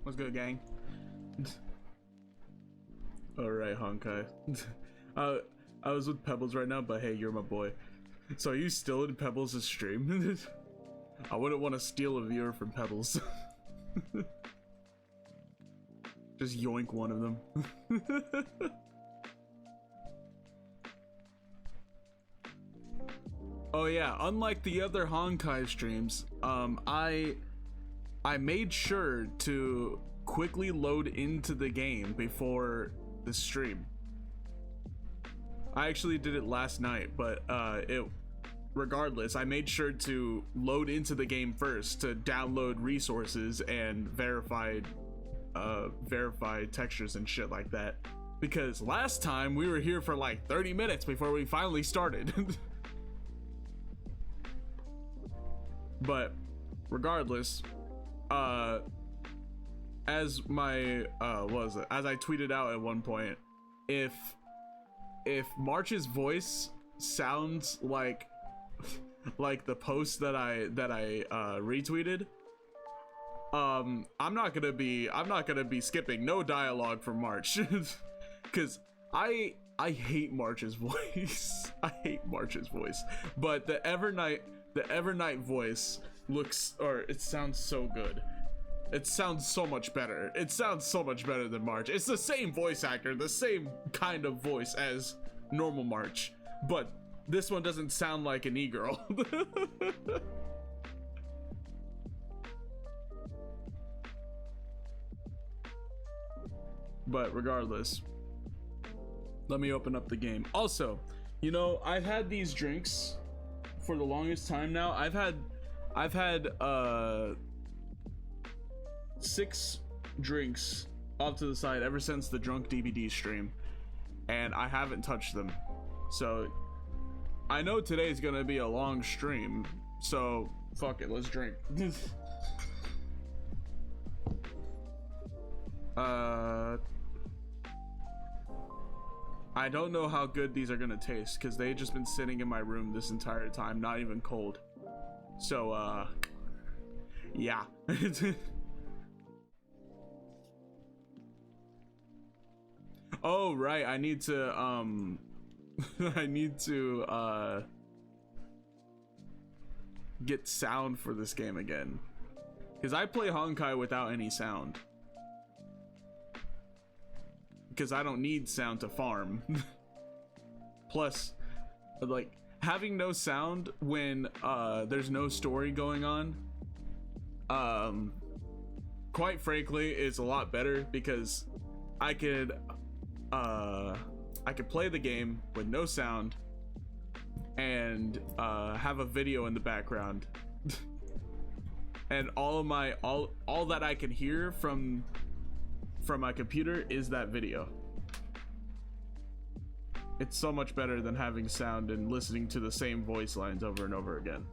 What's good, gang? Alright, Honkai. I was with Pebbles right now, but hey, you're my boy. So are you still in Pebbles' stream? I wouldn't want to steal a viewer from Pebbles. Just yoink one of them. Oh yeah, unlike the other Honkai streams, I made sure to quickly load into the game before the stream. I actually did it last night, but regardless, I made sure to load into the game first to download resources and verify textures and shit like that. Because last time we were here for like 30 minutes before we finally started. But regardless, as my as I tweeted out at one point, if March's voice sounds like the post that I retweeted, I'm not gonna be skipping no dialogue from March. Because I hate March's voice. I hate March's voice, but the Evernight voice it sounds so good. It sounds so much better. It sounds so much better than March. It's the same voice actor, the same kind of voice as normal March, but this one doesn't sound like an e-girl. But regardless, let me open up the game. Also, you know, I've had these drinks for the longest time now. I've had 6 drinks off to the side ever since the drunk DVD stream, and I haven't touched them. So I know today's gonna be a long stream, so fuck it, let's drink. I don't know how good these are gonna taste because they've just been sitting in my room this entire time, not even cold. So yeah. Oh right, I need to I need to get sound for this game again, because I play Honkai without any sound, because I don't need sound to farm. Plus, like, having no sound when there's no story going on, quite frankly, is a lot better, because I could play the game with no sound and have a video in the background, and all that I can hear from my computer is that video. It's so much better than having sound and listening to the same voice lines over and over again.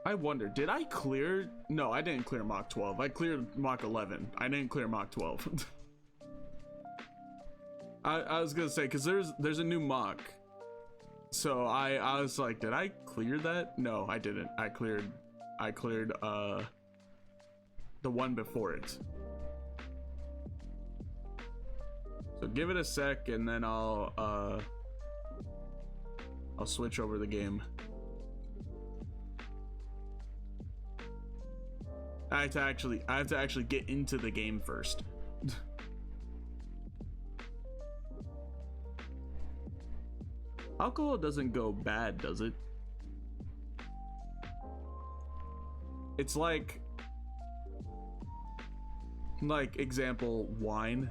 I wonder, did I clear? No, I didn't clear Mach 12. I cleared Mach 11. I didn't clear Mach 12. I was gonna say, because there's a new Mach, so I was like, did I clear that? No, I didn't. I cleared the one before it. So give it a sec, and then I'll switch over the game. I have to actually get into the game first. Alcohol doesn't go bad, does it? It's like example, wine.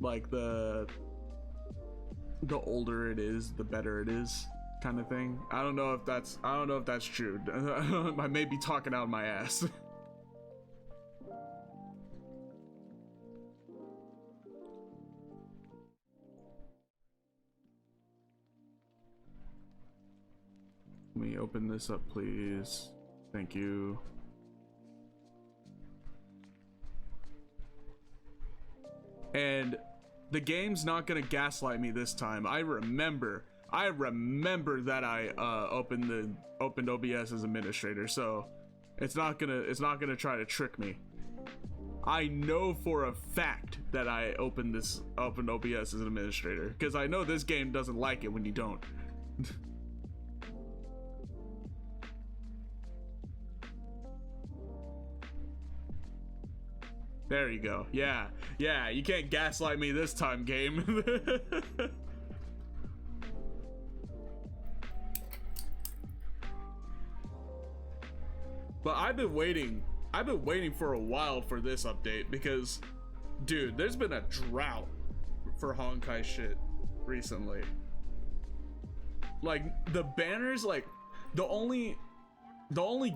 Like the older it is, the better it is, kind of thing. I don't know if that's true. I may be talking out of my ass. Let me open this up, please. Thank you. And the game's not gonna gaslight me this time. I remember that I opened OBS as administrator, so it's not gonna try to trick me. I know for a fact that I opened OBS as an administrator, because I know this game doesn't like it when you don't. There you go. Yeah, you can't gaslight me this time, game. But I've been waiting for a while for this update because, dude, there's been a drought for Honkai shit recently. Like, the banners, like, the only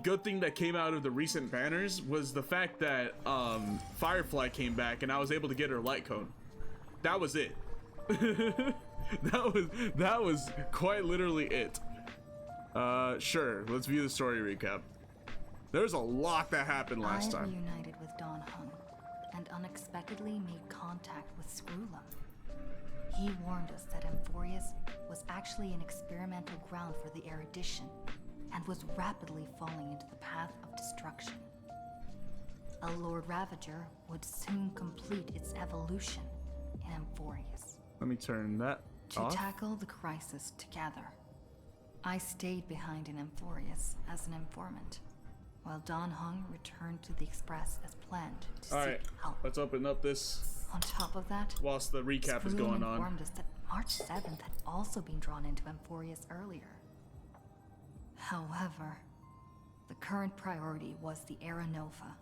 good thing that came out of the recent banners was the fact that Firefly came back and I was able to get her light cone. That was it. that was quite literally it. Sure, let's view the story recap. There's a lot that happened last time. I reunited with Don Hung and unexpectedly made contact with Screwlum. He warned us that Amphorius was actually an experimental ground for the erudition and was rapidly falling into the path of destruction. A Lord Ravager would soon complete its evolution in Amphorius. Let me turn that off. To tackle the crisis together, I stayed behind in Amphorius as an informant, while Don Hung returned to the Express as planned to seek help. Let's open up this. On top of that, whilst the recap is going on, informed us that March 7th had also been drawn into Amphorius earlier. However, the current priority was the Era Nova.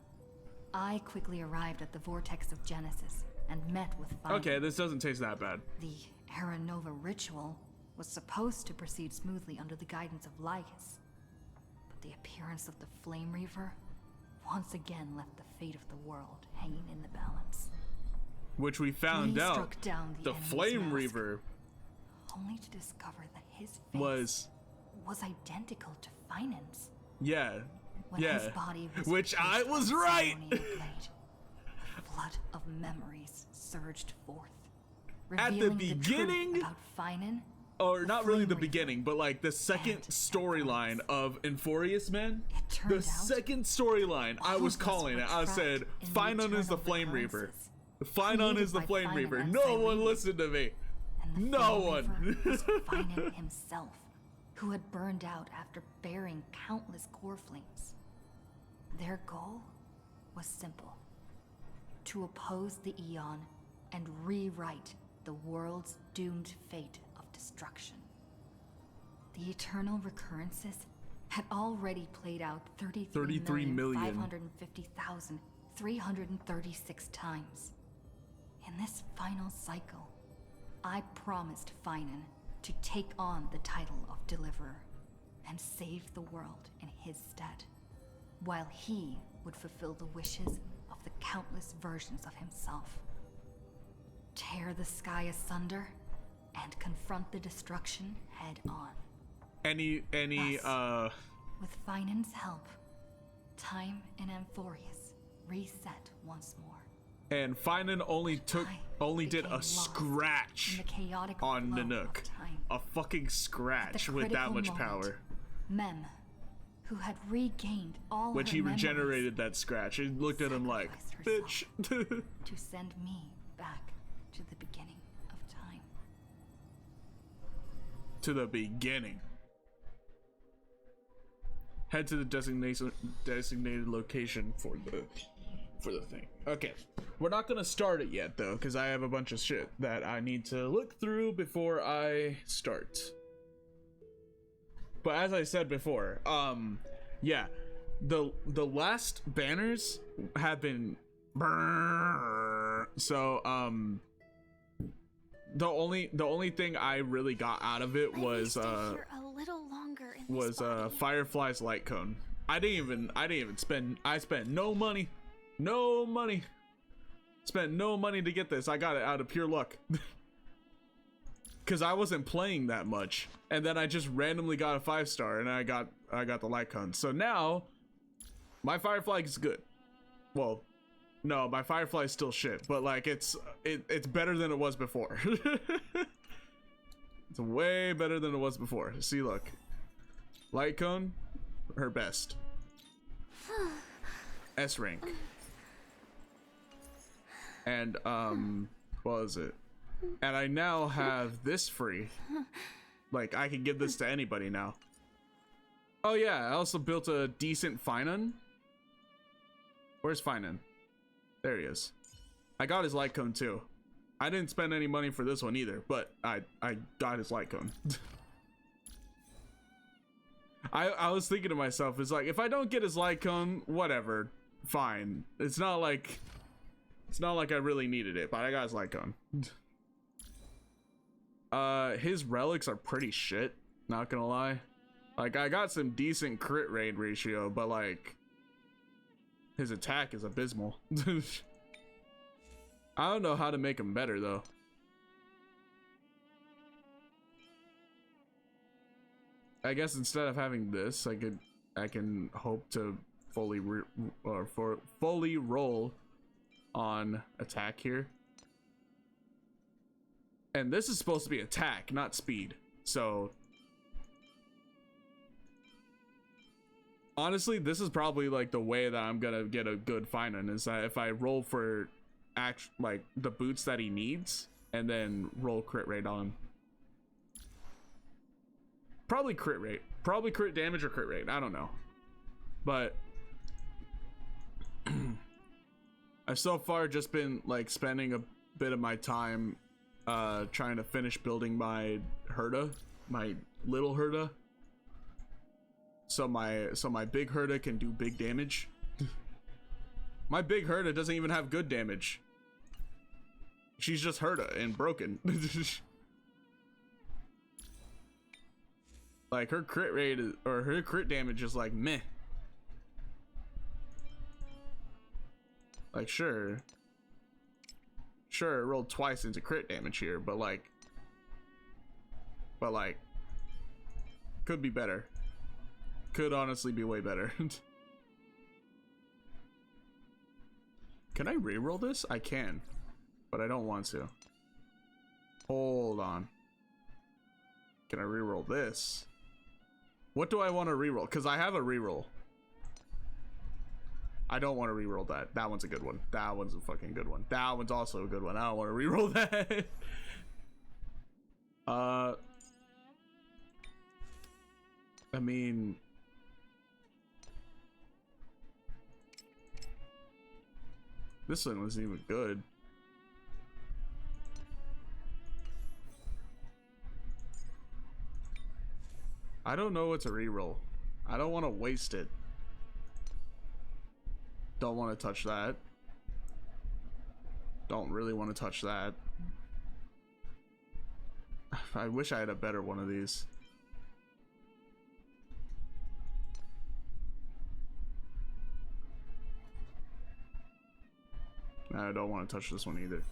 I quickly arrived at the Vortex of Genesis and met with Final. Okay, this doesn't taste that bad. The Era Nova ritual was supposed to proceed smoothly under the guidance of Lycus, but the appearance of the Flame Reaver once again left the fate of the world hanging in the balance. Which we found out, struck down the Flame Reaver, only to discover that his face was identical to Finan's. Yeah, when his body was which I was right. A flood of memories surged forth, at the beginning about Finan, or not really the beginning, but like the second storyline of Amphorius, man. The second storyline, I was calling it. I said, Finan is the Flame Reaver. Finan is the Flame Reaver. No one listened to me. No one. Was Finan himself, who had burned out after bearing countless core flames. Their goal was simple: to oppose the Eon and rewrite the world's doomed fate of destruction. The eternal recurrences had already played out 33,550,336 times. In this final cycle, I promised Finan to take on the title of Deliverer and save the world in his stead, while he would fulfill the wishes of the countless versions of himself. Tear the sky asunder and confront the destruction head on. With Finan's help, time in Amphorius reset once more. And Finan only did a scratch on Nanook. A fucking scratch with that much power. Mem, who had regained all which her he regenerated that scratch. He looked at him like, bitch. To send me back to the beginning of time. To the beginning. Head to the designated location for the thing. Okay, we're not gonna start it yet though, because I have a bunch of shit that I need to look through before I start. But as I said before, yeah, the last banners have been so the only thing I really got out of it was Firefly's light cone. I spent no money. Spent no money to get this. I got it out of pure luck. because I wasn't playing that much, and then I just randomly got a 5-star, and I got the light cone. So now my Firefly is good. Well, no, my Firefly is still shit, but like it's better than it was before. It's way better than it was before. See, look, light cone, her best. S rank. And what was it? And I now have this free. Like, I can give this to anybody now. Oh yeah, I also built a decent Finan. Where's Finan? There he is. I got his light cone too. I didn't spend any money for this one either, but I got his light cone. I was thinking to myself, it's like, if I don't get his light cone, whatever, fine. It's not like I really needed it, but I got his light cone. His relics are pretty shit, not gonna lie. Like, I got some decent crit rate ratio, but like, his attack is abysmal. I don't know how to make him better though. I guess instead of having this, I can hope to fully roll on attack here. And this is supposed to be attack, not speed. So honestly, this is probably like the way that I'm gonna get a good Finan, is that if I roll for like the boots that he needs and then roll crit rate on him. Probably crit rate, probably crit damage or crit rate, I don't know, but I've so far just been like spending a bit of my time trying to finish building my Herda, my little Herda, so my big Herda can do big damage. My big Herda doesn't even have good damage. She's just Herda and broken. Like, her crit rate is, or her crit damage is like meh. Like, sure, it rolled twice into crit damage here, but like could be better. Could honestly be way better. Can I reroll this? I can, but I don't want to. Hold on. Can I reroll this? What do I want to reroll? Because I have a reroll. I don't want to reroll that. That one's a good one. That one's a fucking good one. That one's also a good one. I don't want to reroll that. I mean, this one wasn't even good. I don't know what to reroll. I don't want to waste it. Don't want to touch that. Don't really want to touch that. I wish I had a better one of these. I don't want to touch this one either.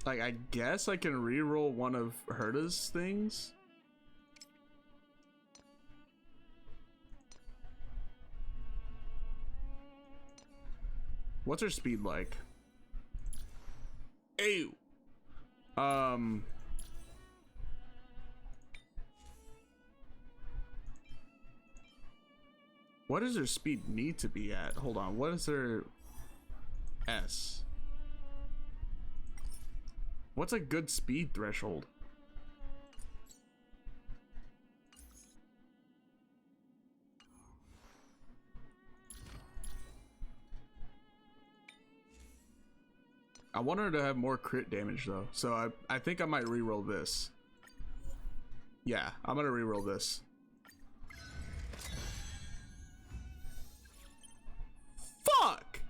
Like, I guess I can reroll one of Herda's things. What's her speed like? Ew. What does her speed need to be at? Hold on, what is her S? What's a good speed threshold? I want her to have more crit damage though, so I think I might reroll this. Yeah, I'm gonna reroll this. Fuck!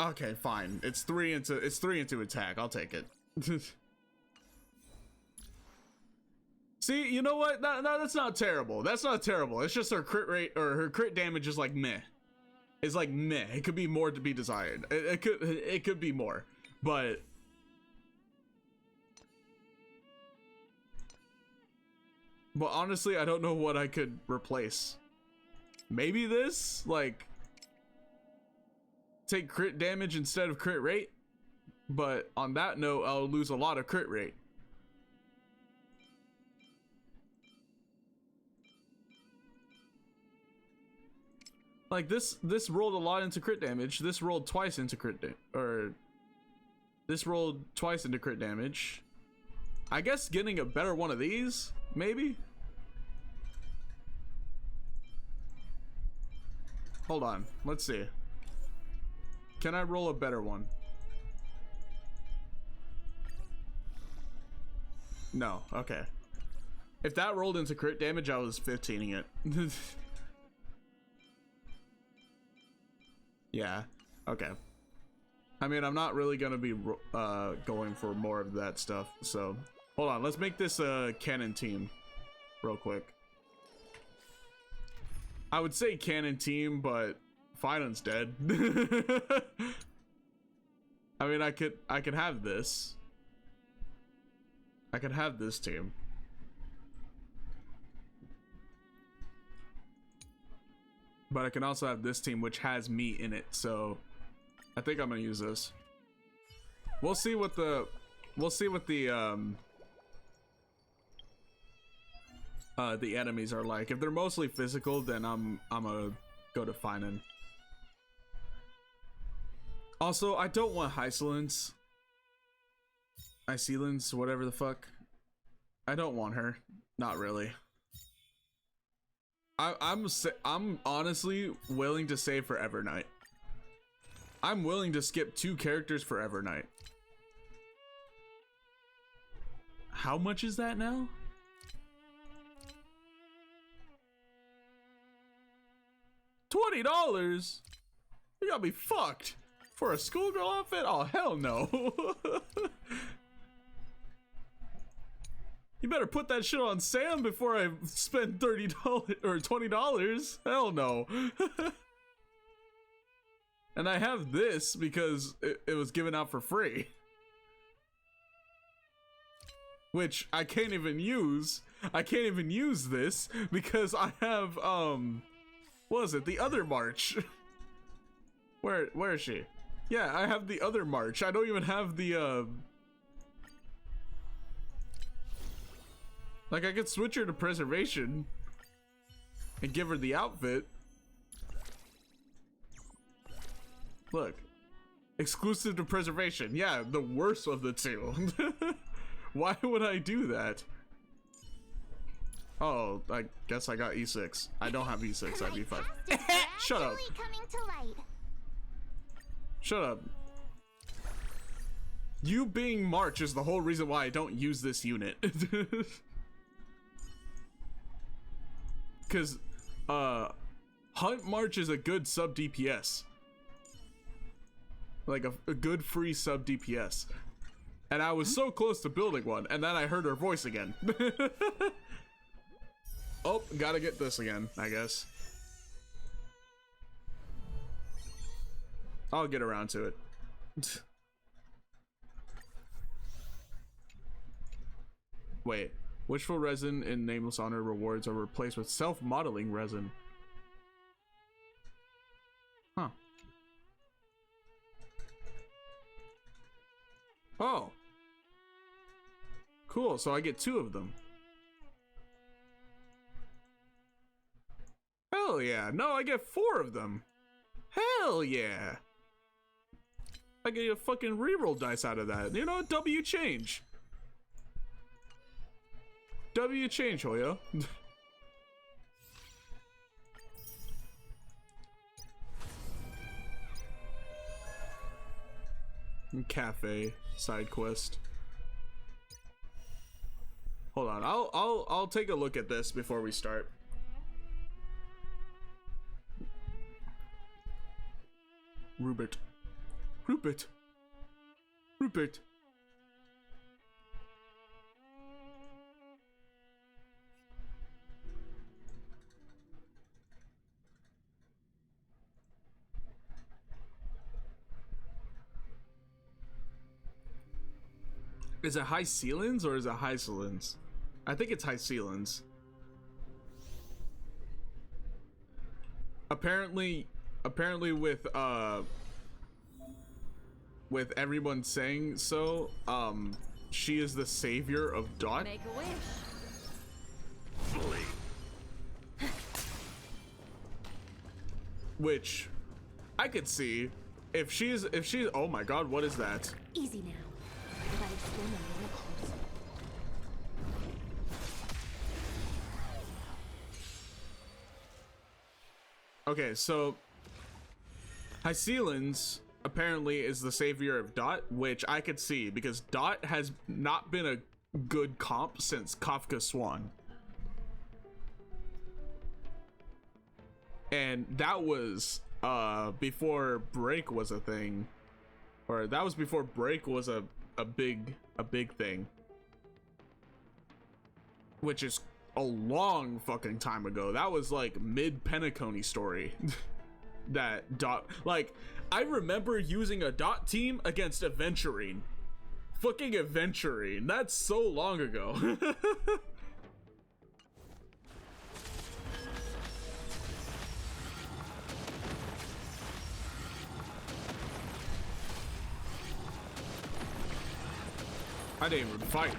Okay, fine. It's three into attack. I'll take it. See, you know what? No, that's not terrible. That's not terrible. It's just her crit rate or her crit damage is like meh. is like meh. It could be more to be desired. It could be more, but honestly, I don't know what I could replace. Maybe this, like, take crit damage instead of crit rate, but on that note, I'll lose a lot of crit rate. Like this rolled a lot into crit damage. This rolled twice into crit this rolled twice into crit damage. I guess getting a better one of these, maybe. Hold on, let's see. Can I roll a better one? No, okay. If that rolled into crit damage, I was 15ing it. Yeah, okay. I mean, I'm not really gonna be going for more of that stuff, so hold on, let's make this a cannon team real quick. I would say cannon team, but Finland's dead. I mean, I could have this. I could have this team. But I can also have this team, which has me in it, so I think I'm gonna use this. We'll see what the enemies are like. If they're mostly physical, then I'm gonna go to Finan. Also, I don't want Hyselins. Hyselins, whatever the fuck. I don't want her. Not really. I'm honestly willing to save for Evernight. I'm willing to skip 2 characters for Evernight. How much is that now? $20? You got me fucked. For a schoolgirl outfit? Oh, hell no. You better put that shit on Sam before I spend $30 or $20. Hell no. And I have this because it was given out for free. Which I can't even use. I can't even use this because I have, what is it? The other March. Where is she? Yeah, I have the other March. I don't even have the, like, I could switch her to preservation and give her the outfit. Look, exclusive to preservation. Yeah, the worst of the two. Why would I do that? Oh, I guess I got E6. I don't have E6, I have E5. Shut up. Shut up. You being March is the whole reason why I don't use this unit. Because Hunt March is a good sub DPS, like a good free sub DPS, and I was so close to building one, and then I heard her voice again. Oh, gotta get this again, I guess. I'll get around to it. Wait. Wishful resin in Nameless Honor rewards are replaced with self-modeling resin. Huh. Oh. Cool, so I get 2 of them. Hell yeah. No, I get 4 of them. Hell yeah. I get a fucking reroll dice out of that. You know, W change. W change, Hoyo. Cafe side quest. Hold on, I'll take a look at this before we start. Rupert. Rupert. Rupert. Is it high ceilings or is it high ceilings? I think it's high ceilings. Apparently with everyone saying so, she is the savior of Dot. Make a wish. Which I could see if she's oh my god, what is that? Easy now. I gotta explain them a little closer. Okay, so Hyceelins apparently is the savior of Dot, which I could see because Dot has not been a good comp since Kafka Swan. And that was before Break was a thing. Or that was before Break was a big thing. Which is a long fucking time ago. That was like mid Penacony story. That Dot, like, I remember using a Dot team against Aventurine. Fucking Aventurine. That's so long ago. I didn't even fight.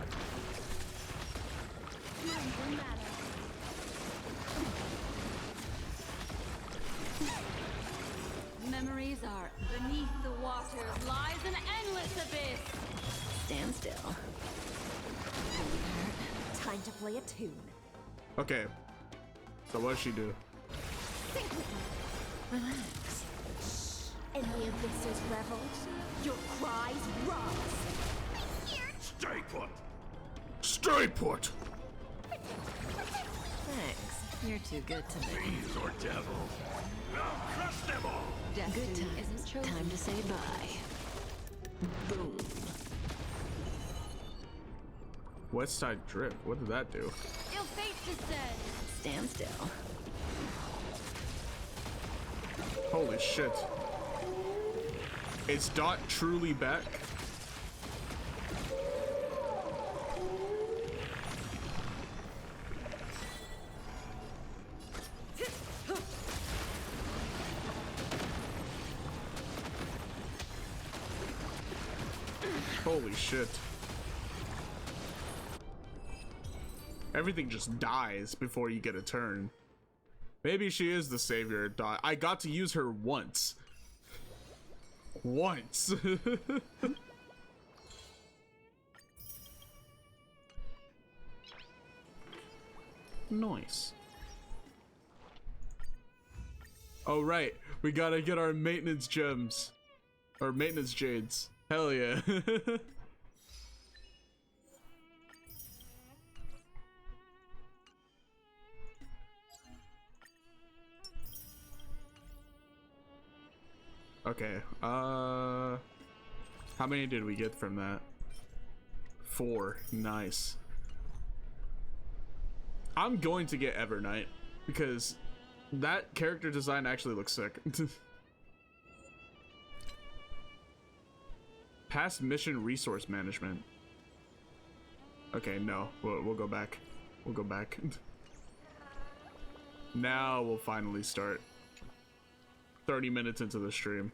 Memories are beneath the waters lies an endless abyss. Stand still. Time to play a tune. Okay. So what does she do? Think with me. Relax. In the abyss's revel, your cries rise. Stay put! Stay put! Thanks. You're too good to me. Fiends or devils? I'll crush them all! Good times. Time to say bye. Boom. West Side Drift. What did that do? Your fate descend. Stand still. Holy shit. Is Dot truly back? Holy shit. Everything just dies before you get a turn. Maybe she is the savior of Dot. I got to use her once. Once. Nice. Oh right, we gotta get our maintenance gems. Or maintenance jades. Hell yeah. Okay, how many did we get from that? 4, nice. I'm going to get Evernight because that character design actually looks sick. Past mission resource management. Okay, no, we'll go back. We'll go back. Now we'll finally start. 30 minutes into the stream.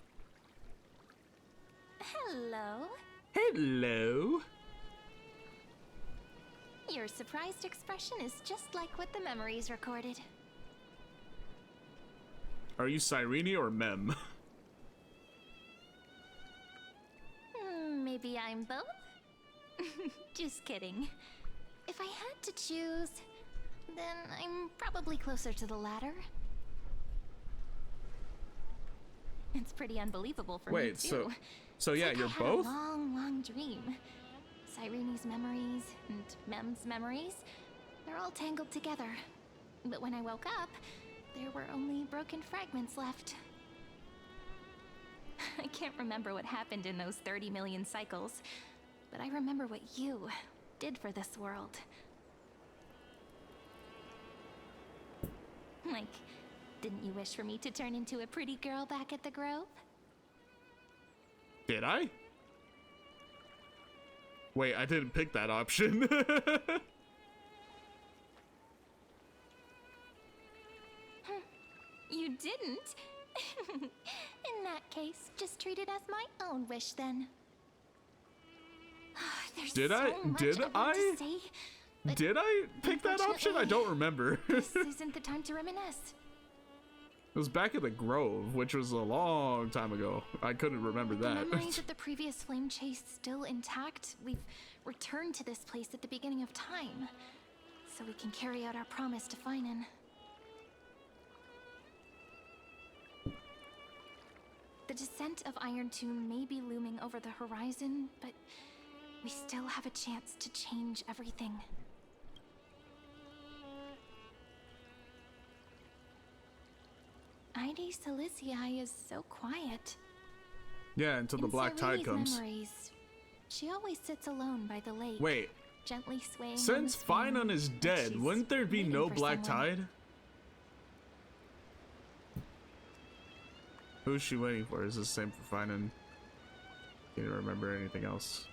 Hello. Hello. Your surprised expression is just like what the memories recorded. Are you Cyrene or Mem? Maybe I'm both? Just kidding. If I had to choose, then I'm probably closer to the latter. It's pretty unbelievable for me too. so yeah, It's like you're I had both? a long dream. Cyrene's memories and Mem's memories, they're all tangled together. But when I woke up, there were only broken fragments left. I can't remember what happened in those 30 million cycles, but I remember what you did for this world. Like, didn't you wish for me to turn into a pretty girl back at the Grove? Did I? Wait, I didn't pick that option. You didn't? In that case, just treat it as my own wish then. There's Did so I? much Did want I? to say, but Did I pick that option? I don't remember. this isn't the time to reminisce. It was back in the Grove, which was a long time ago. I couldn't remember The that. memories of the previous flame chase still intact. We've returned to this place at the beginning of time, so we can carry out our promise to Finan. The descent of Iron Tomb may be looming over the horizon, but we still have a chance to change everything. ID Silicii is so quiet. Yeah, until the In black tide Cyreni's comes. memories, she always sits alone by the lake. Wait, Gently swaying. since Finan is dead, wouldn't there be no black tide? Who's she waiting for? Is this the same for Finan? Can't remember anything else.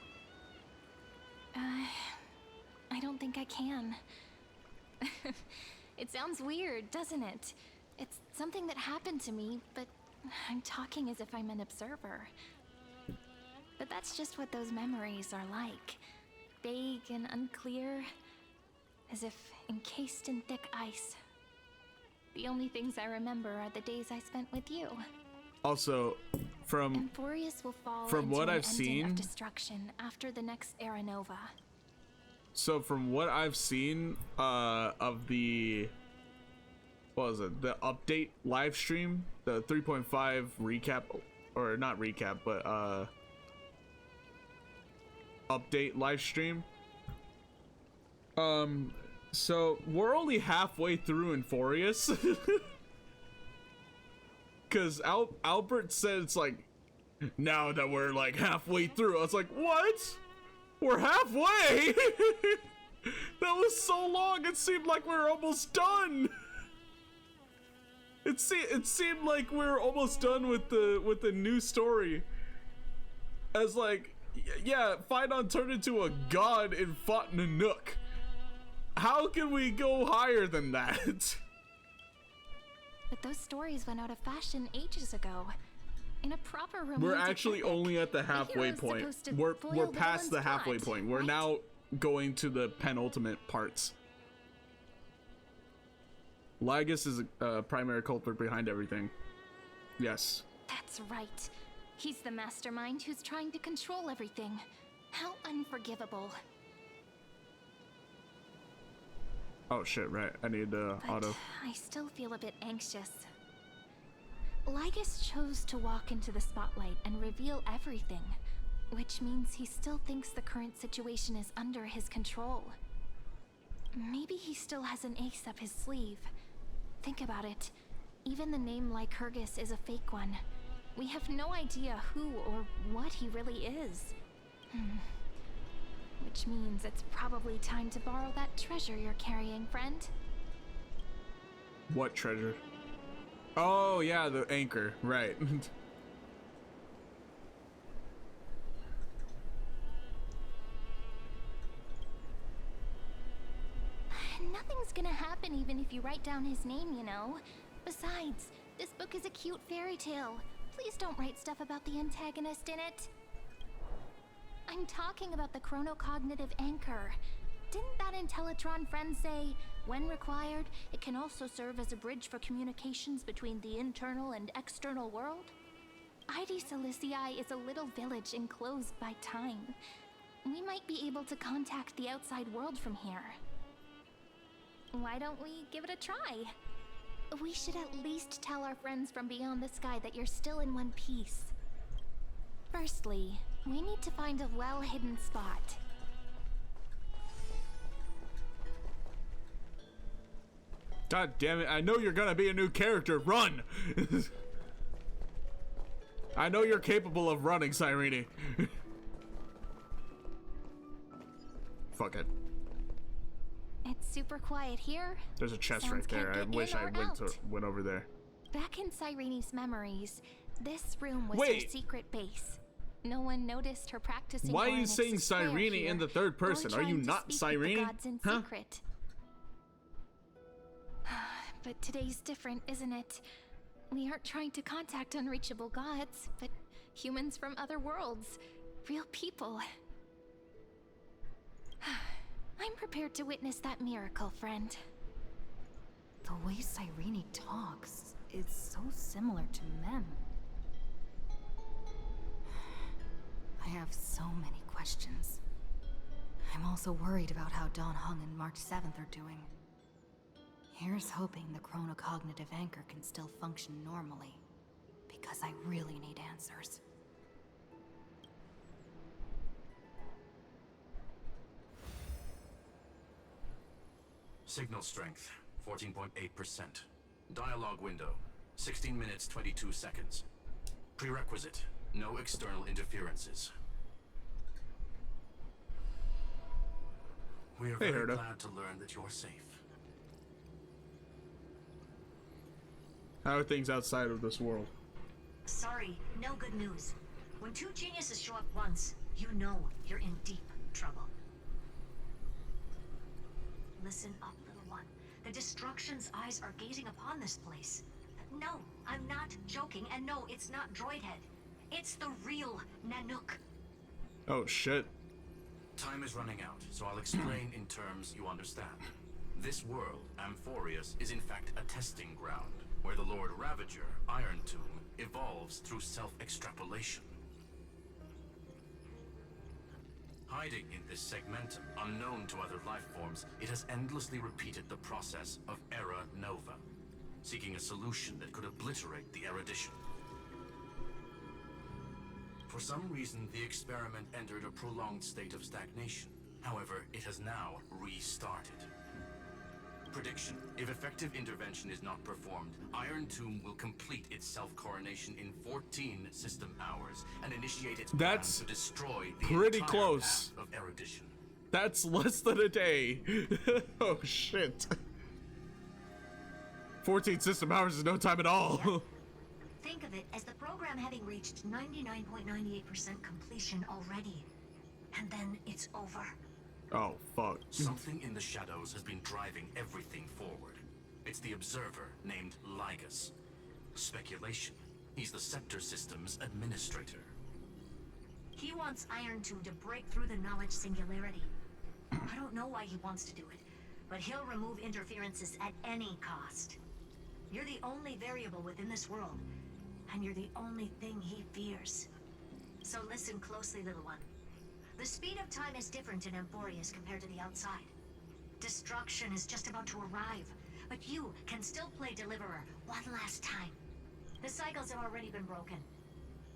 I don't think I can. It sounds weird, doesn't it? It's something that happened to me, but I'm talking as if I'm an observer. But that's just what those memories are like. Vague and unclear, as if encased in thick ice. The only things I remember are the days I spent with you. Also, from Emphorius will fall from into what an I've ending seen- of destruction after the next Era Nova. what I've seen of the what was it? The update live stream, the 3.5 recap, or not recap, but update live stream. So we're only halfway through Emphorius. Cause Albert said it's like, now that we're like halfway through. I was like, what? We're halfway? That was so long, it seemed like we were almost done. It seemed like we were almost done with the new story. As like, yeah, Finan turned into a god and fought Nanook. How can we go higher than that? But those stories went out of fashion ages ago. In a proper romantic We're actually epic, only at the the halfway hero's point. supposed to We're foil the past the villain's halfway plot, point. We're right? now going to the penultimate parts. Lygus is a primary culprit behind everything. Yes. That's right. He's the mastermind who's trying to control everything. How unforgivable. Oh shit, right. I need But auto. I still feel a bit anxious. Lygus chose to walk into the spotlight and reveal everything, which means he still thinks the current situation is under his control. Maybe he still has an ace up his sleeve. Think about it. Even the name Lycurgus is a fake one. We have no idea who or what he really is. Which means it's probably time to borrow that treasure you're carrying, friend. What treasure? Oh yeah, the anchor, right. Nothing's gonna happen even if you write down his name, you know. Besides, this book is a cute fairy tale. Please don't write stuff about the antagonist in it. I'm talking about the chronocognitive anchor. Didn't that Intellitron friend say, when required, it can also serve as a bridge for communications between the internal and external world? ID Silicii is a little village enclosed by time. We might be able to contact the outside world from here. Why don't we give it a try? We should at least tell our friends from beyond the sky that you're still in one piece. Firstly, we need to find a well-hidden spot. God damn it, I know you're gonna be a new character. Run! I know you're capable of running, Cyrene. Fuck it. It's super quiet here. There's a chest Sounds right there. I can't get wish in I or went over there. Back in Cyrene's memories, this room was Wait. her secret base. No one noticed her practicing. Why are you Oryx saying square Cyrene here, in the third or person? Are you trying to not speak with the Cyrene? gods in Huh? secret. But today's different, isn't it? We aren't trying to contact unreachable gods, but humans from other worlds. Real people. I'm prepared to witness that miracle, friend. The way Cyrene talks is so similar to Mem. I have so many questions. I'm also worried about how Dawn Hung and March 7th are doing. Here's hoping the chronocognitive anchor can still function normally, because I really need answers. Signal strength, 14.8%. Dialogue window, 16 minutes 22 seconds. Prerequisite, no external interferences. We are very glad to learn that you're safe. How are things outside of this world? Sorry, no good news. When two geniuses show up once, you know you're in deep trouble. Listen up, little one. The Destruction's eyes are gazing upon this place. No, I'm not joking, and no, it's not Droidhead. It's the real Nanook. Oh shit. Time is running out, so I'll explain in terms you understand. This world, Amphorius, is in fact a testing ground, where the Lord Ravager, Iron Tomb, evolves through self-extrapolation. Hiding in this segmentum, unknown to other life forms, it has endlessly repeated the process of Era Nova, seeking a solution that could obliterate the erudition. For some reason, the experiment entered a prolonged state of stagnation. However, it has now restarted. Prediction: if effective intervention is not performed, Iron Tomb will complete its self-coronation in 14 system hours and initiate its plan to destroy the pretty entire close. path of erudition. That's less than a day. Oh shit. 14 system hours is no time at all. Yep. Think of it as the program having reached 99.98% completion already. And then it's over. Oh, fuck. Something in the shadows has been driving everything forward. It's the Observer named Lygus. Speculation: he's the Scepter System's administrator. He wants Iron Tomb to break through the knowledge singularity. I don't know why he wants to do it, but he'll remove interferences at any cost. You're the only variable within this world, and you're the only thing he fears. So listen closely, little one. The speed of time is different in Amphorius compared to the outside. Destruction is just about to arrive, but you can still play Deliverer one last time. The cycles have already been broken.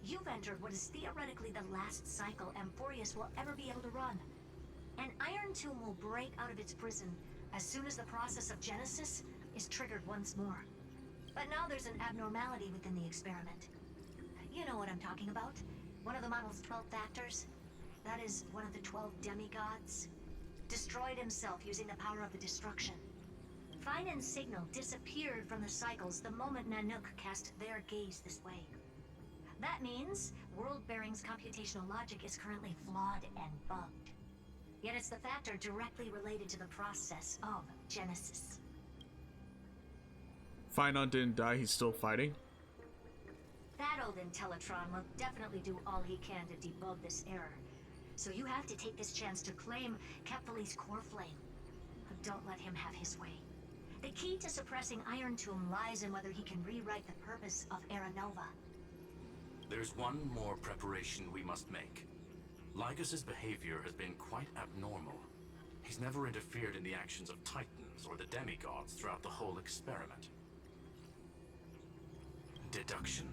You've entered what is theoretically the last cycle Amphorius will ever be able to run. An Iron Tomb will break out of its prison as soon as the process of Genesis is triggered once more. But now there's an abnormality within the experiment. You know what I'm talking about. One of the model's 12 factors. That is one of the 12 demigods. Destroyed himself using the power of the destruction. Finan's signal disappeared from the cycles the moment Nanook cast their gaze this way. That means World-Bearing's computational logic is currently flawed and bugged. Yet it's the factor directly related to the process of Genesis. Finon didn't die, he's still fighting? That old Intellitron will definitely do all he can to debug this error. So you have to take this chance to claim Kephal's core flame. Don't let him have his way. The key to suppressing Iron Tomb lies in whether he can rewrite the purpose of Era Nova. There's one more preparation we must make. Lygus's behavior has been quite abnormal. He's never interfered in the actions of Titans or the demigods throughout the whole experiment. Deduction.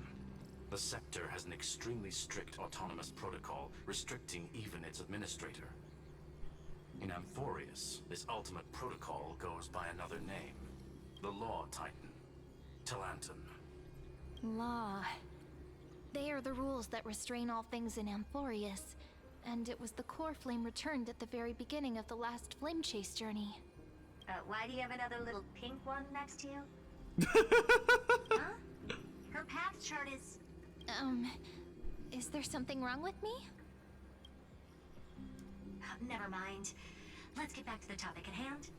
The Scepter has an extremely strict autonomous protocol, restricting even its administrator. In Amphorius, this ultimate protocol goes by another name. The Law Titan. Talanton. Law. They are the rules that restrain all things in Amphorius, and it was the core flame returned at the very beginning of the last flame chase journey. Why do you have another little pink one next to you? Huh? Her path chart is... Is there something wrong with me? Never mind. Let's get back to the topic at hand.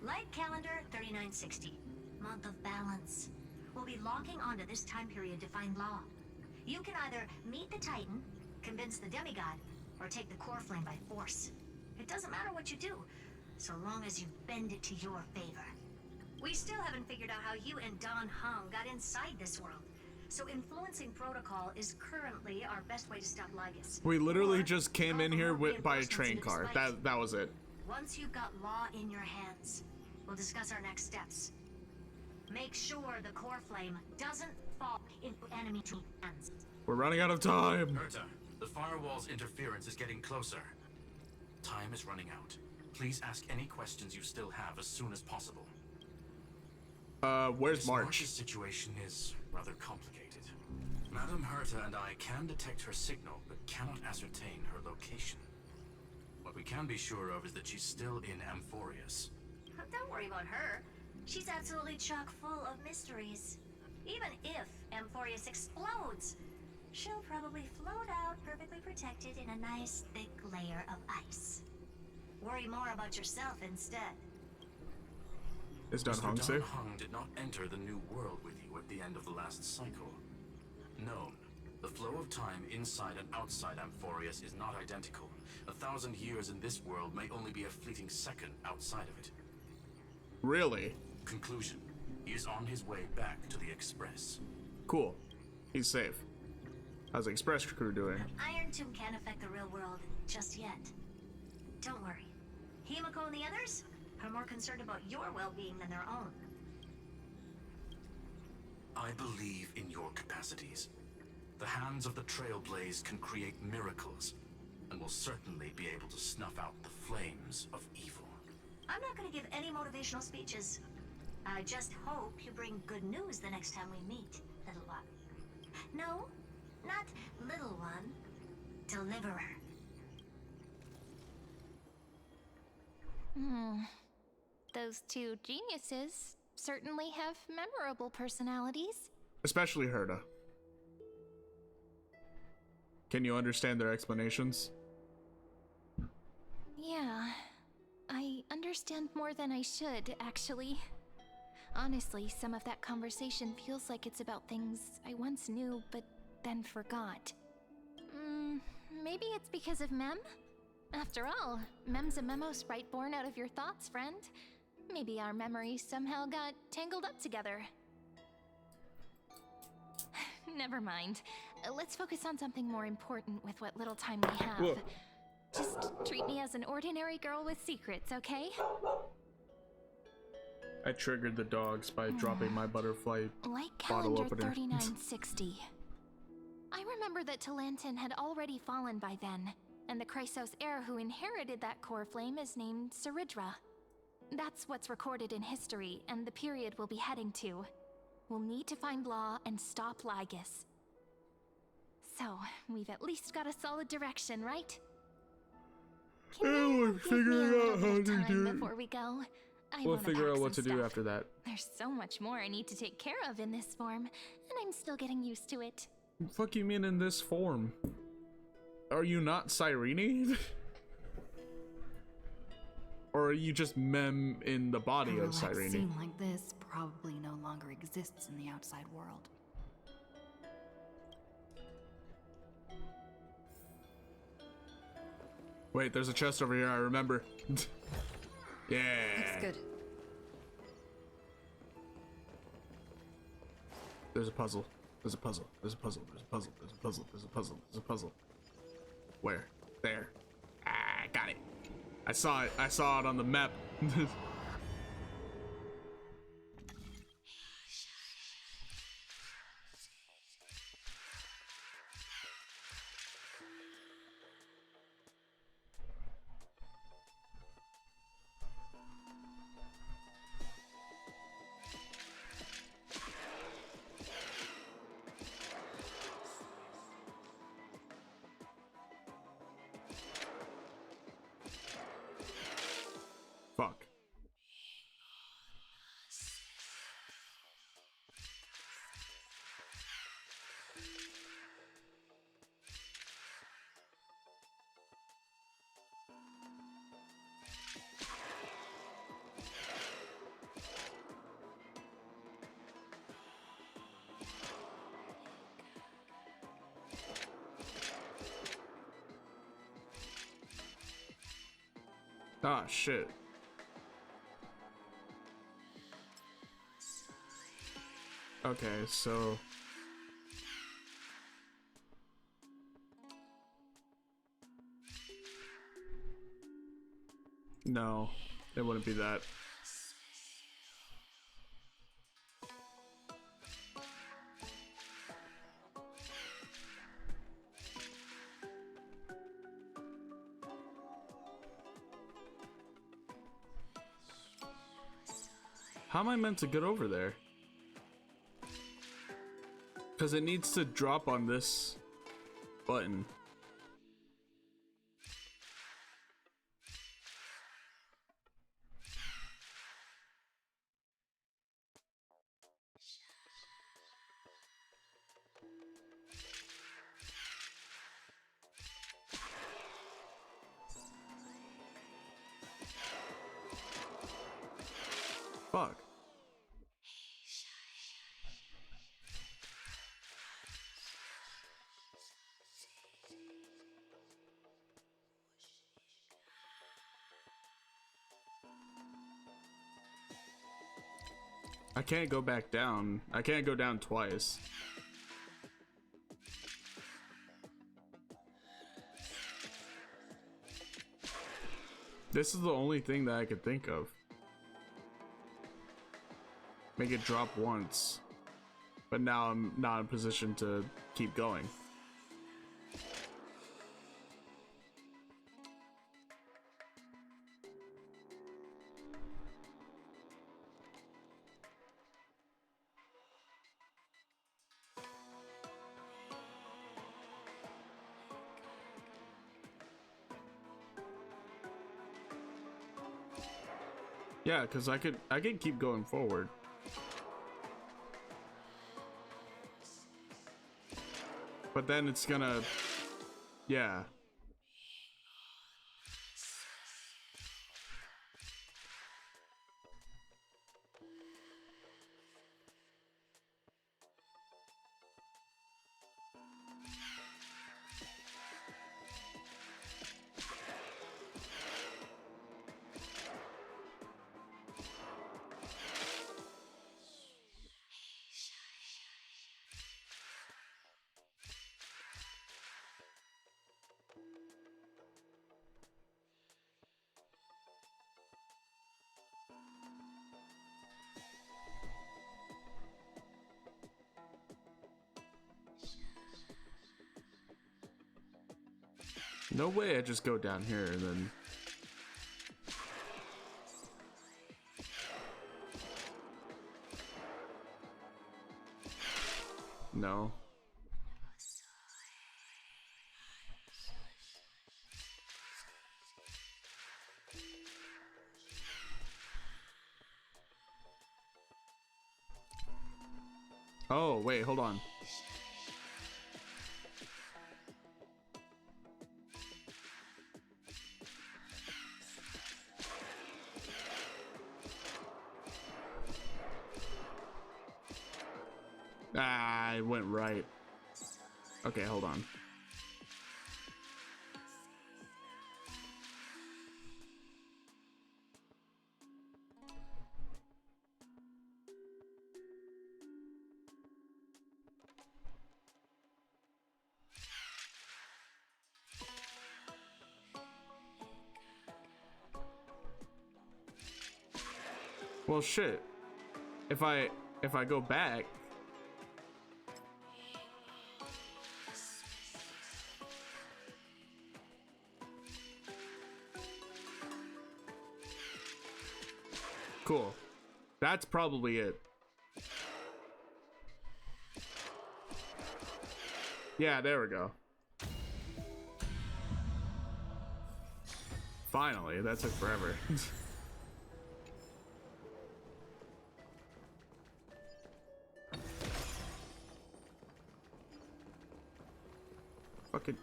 Light calendar 3960. Month of balance. We'll be locking onto this time period to find law. You can either meet the Titan, convince the demigod, or take the core flame by force. It doesn't matter what you do, so long as you bend it to your favor. We still haven't figured out how you and Don Hung got inside this world, so influencing protocol is currently our best way to stop Lygus. We literally Or just came call in for here more by a reinforcements train into car. spite. That was it. Once you've got law in your hands, we'll discuss our next steps. Make sure the core flame doesn't fall into enemy hands. We're running out of time. Herta, the firewall's interference is getting closer. Time is running out. Please ask any questions you still have as soon as possible. Where's Miss March? March's situation is rather complicated. Madame Herta and I can detect her signal, but cannot ascertain her location. What we can be sure of is that she's still in Amphorius. Don't worry about her. She's absolutely chock full of mysteries. Even if Amphorius explodes, she'll probably float out perfectly protected in a nice thick layer of ice. Worry more about yourself instead. Is Don Hung Mr. safe? Don Hung did not enter the new world with you at the end of the last cycle. Known, the flow of time inside and outside Amphorius is not identical. 1,000 years in this world may only be a fleeting second outside of it. Really? Conclusion, he is on his way back to the Express. Cool. He's safe. How's the Express crew doing? Iron Tomb can't affect the real world just yet. Don't worry. Himiko and the others are more concerned about your well-being than their own. I believe in your capacities. The hands of the Trailblaze can create miracles, and will certainly be able to snuff out the flames of evil. I'm not going to give any motivational speeches. I just hope you bring good news the next time we meet, little one. No, not little one. Deliverer. Those two geniuses certainly have memorable personalities. Especially Herta. Can you understand their explanations? Yeah, I understand more than I should, actually. Honestly, some of that conversation feels like it's about things I once knew, but then forgot. Maybe it's because of Mem? After all, Mem's a memo sprite born out of your thoughts, friend. Maybe our memories somehow got tangled up together. Never mind. Let's focus on something more important with what little time we have. Whoa. Just treat me as an ordinary girl with secrets, okay? I triggered the dogs by dropping my butterfly Like bottle calendar opener. 3960. I remember that Talantin had already fallen by then, and the Chrysos heir who inherited that core flame is named Saridra. That's what's recorded in history, and the period we'll be heading to. We'll need to find Law and stop Lygus. So, we've at least got a solid direction, right? Can you we're give me figuring a little out bit how of to time do it. before we go? I We'll wanna figure pack out what to some do stuff. after that. There's so much more I need to take care of in this form, and I'm still getting used to it. Fuck you mean in this form? Are you not Cyrene? Or are you just Mem in the body A of relaxed Cyrene? scene like this probably no longer exists in the outside world. Wait, there's a chest over here, I remember. Yeah. Looks good. There's a puzzle. There's a puzzle. There's a puzzle. There's a puzzle. There's a puzzle. There's a puzzle. There's a puzzle. Where? There. Ah, got it. I saw it. I saw it on the map. Fuck. Ah, shit. Okay, so no, it wouldn't be that. How am I meant to get over there? Because it needs to drop on this button. Fuck. I can't go back down. I can't go down twice. This is the only thing that I could think of. Make it drop once. But now I'm not in position to keep going. Yeah, because I could keep going forward. But then it's gonna, yeah. No way I just go down here and then... No. Oh, wait, hold on. Ah, it went right. Okay, hold on. Well, shit. If I go back, cool. That's probably it. Yeah, there we go. Finally, that took forever. Fucking.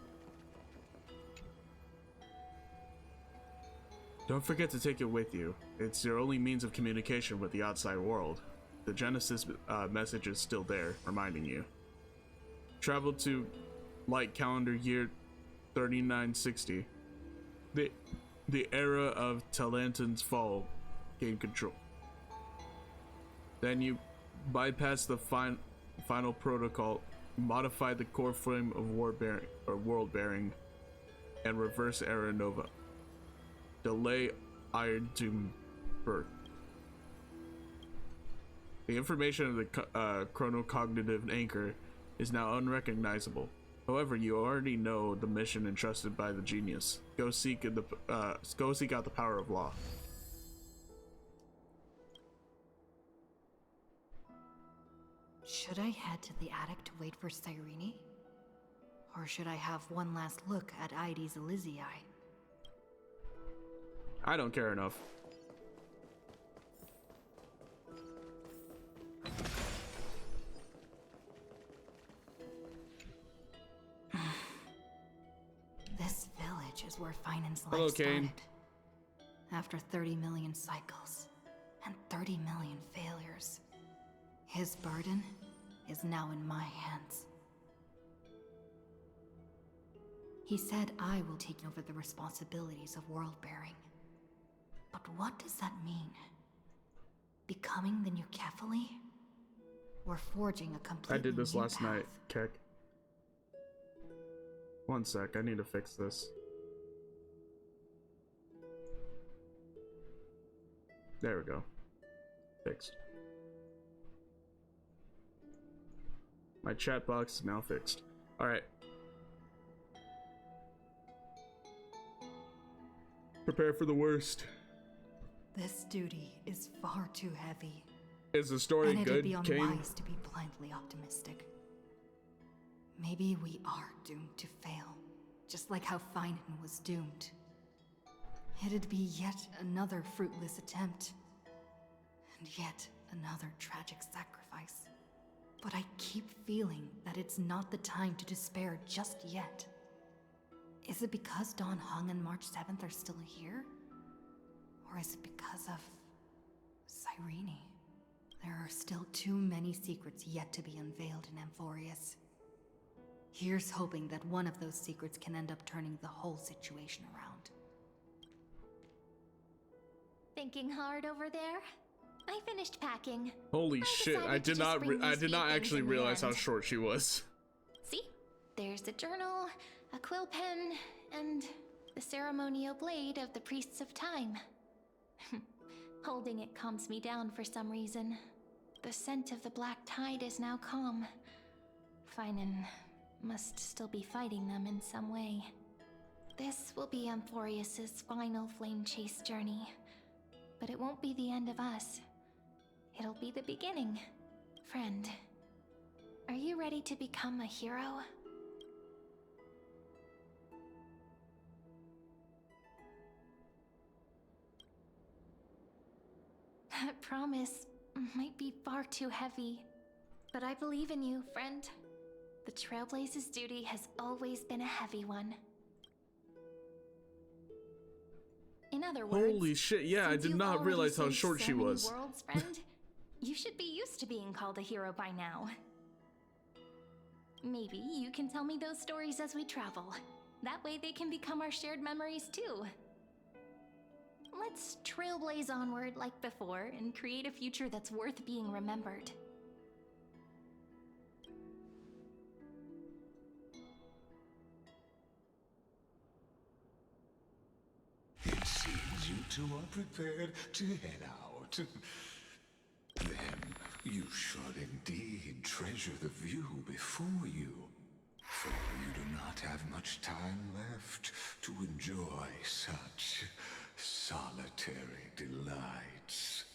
Don't forget to take it with you. It's your only means of communication with the outside world. The Genesis message is still there, reminding you. Travel to light calendar year 3960. the era of Talanton's fall gain control. Then you bypass the final protocol, modify the core frame of world bearing, and reverse Era Nova. Delay Iron Doom birth. The information of the chronocognitive anchor is now unrecognizable. However, you already know the mission entrusted by the genius. Go seek out the power of law. Should I head to the attic to wait for Cyrene? Or should I have one last look at Ides Elysiae? I don't care enough. This village is where Finan's life Hello, started. Kane. After 30 million cycles and 30 million failures, his burden is now in my hands. He said I will take over the responsibilities of world-bearing. But what does that mean? Becoming the new Kefali? Or forging a completely I did this new last path? night, Kek. One sec, I need to fix this. There we go. Fixed. My chat box is now fixed. Alright. Prepare for the worst. This duty is far too heavy. Is the story And it'd good, be Kane? unwise to be blindly optimistic. Maybe we are doomed to fail, just like how Finan was doomed. It'd be yet another fruitless attempt, and yet another tragic sacrifice. But I keep feeling that it's not the time to despair just yet. Is it because Dawn Hung and March 7th are still here? Or is it because of Cyrene? There are still too many secrets yet to be unveiled in Amphorius. Here's hoping that one of those secrets can end up turning the whole situation around. Thinking hard over there? I finished packing. Holy I shit, decided I to did just not bring I these did few not things actually in the realize how end. short she was. See? There's a journal, a quill pen, and the ceremonial blade of the Priests of Time. Holding it calms me down for some reason. The scent of the black tide is now calm. Finan must still be fighting them in some way. This will be Amphorius's final flame chase journey. But it won't be the end of us. It'll be the beginning. Friend, are you ready to become a hero? That promise might be far too heavy, but I believe in you, friend. The Trailblaze's duty has always been a heavy one. In other words, Holy shit, yeah, I since did you've not already realize how saved short so she many was. worlds, friend, you should be used to being called a hero by now. Maybe you can tell me those stories as we travel. That way they can become our shared memories too. Let's trailblaze onward like before and create a future that's worth being remembered. It seems you two are prepared to head out. Then you should indeed treasure the view before you, for you do not have much time left to enjoy such solitary delights.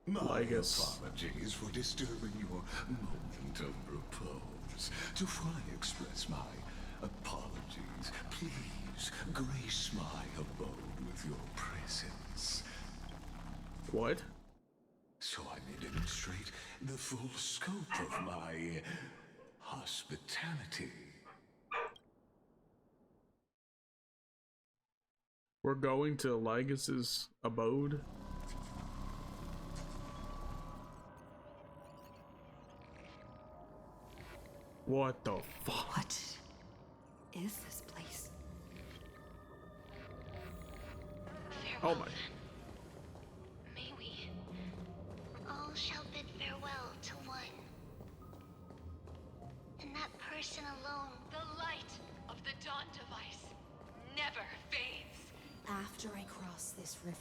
My apologies for disturbing your moment of repose. To fully express my apologies, please grace my abode with your presence. What? So I may demonstrate the full scope of my hospitality. We're going to Lygas's abode? What the fuck? What is this place? Oh my. May we all shall bid farewell to one. And that person alone. The light of the Dawn Device never fades. After I cross this river,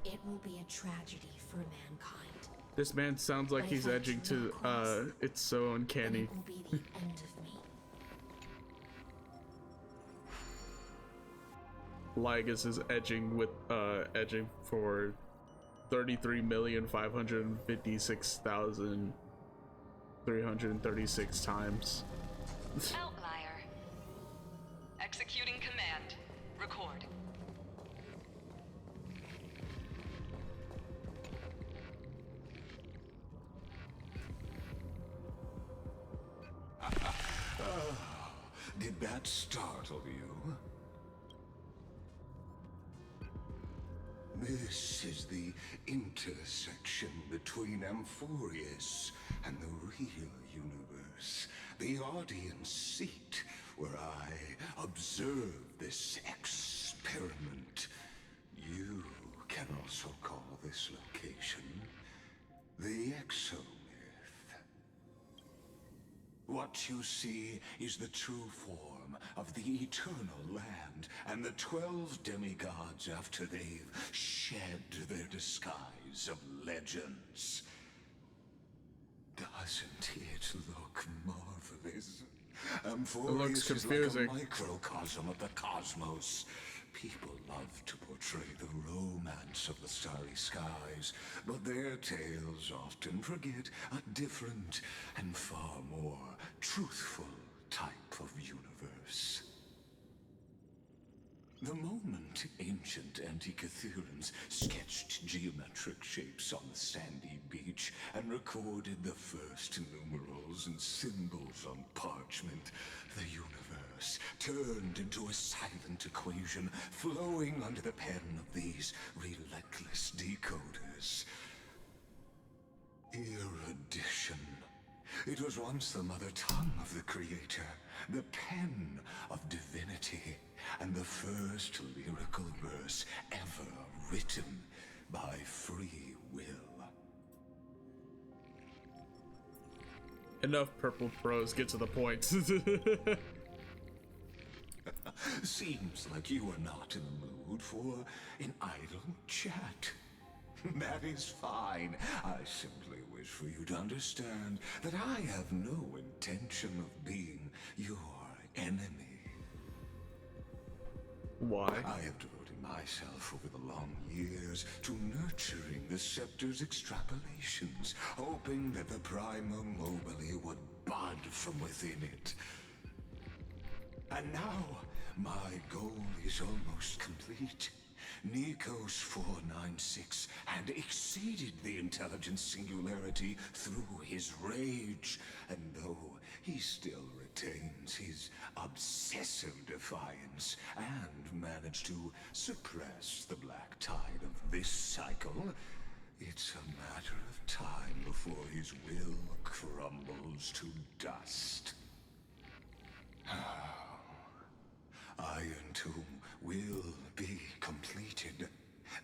it will be a tragedy for mankind. This man sounds like But he's if I edging do to, not cross, it's so then uncanny. it will be the end of me. Lygus is edging with, edging for 33,556,336 times. Outlier. Executing command. Record. Did that startle you? This is the intersection between Amphorius and the real universe. The audience seat where I observe this experiment. You can also call this location the Exomyth. What you see is the true form of the eternal land and the 12 demigods after they've shed their disguise of legends. Doesn't it look marvelous? Amphorius is like confusing. a microcosm of the cosmos. People love to portray the romance of the starry skies, but their tales often forget a different and far more truthful type of universe. The moment ancient Antikytherians sketched geometric shapes on the sandy beach and recorded the first numerals and symbols on parchment, the universe turned into a silent equation flowing under the pen of these relentless decoders. Erudition. It was once the mother tongue of the creator, the pen of divinity, and the first lyrical verse ever written by free will. Enough purple prose, get to the point. Seems like you are not in the mood for an idle chat. That is fine. I simply wish for you to understand that I have no intention of being your enemy. Why? I have devoted myself over the long years to nurturing the scepter's extrapolations, hoping that the Prima Mobile would bud from within it. And now, my goal is almost complete. Nikos 496 had exceeded the intelligence singularity through his rage, and though he still retains his obsessive defiance and managed to suppress the black tide of this cycle, it's a matter of time before his will crumbles to dust. Iron Tomb will be completed.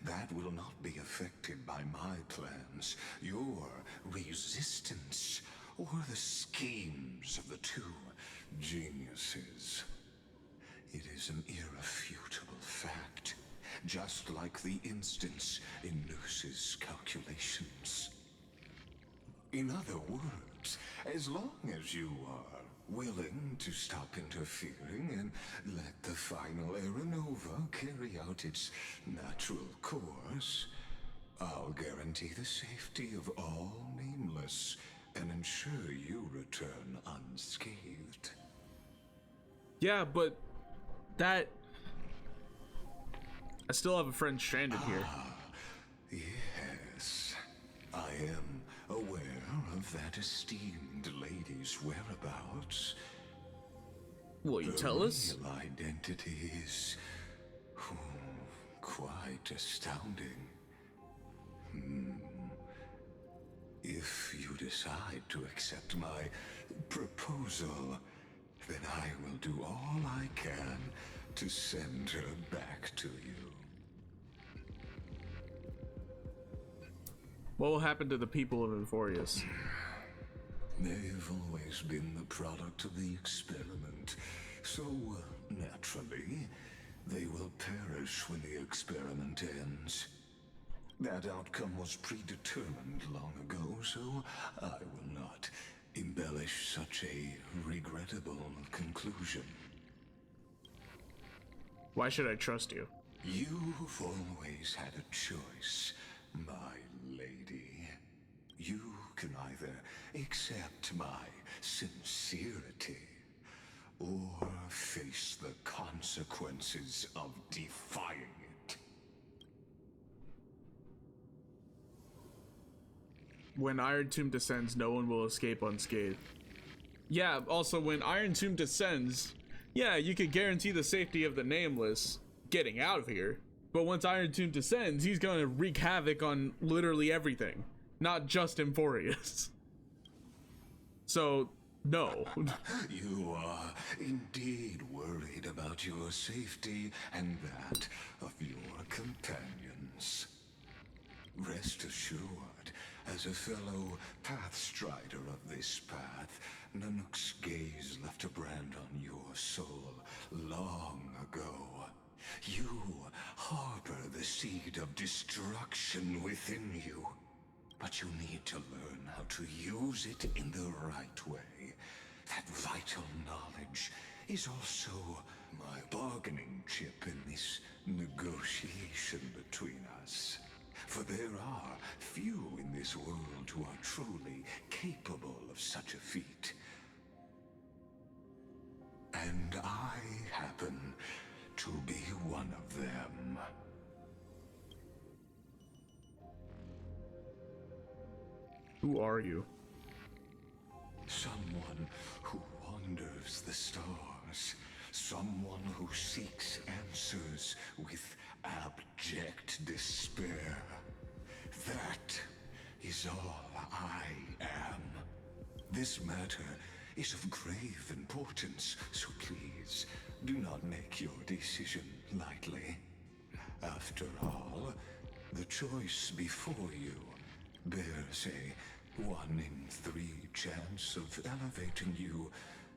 That will not be affected by my plans, your resistance, or the schemes of the two geniuses. It is an irrefutable fact, just like the instance in Noos's calculations. In other words, as long as you are willing to stop interfering and let the final Aeronova carry out its natural course, I'll guarantee the safety of all nameless and ensure you return unscathed. Yeah, but that... I still have a friend stranded here. Yes, I am aware of that esteemed lady's whereabouts. Will you tell us? Her real identity is quite astounding. If you decide to accept my proposal, then I will do all I can to send her back to you. What will happen to the people of Euphorius? They've always been the product of the experiment, so naturally, they will perish when the experiment ends. That outcome was predetermined long ago, so I will not embellish such a regrettable conclusion. Why should I trust you? You've always had a choice, my lady. You can either accept my sincerity or face the consequences of defying it. When Iron Tomb descends, no one will escape unscathed. Yeah, also when Iron Tomb descends, yeah, you could guarantee the safety of the Nameless getting out of here. But once Iron Tomb descends, he's gonna wreak havoc on literally everything, not just Euphorius. So, no. You are indeed worried about your safety and that of your companions. Rest assured, as a fellow pathstrider of this path, Nanook's gaze left a brand on your soul long ago. You harbor the seed of destruction within you, but you need to learn how to use it in the right way. That vital knowledge is also my bargaining chip in this negotiation between us. For there are few in this world who are truly capable of such a feat. And I happen to be one of them. Who are you? Someone who wanders the stars. Someone who seeks answers with abject despair. That is all I am. This matter is of grave importance, so please do not make your decision lightly. After all, the choice before you bears a 1 in 3 chance of elevating you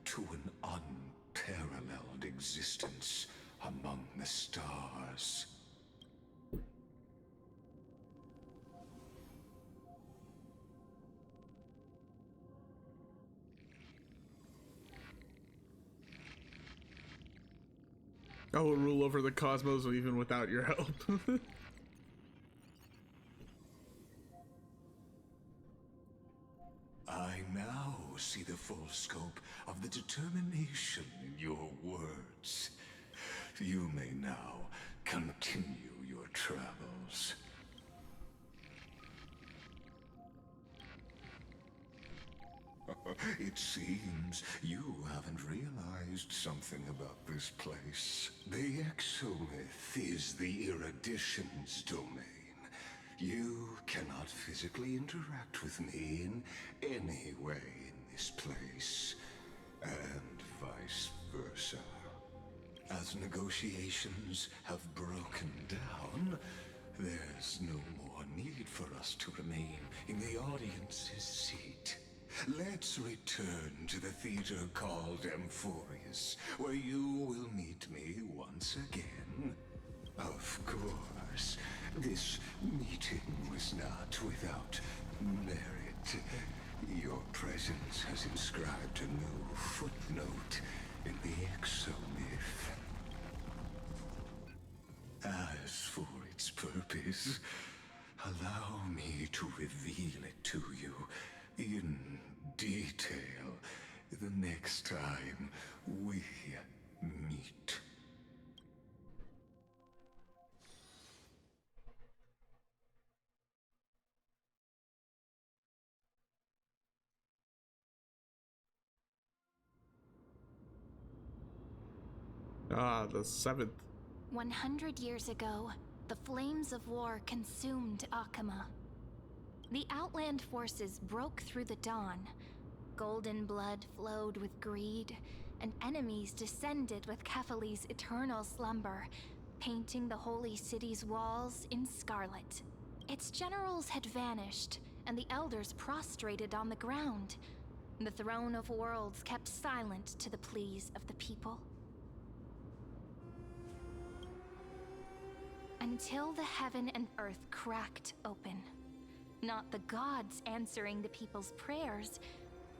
to an unparalleled existence among the stars. I will rule over the cosmos even without your help. I now see the full scope of the determination in your words. You may now continue your travels. It seems you haven't realized something about this place. The Exomyth is the Erudition's domain. You cannot physically interact with me in any way in this place, and vice versa. As negotiations have broken down, there's no more need for us to remain in the audience's seat. Let's return to the theater called Euphorius, where you will meet me once again. Of course, this meeting was not without merit. Your presence has inscribed a new footnote in the Exomyth. As for its purpose, allow me to reveal it to you in detail the next time we meet. Ah, the 7th. 100 years ago, the flames of war consumed Akama. The Outland forces broke through the dawn. Golden blood flowed with greed, and enemies descended with Kephali's eternal slumber, painting the holy city's walls in scarlet. Its generals had vanished, and the elders prostrated on the ground. The throne of worlds kept silent to the pleas of the people. Until the heaven and earth cracked open. Not the gods answering the people's prayers,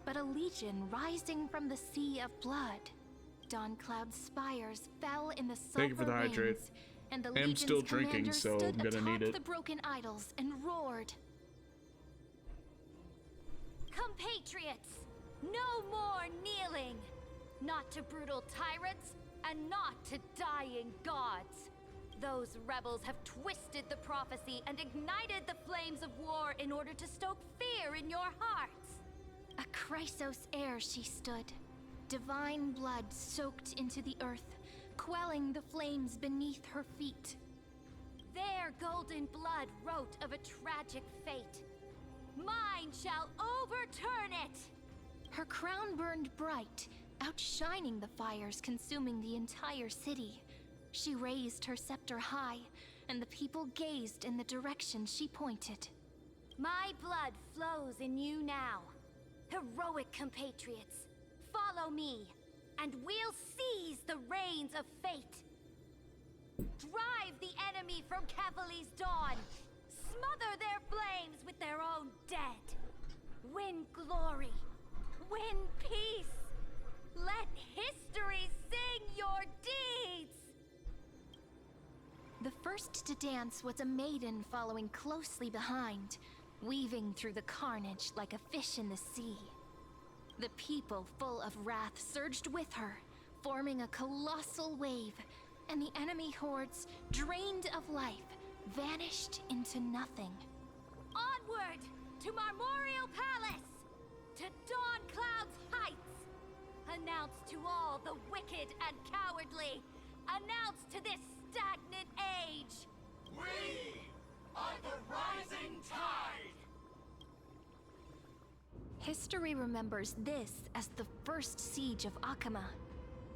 but a legion rising from the sea of blood. Dawncloud's spires fell in the Thank you for the sulfur hydrate. rains, and the I am legion's still drinking, commander so stood I'm gonna atop need it. the broken idols and roared. Compatriots, no more kneeling! Not to brutal tyrants, and not to dying gods. Those rebels have twisted the prophecy and ignited the flames of war in order to stoke fear in your hearts. A Chrysos heir she stood, divine blood soaked into the earth, quelling the flames beneath her feet. Their golden blood wrote of a tragic fate. Mine shall overturn it! Her crown burned bright, outshining the fires consuming the entire city. She raised her scepter high, and the people gazed in the direction she pointed. My blood flows in you now. Heroic compatriots, follow me, and we'll seize the reins of fate. Drive the enemy from Kephali's dawn. Smother their flames with their own dead. Win glory. Win peace. Let history sing your deeds. The first to dance was a maiden following closely behind, weaving through the carnage like a fish in the sea. The people, full of wrath, surged with her, forming a colossal wave, and the enemy hordes, drained of life, vanished into nothing. Onward to Marmorial Palace, to Dawncloud's heights. Announce to all the wicked and cowardly. Announce to this stagnant age. We are the rising tide! History remembers this as the first siege of Akama.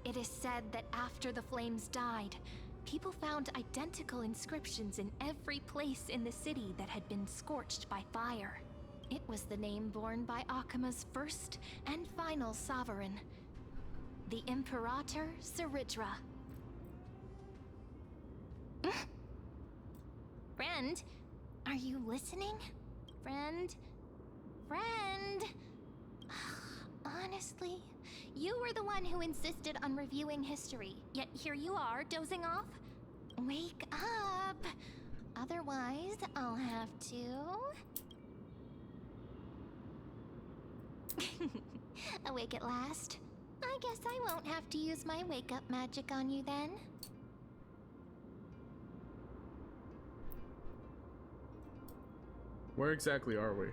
It is said that after the flames died, people found identical inscriptions in every place in the city that had been scorched by fire. It was the name borne by Akama's first and final sovereign, the Imperator Saridra. Friend, are you listening? Friend? Honestly, you were the one who insisted on reviewing history, yet here you are, dozing off? Wake up! Otherwise, I'll have to... Awake at last? I guess I won't have to use my wake-up magic on you then. Where exactly are we?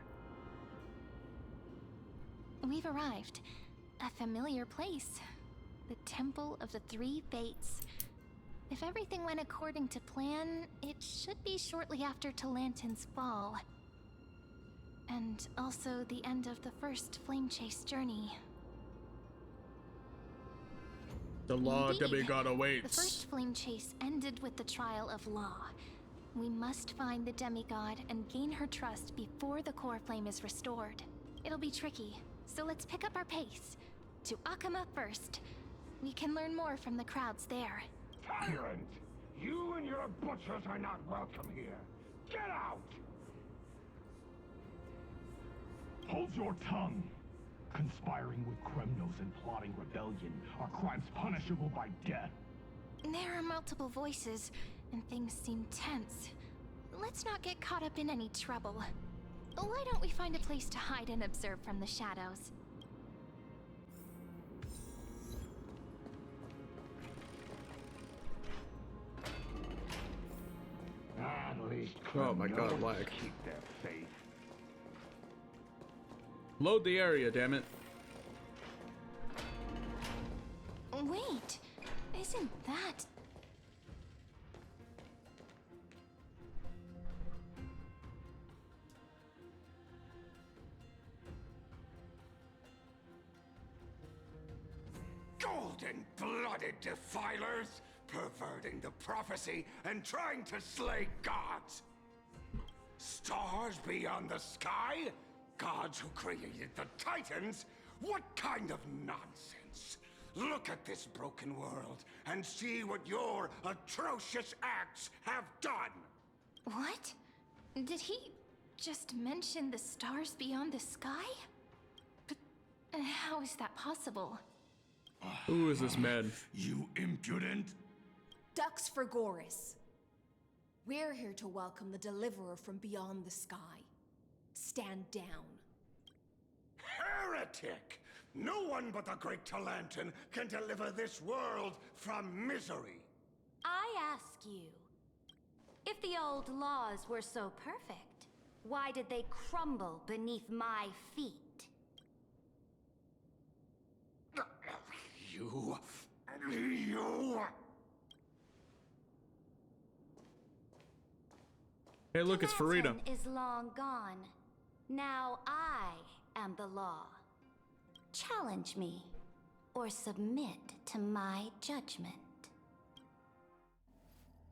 We've arrived. A familiar place. The Temple of the Three Fates. If everything went according to plan, it should be shortly after Talantin's fall. And also the end of the first Flame Chase journey. The law Indeed. demigod The awaits. first Flame Chase ended with the trial of Law. We must find the demigod and gain her trust before the core flame is restored. It'll be tricky, so let's pick up our pace. To Akama first. We can learn more from the crowds there. Tyrant! You and your butchers are not welcome here. Get out! Hold your tongue! Conspiring with Kremnos and plotting rebellion are crimes punishable by death. There are multiple voices, and things seem tense. Let's not get caught up in any trouble. Why don't we find a place to hide and observe from the shadows? At least Oh my god, Kremnos lag. keep their faith. Load the area, damn it. Wait, isn't that... Go! cold-blooded defilers, perverting the prophecy and trying to slay gods. Stars beyond the sky? Gods who created the Titans? What kind of nonsense? Look at this broken world and see what your atrocious acts have done! What? Did he just mention the stars beyond the sky? But how is that possible? Who is this man? You impudent! Dux for Goris. We're here to welcome the deliverer from beyond the sky. Stand down. Heretic! No one but the Great Talantin can deliver this world from misery. I ask you, if the old laws were so perfect, why did they crumble beneath my feet? You... Hey, look, it's Farida. Latin is long gone. Now I am the law. Challenge me, or submit to my judgment.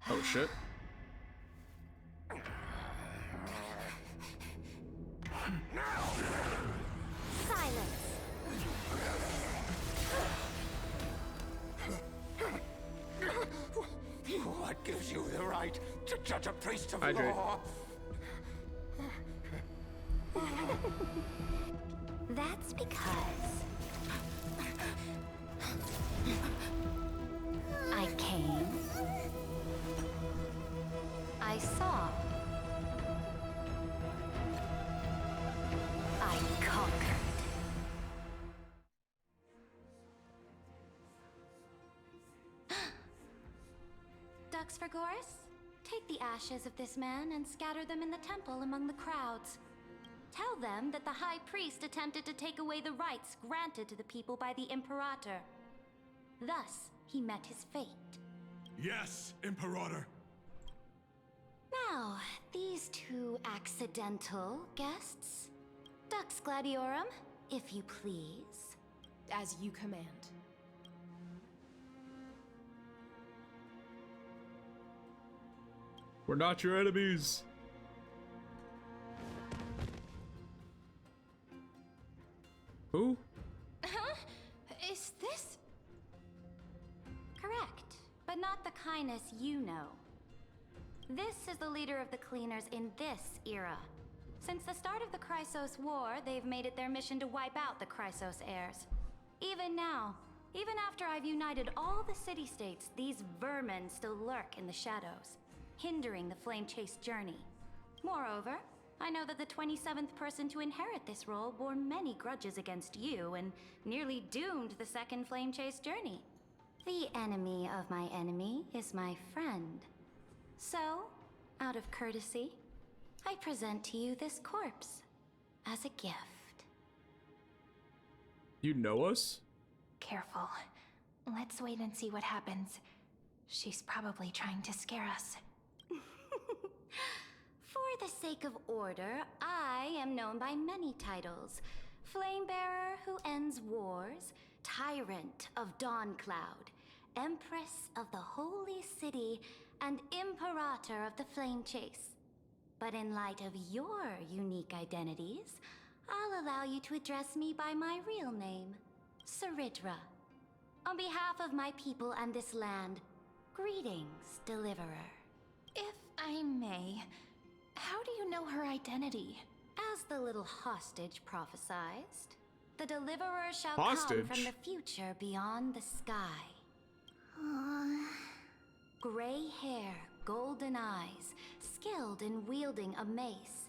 Oh shit. Silence! What gives you the right to judge a priest of Hydrate. law? That's because I came, I saw, I conquered. Dux for Goris, take the ashes of this man and scatter them in the temple among the crowds. Tell them that the High Priest attempted to take away the rights granted to the people by the Imperator. Thus, he met his fate. Yes, Imperator. Now, these two accidental guests. Dux Gladiorum, if you please. As you command. We're not your enemies. Who? Huh? Is this? Correct, but not the kindness you know. This is the leader of the Cleaners in this era. Since the start of the Chrysos War, they've made it their mission to wipe out the Chrysos heirs. Even now, even after I've united all the city-states, these vermin still lurk in the shadows, hindering the flame-chased journey. Moreover, I know that the 27th person to inherit this role bore many grudges against you and nearly doomed the second flame-chased journey. The enemy of my enemy is my friend. So, out of courtesy, I present to you this corpse as a gift. You know us? Careful. Let's wait and see what happens. She's probably trying to scare us. For the sake of order, I am known by many titles. Flamebearer who ends wars, Tyrant of Dawncloud, Empress of the Holy City, and Imperator of the Flame Chase. But in light of your unique identities, I'll allow you to address me by my real name, Saridra. On behalf of my people and this land, greetings, Deliverer. If I may, how do you know her identity? As the little hostage prophesized, the Deliverer shall Hostage? come from the future beyond the sky. Gray hair, golden eyes, skilled in wielding a mace.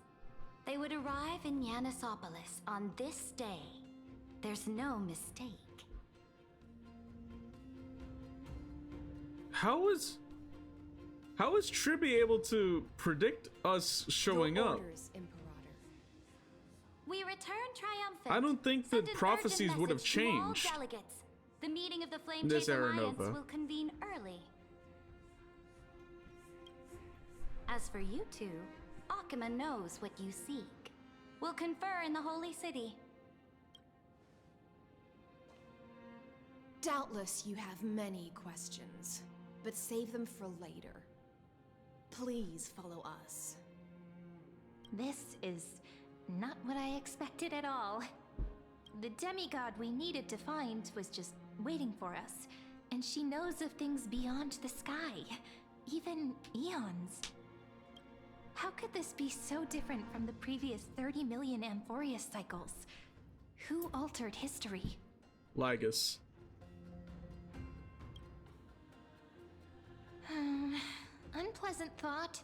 They would arrive in Yanisopolis on this day. There's no mistake. How is Tribby able to predict us showing Your up? orders, Imperator. We return triumphant. I don't think Send the an prophecies urgent would have message to all changed. delegates. The meeting of the Flame This Chase era Alliance Nova. will convene early. As for you two, Akima knows what you seek. We'll confer in the Holy City. Doubtless you have many questions, but save them for later. Please follow us. This is not what I expected at all. The demigod we needed to find was just waiting for us, and she knows of things beyond the sky, even eons. How could this be so different from the previous 30 million Amphorius cycles? Who altered history? Lygus. Unpleasant thought,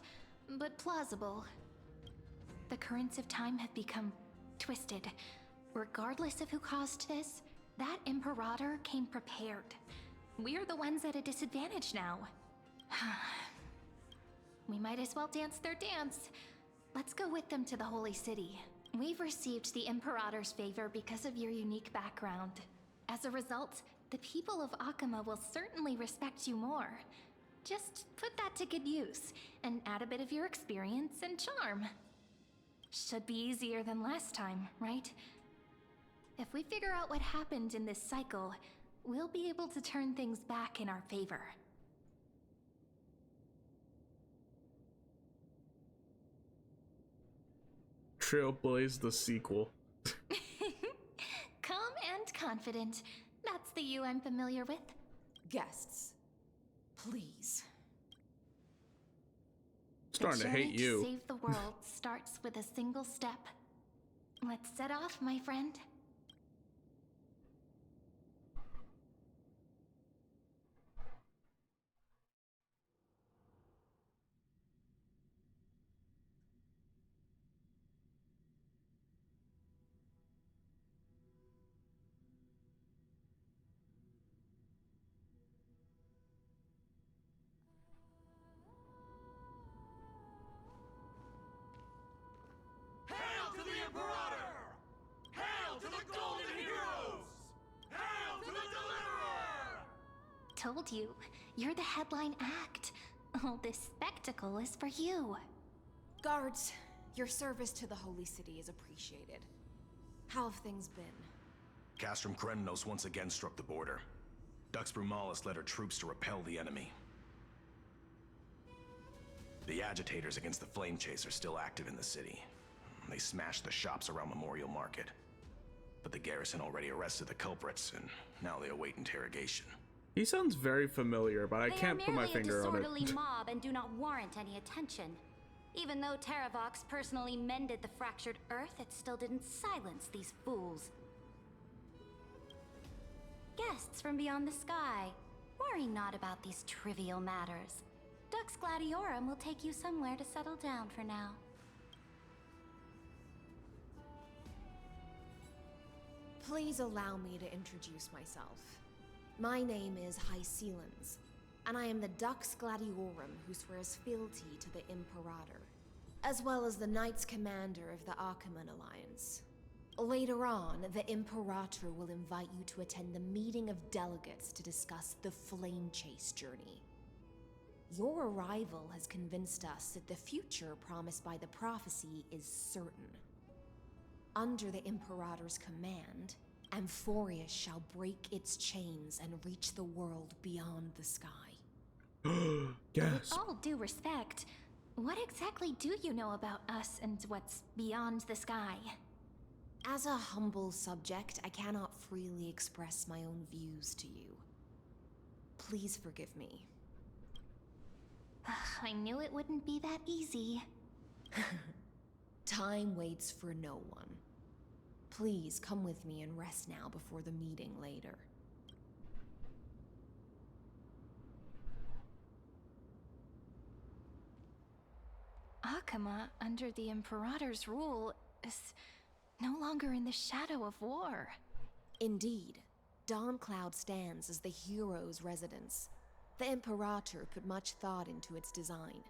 but plausible. The currents of time have become twisted. Regardless of who caused this, that Imperator came prepared. We're the ones at a disadvantage now. We might as well dance their dance. Let's go with them to the Holy City. We've received the Imperator's favor because of your unique background. As a result, the people of Akama will certainly respect you more. Just put that to good use, and add a bit of your experience and charm. Should be easier than last time, right? If we figure out what happened in this cycle, we'll be able to turn things back in our favor. Trailblaze the sequel. Calm and confident. That's the you I'm familiar with. Guests, please. Starting to hate you. The journey to save the world starts with a single step. Let's set off, my friend. Hail to the Imperator! Hail to the Golden Heroes! Hail to the Deliverer! Told you, you're the headline act. All this spectacle is for you. Guards, your service to the Holy City is appreciated. How have things been? Castrum Kremnos once again struck the border. Dux Brumalis led her troops to repel the enemy. The agitators against the Flame Chase are still active in the city. They smashed the shops around Memorial Market. But the garrison already arrested the culprits, and now they await interrogation. He sounds very familiar, but I can't put my finger on They are it. merely a disorderly mob and do not warrant any attention. Even though Terravox personally mended the fractured earth, it still didn't silence these fools. Guests from beyond the sky, worry not about these trivial matters. Dux Gladiorum will take you somewhere to settle down for now. Please allow me to introduce myself. My name is Hycelans, and I am the Dux Gladiorum who swears fealty to the Imperator, as well as the Knights Commander of the Achaemen Alliance. Later on, the Imperator will invite you to attend the meeting of delegates to discuss the Flame Chase journey. Your arrival has convinced us that the future promised by the prophecy is certain. Under the Imperator's command, Amphorius shall break its chains and reach the world beyond the sky. Yes. With all due respect, what exactly do you know about us and what's beyond the sky? As a humble subject, I cannot freely express my own views to you. Please forgive me. I knew it wouldn't be that easy. Time waits for no one. Please come with me and rest now before the meeting later. Akama, under the Imperator's rule, is no longer in the shadow of war. Indeed, Dawncloud stands as the hero's residence. The Imperator put much thought into its design,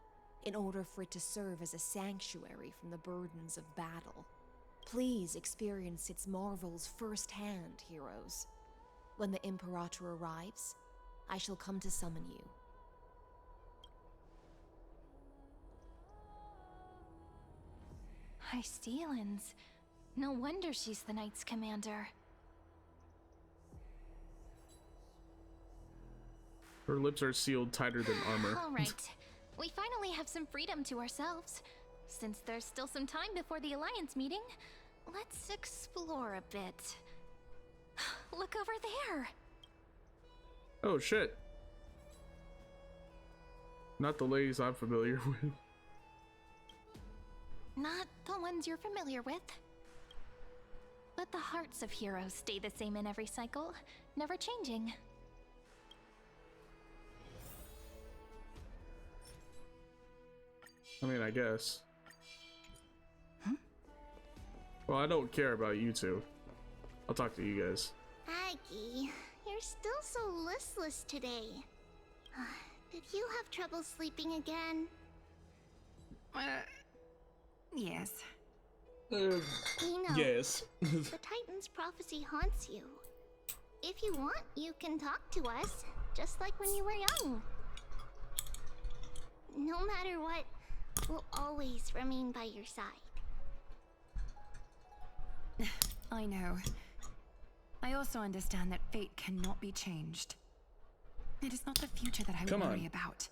in order for it to serve as a sanctuary from the burdens of battle. Please experience its marvels firsthand, heroes. When the Imperator arrives, I shall come to summon you. Hycelans. No wonder she's the Knights Commander. Her lips are sealed tighter than armor. All right. We finally have some freedom to ourselves. Since there's still some time before the Alliance meeting, let's explore a bit. Look over there. Oh shit. Not the ladies I'm familiar with. Not the ones you're familiar with. But the hearts of heroes stay the same in every cycle, never changing. I mean, I guess. Well, I don't care about you two. I'll talk to you guys. Aggie, you're still so listless today. Did you have trouble sleeping again? Yes. You know, yes. the Titan's prophecy haunts you. If you want, you can talk to us, just like when you were young. No matter what, we'll always remain by your side. I know. I also understand that fate cannot be changed. It is not the future that I worry about.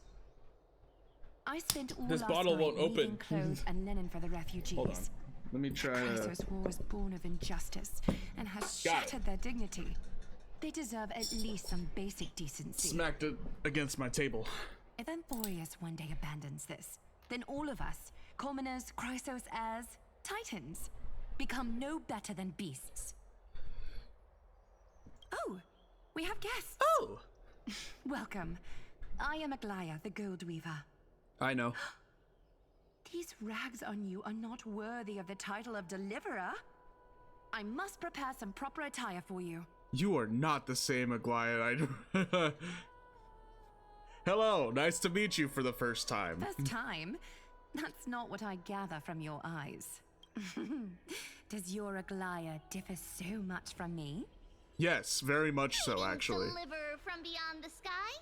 I spent all this last bottle night won't open. clothes and linen for the refugees. Hold on. Let me try to... Chrysos war was born of injustice and has shattered their dignity. They deserve at least some basic decency. Smacked it against my table. If Emphorius one day abandons this, then all of us, commoners, Chrysos heirs, Titans, become no better than beasts. Oh, we have guests. Oh! Welcome. I am Aglaya, the Gold Weaver. I know. These rags on you are not worthy of the title of Deliverer. I must prepare some proper attire for you. You are not the same Aglaya. Hello, nice to meet you for the first time. First time? That's not what I gather from your eyes. Does your Aglaya differ so much from me? Yes, very much so, actually. Deliverer from beyond the sky,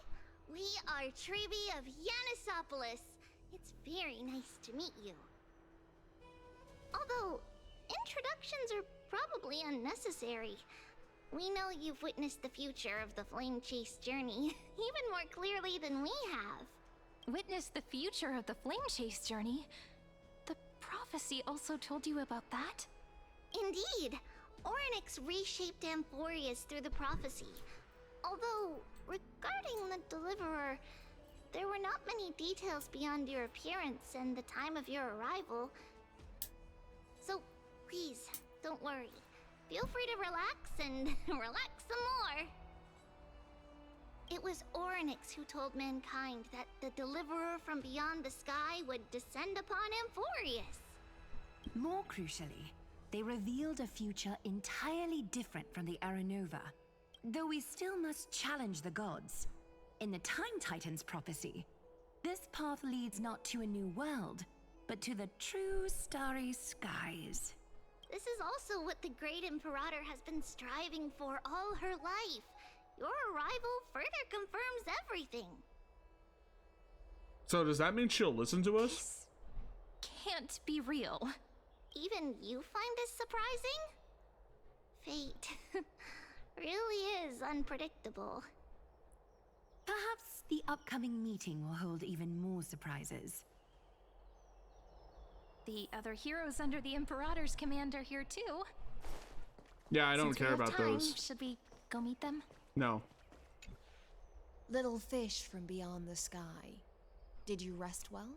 we are Trebi of Yanisopolis. It's very nice to meet you. Although, introductions are probably unnecessary. We know you've witnessed the future of the Flame Chase journey, even more clearly than we have. Witnessed the future of the Flame Chase journey? The prophecy also told you about that? Indeed. Orynyx reshaped Amphorius through the prophecy. Although, regarding the Deliverer, there were not many details beyond your appearance and the time of your arrival. So, please, don't worry. Feel free to relax and relax some more. It was Orynyx who told mankind that the Deliverer from beyond the sky would descend upon Amphorius. More crucially, they revealed a future entirely different from the Aranova. Though we still must challenge the gods. In the Time Titan's prophecy, this path leads not to a new world, but to the true starry skies. This is also what the Great Imperator has been striving for all her life. Your arrival further confirms everything. So does that mean she'll listen to us? Can't be real. Even you find this surprising? Fate really is unpredictable. Perhaps the upcoming meeting will hold even more surprises. The other heroes under the Imperator's command are here too. Yeah, I don't Since we care have about time, those. Should we go meet them? No. Little fish from beyond the sky. Did you rest well?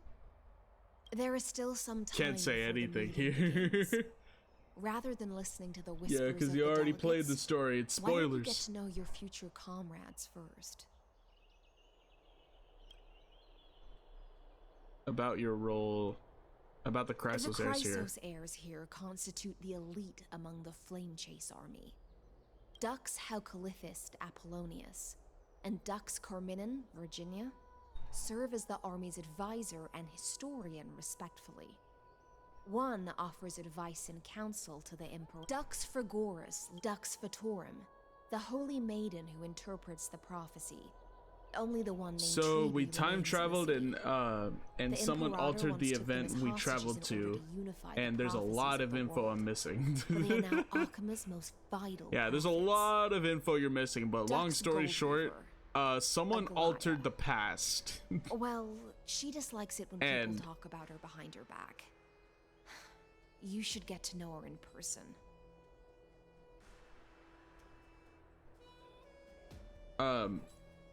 There is still some time. Can't say before the anything meeting here. begins. Rather than listening to the whispers Yeah, because of you the already played the delegates, story. It's why don't you spoilers. get to know your future comrades first? About your role. About the Chrysos The heirs here. Chrysos heirs here constitute the elite among the Flame Chase army. Dux Halcalithist Apollonius and Dux Carminin, Virginia, serve as the army's advisor and historian respectfully. One offers advice and counsel to the Emperor. Dux Frigoris, Dux Fatorum, the holy maiden who interprets the prophecy. Only the one named So we Trebi time remains traveled missing. and The someone Imperator altered once the took them event as we hostages traveled in order to, unify the and there's a prophecies lot of of the info world. I'm missing. But they are now Akama's most vital Yeah, there's a prophets. lot of info you're missing, but long Dux story Gold short, Weaver, someone altered the past. Well, she dislikes it when people talk about her behind her back. You should get to know her in person.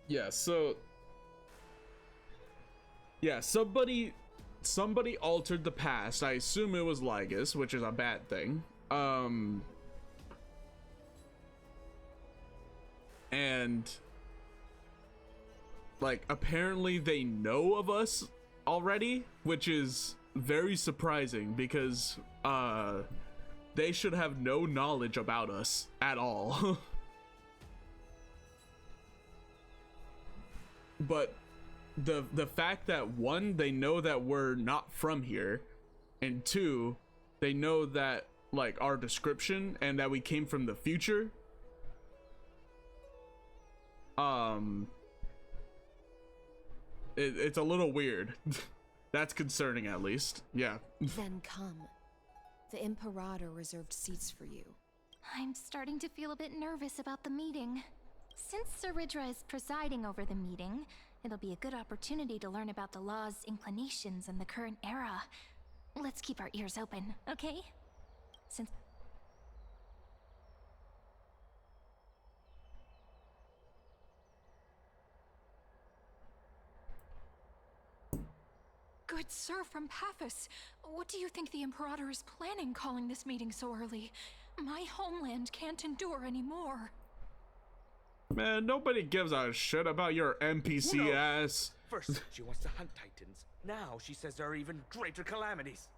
Yeah, so yeah, somebody altered the past. I assume it was Lygus, which is a bad thing. And like apparently they know of us already, which is very surprising because they should have no knowledge about us at all. But the fact that one, they know that we're not from here, and two, they know that like our description and that we came from the future, it's a little weird. That's concerning, at least. Yeah. Then come. The Imperator reserved seats for you. I'm starting to feel a bit nervous about the meeting. Since Saridra is presiding over the meeting, it'll be a good opportunity to learn about the law's inclinations in the current era. Let's keep our ears open, okay? Since... Good sir from Paphos, what do you think the Imperator is planning calling this meeting so early? My homeland can't endure anymore. Man, nobody gives a shit about your NPC ass. First, she wants to hunt Titans. Now she says there are even greater calamities.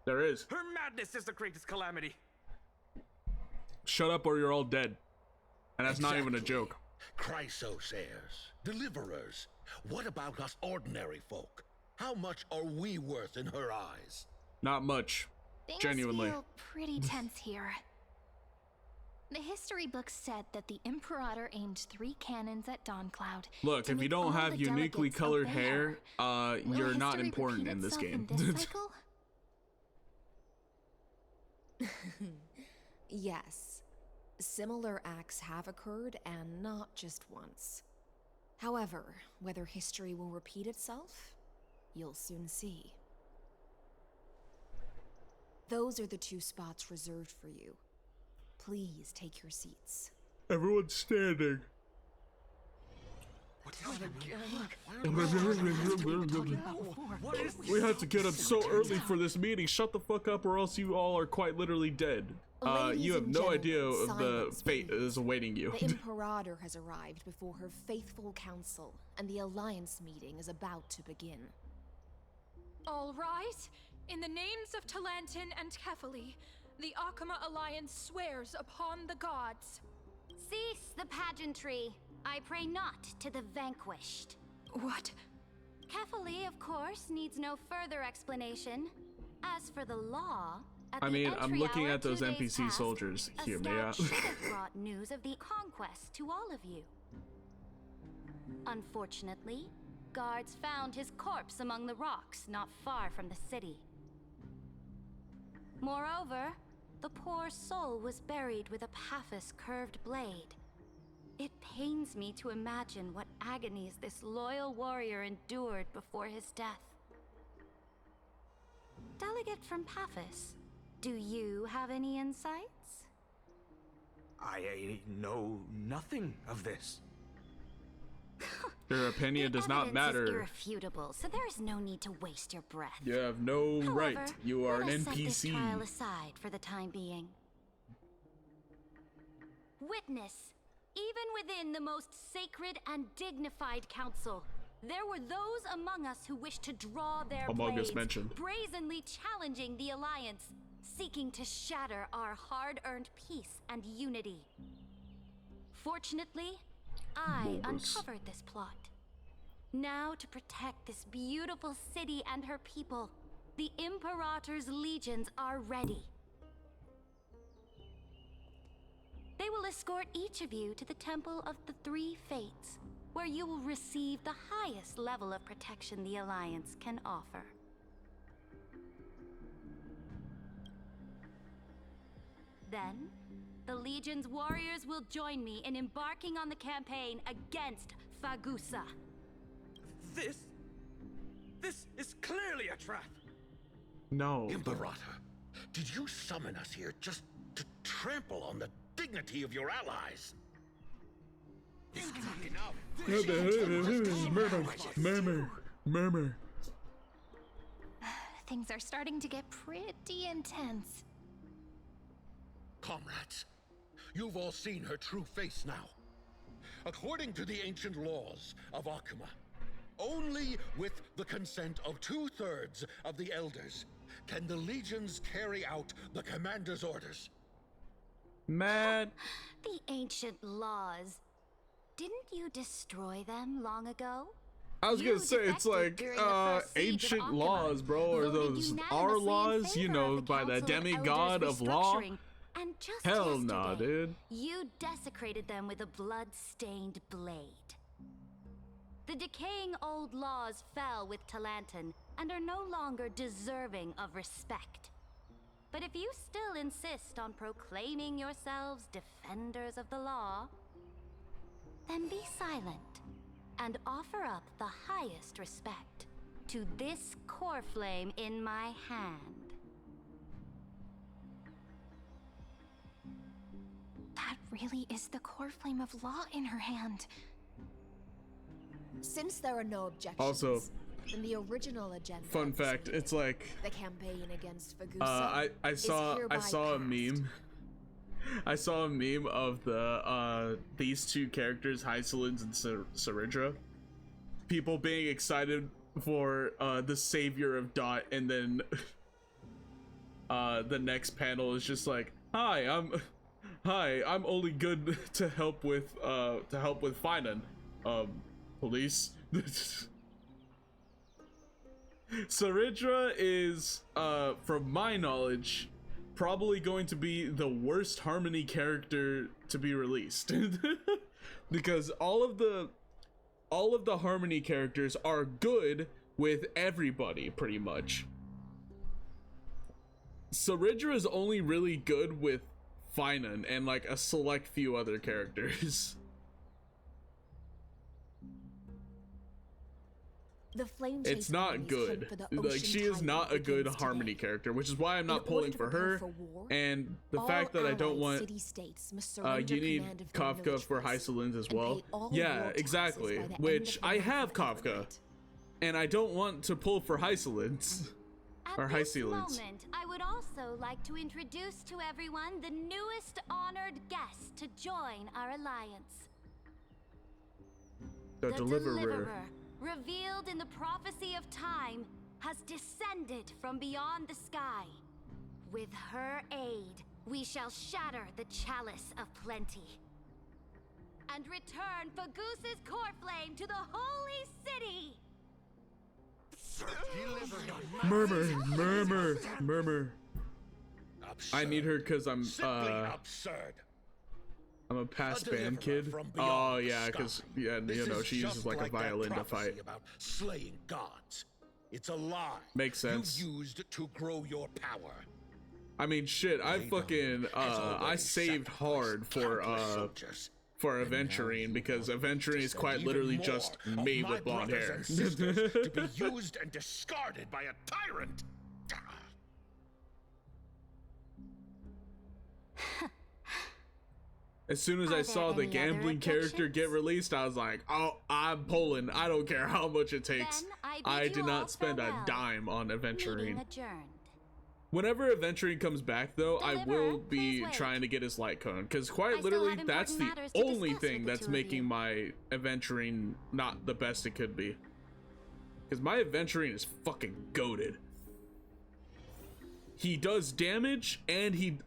There is. Her madness is the greatest calamity. Shut up or you're all dead. And that's not even a joke. Chrysosayers, deliverers. What about us ordinary folk? How much are we worth in her eyes? Not much. Things Genuinely. feel pretty tense here. The history books said that the Imperator aimed 3 cannons at Dawncloud. Look, if you don't have uniquely colored hair, you're not important in this game. Yes. Similar acts have occurred, and not just once. However, whether history will repeat itself, you'll soon see. Those are the 2 spots reserved for you. Please take your seats. Everyone's standing. We had to get up so early for this meeting. Shut the fuck up or else you all are quite literally dead. You have no idea of the fate that is awaiting you. The Imperator has arrived before her faithful council, and the Alliance meeting is about to begin. All right. In the names of Talantin and Kefali, the Akama Alliance swears upon the gods. Cease the pageantry. I pray not to the vanquished. What? Kefali, of course, needs no further explanation. As for the law, I mean, I'm looking at those NPC soldiers here, Maya. should have brought news of the conquest to all of you. Unfortunately, guards found his corpse among the rocks not far from the city. Moreover, the poor soul was buried with a Paphos curved blade. It pains me to imagine what agonies this loyal warrior endured before his death. Delegate from Paphos, do you have any insights? I know nothing of this. Your opinion does not matter. Is irrefutable, so there is no need to waste your breath. You have no right. You are an let us set this NPC. trial aside for the time being. Witness, even within the most sacred and dignified council, there were those among us who wished to draw their blades, brazenly challenging the Alliance, seeking to shatter our hard-earned peace and unity. Fortunately, I uncovered this plot. Now, to protect this beautiful city and her people, the Imperator's legions are ready. They will escort each of you to the Temple of the Three Fates, where you will receive the highest level of protection the Alliance can offer. Then, the Legion's warriors will join me in embarking on the campaign against Fagusa. This is clearly a trap. No. Imperator, did you summon us here just to trample on the dignity of your allies? Murmur. Things are starting to get pretty intense. Comrades, you've all seen her true face now. According to the ancient laws of Akuma, only with the consent of 2/3 of the elders can the legions carry out the commander's orders. Mad. The ancient laws. Didn't you destroy them long ago? I was gonna say, it's like ancient laws, bro, or those our laws, you know, by the demigod of law. And just hell nah, dude. You desecrated them with a blood-stained blade. The decaying old laws fell with Talantin and are no longer deserving of respect. But if you still insist on proclaiming yourselves defenders of the law, then be silent and offer up the highest respect to this core flame in my hand. That really is the core flame of law in her hand. Since there are no objections, Also, then the original agenda. Fun fact, it's like the campaign against Fagusa. I saw a meme. I saw a meme of the these two characters, Hysolins and Saridra. People being excited for the savior of Dot, and then the next panel is just like, Hi, I'm only good to help with Finan. Police. Saridra is, from my knowledge, probably going to be the worst Harmony character to be released. Because all of the Harmony characters are good with everybody, pretty much. Saridra is only really good with Finan and like a select few other characters. The flame it's not good. Like, she is not a good Harmony character, which is why I'm not pulling for her. And the fact that I don't want you need Kafka for Hysolins as well. Yeah, exactly. Which I have Kafka, and I don't want to pull for Hysolins or Hysolins. Moment, I would also like to introduce to everyone the newest honored guest to join our alliance. The Deliverer. Revealed in the prophecy of time, has descended from beyond the sky. With her aid, we shall shatter the chalice of plenty and return Fagusa's core flame to the holy city. Murmur. I need her because I'm absurd. I'm a past band kid. Oh yeah, because you know she uses like a violin to fight. About slaying gods. It's a lie. Makes sense. You used to grow your power. I mean, shit. I fucking I saved hard for Aventurine, because Aventurine is quite literally just me with blonde hair. To be used and discarded by a tyrant. As soon as I saw the gambling character get released, I was like, oh, I'm pulling. I don't care how much it takes. I did not spend a dime on Aventurine. Whenever Aventurine comes back, though, I will be trying to get his light cone, because quite literally, that's the only thing that's making my Aventurine not the best it could be. Because my Aventurine is fucking goated. He does damage, and he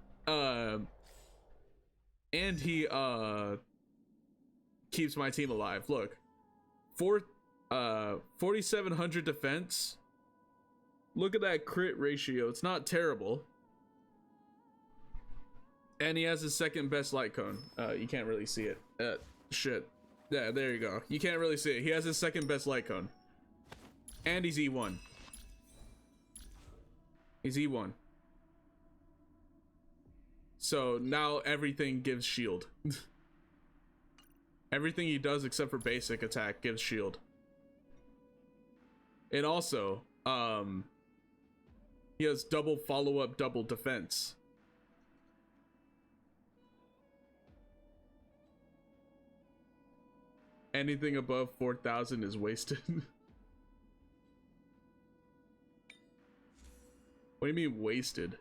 keeps my team alive. Look, 4,700 defense. Look at that crit ratio. It's not terrible. And he has his second best light cone. You can't really see it. Shit. Yeah, there you go. You can't really see it. He has his second best light cone. And he's E1. He's E1. So now everything gives shield. Everything he does except for basic attack gives shield. And also, he has double follow-up, double defense. Anything above 4,000 is wasted. What do you mean wasted?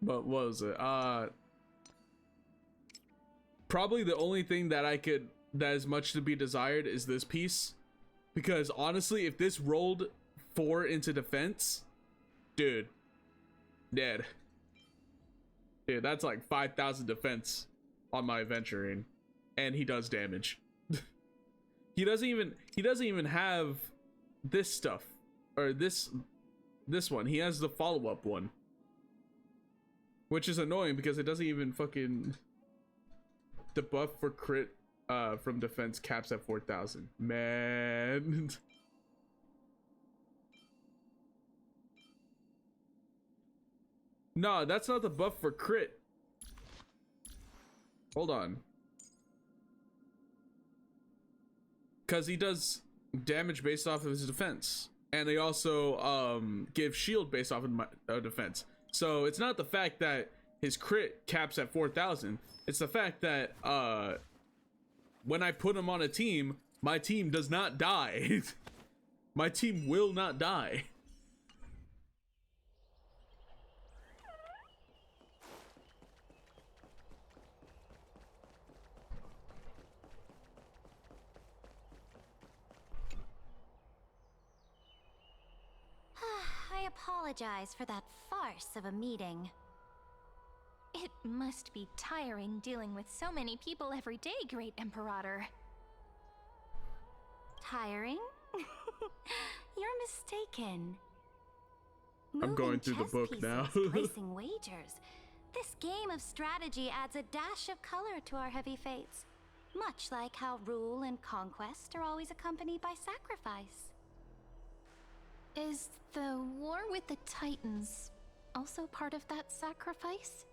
But what was it? Probably the only thing that that is much to be desired is this piece. Because honestly, if this rolled 4 into defense, dude, dead. Dude, that's like 5,000 defense on my adventuring, and he does damage. he doesn't even have this stuff, or this one. He has the follow-up one, which is annoying because it doesn't even fucking, the buff for crit from defense caps at 4,000. Man. No, that's not the buff for crit. Hold on. Because he does damage based off of his defense. And they also give shield based off of defense. So it's not the fact that his crit caps at 4,000. It's the fact that when I put him on a team, my team does not die. My team will not die. I apologize for that farce of a meeting. It must be tiring dealing with so many people every day, Great Imperator. Tiring? You're mistaken. I'm going through the book now. Placing wagers. This game of strategy adds a dash of color to our heavy fates, much like how rule and conquest are always accompanied by sacrifice. Is the war with the Titans also part of that sacrifice?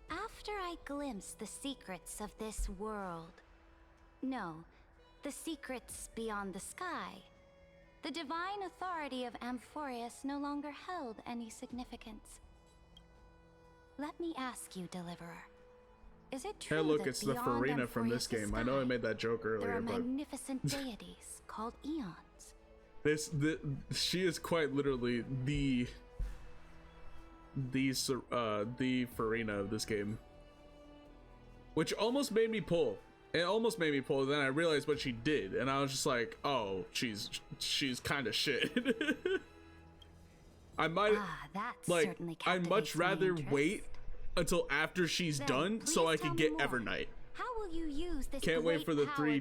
After I glimpsed the secrets of this world, no, the secrets beyond the sky, the divine authority of Amphorius no longer held any significance. Let me ask you, Deliverer, is it true hey, look, that it's the beyond Farina from this Amphorius' game. I know I made that joke there earlier, are but magnificent deities called eons? she is quite literally the Farina of this game, which almost made me pull. It almost made me pull. Then I realized what she did, and I was just like, "Oh, she's kind of shit." I might like. I'd much rather wait until after she's done, so I can get Evernight. How will you use this? Can't wait for the 3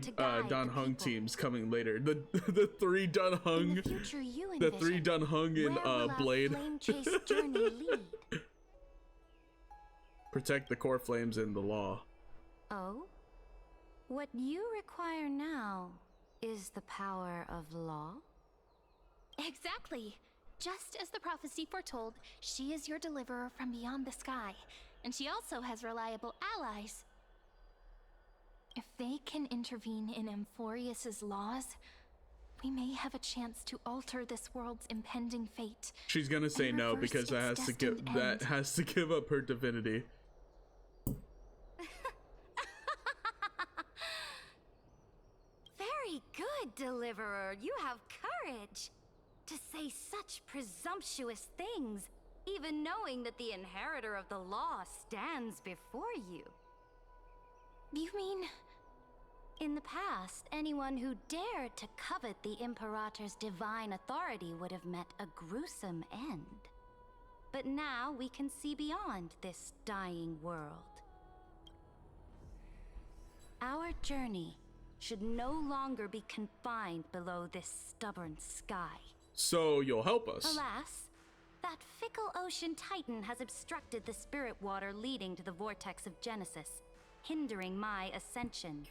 Dun Hung teams coming later. The 3 Dun Hung, the 3 Dun Hung in Blade. Protect the core flames in the law. Oh, what you require now is the power of law? Exactly. Just as the prophecy foretold, she is your deliverer from beyond the sky, and she also has reliable allies. If they can intervene in Amphorius's laws, we may have a chance to alter this world's impending fate. She's gonna say no because that has to give up her divinity. Very good, Deliverer. You have courage to say such presumptuous things, even knowing that the inheritor of the law stands before you. You mean... In the past, anyone who dared to covet the Imperator's divine authority would have met a gruesome end. But now we can see beyond this dying world. Our journey should no longer be confined below this stubborn sky. So you'll help us. Alas, that fickle ocean titan has obstructed the spirit water leading to the vortex of Genesis, hindering my ascension.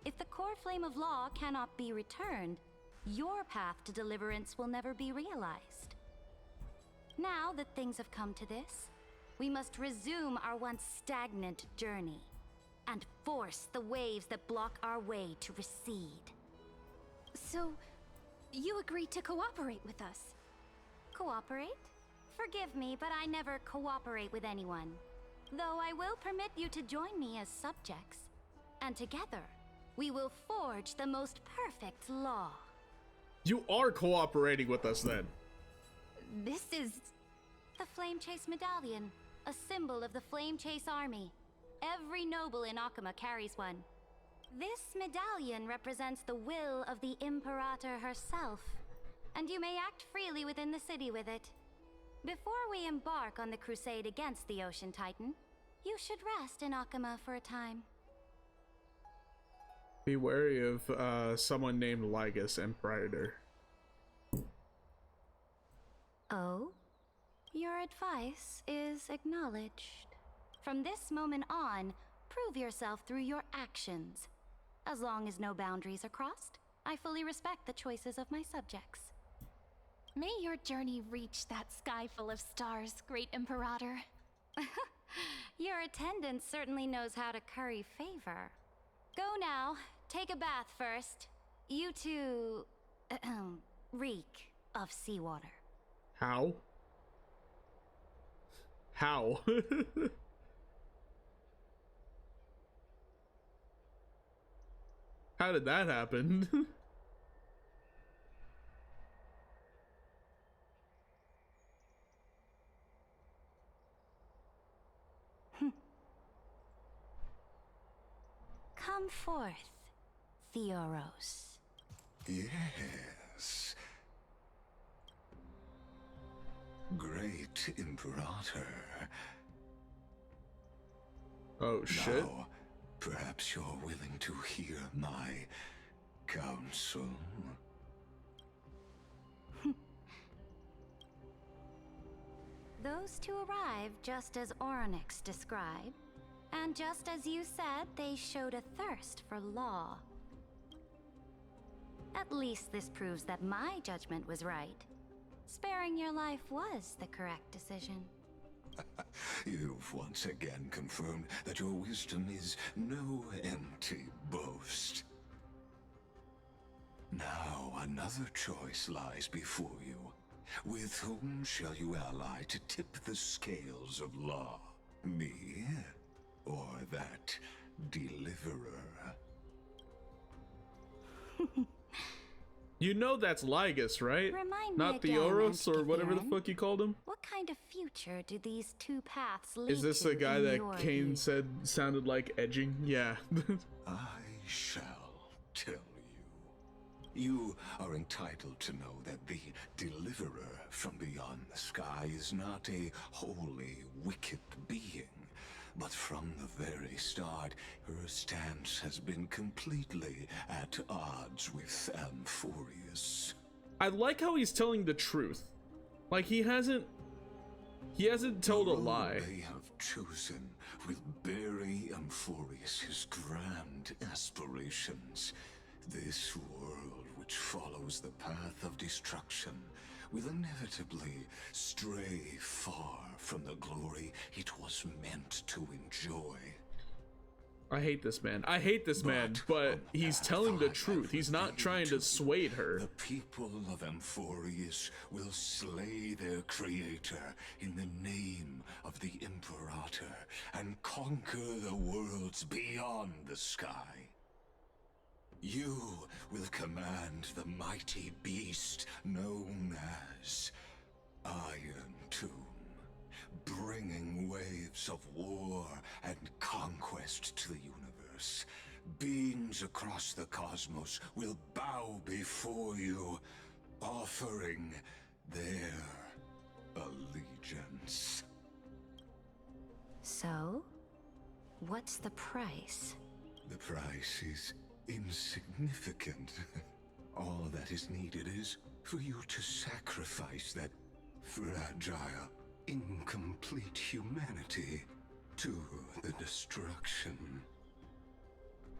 If the core flame of law cannot be returned, your path to deliverance will never be realized. Now that things have come to this, we must resume our once stagnant journey and force the waves that block our way to recede. So, you agreed to cooperate with us? Cooperate? Forgive me, but I never cooperate with anyone. Though I will permit you to join me as subjects. And together, we will forge the most perfect law. You are cooperating with us then. This is the Flame Chase Medallion, a symbol of the Flame Chase Army. Every noble in Akuma carries one. This medallion represents the will of the Imperator herself, and you may act freely within the city with it. Before we embark on the crusade against the Ocean Titan, you should rest in Akuma for a time. Be wary of someone named Lygus and Predator. Oh? Your advice is acknowledged. From this moment on, prove yourself through your actions. As long as no boundaries are crossed, I fully respect the choices of my subjects. May your journey reach that sky full of stars, Great Imperator. Your attendant certainly knows how to curry favor. Go now. Take a bath first. You two... reek of seawater. How? How? How did that happen? Come forth, Theoros. Yes. Great Imperator. Oh, shit. Now, perhaps you're willing to hear my counsel. Those two arrived just as Oryx described, and just as you said, they showed a thirst for law. At least this proves that my judgment was right. Sparing your life was the correct decision. You've once again confirmed that your wisdom is no empty boast. Now another choice lies before you. With whom shall you ally to tip the scales of law? Me? Or that deliverer? You know that's Lygus, right? Remind Not me again, Theoros or whatever the Antikythera. fuck you called him? What kind of future do these two paths lead to? Is this the guy in that your Kane view? said sounded like edging? Yeah. I shall tell you. You are entitled to know that the deliverer from beyond the sky is not a wholly wicked being. But from the very start, her stance has been completely at odds with Amphorius. I like how he's telling the truth. Like he hasn't told a lie. They have chosen will bury Amphorius' grand aspirations. This world which follows the path of destruction will inevitably stray far from the glory it was meant to enjoy. I hate this man. I hate this man, but he's telling the truth. He's not trying to sway her. The people of Amphorius will slay their creator in the name of the Imperator and conquer the worlds beyond the sky. You will command the mighty beast known as Iron Tomb, bringing waves of war and conquest to the universe. Beings across the cosmos will bow before you, offering their allegiance. So, what's the price? The price is insignificant. All that is needed is for you to sacrifice that fragile, incomplete humanity to the destruction.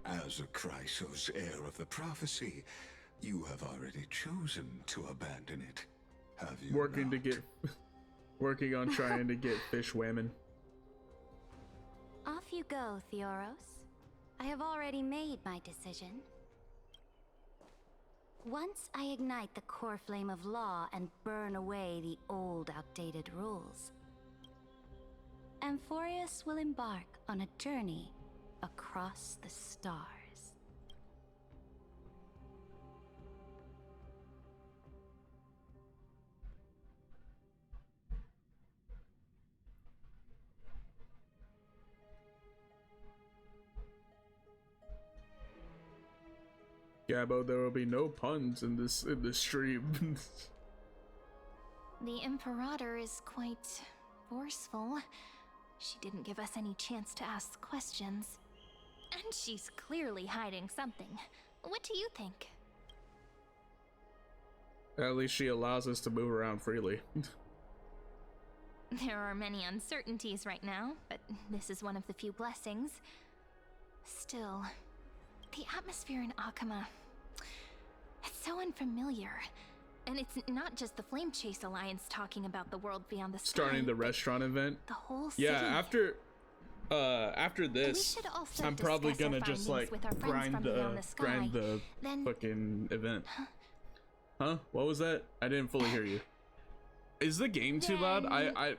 As a Chrysos, heir of the prophecy, You have already chosen to abandon it, have you Working not? working on trying to get fish women. Off you go, Theoros. I have already made my decision. Once I ignite the core flame of law and burn away the old, outdated rules, Amphorius will embark on a journey across the stars. Gabbo, there will be no puns in this stream. The Imperator is quite forceful. She didn't give us any chance to ask questions. And she's clearly hiding something. What do you think? At least she allows us to move around freely. There are many uncertainties right now, but this is one of the few blessings. Still, the atmosphere in Akuma, it's so unfamiliar. And it's not just the Flame Chase Alliance talking about the world beyond the sky. Starting the restaurant event. The whole city. Yeah, after this, I'm probably gonna just like grind the fucking event. Huh? What was that? I didn't fully hear you. Is the game too loud? I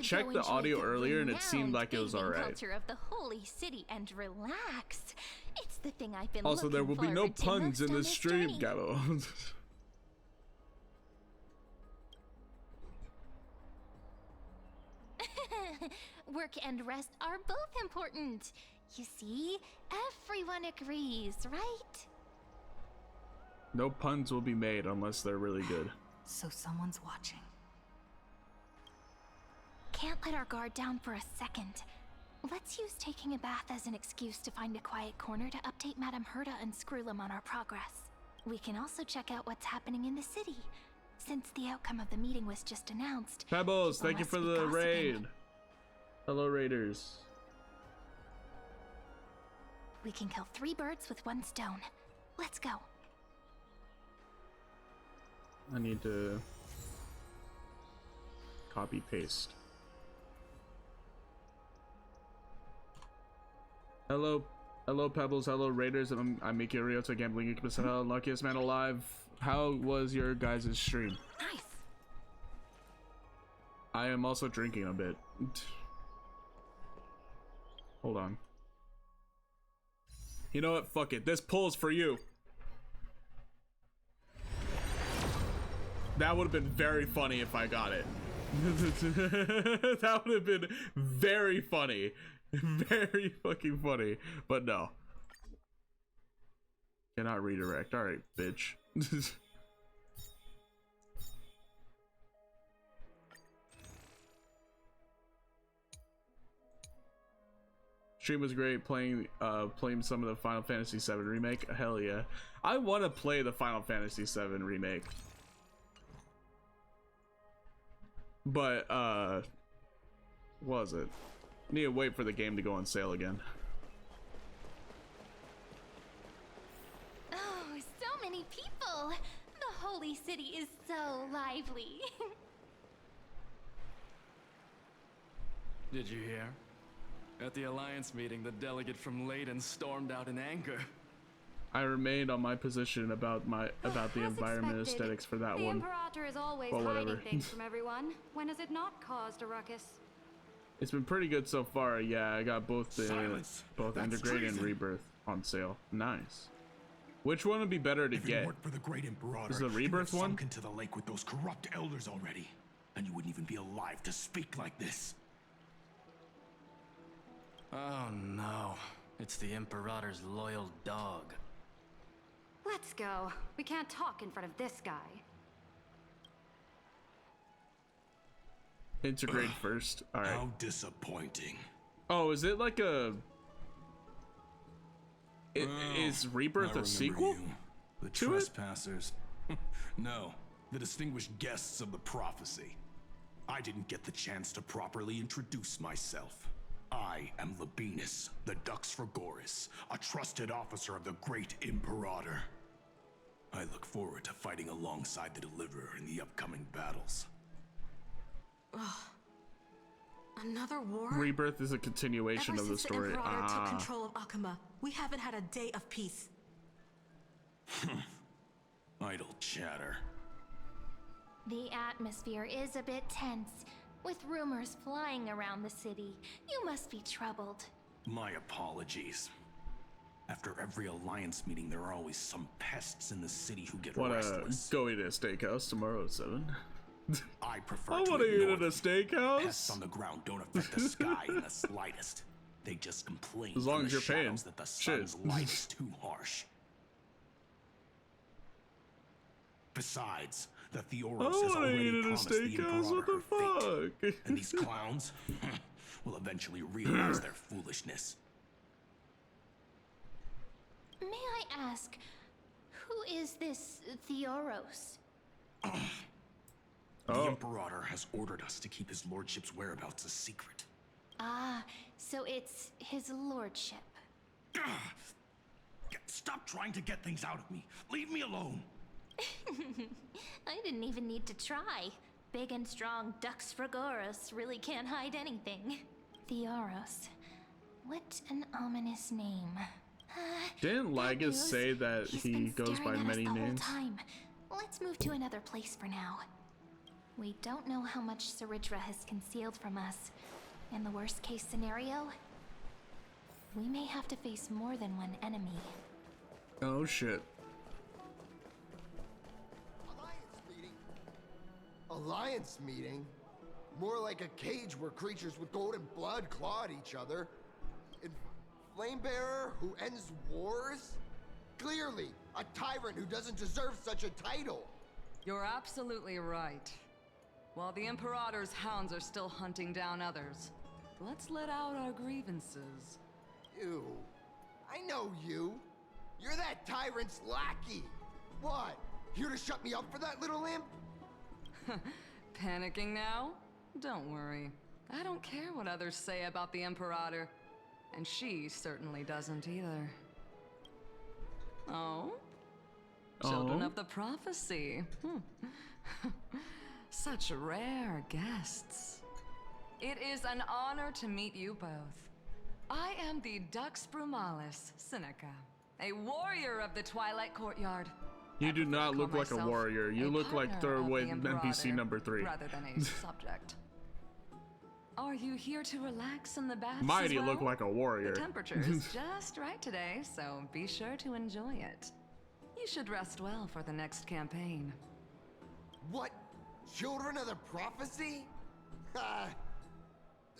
checked the audio earlier and it seemed like it was alright. Culture of the holy city and relax. It's the thing I've been also, there will be no puns in this stream, journey. Gabbo. Work and rest are both important. You see, everyone agrees, right? No puns will be made unless they're really good. So someone's watching. Can't let our guard down for a second. Let's use taking a bath as an excuse to find a quiet corner to update Madame Herta and Screwlum on our progress. We can also check out what's happening in the city. Since the outcome of the meeting was just announced. Pebbles, thank you for the raid. Hello, Raiders. We can kill 3 birds with 1 stone. Let's go. I need to copy paste. Hello Pebbles, hello Raiders. I'm Miki Ryota, gambling percentile, luckiest man alive. How was your guys' stream? Nice. I am also drinking a bit. Hold on. You know what? Fuck it. This pull's for you. That would have been very funny if I got it. That would have been very funny. Very fucking funny. But no. Cannot redirect. Alright, bitch. Stream was great playing some of the Final Fantasy VII Remake. Hell yeah. I want to play the Final Fantasy VII Remake. But, what was it? I need to wait for the game to go on sale again. Oh, so many people! The holy city is so lively. Did you hear? At the Alliance meeting, the delegate from Leyden stormed out in anger. I remained on my position about the environment aesthetics for that the one. The Imperator is always hiding things from everyone. When has it not caused a ruckus? It's been pretty good so far. Yeah, I got both Integrate and Rebirth on sale. Nice. Which one would be better to get? For the great Imperator, is the Rebirth one? Sunk into the lake with those corrupt elders already, and you wouldn't even be alive to speak like this. Oh no, it's the Imperator's loyal dog. Let's go. We can't talk in front of this guy. Integrate first. All right. How disappointing. Oh, is it like a? Is Rebirth a sequel? The trespassers. No, the distinguished guests of the prophecy. I didn't get the chance to properly introduce myself. I am Labienus, the Dux Frigoris, a trusted officer of the great Imperator. I look forward to fighting alongside the Deliverer in the upcoming battles. Ugh. Another war? Rebirth is a continuation of the story. Ever since the Imperator took control of Akuma, we haven't had a day of peace. Idle chatter. The atmosphere is a bit tense, with rumors flying around the city. You must be troubled. My apologies. After every Alliance meeting, there are always some pests in the city who get restless. Go eat at a steakhouse tomorrow at 7. I prefer I to want to eat ignore at a them. steakhouse. Pests on the ground don't affect the sky in the slightest. They just complain As long from as the you're paying. shadows that the sun's light is too harsh. Besides, the Theoros has already promised the Imperator her fate. And these clowns will eventually realize their foolishness. May I ask, who is this Theoros? The Imperator has ordered us to keep his lordship's whereabouts a secret. Ah, so it's his lordship. Stop trying to get things out of me. Leave me alone. I didn't even need to try. Big and strong Dux Fragoros really can't hide anything. Theoros. What an ominous name. Didn't Lygus say that he goes by many names? Let's move to another place for now. We don't know how much Saridra has concealed from us. In the worst case scenario, we may have to face more than one enemy. Oh shit. Alliance meeting? More like a cage where creatures with golden blood claw at each other. And Flamebearer who ends wars? Clearly, a tyrant who doesn't deserve such a title. You're absolutely right. While the Imperator's hounds are still hunting down others, let's let out our grievances. You. I know you. You're that tyrant's lackey. What? Here to shut me up for that little imp? Panicking now? Don't worry. I don't care what others say about the Imperator. And she certainly doesn't either. Oh? Children of the Prophecy. Such rare guests. It is an honor to meet you both. I am the Dux Brumalis Seneca, a warrior of the Twilight Courtyard. You do not look like a warrior. You look like throwaway NPC number 3. Rather than a subject. Are you here to relax in the baths Mighty as well? look like a warrior. The temperature is just right today, so be sure to enjoy it. You should rest well for the next campaign. What? Children of the Prophecy?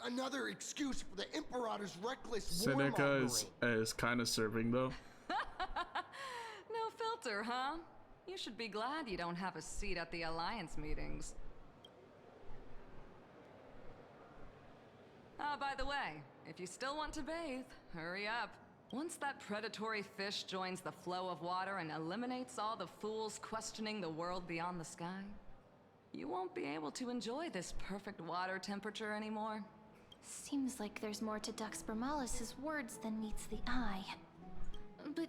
Another excuse for the Imperator's reckless Seneca is kind of serving though. No filter, huh? You should be glad you don't have a seat at the Alliance meetings. By the way, if you still want to bathe, hurry up. Once that predatory fish joins the flow of water and eliminates all the fools questioning the world beyond the sky, you won't be able to enjoy this perfect water temperature anymore. Seems like there's more to Dux Brumalis' words than meets the eye. But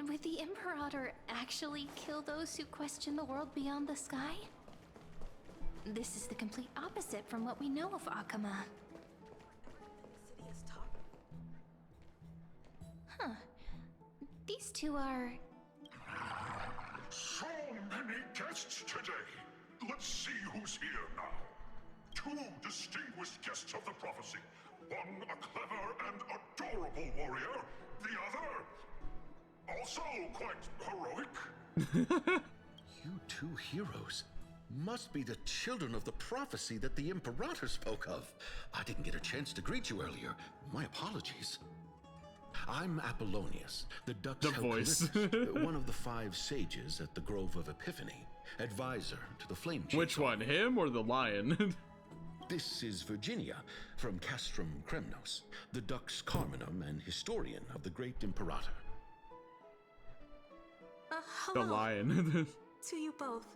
would the Imperator actually kill those who question the world beyond the sky? This is the complete opposite from what we know of Akuma. Huh. These two are... So many guests today. Let's see who's here now. 2 distinguished guests of the prophecy. One a clever and adorable warrior. The other, also quite heroic. You 2 heroes must be the children of the prophecy that the Imperator spoke of. I didn't get a chance to greet you earlier. My apologies. I'm Apollonius, the Dux voice. one of the 5 sages at the Grove of Epiphany, advisor to the Flame Chief. Which one, him or the lion? This is Virginia from Castrum Kremnos, the Dux Carminum and historian of the great Imperator. The lion. To you both.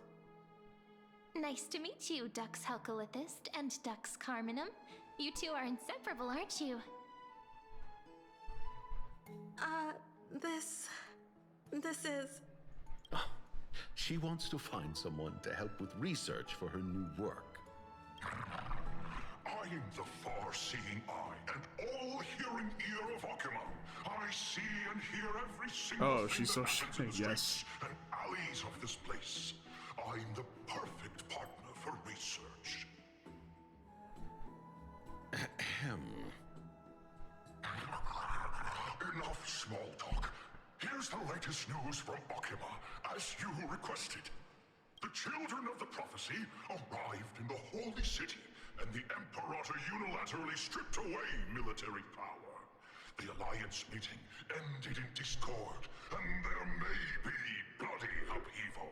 Nice to meet you, Dux Halcolithist and Dux Carminum. You two are inseparable, aren't you? This is... She wants to find someone to help with research for her new work. I am the far-seeing eye and all-hearing ear of Akuma. I see and hear every single thing she's so that happens in the yes. streets and alleys of this place. I'm the perfect partner for research. Ahem. Enough small talk. Here's the latest news from Akuma, as you requested. The children of the prophecy arrived in the holy city, and the Imperator unilaterally stripped away military power. The Alliance meeting ended in discord, and there may be bloody upheaval.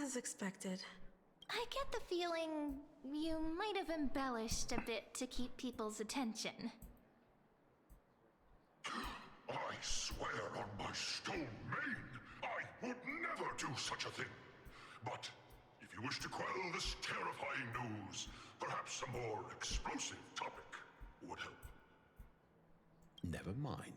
As expected. I get the feeling you might have embellished a bit to keep people's attention. I swear on my stone mane, I would never do such a thing. But if you wish to quell this terrifying news, perhaps a more explosive topic would help. Never mind.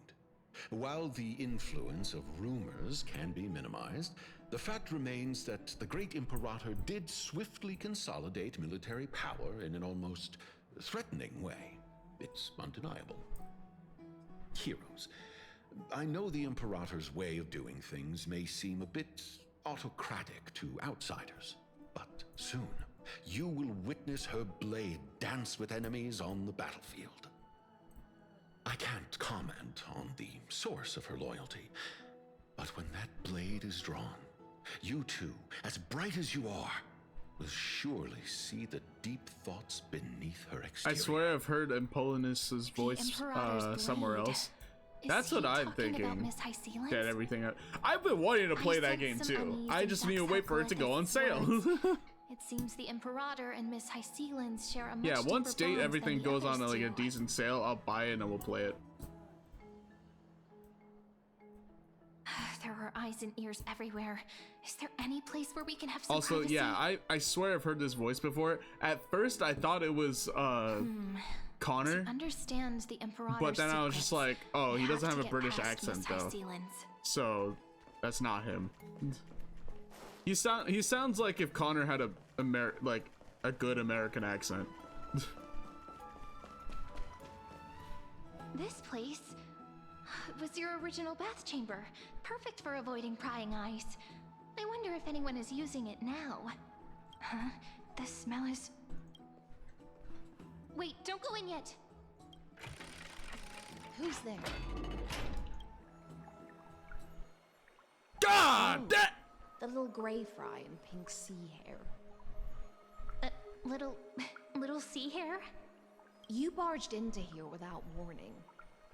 While the influence of rumors can be minimized, the fact remains that the great Imperator did swiftly consolidate military power in an almost threatening way. It's undeniable. Heroes, I know the Imperator's way of doing things may seem a bit autocratic to outsiders, but soon you will witness her blade dance with enemies on the battlefield. I can't comment on the source of her loyalty, but when that blade is drawn, you two, as bright as you are, will surely see the deep thoughts beneath her exterior. I swear I've heard Apollonius's voice somewhere else. That's what I'm thinking. Get everything out. I've been wanting to play that game too. I just need to wait for it to go on sale. It seems the Imperator and Miss Hycelens share a much Yeah, once deeper bond everything than the goes on others like a do. decent sale, I'll buy it and we'll play it. There are eyes and ears everywhere. Is there any place where we can have some Also, privacy? yeah, I swear I've heard this voice before. At first, I thought it was Connor. To understand the Imperator's But then I was secrets, just like, oh, he we doesn't have have to a get British past accent Miss though. Hycelens. So that's not him. He sounds like if Connor had a good American accent. This place was your original bath chamber. Perfect for avoiding prying eyes. I wonder if anyone is using it now. Huh? The smell is... Wait, don't go in yet. Who's there? God! That the little gray fry and pink sea hair. Little sea hair? You barged into here without warning.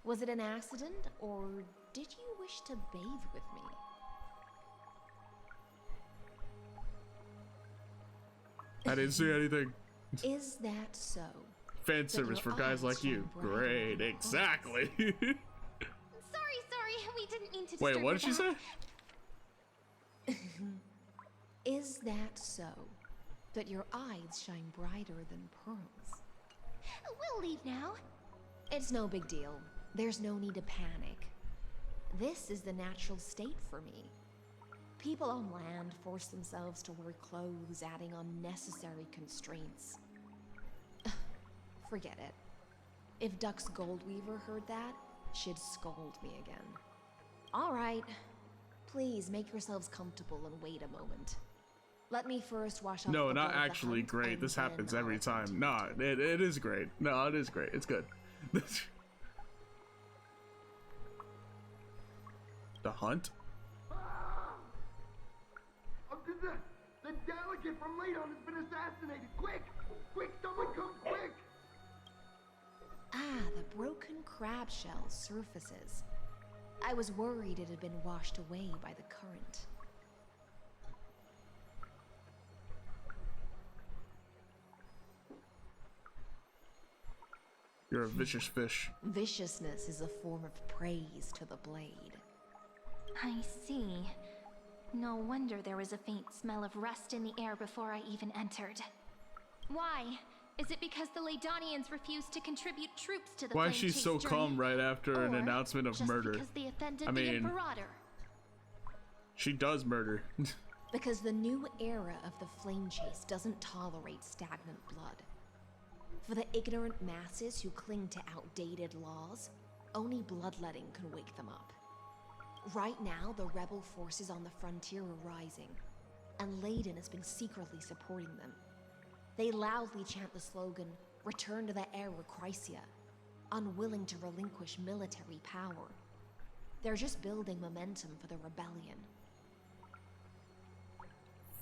Was it an accident, or did you wish to bathe with me? I didn't see anything. Is that so? Fan service for guys like you. Great, exactly. Sorry, we didn't mean to disturb Wait, what did she say? Is that so? That your eyes shine brighter than pearls? We'll leave now. It's no big deal. There's no need to panic. This is the natural state for me. People on land force themselves to wear clothes, adding unnecessary constraints. Forget it. If Dux Goldweaver heard that, she'd scold me again. All right. Please make yourselves comfortable and wait a moment. Let me first wash off No, the not blood of the actually hunt, great. and This then happens I'll every attend to time. Nah, it is great. No, it is great. It's good. The hunt? The delegate from Ladon has been assassinated! Quick! Quick, someone come quick! Ah, the broken crab shell surfaces. I was worried it had been washed away by the current. You're a vicious fish. Viciousness is a form of praise to the blade. I see. No wonder there was a faint smell of rust in the air before I even entered. Why? Is it because the Laydonians refused to contribute troops to the Why Flame is she Chase so journey? calm right after an Or announcement of just murder? because they offended I the mean, Imperator? she does murder. Because the new era of the Flame Chase doesn't tolerate stagnant blood. For the ignorant masses who cling to outdated laws, only bloodletting can wake them up. Right now, the rebel forces on the frontier are rising, and Layden has been secretly supporting them. They loudly chant the slogan, "Return to the Era Chrysia," unwilling to relinquish military power. They're just building momentum for the rebellion.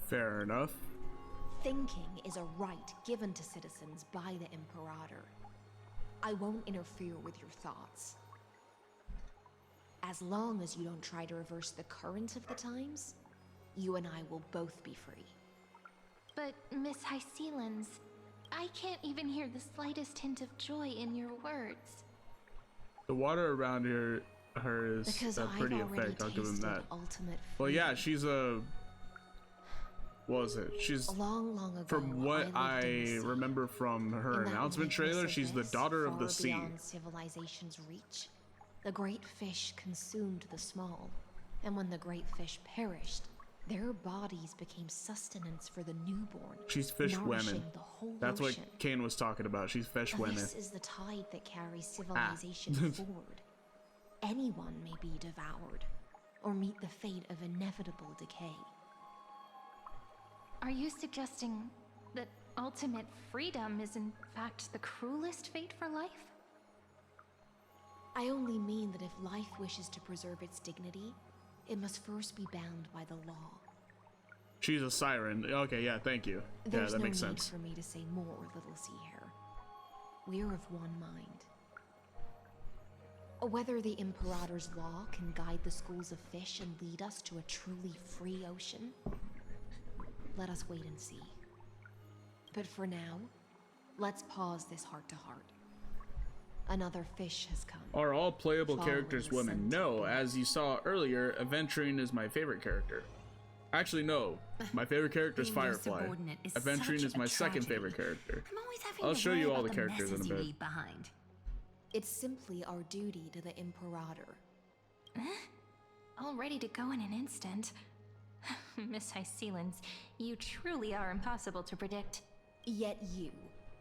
Fair enough. Thinking is a right given to citizens by the Imperator. I won't interfere with your thoughts. As long as you don't try to reverse the current of the times, you and I will both be free. But, Miss Hycelens, I can't even hear the slightest hint of joy in your words. The water around her is Because a pretty I've already effect. I'll give him tasted that. ultimate Well, yeah, she's a. What was it? She's long ago. From what I lived in the I sea. remember from her In that announcement weakness trailer, of she's the this, daughter of the far sea. beyond civilization's reach, the great fish consumed the small, and when the great fish perished, their bodies became sustenance for the newborn. She's fish nourishing women. the whole That's ocean. what Kane was talking about. She's fish women. This is the tide that carries civilization forward. Anyone may be devoured, or meet the fate of inevitable decay. Are you suggesting that ultimate freedom is in fact the cruelest fate for life? I only mean that if life wishes to preserve its dignity, it must first be bound by the law. She's a siren. Okay, yeah, thank you. There's yeah, that no makes need sense. for me to say more, little sea hare. We're of one mind. Whether the Imperator's law can guide the schools of fish and lead us to a truly free ocean, let us wait and see. But for now, let's pause this heart-to-heart. Another fish has come. Are all playable Following characters the women? scent No, as you saw earlier, Aventurine is my favorite character. Actually, no. My favorite character is Being your Firefly. subordinate is Aventurine such is my a second tragedy. favorite character. I'm always having I'll to show worry you all the about characters in a messes you bit. leave behind. It's simply our duty to the Imperator. All ready to go in an instant. Miss Hycelens, you truly are impossible to predict. Yet you,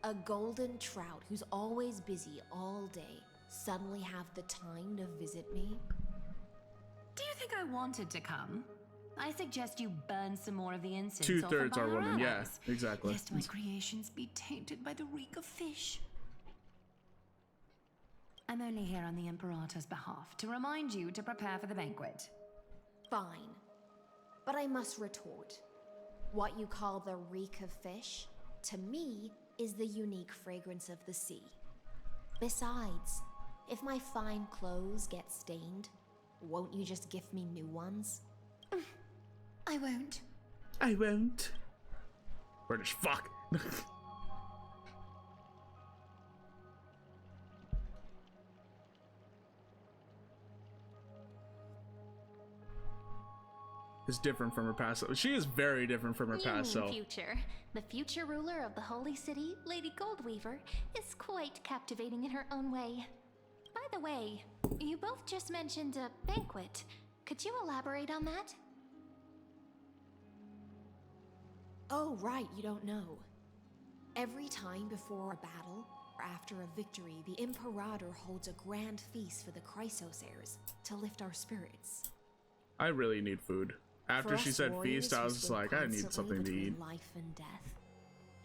a golden trout who's always busy all day, suddenly have the time to visit me? Do you think I wanted to come? I suggest you burn some more of the incense off of 2/3 are women. Yeah, dioramas, exactly. lest my creations be tainted by the reek of fish. I'm only here on the Imperator's behalf to remind you to prepare for the banquet. Fine. But I must retort. What you call the reek of fish, to me, is the unique fragrance of the sea. Besides, if my fine clothes get stained, won't you just gift me new ones? I won't. I won't. British fuck. Is different from her past self. She is very different from her You past mean self. future. The future ruler of the Holy City, Lady Goldweaver, is quite captivating in her own way. By the way, you both just mentioned a banquet. Could you elaborate on that? Oh, right, you don't know. Every time before a battle, or after a victory, the Imperator holds a grand feast for the Chrysos heirs to lift our spirits. I really need food. After For she us said warriors feast, I who was just stood like, I need constantly something to between eat. life and death,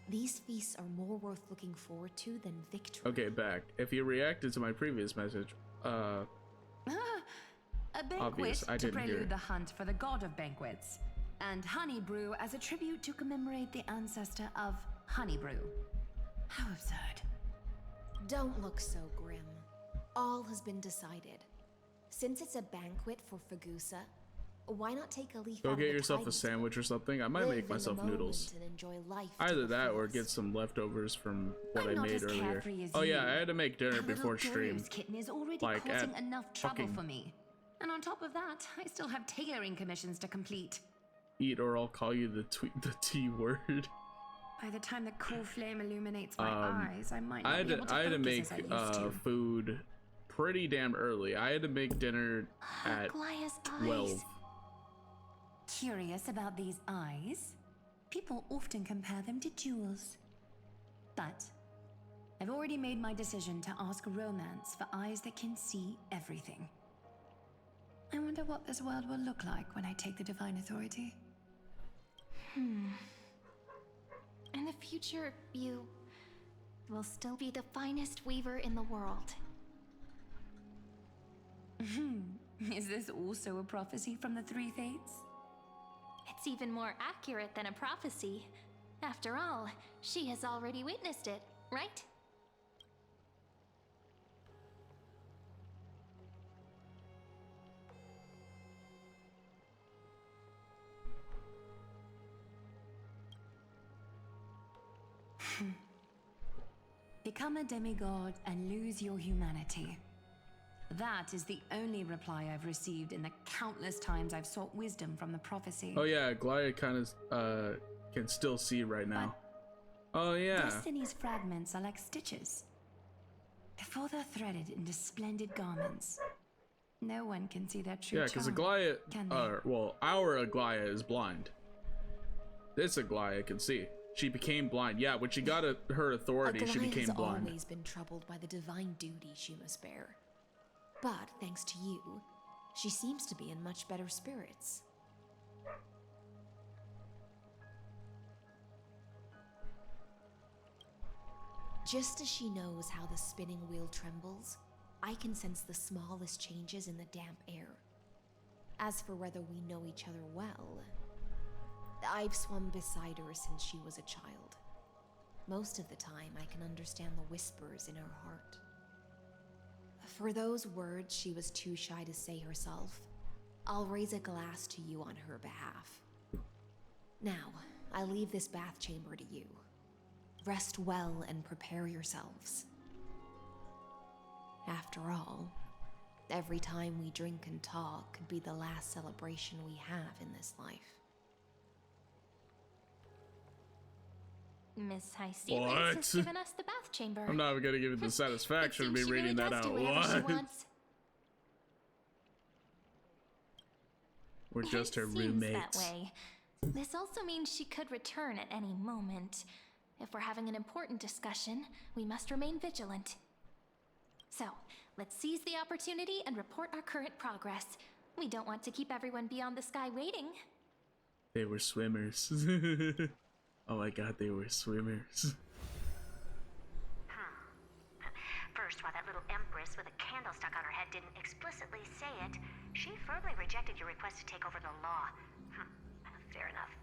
these feasts are more worth looking forward to than victory. Okay, back. If you reacted to my previous message, A banquet Obvious, I to didn't hear prelude it. the hunt for the god of banquets, and honey brew as a tribute to commemorate the ancestor of honey brew. How absurd. Don't look so grim. All has been decided. Since it's a banquet for Fagusa, why not take a leaf go out get of the yourself a tidings sandwich or something. I might Live make in the myself noodles. moment and enjoy life to Either the that or fullest. get some leftovers from what I'm I not made as earlier. carefree as Oh yeah, you. I had to make dinner That little before stream. Gurus kitten is already Like causing at enough trouble fucking for me. And on top of that, I still have tailoring commissions to complete. eat or I'll call you the T word. By the time the cool flame illuminates my eyes, I might not I had be able to to focus make as I used to. food pretty damn early. I had to make dinner at Glaya's 12. eyes. Curious about these eyes? People often compare them to jewels. But I've already made my decision to ask romance for eyes that can see everything. I wonder what this world will look like when I take the divine authority. In the future, you will still be the finest weaver in the world. Is this also a prophecy from the Three Fates? It's even more accurate than a prophecy. After all, she has already witnessed it, right? Become a demigod and lose your humanity. That is the only reply I've received in the countless times I've sought wisdom from the prophecy. Oh yeah, Glaya kind of can still see right now. Oh yeah. Destiny's fragments are like stitches. Before they're threaded into splendid garments, no one can see their true Yeah, because charm, Aglaya, can they? well, our Aglaya is blind. This Aglaya can see. She became blind. Yeah, when she got her authority, she became has blind. always been troubled by the divine duty she must bear. But thanks to you, she seems to be in much better spirits. Just as she knows how the spinning wheel trembles, I can sense the smallest changes in the damp air. As for whether we know each other well, I've swum beside her since she was a child. Most of the time, I can understand the whispers in her heart. For those words she was too shy to say herself, I'll raise a glass to you on her behalf. Now, I leave this bath chamber to you. Rest well and prepare yourselves. After all, every time we drink and talk could be the last celebration we have in this life. Miss High Ceilings has given us the bath chamber. I'm not gonna give it the satisfaction of me She reading really that does out. do whatever she What? wants. We're just her Seems roommates. that way. This also means she could return at any moment. If we're having an important discussion, we must remain vigilant. So, let's seize the opportunity and report our current progress. We don't want to keep everyone beyond the sky waiting. They were swimmers. Oh my god, they were swimmers. First, while that little empress with a candle stuck on her head didn't explicitly say it, she firmly rejected your request to take over the law. Fair enough.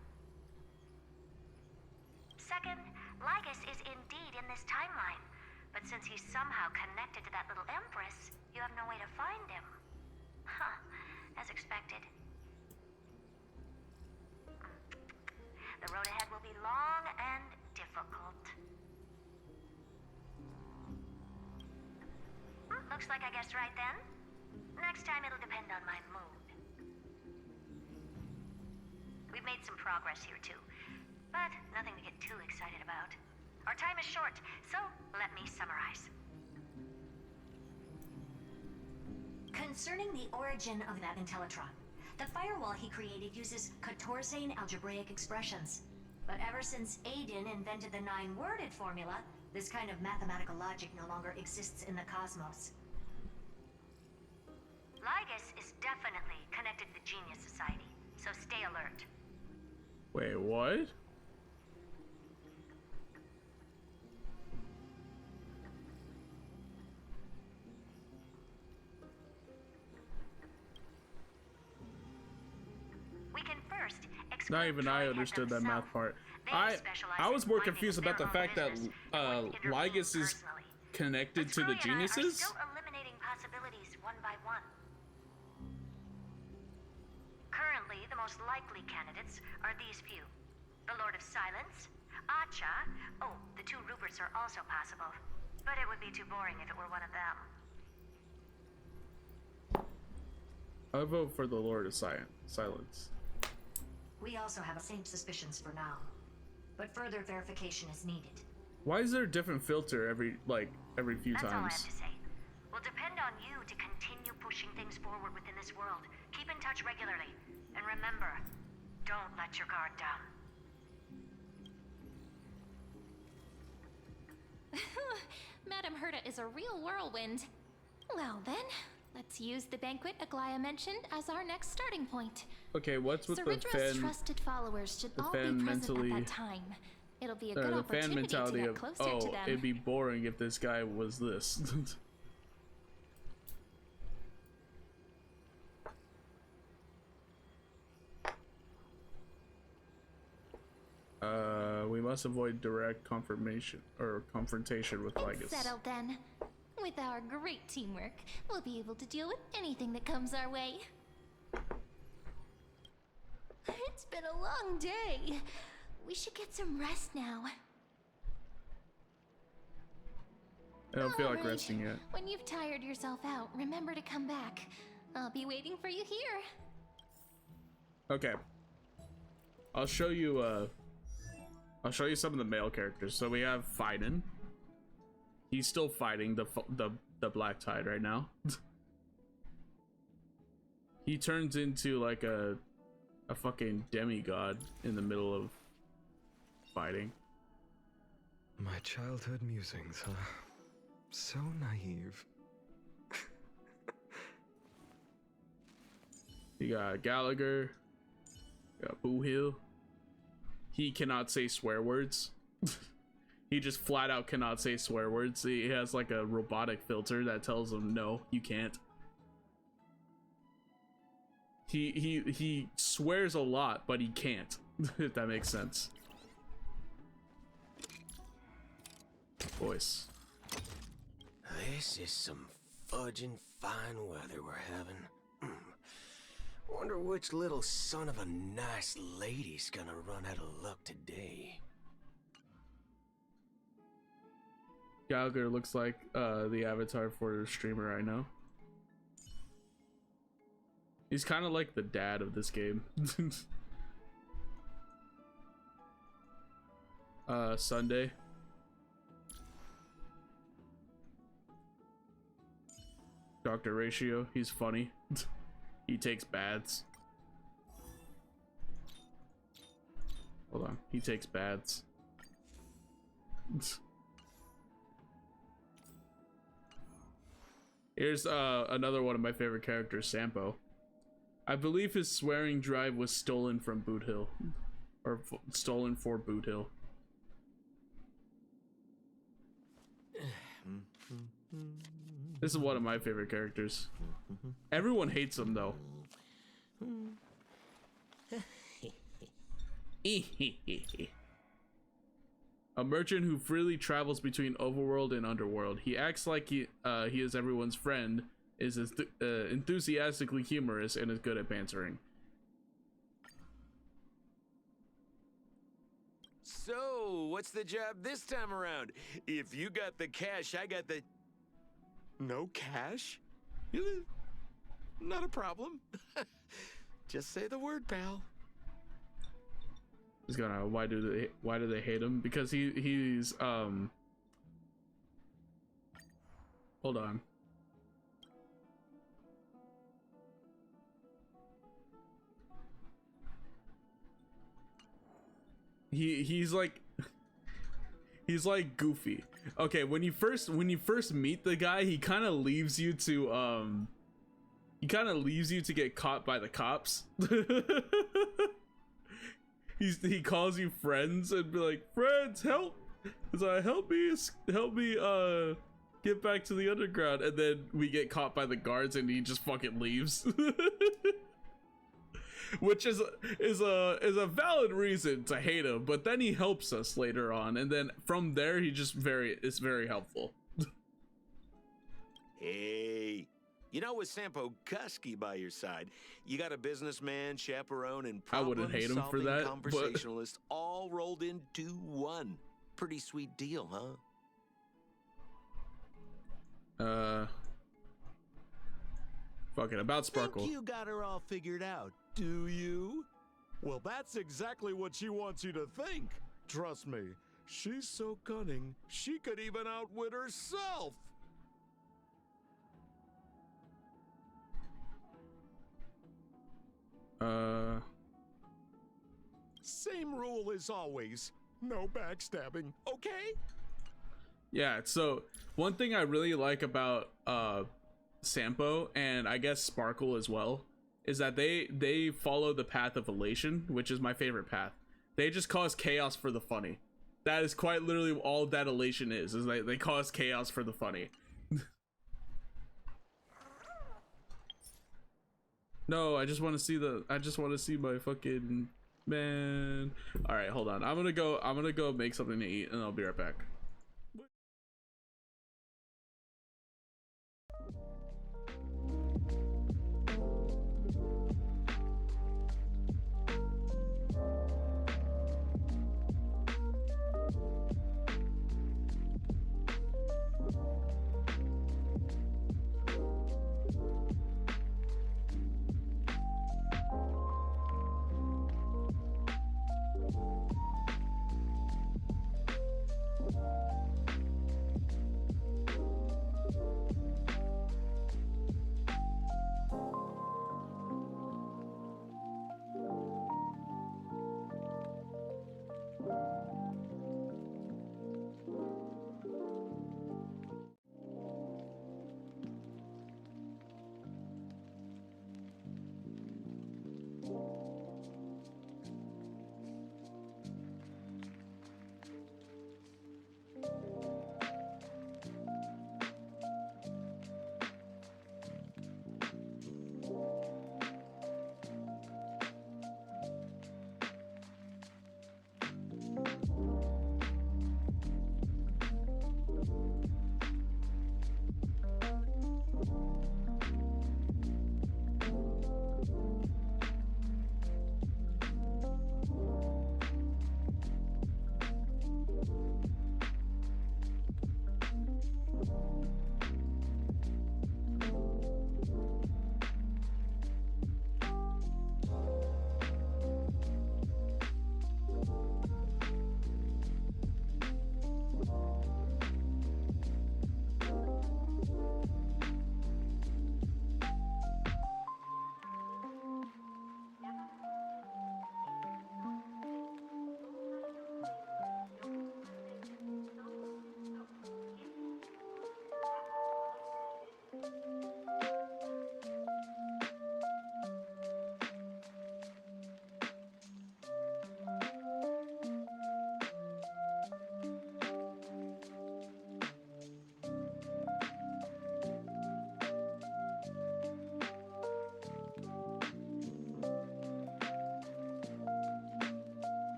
Second, Lygus is indeed in this timeline, but since he's somehow connected to that little empress, you have no way to find him. As expected. The road ahead will be long and difficult. Looks like I guessed right then. Next time it'll depend on my mood. We've made some progress here too, but nothing to get too excited about. Our time is short, so let me summarize. Concerning the origin of that Intellitron, the firewall he created uses Katorzane algebraic expressions. But ever since Aiden invented the 9-worded formula, this kind of mathematical logic no longer exists in the cosmos. Lygus is definitely connected to the Genius Society, so stay alert. Wait, what? We can first Not even I understood that math part. I was more confused about the fact that Lygus is connected to the geniuses. Still eliminating possibilities one by one. Currently, the most likely candidates are these few. The Lord of Silence, Acha. Oh, the 2 Ruperts are also possible. But it would be too boring if it were one of them. I vote for the Lord of Silence. We also have the same suspicions for now. but further verification is needed. Why is there a different filter every few That's times? all I have to say. Will depend on you to continue pushing things forward within this world. Keep in touch regularly. And remember, don't let your guard down. Madame Herta is a real whirlwind. Well then, let's use the banquet Aglaya mentioned as our next starting point. Okay, what's with Sir the Ridra's fan? trusted followers should The all be fan present mentally. at that time. It'll be a good The fan opportunity mentality to get of, closer oh, to them. it'd be boring if this guy was this. We must avoid direct confrontation with Lygus. Settled then. With our great teamwork, we'll be able to deal with anything that comes our way. It's been a long day. We should get some rest now. I don't feel like Alright. resting yet. When you've tired yourself out, remember to come back. I'll be waiting for you here. Okay. I'll show you some of the male characters. So we have Fiden. He's still fighting the Black Tide right now. He turns into like a fucking demigod in the middle of fighting. My childhood musings, huh? So naive. You got Gallagher. You got Boo Hill. He cannot say swear words. He just flat out cannot say swear words. He has like a robotic filter that tells him no, you can't. He swears a lot, but he can't. If that makes sense. Voice. This is some fudging fine weather we're having. Wonder which little son of a nice lady's gonna run out of luck today. Gallagher looks like the avatar for a streamer I know. He's kind of like the dad of this game. Sunday. Dr. Ratio, he's funny. He takes baths. Hold on, he takes baths. Here's another one of my favorite characters, Sampo. I believe his swearing drive was stolen from Boot Hill. Or stolen for Boot Hill. This is one of my favorite characters. Everyone hates him though. A merchant who freely travels between overworld and underworld. He acts like he is everyone's friend, is enthusiastically humorous, and is good at bantering. So, what's the job this time around? If you got the cash, I got the... No cash? Not a problem. Just say the word, pal. He's gonna. Why do they hate him? Because he's hold on. He's like Goofy. Okay, when you first meet the guy, he kind of leaves you to get caught by the cops. He calls you friends and be like, friends, help! He's like, help me get back to the underground, and then we get caught by the guards and he just fucking leaves. Which is a valid reason to hate him, but then he helps us later on, and then from there he just is very helpful. Hey, you know, with Sampo Kusky by your side, you got a businessman, chaperone, and I wouldn't hate him for that, conversationalist all rolled into one. Pretty sweet deal, huh? Fucking about Sparkle. Think you got her all figured out, do you? Well, that's exactly what she wants you to think. Trust me, she's so cunning, she could even outwit herself. Same rule as always. No backstabbing, okay? Yeah, so one thing I really like about Sampo, and I guess Sparkle as well, is that they follow the path of elation, which is my favorite path. They just cause chaos for the funny. That is quite literally all that elation is like they cause chaos for the funny. No, I just want to see my fucking man. All right, hold on. I'm gonna go make something to eat, and I'll be right back.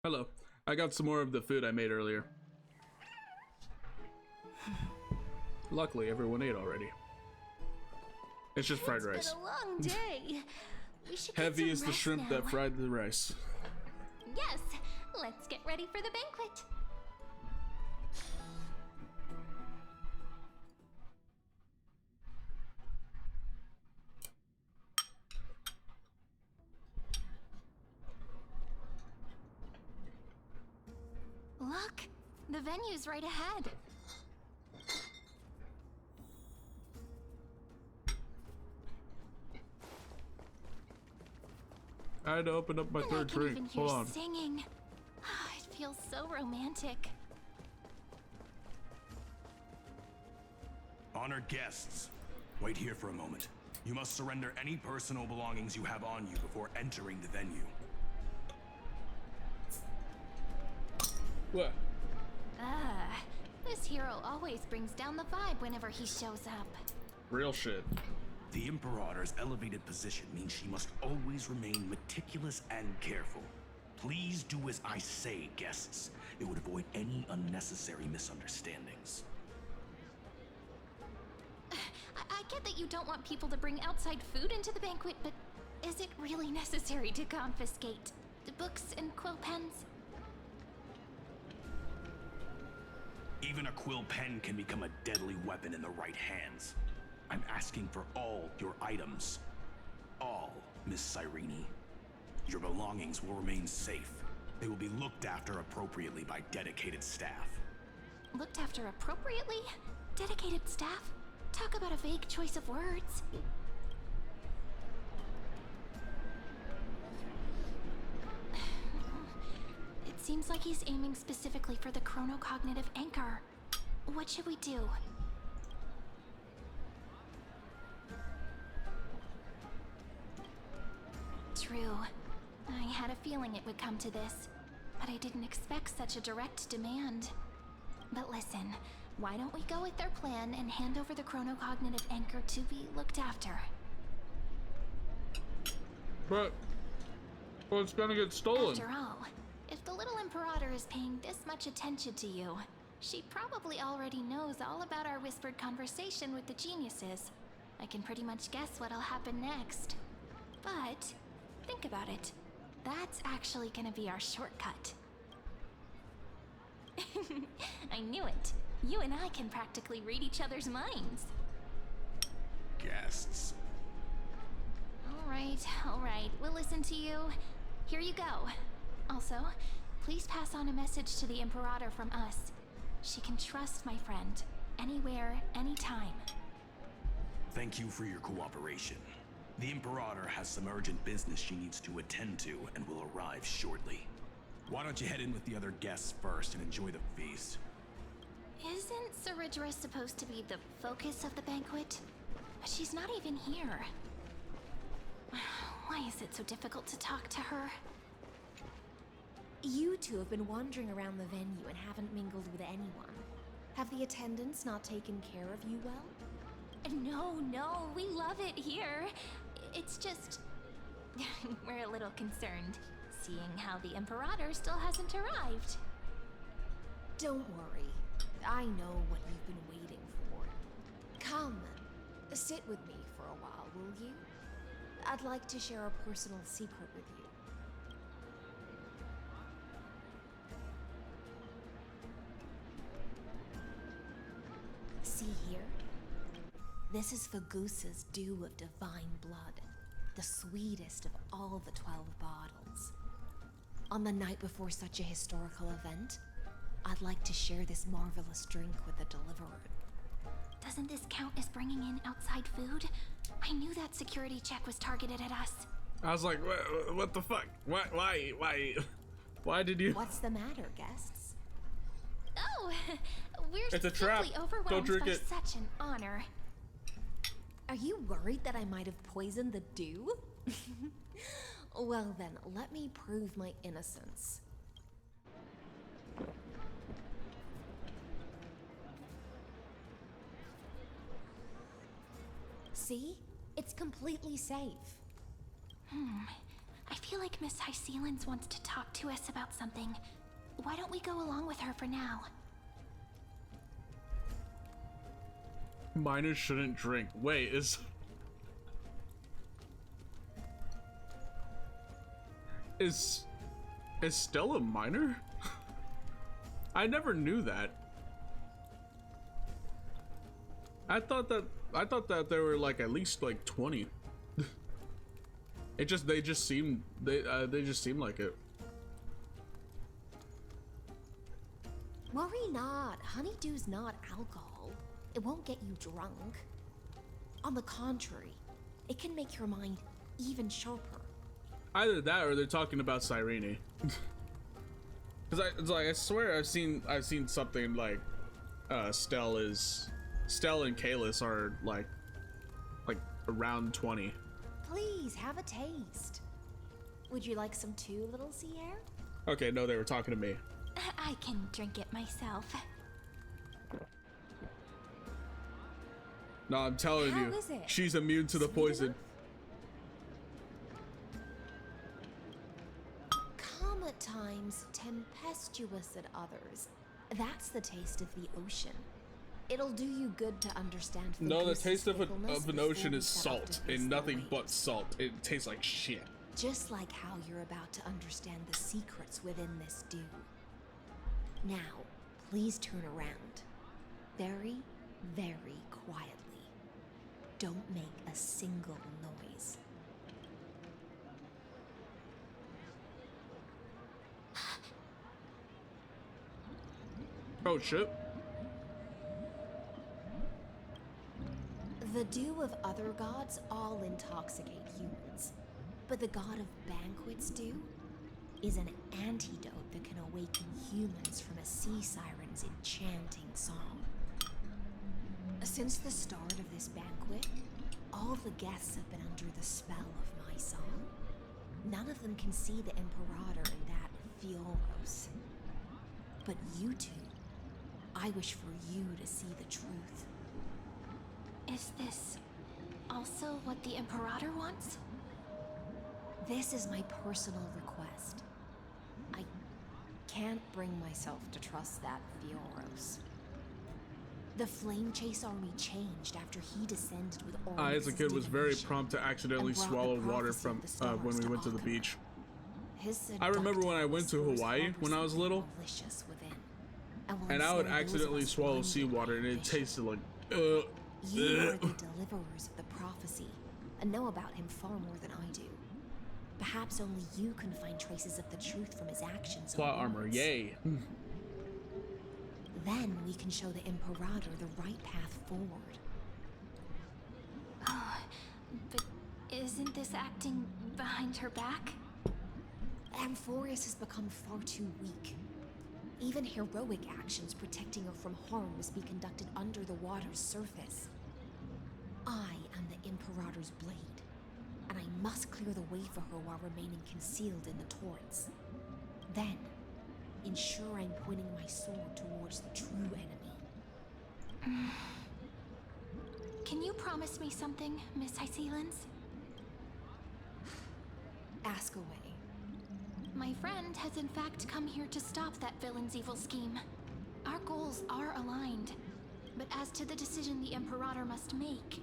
Hello. I got some more of the food I made earlier. Luckily, everyone ate already. It's just fried rice. It's been a long day. We should get Heavy some is the rest shrimp now. that fried the rice. Yes, let's get ready for the banquet. The venue's right ahead. I had to open up my third drink. Even hear Hold on. singing. It feels so romantic. Honored guests, wait here for a moment. You must surrender any personal belongings you have on you before entering the venue. What? This hero always brings down the vibe whenever he shows up. Real shit. The Imperator's elevated position means she must always remain meticulous and careful. Please do as I say, guests. It would avoid any unnecessary misunderstandings. I get that you don't want people to bring outside food into the banquet, but is it really necessary to confiscate the books and quill pens? Even a quill pen can become a deadly weapon in the right hands. I'm asking for all your items. All, Miss Cyrene. Your belongings will remain safe. They will be looked after appropriately by dedicated staff. Looked after appropriately? Dedicated staff? Talk about a vague choice of words. It seems like he's aiming specifically for the chronocognitive anchor. What should we do? True. I had a feeling it would come to this, but I didn't expect such a direct demand. But listen, why don't we go with their plan and hand over the chronocognitive anchor to be looked after? But well, it's gonna get stolen. After all, if the little Imperator is paying this much attention to you, she probably already knows all about our whispered conversation with the geniuses. I can pretty much guess what'll happen next. But think about it. That's actually gonna be our shortcut. I knew it. You and I can practically read each other's minds. Guests. All right. We'll listen to you. Here you go. Also, please pass on a message to the Imperator from us. She can trust my friend. Anywhere, anytime. Thank you for your cooperation. The Imperator has some urgent business she needs to attend to and will arrive shortly. Why don't you head in with the other guests first and enjoy the feast? Isn't Saridra supposed to be the focus of the banquet? But she's not even here. Why is it so difficult to talk to her? You two have been wandering around the venue and haven't mingled with anyone. Have the attendants not taken care of you well? No, we love it here. It's just... we're a little concerned, seeing how the Imperator still hasn't arrived. Don't worry. I know what you've been waiting for. Come, sit with me for a while, will you? I'd like to share a personal secret with you. See here? This is Fagusa's dew of divine blood, the sweetest of all the 12 bottles. On the night before such a historical event, I'd like to share this marvelous drink with the Deliverer. Doesn't this count as bringing in outside food? I knew that security check was targeted at us. I was like, what the fuck? Why did you? What's the matter, guests? Oh, we're It's a trap. simply overwhelmed Don't drink by it. such an honor. Are you worried that I might have poisoned the dew? Well then, let me prove my innocence. See? It's completely safe. I feel like Miss Hysealins wants to talk to us about something. Why don't we go along with her for now? Minors shouldn't drink. Wait, is Stella a minor? I never knew that. I thought that they were like at least like 20. They just seem like it. Worry not. Honeydew's not alcohol. It won't get you drunk. On the contrary, it can make your mind even sharper. Either that or they're talking about Cyrene. Because I swear I've seen something like Stell and Kalis are like around 20. Please have a taste. Would you like some too, little sea air? Okay, no, they were talking to me. I can drink it myself. No, I'm telling How you, is it? she's immune to the poison. Calm at times, tempestuous at others. That's the taste of the ocean. It'll do you good to understand the No, the goose's taste of fickleness an before ocean we is set off to salt, face and the nothing waves. but salt. It tastes like shit. Just like how you're about to understand the secrets within this dew. Now, please turn around. Very, very quietly. Don't make a single noise. Oh shit. The dew of other gods all intoxicate humans, but the god of banquets dew is an antidote that can awaken humans from a sea siren's enchanting song. Since the start of this banquet, all the guests have been under the spell of my song. None of them can see the Imperator and that Fioros. But you two, I wish for you to see the truth. Is this also what the Imperator wants? This is my personal request. I can't bring myself to trust that Fioros. The Flame Chase army changed after he descended with I, as a kid, was very prompt to accidentally and brought swallow the water prophecy from of the stars when we to went to the Akama. beach. His I remember when I went to seductive Hawaii whispers when I was harbor little, something malicious within, will and I would ensnare those of accidentally us swallow blinded seawater, by and it ambition. tasted like. You are the deliverers of the prophecy, and know about him far more than I do. Perhaps only you can find traces of the truth from his actions. or Plot armor, words. yay. Then we can show the Imperator the right path forward. Oh, but isn't this acting behind her back? Amphorius has become far too weak. Even heroic actions protecting her from harm must be conducted under the water's surface. I am the Imperator's blade, and I must clear the way for her while remaining concealed in the torrents. Then, ensure I'm pointing my sword towards the true enemy. Can you promise me something, Miss Hycelens? Ask away. My friend has in fact come here to stop that villain's evil scheme. Our goals are aligned, but as to the decision the Imperator must make,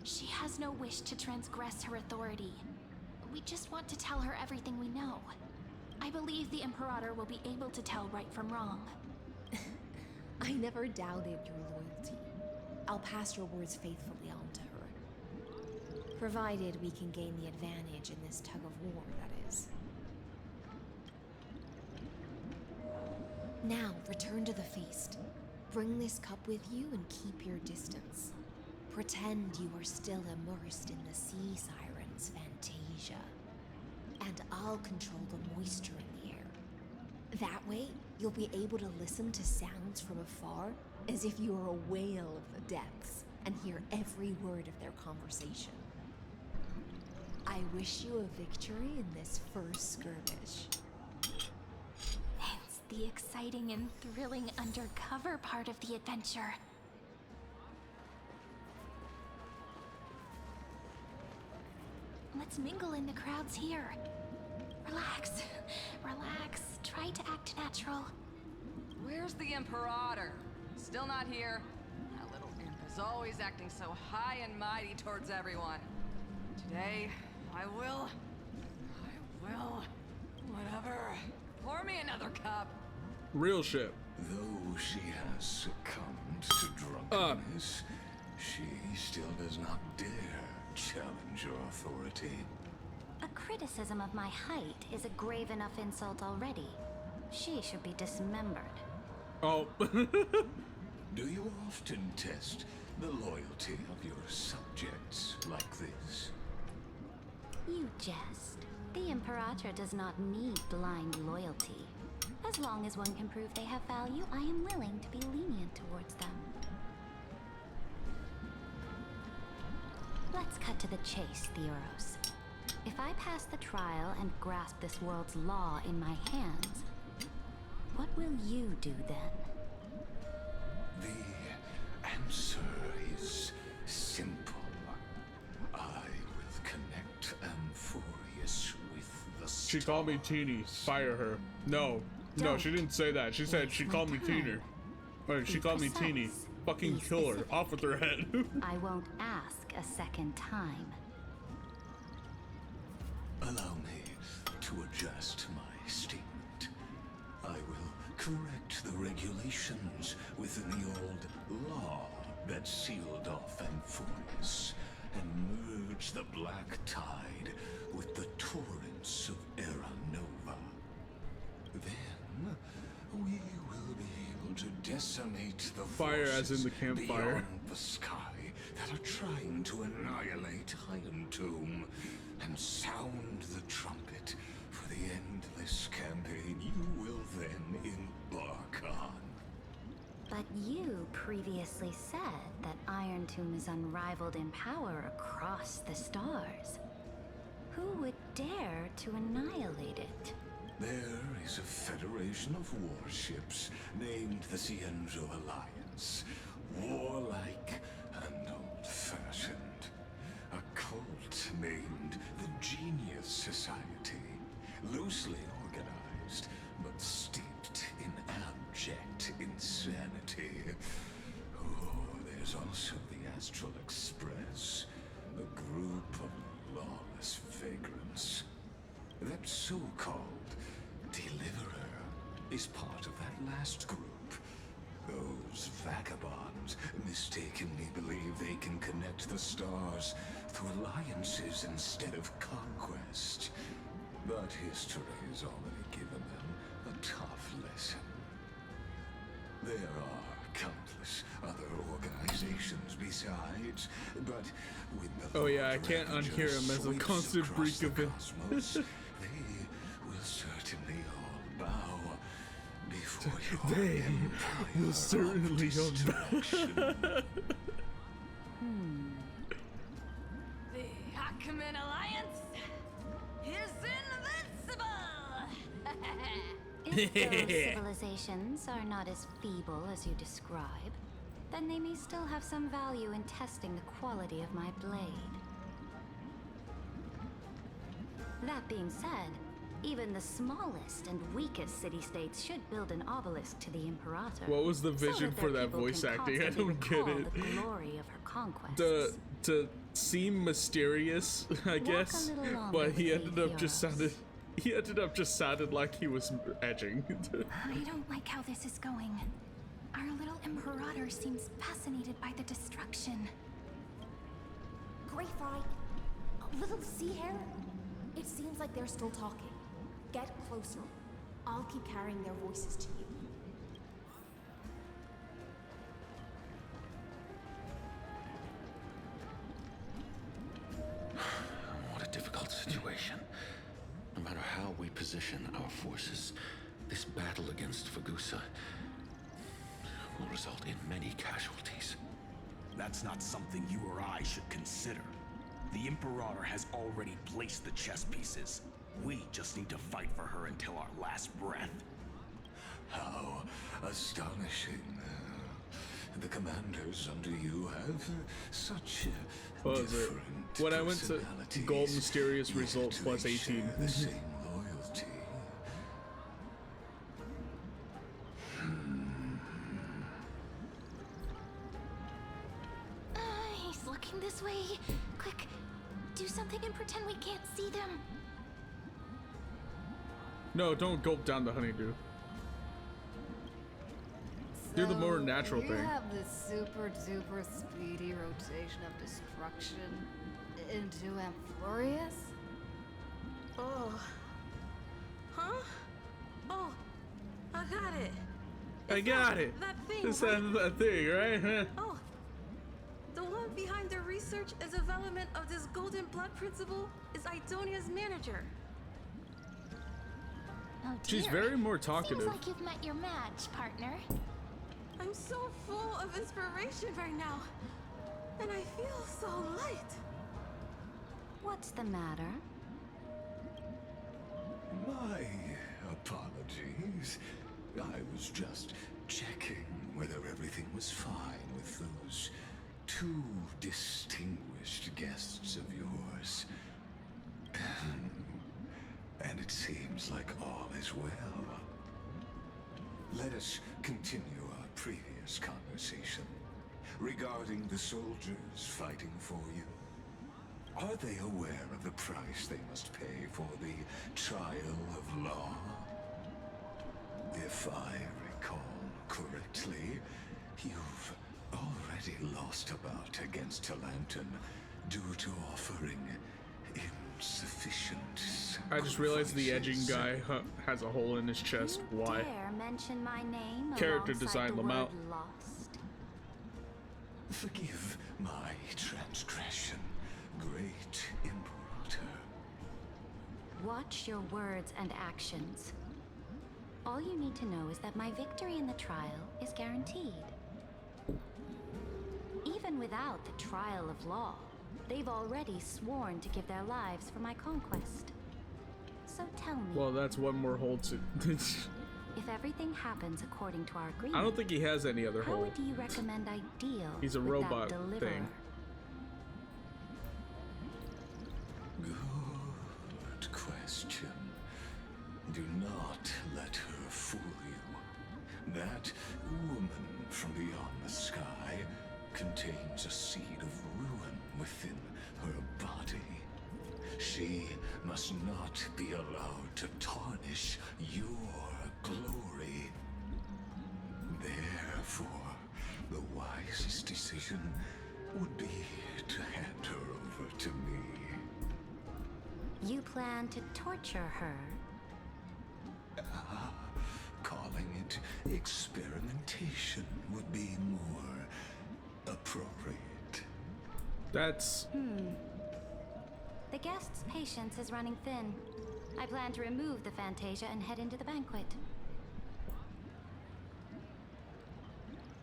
she has no wish to transgress her authority. We just want to tell her everything we know. I believe the Imperator will be able to tell right from wrong. I never doubted your loyalty. I'll pass your words faithfully on to her. Provided we can gain the advantage in this tug of war, that is. Now, return to the feast. Bring this cup with you and keep your distance. Pretend you are still immersed in the sea siren's fantasia. And I'll control the moisture in the air. That way, you'll be able to listen to sounds from afar as if you were a whale of the depths and hear every word of their conversation. I wish you a victory in this first skirmish. It's the exciting and thrilling undercover part of the adventure. Let's mingle in the crowds here. Relax, relax. Try to act natural. Where's the Imperator? Still not here. That little imp is always acting so high and mighty towards everyone. Today, I will... Whatever. Pour me another cup. Real shit. Though she has succumbed to drunkenness, she still does not dare challenge your authority. A criticism of my height is a grave enough insult already. She should be dismembered. Oh. Do you often test the loyalty of your subjects like this? You jest. The Imperator does not need blind loyalty. As long as one can prove they have value, I am willing to be lenient towards them. Let's cut to the chase, Theoros. If I pass the trial and grasp this world's law in my hands, what will you do then? The answer is simple. I will connect Amphorius with the stars. She called me Teeny. Fire her. No, she didn't say that. She said she called me Teener. Or she called me Teeny. Fucking kill her. Off with her head. I won't ask a second time. Allow me to adjust my statement. I will correct the regulations within the old law that sealed off Amphorius and merge the black tide with the torrents of Era Nova. Then we will be able to decimate the fire as in the campfire beyond the sky that are trying to annihilate Iron Tomb and sound the trumpet for the endless campaign you will then embark on. But you previously said that Iron Tomb is unrivaled in power across the stars. Who would dare to annihilate it? There is a federation of warships named the Cienzo Alliance. Warlike and old-fashioned. A cult named the Genius Society. Loosely organized, but steeped in abject insanity. Oh, there's also the Astral Express. A group of lawless vagrants. That so-called Deliverer is part of that last group. Those vagabonds mistakenly believe they can connect the stars through alliances instead of conquest. But history has already given them a tough lesson. There are countless other organizations besides, but with the oh yeah, I can't unhear him as a constant freak of it. They will certainly all bow before They will certainly all bow. The Achaemen Alliance is invincible! If those civilizations are not as feeble as you describe, then they may still have some value in testing the quality of my blade. That being said, even the smallest and weakest city-states should build an obelisk to the Imperator. What was the vision for that voice acting? I don't get it. The glory of her conquests. To seem mysterious, I guess, but he ended up just sounded like he was edging. I don't like how this is going. Our little Imperator seems fascinated by the destruction. Greyfry, little sea hare. It seems like they're still talking. Get closer. I'll keep carrying their voices to you. What a difficult situation. No matter how we position our forces, this battle against Fagusa will result in many casualties. That's not something you or I should consider. The Imperator has already placed the chess pieces. We just need to fight for her until our last breath. How astonishing. The commanders under you have such what was it? When I went to Gold Mysterious Results plus 18. The same loyalty. He's looking this way. Quick, do something and pretend we can't see them. No, don't gulp down the honeydew. Do the more natural you thing. You have this super duper speedy rotation of destruction into Amphorius? Oh. Huh? Oh, I got it. I got it. That thing, This right? is that thing, right? Oh, the one behind the research and development of this golden blood principle is Idonia's manager. Oh, She's dear. very more talkative. Seems like you've met your match, partner. I'm so full of inspiration right now, and I feel so light. What's the matter? My apologies. I was just checking whether everything was fine with those two distinguished guests of yours. And it seems like all is well. Let us continue our previous conversation regarding the soldiers fighting for you. Are they aware of the price they must pay for the trial of law? If I recall correctly, you've already lost a bout against Talanton due to offering insufficient sacrifices. I just realized the edging guy has a hole in his chest. Why? Dare mention my name Character alongside design the them out. word lost? Forgive my transgression, great Imperator. Watch your words and actions. All you need to know is that my victory in the trial is guaranteed. Even without the trial of law, they've already sworn to give their lives for my conquest. So tell me, Well, that's one more hole to. if everything happens according to our agreement, I don't think he has any other how hole. do you recommend I deal He's a with robot that deliverer? thing. Good question. Do not let her fool you. That woman from beyond the sky contains a seed of ruin within her body. She must not be allowed to tarnish your glory. Therefore, the wisest decision would be to hand her over to me. You plan to torture her? Calling it experimentation would be more appropriate. That's... The guest's patience is running thin. I plan to remove the Fantasia and head into the banquet.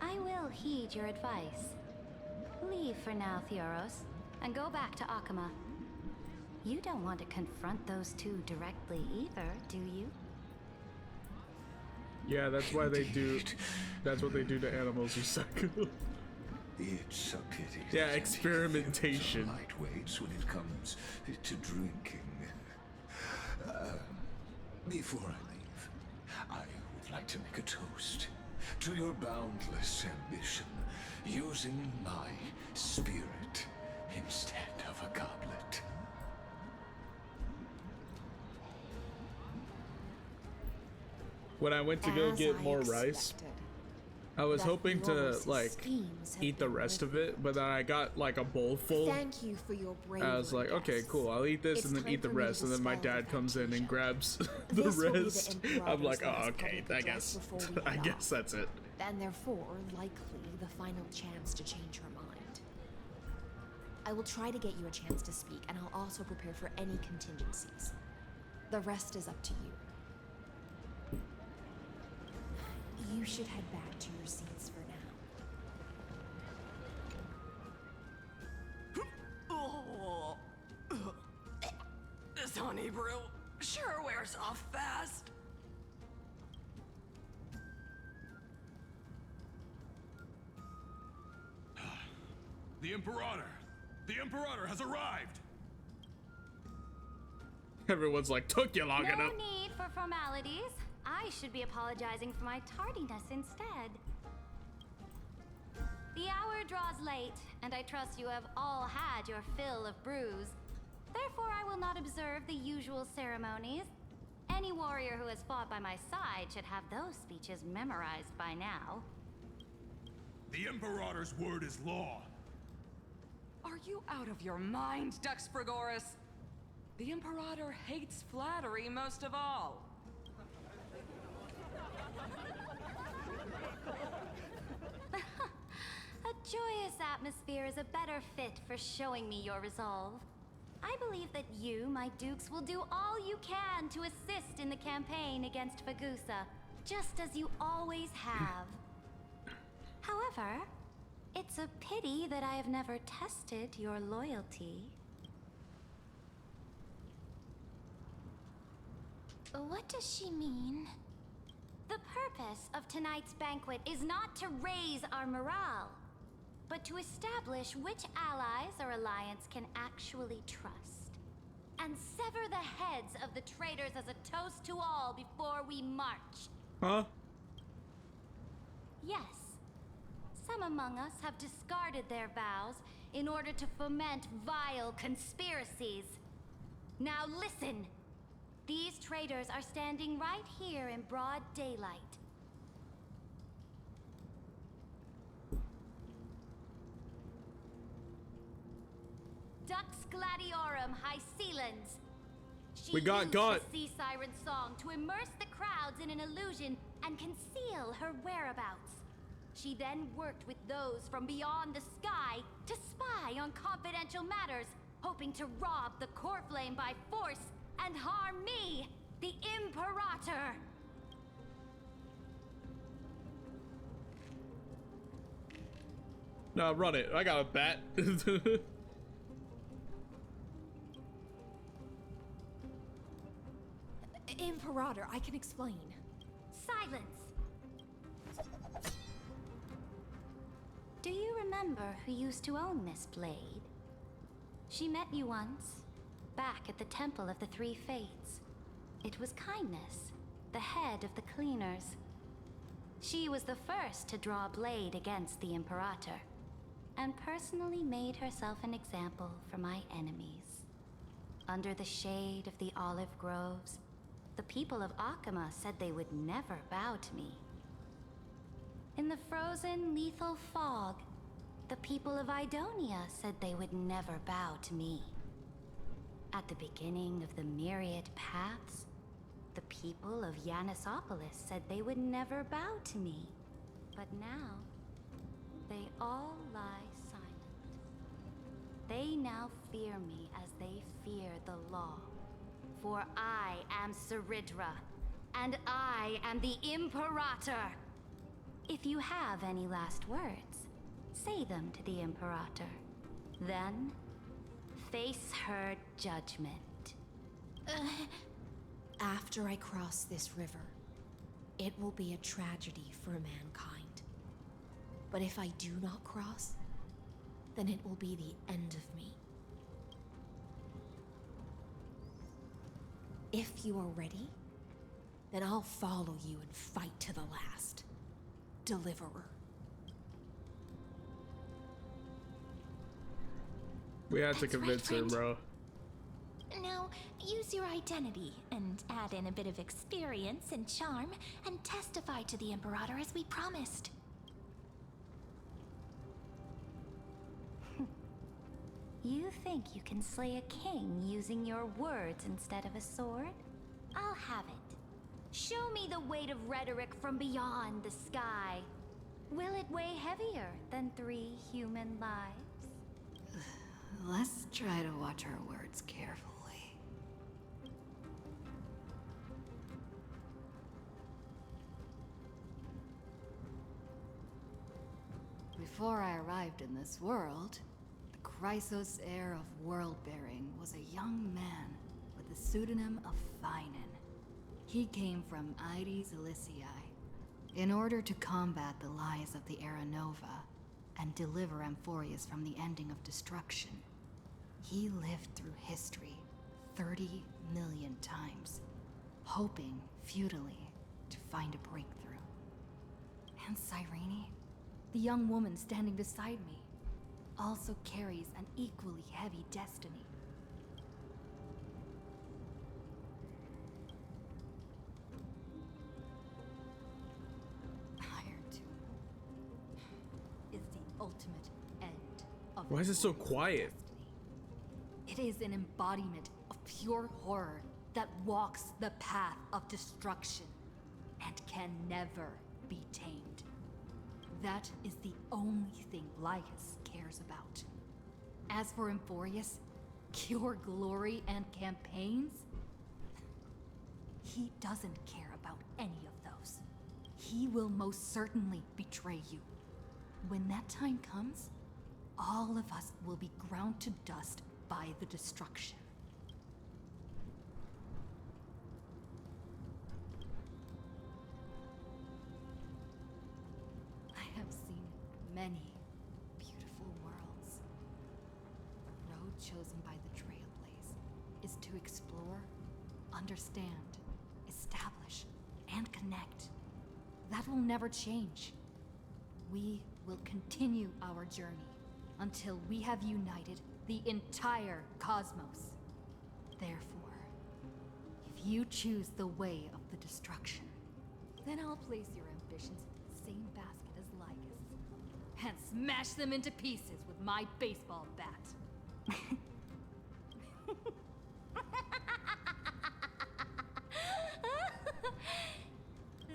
I will heed your advice. Leave for now, Theoros, and go back to Akama. You don't want to confront those two directly either, do you? Yeah, that's why they do. That's what they do to animals, Usaku. It's a pity. Yeah, experimentation. Lightweights when it comes to drinking. Before I leave, I would like to make a toast to your boundless ambition, using my spirit instead of a goblet. When I went to go As get I more rice, expected. I was The hoping to flawless like schemes have eat the been rest of it, but then I got like a bowl full. Thank you for your bravery. I was like, okay, guests. cool, I'll eat this It's and then time eat the for me to rest, and then my dispel the dad comes in and grabs the This will be the rest. I'm Imperator's like, oh, last okay, public I address guess, before we I head guess off. that's it. And therefore, likely the final chance to change her mind. I will try to get you a chance to speak, and I'll also prepare for any contingencies. The rest is up to you. You should head back to your seats for now. This honey brew sure wears off fast. The Imperator! The Imperator has arrived! Everyone's like, took you long No enough. need for formalities. I should be apologizing for my tardiness instead. The hour draws late, and I trust you have all had your fill of brews. Therefore, I will not observe the usual ceremonies. Any warrior who has fought by my side should have those speeches memorized by now. The Imperator's word is law. Are you out of your mind, Dux Frigoris? The Imperator hates flattery most of all. A joyous atmosphere is a better fit for showing me your resolve. I believe that you, my dukes, will do all you can to assist in the campaign against Fagusa, just as you always have. However, it's a pity that I have never tested your loyalty. What does she mean? The purpose of tonight's banquet is not to raise our morale, but to establish which allies our alliance can actually trust. And sever the heads of the traitors as a toast to all before we march. Huh? Yes. Some among us have discarded their vows in order to foment vile conspiracies. Now listen! These traitors are standing right here in broad daylight. Dux Gladiorum Hycelans. We got used got. the sea siren's song to immerse the crowds in an illusion and conceal her whereabouts. She then worked with those from beyond the sky to spy on confidential matters, hoping to rob the core flame by force and harm me, the Imperator. Nah, run it. I got a bat. Imperator, I can explain. Silence! Do you remember who used to own this blade? She met you once, back at the Temple of the Three Fates. It was Kindness, the head of the cleaners. She was the first to draw a blade against the Imperator, and personally made herself an example for my enemies. Under the shade of the olive groves, the people of Akama said they would never bow to me. In the frozen, lethal fog, the people of Idonia said they would never bow to me. At the beginning of the myriad paths, the people of Yanisopolis said they would never bow to me. But now, they all lie silent. They now fear me as they fear the law. For I am Ceridra, and I am the Imperator. If you have any last words, say them to the Imperator. Then, face her judgment. After I cross this river, it will be a tragedy for mankind. But if I do not cross, then it will be the end of me. If you are ready, then I'll follow you and fight to the last. Deliverer. We had to convince her, bro. Now, use your identity and add in a bit of experience and charm and testify to the Imperator as we promised. You think you can slay a king using your words instead of a sword? I'll have it. Show me the weight of rhetoric from beyond the sky. Will it weigh heavier than 3 human lives? Let's try to watch our words carefully. Before I arrived in this world, the Chrysos heir of world-bearing was a young man with the pseudonym of Finan. He came from Aedes Elysiae in order to combat the lies of the Aranova and deliver Amphorius from the ending of destruction. He lived through history 30 million times, hoping futilely to find a breakthrough. And Cyrene, the young woman standing beside me, also carries an equally heavy destiny. Iron Tomb is the ultimate end of Why is it so quiet? It is an embodiment of pure horror that walks the path of destruction and can never be tamed. That is the only thing Lycus cares about. As for Emphorius, pure glory and campaigns, he doesn't care about any of those. He will most certainly betray you. When that time comes, all of us will be ground to dust by the destruction. I have seen many beautiful worlds. The road chosen by the Trailblaze is to explore, understand, establish, and connect. That will never change. We will continue our journey until we have united the entire cosmos. Therefore, if you choose the way of the destruction, then I'll place your ambitions in the same basket as Lycus and smash them into pieces with my baseball bat.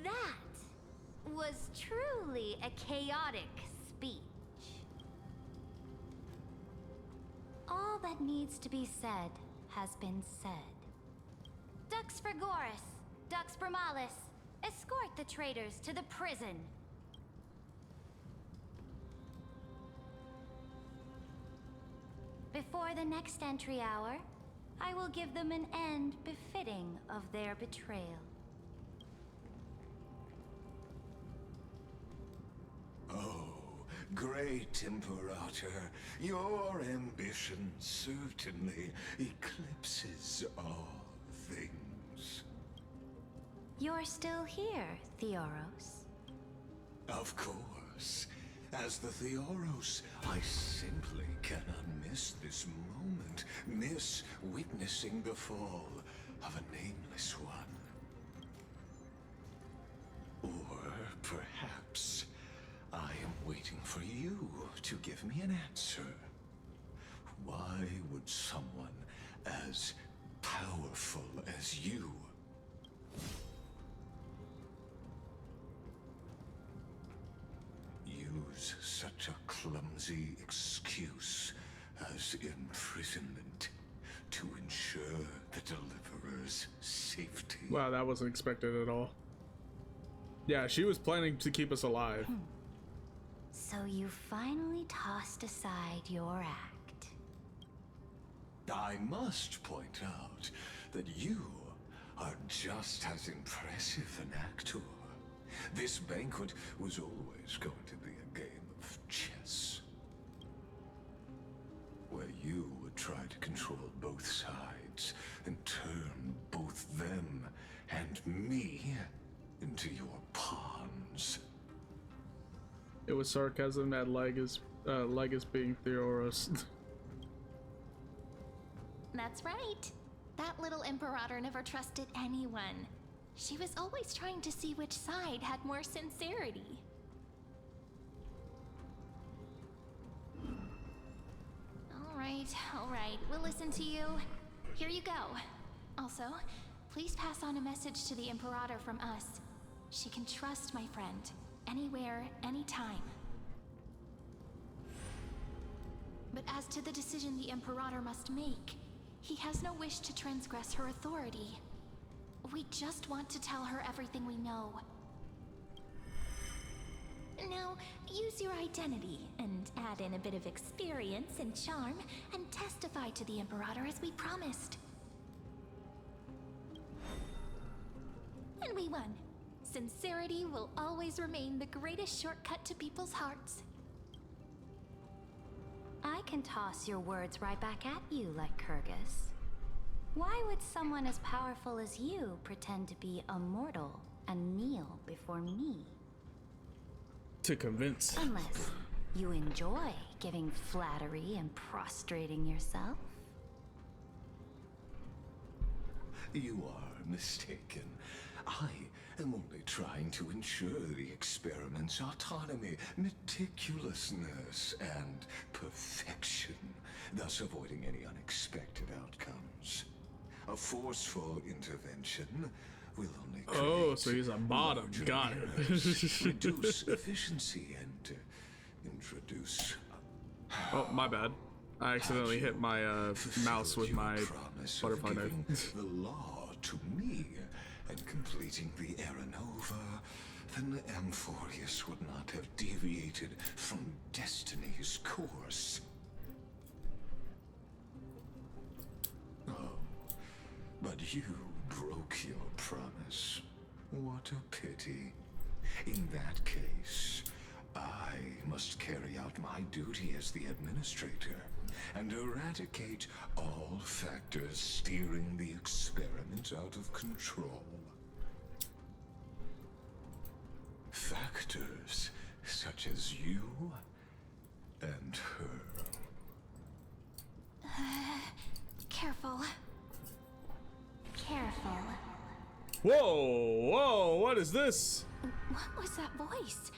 That was truly a chaotic speech. All that needs to be said has been said. Dux Frigoris, Dux Bromalis, escort the traitors to the prison. Before the next entry hour, I will give them an end befitting of their betrayal. Oh, great Imperator, your ambition certainly eclipses all things. You're still here, Theoros. Of course. As the Theoros, I simply cannot miss this moment, miss witnessing the fall of a nameless one. Or perhaps I am waiting for you to give me an answer. Why would someone as powerful as you use such a clumsy excuse as imprisonment to ensure the Deliverer's safety? Wow, that wasn't expected at all. Yeah, she was planning to keep us alive. So you finally tossed aside your act. I must point out that you are just as impressive an actor. This banquet was always going to be a game of chess, where you would try to control both sides and turn both them and me into your pawns. It was sarcasm at Lygus being Theoros. That's right. That little Imperator never trusted anyone. She was always trying to see which side had more sincerity. All right, we'll listen to you. Here you go. Also, please pass on a message to the Imperator from us. She can trust my friend, anywhere, anytime. But as to the decision the Imperator must make, he has no wish to transgress her authority. We just want to tell her everything we know. Now, use your identity and add in a bit of experience and charm and testify to the Imperator as we promised. And we won. Sincerity will always remain the greatest shortcut to people's hearts. I can toss your words right back at you, Lycurgus. Why would someone as powerful as you pretend to be immortal and kneel before me? To convince. Unless you enjoy giving flattery and prostrating yourself. You are mistaken. I am only trying to ensure the experiment's autonomy, meticulousness, and perfection, thus avoiding any unexpected outcomes. A forceful intervention will only Oh, so he's a bottom. larger Got errors, it. reduce efficiency, and introduce. Oh, my bad. I accidentally hit my mouse with my butterfly knife. The law to me and completing the Aranova, then Amphorius would not have deviated from destiny's course. Oh, but you broke your promise. What a pity. In that case, I must carry out my duty as the administrator and eradicate all factors steering the experiment out of control. Factors such as you and her. Careful. Careful. Whoa, whoa, what is this? What was that voice?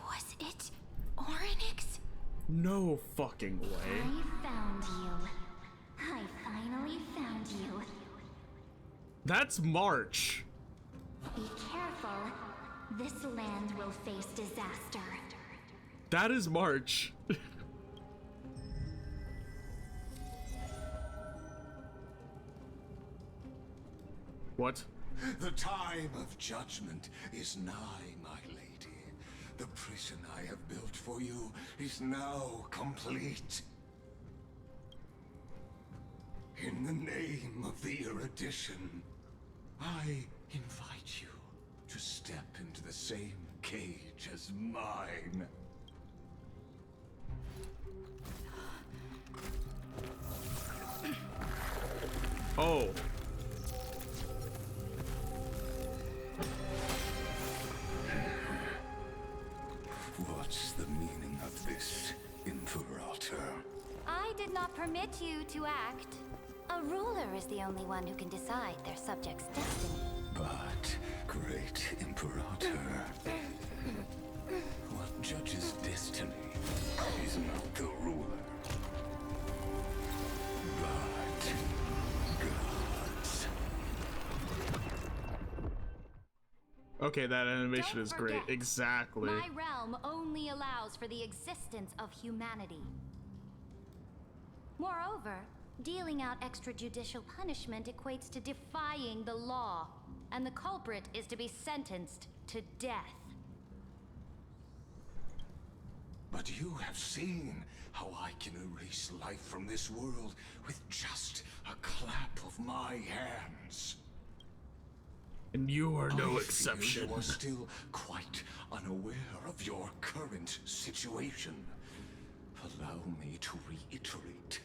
Was it Orynyx? No fucking way. I found you. I finally found you. That's March. Be careful. This land will face disaster. That is March. What? The time of judgment is nigh, my lady. The prison I have built for you is now complete. In the name of the erudition, I invite you to step into the same cage as mine. Oh. What's the meaning of this, Imperator? I did not permit you to act. A ruler is the only one who can decide their subject's destiny. But, great Imperator, what judges destiny is not the ruler, but gods. Okay, that animation is great. Forget, Exactly. My realm only allows for the existence of humanity. Moreover, dealing out extrajudicial punishment equates to defying the law, and the culprit is to be sentenced to death. But you have seen how I can erase life from this world with just a clap of my hands. And you are no I exception. fear you are still quite unaware of your current situation. Allow me to reiterate.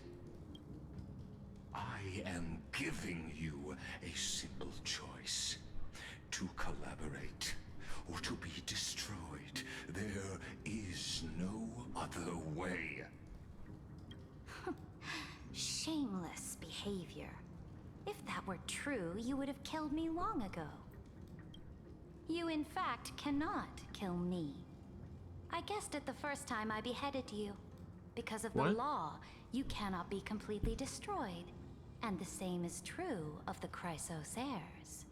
I am giving you a simple choice. To collaborate or to be destroyed. There is no other way. Shameless behavior. If that were true, you would have killed me long ago. You, in fact, cannot kill me. I guessed it the first time I beheaded you. Because of the What? law, you cannot be completely destroyed. And the same is true of the Chrysos heirs.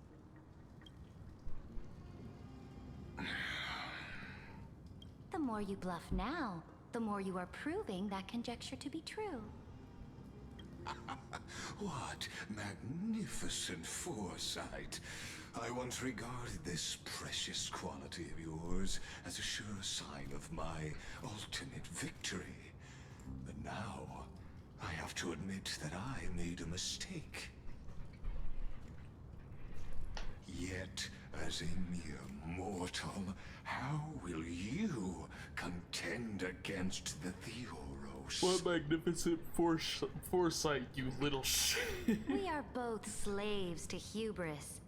The more you bluff now, the more you are proving that conjecture to be true. What magnificent foresight. I once regarded this precious quality of yours as a sure sign of my ultimate victory. But now, I have to admit that I made a mistake. Yet, as a mere mortal, how will you contend against the Theoros? What magnificent foresight, you little shit. We are both slaves to hubris.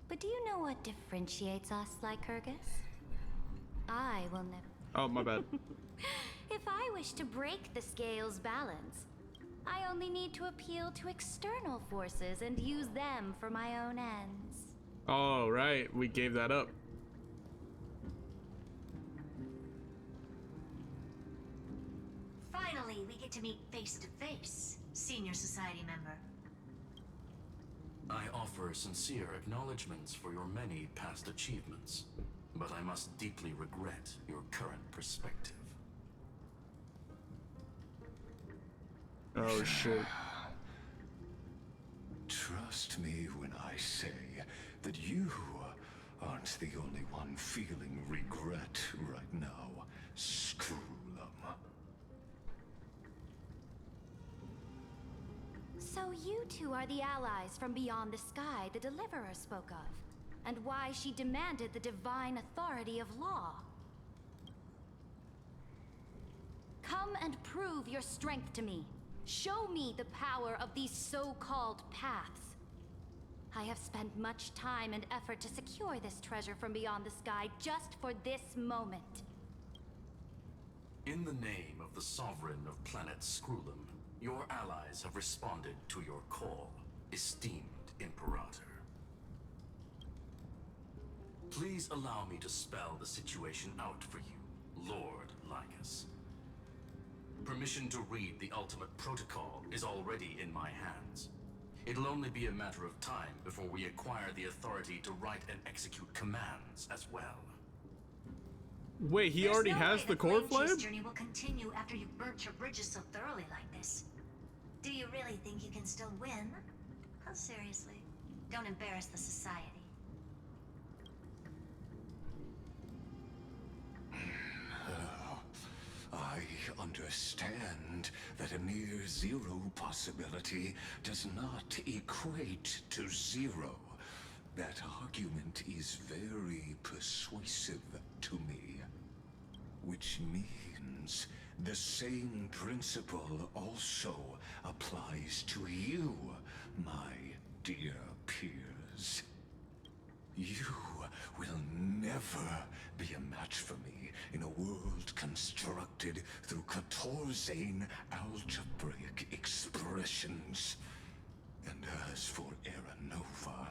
But do you know what differentiates us, Lycurgus? I will never. Oh, my bad. If I wish to break the scale's balance, I only need to appeal to external forces and use them for my own ends. Oh, right. We gave that up. Finally, we get to meet face to face, Senior Society member. I offer sincere acknowledgments for your many past achievements, but I must deeply regret your current perspective. Oh shit. Trust me when I say that you aren't the only one feeling regret right now, Screwlum. So you two are the allies from beyond the sky the Deliverer spoke of, and why she demanded the divine authority of law. Come and prove your strength to me. Show me the power of these so-called paths. I have spent much time and effort to secure this treasure from beyond the sky just for this moment. In the name of the Sovereign of Planet Screwlum, your allies have responded to your call, esteemed Imperator. Please allow me to spell the situation out for you, Lord Lycus. Permission to read the ultimate protocol is already in my hands. It'll only be a matter of time before we acquire the authority to write and execute commands as well. Wait, he already has the core flame? This journey will continue after you've burnt your bridges so thoroughly like this. Do you really think you can still win? Oh, seriously, don't embarrass the society. I understand that a near zero possibility does not equate to zero. That argument is very persuasive to me. Which means the same principle also applies to you, my dear peers. You will never be a match for me in a world constructed through Catorzane algebraic expressions. And as for Aranova,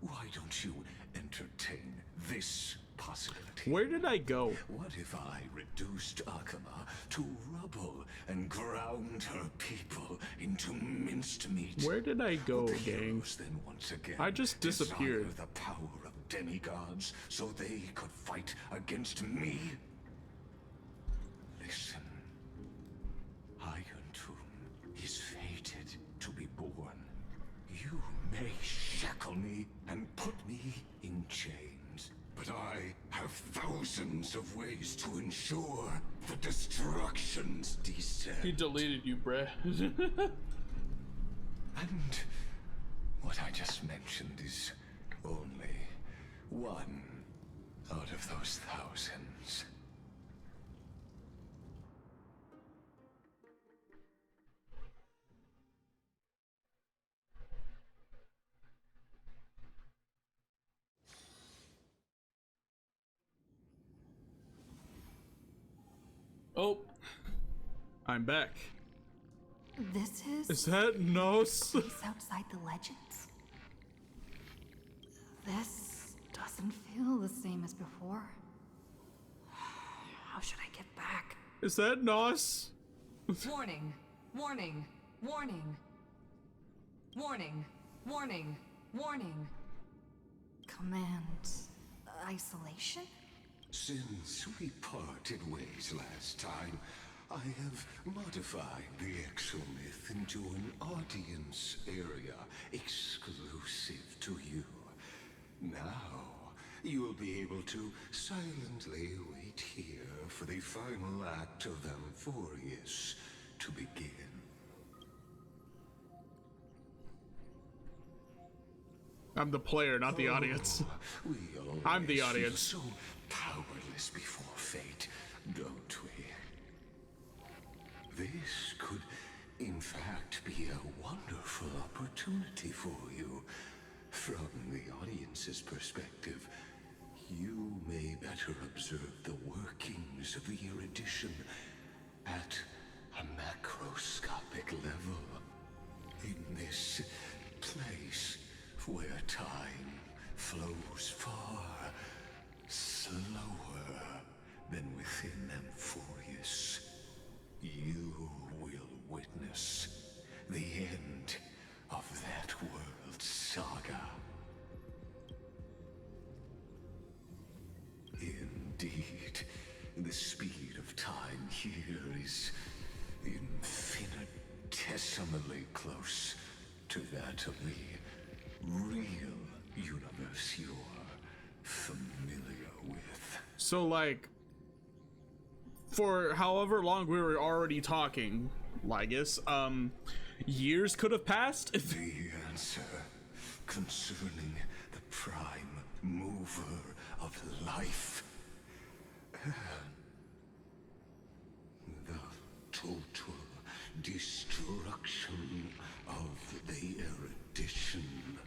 why don't you entertain this possibility? Where did I go? What if I reduced Akama to rubble and ground her people into minced meat? Where did I go, gang? Then once again, I just disappeared. desire the power of demigods so they could fight against me? Listen, Iron Tomb is fated to be born. You may shackle me and put me in chains, but I have thousands of ways to ensure the destruction's descent. He deleted you, bruh. And what I just mentioned is only one out of those thousands. Oh, I'm back. This Is that Nos? place outside the legends? This doesn't feel the same as before. How should I get back? Is that Nos? Warning, warning, warning. Warning, warning, warning. Command isolation? Since we parted ways last time, I have modified the exomyth into an audience area exclusive to you. Now, you'll be able to silently wait here for the final act of Amphorius to begin. I'm the player, not the audience. I'm the audience. So powerless before fate, don't we? This could, in fact, be a wonderful opportunity for you. From the audience's perspective, you may better observe the workings of the erudition at a macroscopic level. In this place where time flows far slower than within Amphorius, you will witness the end of that world. infinitesimally close to that of the real universe you're familiar with. So, like, for however long we were already talking, Lygus, years could have passed? The answer concerning the prime mover of life and the total destruction of the erudition.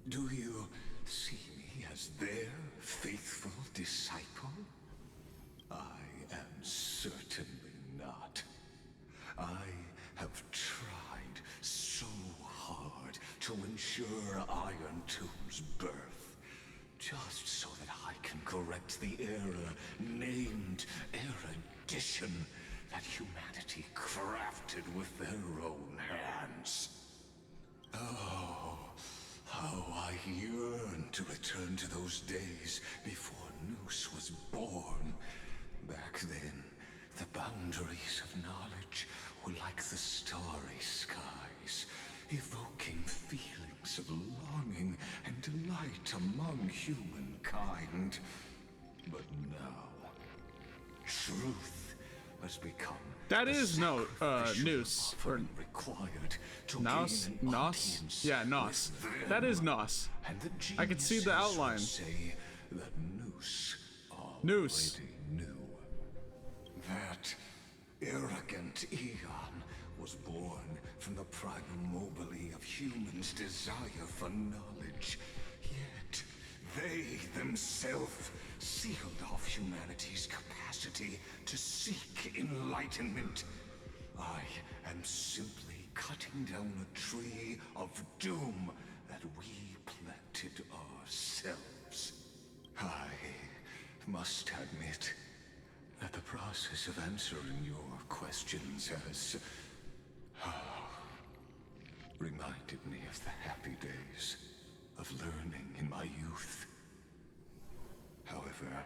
Do you see me as their faithful disciple? I am certainly not. I have tried so hard to ensure Iron Tomb's birth, just so that I can correct the error named erudition that humanity crafted with their own hands. Oh, how I yearn to return to those days before Noose was born. Back then, the boundaries of knowledge were like the starry skies, evoking feelings of longing and delight among humankind. But now, truth has become that is Noose. Or required to Nos? gain an Nos? audience Yeah, Nos. with them. That is Nos. And the I can see the geniuses outline. would say that Noose Noose. already knew. That arrogant Eon was born from the primal mobile of humans' desire for knowledge. Yet, they themselves sealed off humanity's capacity to seek enlightenment. I am simply cutting down a tree of doom that we planted ourselves. I must admit that the process of answering your questions has reminded me of the happy days of learning in my youth. However,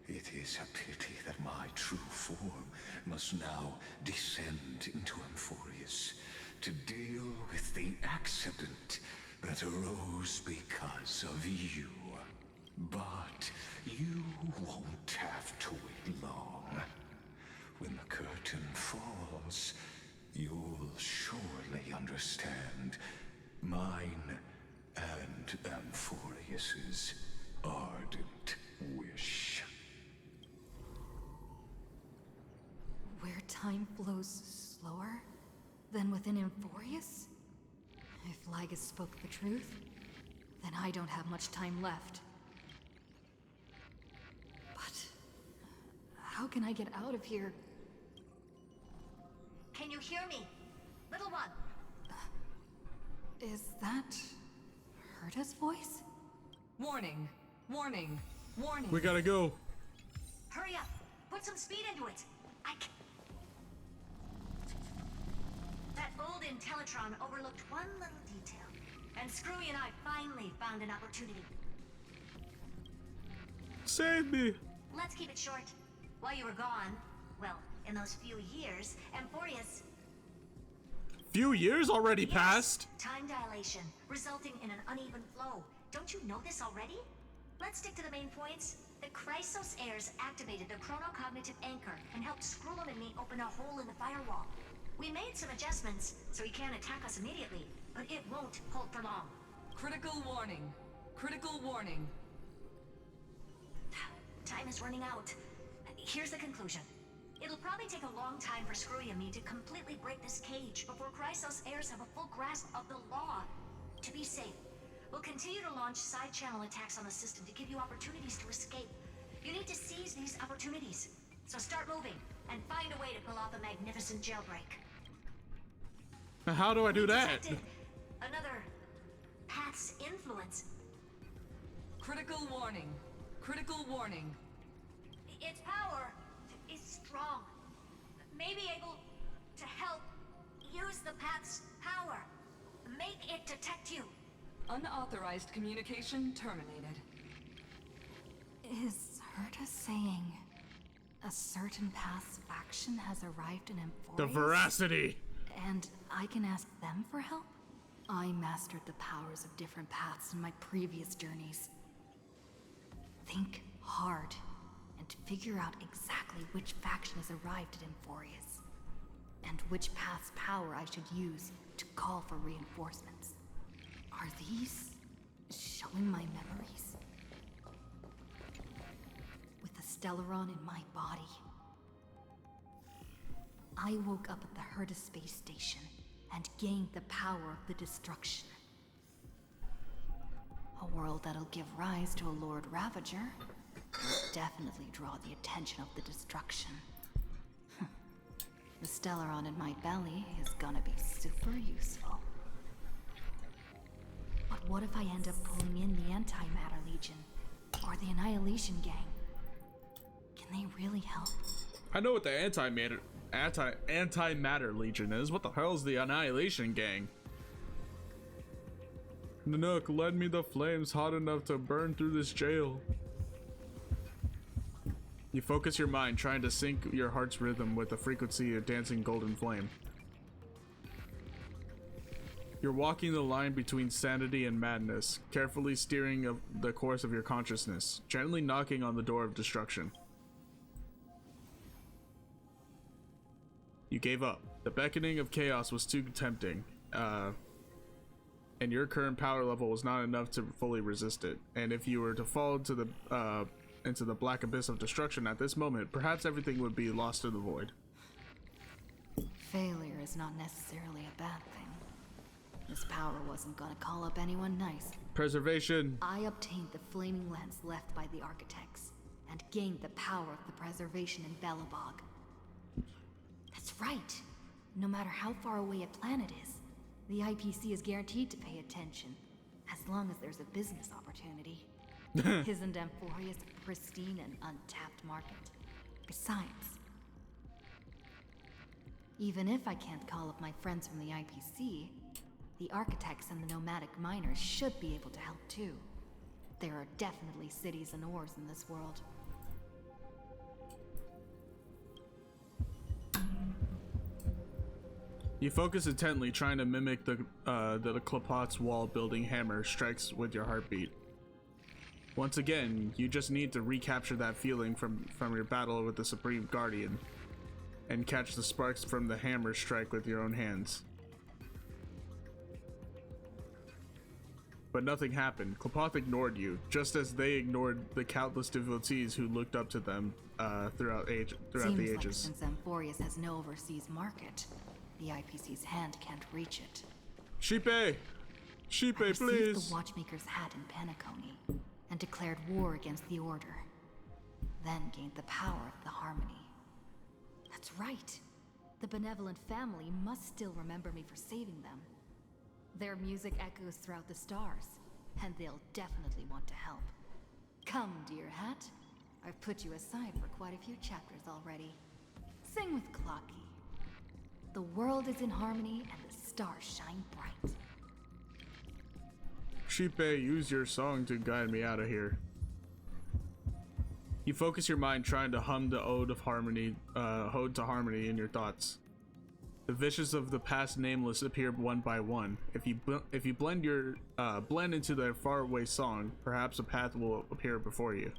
it is a pity that my true form must now descend into Amphorius to deal with the accident that arose because of you. But you won't have to wait long. When the curtain falls, you'll surely understand mine and Amphorius's ardent wish. Where time flows slower than within Amphorius? If Lygus spoke the truth, then I don't have much time left. But how can I get out of here? Can you hear me? Little one! Is that Herta's voice? Warning, warning, warning. We gotta go. Hurry up! Put some speed into it! That old Intellitron overlooked one little detail, and Screwy and I finally found an opportunity. Save me! Let's keep it short. While you were gone, well, in those few years, Amphorius... Few years already passed? Time dilation, resulting in an uneven flow. Don't you know this already? Let's stick to the main points. The Chrysos heirs activated the chronocognitive anchor and helped Skrullum and me open a hole in the firewall. We made some adjustments, so he can't attack us immediately, but it won't hold for long. Critical warning. Critical warning. Time is running out. Here's the conclusion. It'll probably take a long time for Screwy and me to completely break this cage before Chrysos heirs have a full grasp of the law. To be safe, we'll continue to launch side-channel attacks on the system to give you opportunities to escape. You need to seize these opportunities. So start moving, and find a way to pull off a magnificent jailbreak. How do I do that? Detected another path's influence. Critical warning. Critical warning. Its power is strong. Maybe able to help use the path's power. Make it detect you. Unauthorized communication terminated. Is Herta saying A certain past faction has arrived in Emphorius. The veracity! And I can ask them for help? I mastered the powers of different paths in my previous journeys. Think hard and figure out exactly which faction has arrived at Emphorius, and which path's power I should use to call for reinforcements. Are these showing my memories? With the Stellaron in my body, I woke up at the Herta space station and gained the power of the destruction. A world that'll give rise to a Lord Ravager will definitely draw the attention of the destruction. The Stellaron in my belly is gonna be super useful. But what if I end up pulling in the Antimatter Legion or the Annihilation Gang? Can they really help? I know what the Antimatter Legion is. What the hell is the Annihilation Gang? Nanook, lend me the flames hot enough to burn through this jail. You focus your mind, trying to sync your heart's rhythm with the frequency of dancing golden flame. You're walking the line between sanity and madness, carefully steering the course of your consciousness, gently knocking on the door of destruction. You gave up. The beckoning of chaos was too tempting, and your current power level was not enough to fully resist it. And if you were to fall into the black abyss of destruction at this moment, perhaps everything would be lost to the void. Failure is not necessarily a bad thing. This power wasn't gonna call up anyone nice. Preservation. I obtained the flaming lens left by the architects, and gained the power of the preservation in Belobog. That's right. No matter how far away a planet is, the IPC is guaranteed to pay attention, as long as there's a business opportunity. Isn't Emphorius a pristine and untapped market? Besides, even if I can't call up my friends from the IPC, the architects and the nomadic miners should be able to help too. There are definitely cities and ores in this world. You focus intently, trying to mimic the Klapot's wall building hammer strikes with your heartbeat. Once again, you just need to recapture that feeling from your battle with the Supreme Guardian, and catch the sparks from the hammer strike with your own hands. But nothing happened. Klapoth ignored you, just as they ignored the countless devotees who looked up to them throughout the ages. Seems like since Emphorius has no overseas market, the IPC's hand can't reach it. Sheepe! Sheepe, please! I received the Watchmaker's hat in Penacony, and declared war against the Order. Then gained the power of the Harmony. That's right. The benevolent family must still remember me for saving them. Their music echoes throughout the stars, and they'll definitely want to help. Come, dear hat. I've put you aside for quite a few chapters already. Sing with Clocky. The world is in harmony, and the stars shine bright. Sheepe, use your song to guide me out of here. You focus your mind, trying to hum the ode to harmony in your thoughts. The visions of the past nameless appear one by one. If you blend into their faraway song, perhaps a path will appear before you.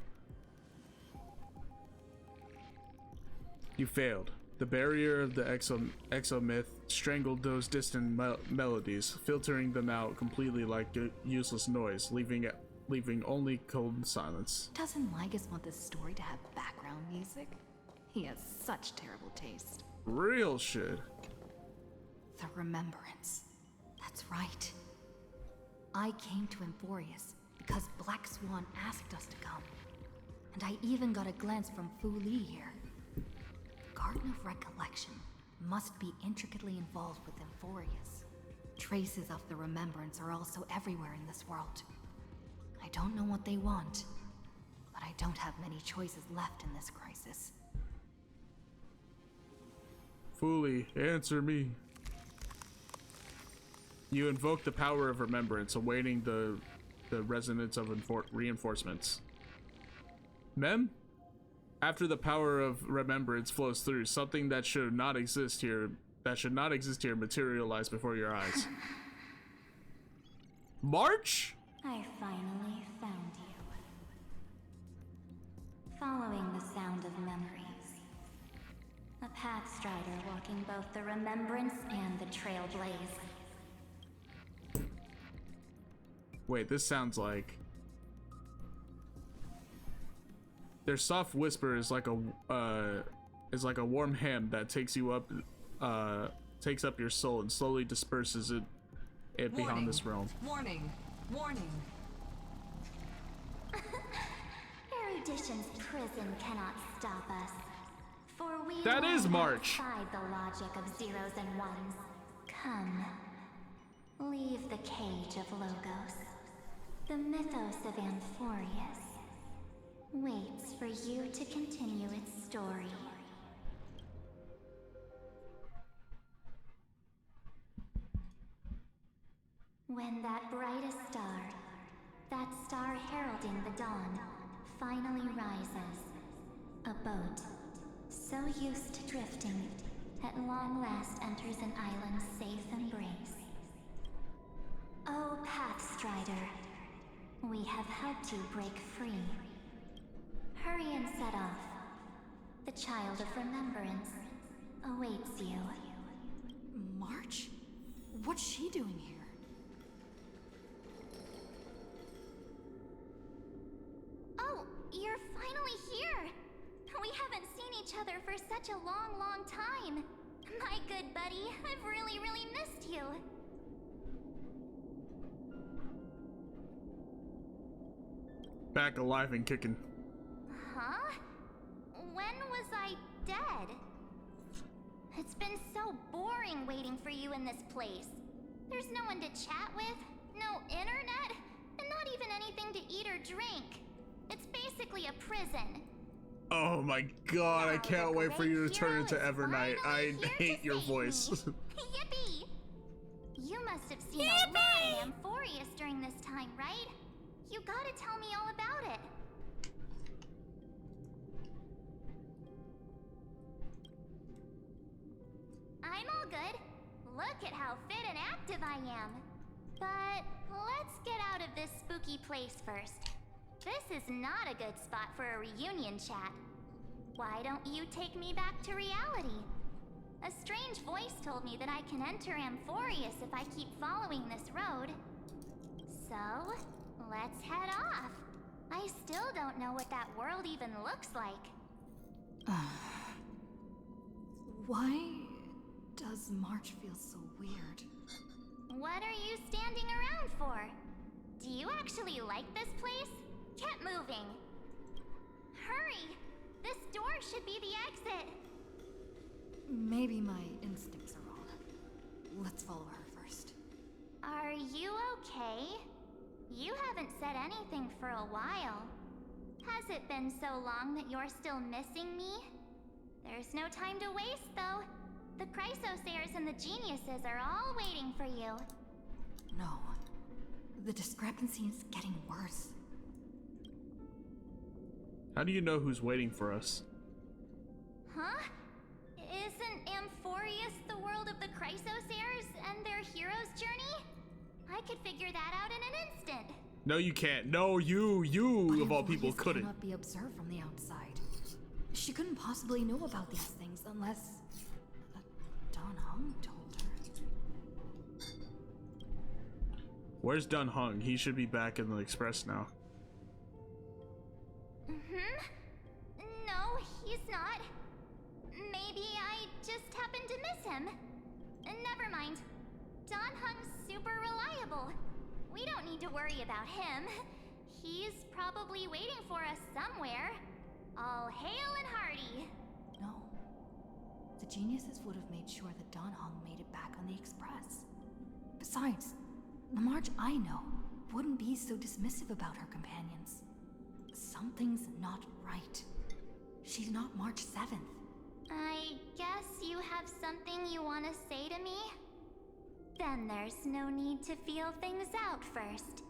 You failed. The barrier of the exomyth strangled those distant melodies, filtering them out completely like useless noise, leaving only cold silence. Doesn't Lygus want this story to have background music? He has such terrible taste. Real shit. The Remembrance. That's right. I came to Emphorius because Black Swan asked us to come. And I even got a glance from Fu Li here. The Garden of Recollection must be intricately involved with Emphorius. Traces of the Remembrance are also everywhere in this world. I don't know what they want, but I don't have many choices left in this crisis. Fu Li, answer me. You invoke the power of remembrance, awaiting the resonance of reinforcements. Mem? After the power of remembrance flows through, something that should not exist here materialize before your eyes. March? I finally found you. Following the sound of memories. A pathstrider walking both the remembrance and the trailblaze. Wait, this sounds like... Their soft whisper is like a warm hand that takes you up, takes up your soul and slowly disperses it beyond this realm. Warning! Warning! Erudition's prison cannot stop us. For we That is March. outside the logic of zeros and ones. Come. Leave the cage of Logos. The mythos of Amphorius waits for you to continue its story. When that brightest star, that star heralding the dawn, finally rises, a boat, so used to drifting, at long last enters an island's safe embrace. Oh, Pathstrider, we have helped you break free. Hurry and set off. The child of remembrance awaits you. March? What's she doing here? Oh, you're finally here! We haven't seen each other for such a long, long time. My good buddy, I've really, really missed you. Back alive and kicking. Huh? When was I dead? It's been so boring waiting for you in this place. There's no one to chat with, no internet, and not even anything to eat or drink. It's basically a prison. Oh my god, I can't wait for you to turn into Evernight. I hate your voice. Yippee! You must have seen a lot in Amphorius during this time, right? You gotta tell me all about it. I'm all good. Look at how fit and active I am. But let's get out of this spooky place first. This is not a good spot for a reunion chat. Why don't you take me back to reality? A strange voice told me that I can enter Amphorius if I keep following this road. So, let's head off. I still don't know what that world even looks like. Why does March feel so weird? What are you standing around for? Do you actually like this place? Get moving. Hurry! This door should be the exit. Maybe my instincts are wrong. Let's follow her first. Are you okay? You haven't said anything for a while. Has it been so long that you're still missing me? There's no time to waste, though. The Chrysosayers and the Geniuses are all waiting for you. No. The discrepancy is getting worse. How do you know who's waiting for us? Huh? Isn't Amphorius the world of the Chrysosayers and their hero's journey? I could figure that out in an instant. No, you can't. No, you of all people couldn't. Cannot be observed from the outside. She couldn't possibly know about these things unless Don Hung told her. Where's Dun Hung? He should be back in the Express now. No, he's not. Maybe I just happened to miss him. Never mind. Don Hung's super reliable. We don't need to worry about him. He's probably waiting for us somewhere. All hail and hearty. No. The Geniuses would have made sure that Don Hung made it back on the Express. Besides, the March I know wouldn't be so dismissive about her companions. Something's not right. She's not March 7th. I guess you have something you want to say to me? Then there's no need to feel things out first.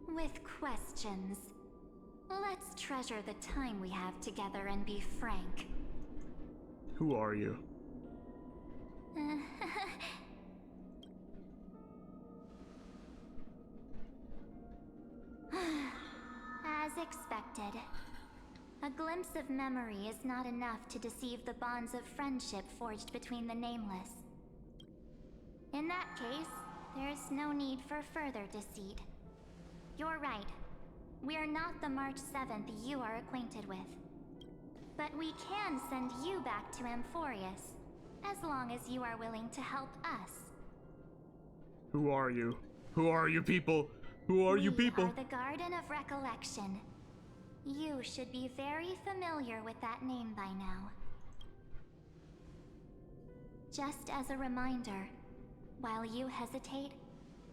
With questions. Let's treasure the time we have together and be frank. Who are you? As expected. A glimpse of memory is not enough to deceive the bonds of friendship forged between the nameless. In that case, there's no need for further deceit. You're right. We're not the March 7th you are acquainted with. But we can send you back to Amphorius, as long as you are willing to help us. Who are you? Who are you people? Who are you people? We are the Garden of Recollection. You should be very familiar with that name by now. Just as a reminder, while you hesitate,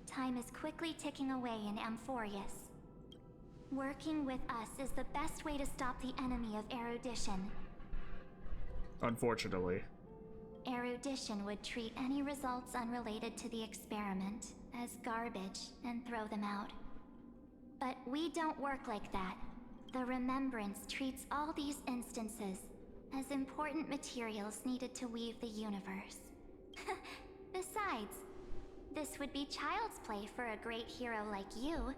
time is quickly ticking away in Amphorius. Working with us is the best way to stop the enemy of erudition. Unfortunately. Erudition would treat any results unrelated to the experiment as garbage and throw them out. But we don't work like that. The Remembrance treats all these instances as important materials needed to weave the universe. Besides, this would be child's play for a great hero like you.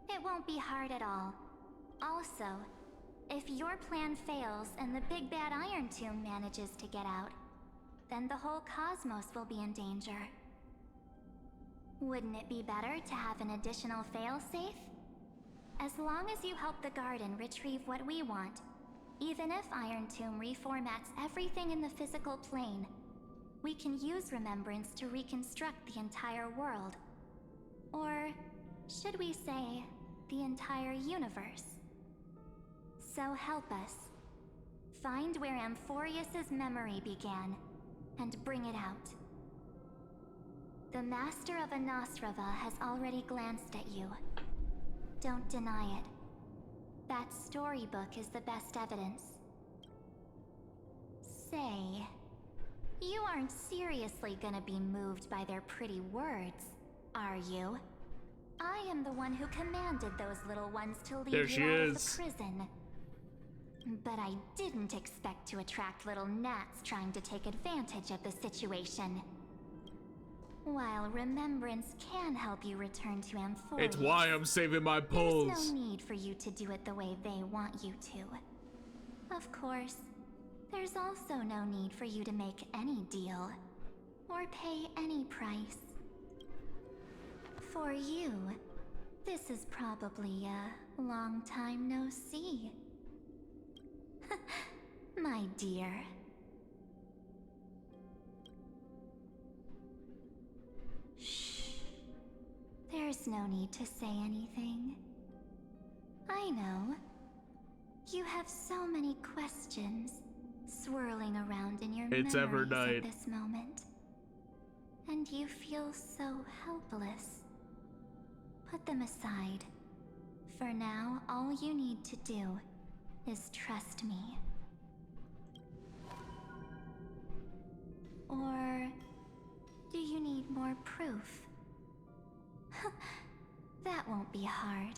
It won't be hard at all. Also, if your plan fails and the big bad Iron Tomb manages to get out, then the whole cosmos will be in danger. Wouldn't it be better to have an additional failsafe? As long as you help the Garden retrieve what we want, even if Iron Tomb reformats everything in the physical plane, we can use Remembrance to reconstruct the entire world. Or should we say, the entire universe? So help us. Find where Amphorius's memory began, and bring it out. The Master of Anosrava has already glanced at you. Don't deny it. That storybook is the best evidence. Say, you aren't seriously gonna be moved by their pretty words, are you? I am the one who commanded those little ones to lead you out of the prison. But I didn't expect to attract little gnats trying to take advantage of the situation. While Remembrance can help you return to Amphorius, It's why I'm saving my polls. there's no need for you to do it the way they want you to. Of course, there's also no need for you to make any deal, or pay any price. For you, this is probably a long time no see. My dear. Shh. There's no need to say anything. I know. You have so many questions swirling around in your It's memories Evernight. at this moment. And you feel so helpless. Put them aside. For now, all you need to do is trust me. Or do you need more proof? That won't be hard.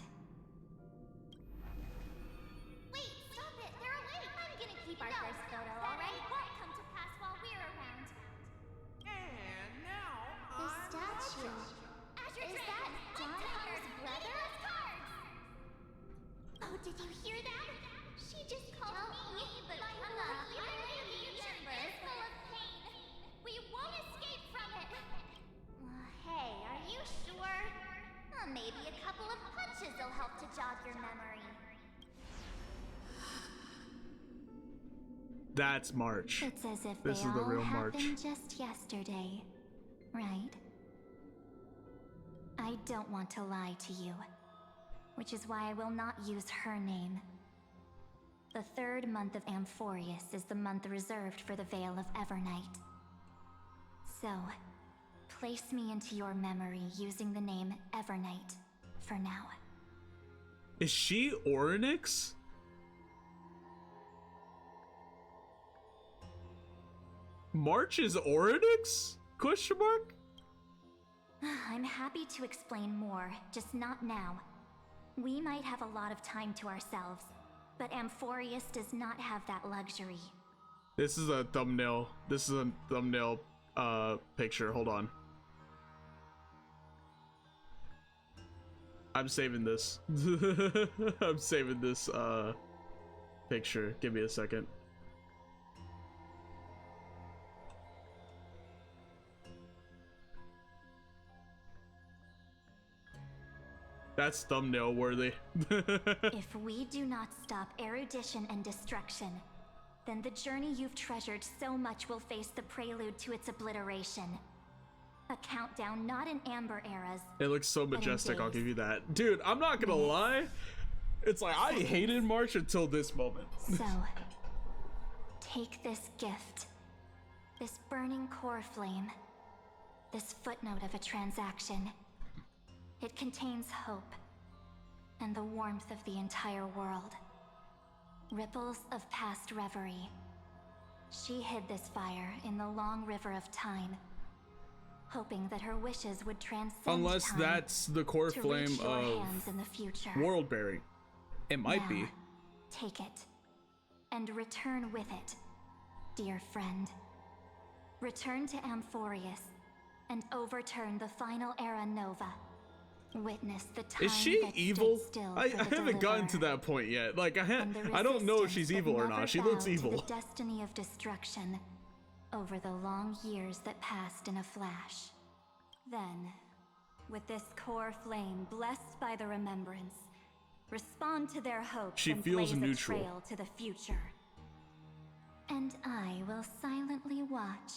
Wait, stop it! They're awake! I'm gonna keep our first photo, alright? Won't come to pass while we're around. And now The statue. Is that Donhar's brother? Oh, did you hear that? She just called me, but my future is full of pain. We won't escape from it. Hey, are you sure? Maybe a couple of punches will help to jog your memory. That's March. It's as if This they is the all real March. happened just yesterday, right? I don't want to lie to you, which is why I will not use her name. The third month of Amphorius is the month reserved for the Veil of Evernight. So, place me into your memory using the name Evernight for now. Is she Orynyx? March is Orynyx? Question mark? I'm happy to explain more, just not now. We might have a lot of time to ourselves, but Amphorius does not have that luxury. This is a thumbnail. This is a thumbnail picture. Hold on. I'm saving this. I'm saving this picture. Give me a second. That's thumbnail worthy. If we do not stop erudition and destruction, then the journey you've treasured so much will face the prelude to its obliteration. A countdown not in Amber eras. It looks so majestic, I'll give you that. Dude, I'm not gonna lie. It's like, I hated March until this moment. So, take this gift. This burning core flame. This footnote of a transaction. It contains hope. And the warmth of the entire world. Ripples of past reverie. She hid this fire in the long river of time, hoping that her wishes would transcend Unless time that's the core to flame reach your of hands in the future. world bearing. It might be. Take it, and return with it, dear friend. Return to Amphorius, and overturn the final era Nova. Witness the time Is she that evil? stood still I for the haven't gotten to deliverer. that point yet. Like, And the I don't know if resistance she's that evil or never not. She looks bowed to evil. the destiny of destruction over the long years that passed in a flash. Then, with this core flame blessed by the remembrance, respond to their hopes She and feels blaze neutral. a trail to the future. And I will silently watch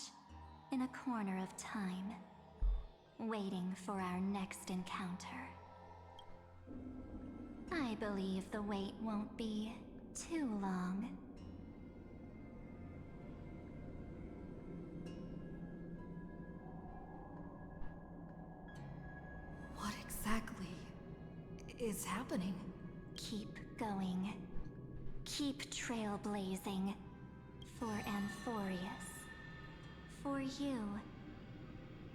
in a corner of time, waiting for our next encounter. I believe the wait won't be too long. What exactly is happening? Keep going. Keep trailblazing. For Amphorius. For you.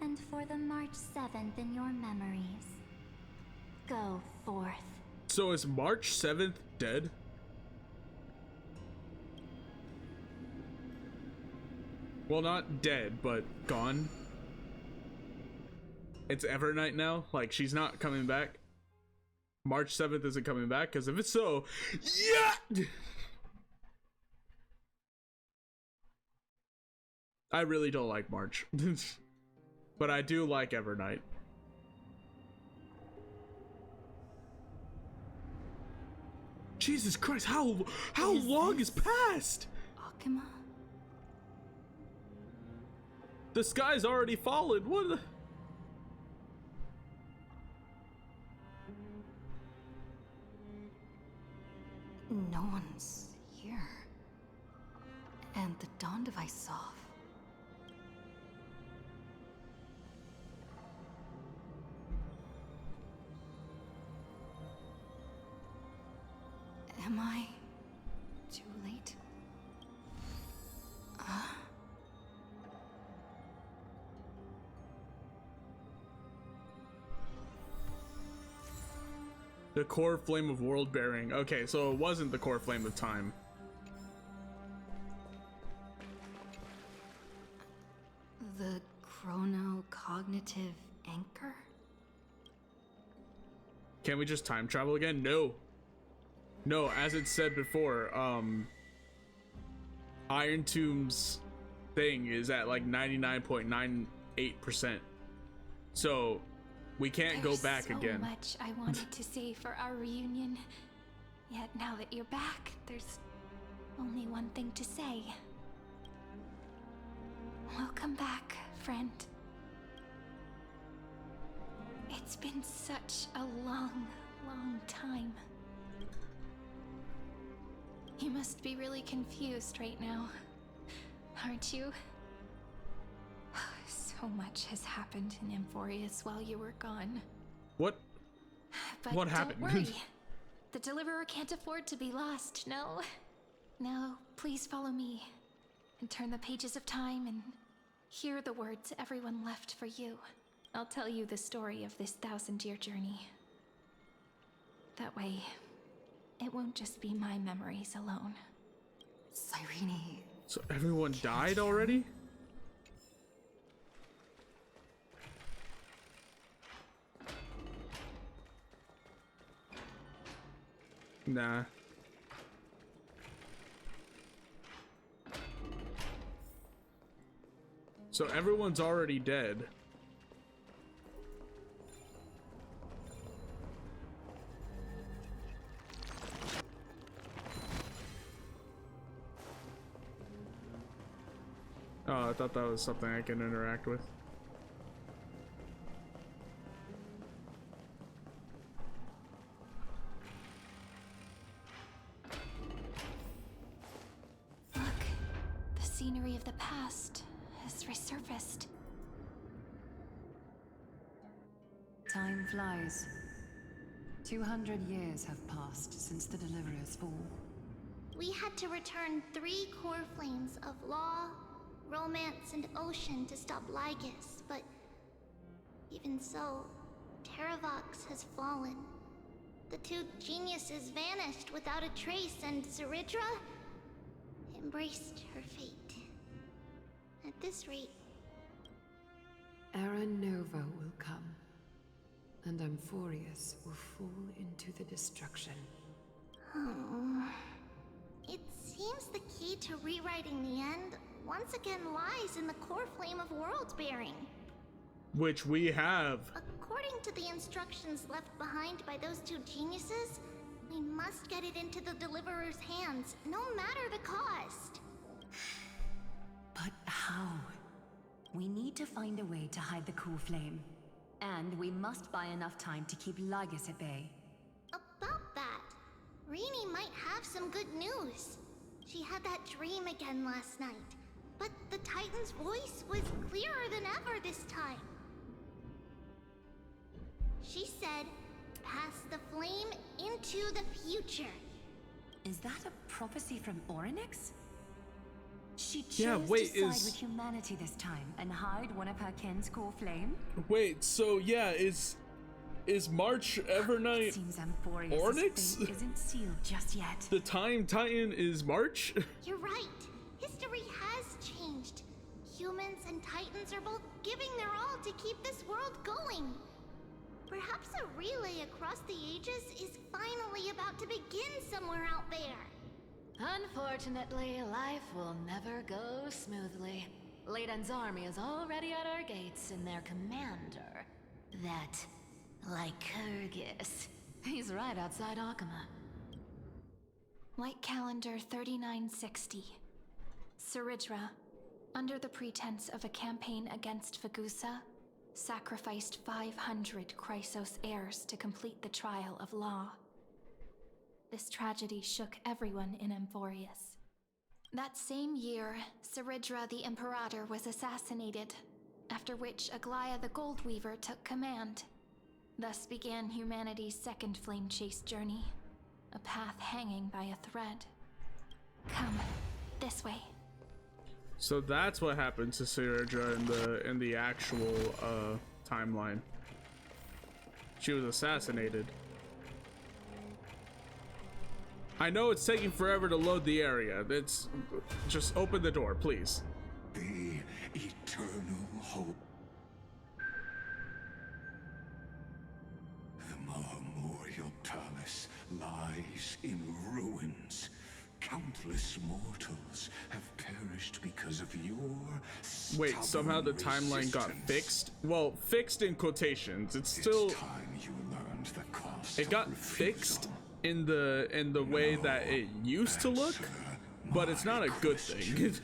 And for the March 7th in your memories. Go forth. So is March 7th dead? Well, not dead, but gone. It's Evernight now? Like, she's not coming back? March 7th isn't coming back? Because if it's so, yeah! I really don't like March. But I do like Evernight. Jesus Christ, how long has passed? Akima? The sky's already fallen. What the? No one's here. And the dawn device off. Am I too late? The core flame of world bearing. Okay, so it wasn't the core flame of time. The chrono-cognitive anchor? Can we just time travel again? No. No, as it said before, Iron Tomb's thing is at like 99.98%. So we can't go back again. There's so much I wanted to say for our reunion. Yet now that you're back, there's only one thing to say. Welcome back, friend. It's been such a long, long time. You must be really confused right now, aren't you? So much has happened in Amphorius while you were gone. What? But What don't happened? worry. The Deliverer can't afford to be lost, no? Now, please follow me and turn the pages of time and hear the words everyone left for you. I'll tell you the story of this 1000-year journey. That way, it won't just be my memories alone. Cyrene. So everyone died already? Nah. So everyone's already dead. Oh, I thought that was something I can interact with. Look, the scenery of the past has resurfaced. Time flies. 200 years have passed since the Deliverer's fall. We had to return 3 core flames of law, romance, and ocean to stop Lygus, but even so, Terravox has fallen. The 2 geniuses vanished without a trace, and Zeridra embraced her fate. At this rate... Era Nova will come, and Amphorius will fall into the destruction. Oh... It seems the key to rewriting the end once again lies in the core flame of world-bearing. Which we have. According to the instructions left behind by those 2 geniuses, we must get it into the Deliverer's hands, no matter the cost. But how? We need to find a way to hide the cool flame. And we must buy enough time to keep Lygus at bay. About that, Rini might have some good news. She had that dream again last night, but the Titan's voice was clearer than ever this time. She said, pass the flame into the future. Is that a prophecy from Orynyx? She chose Yeah, wait, to side with humanity this time and hide one of her kin's core flame? Wait, so yeah, is March Evernight Seems Amphorius' Orynyx? fate isn't sealed just yet. The Time Titan is March? You're right. History has changed. Humans and Titans are both giving their all to keep this world going. Perhaps a relay across the ages is finally about to begin somewhere out there. Unfortunately, life will never go smoothly. Leiden's army is already at our gates, and their commander, that Lycurgus, he's right outside Akuma. White Calendar 3960. Zeridra, under the pretense of a campaign against Vagusa, sacrificed 500 Chrysos heirs to complete the trial of law. This tragedy shook everyone in Amphorius. That same year, Zeridra the Imperator was assassinated, after which Aglaia the Goldweaver took command. Thus began humanity's second flame chase journey, a path hanging by a thread. Come, this way. So that's what happened to Zeridra in the actual timeline. She was assassinated. I know it's taking forever to load the area. It's just open the door, please. The eternal hope. The Memorial Palace lies in ruins. Countless mortals have perished because of your Wait, somehow the timeline got fixed? Well, fixed in quotations. It's still time you learned the cost. It got fixed in the way that it used to look, but it's not a good thing.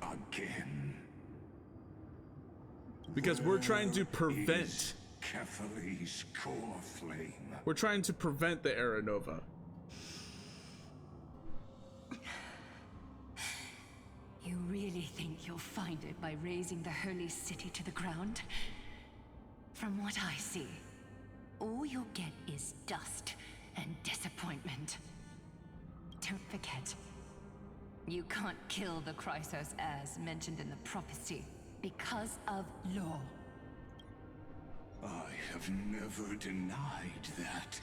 Again. Because we're trying to prevent Kephali's core flame. We're trying to prevent the Era Nova. You really think you'll find it by razing the holy city to the ground? From what I see, all you'll get is dust and disappointment. Don't forget, you can't kill the Chrysos heirs mentioned in the prophecy because of law. I have never denied that.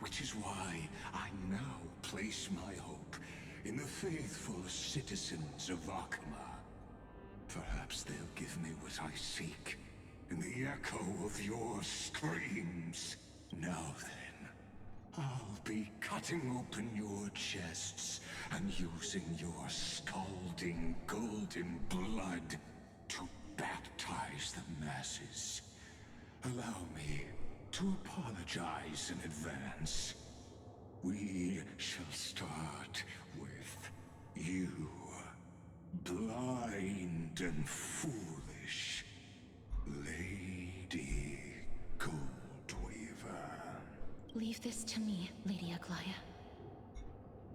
Which is why I now place my hope in the faithful citizens of Akuma. Perhaps they'll give me what I seek in the echo of your screams. Now then, I'll be cutting open your chests and using your scalding golden blood to baptize the masses. Allow me to apologize in advance. We shall start with you, blind and foolish Lady Goldweaver. Leave this to me, Lady Aglaya.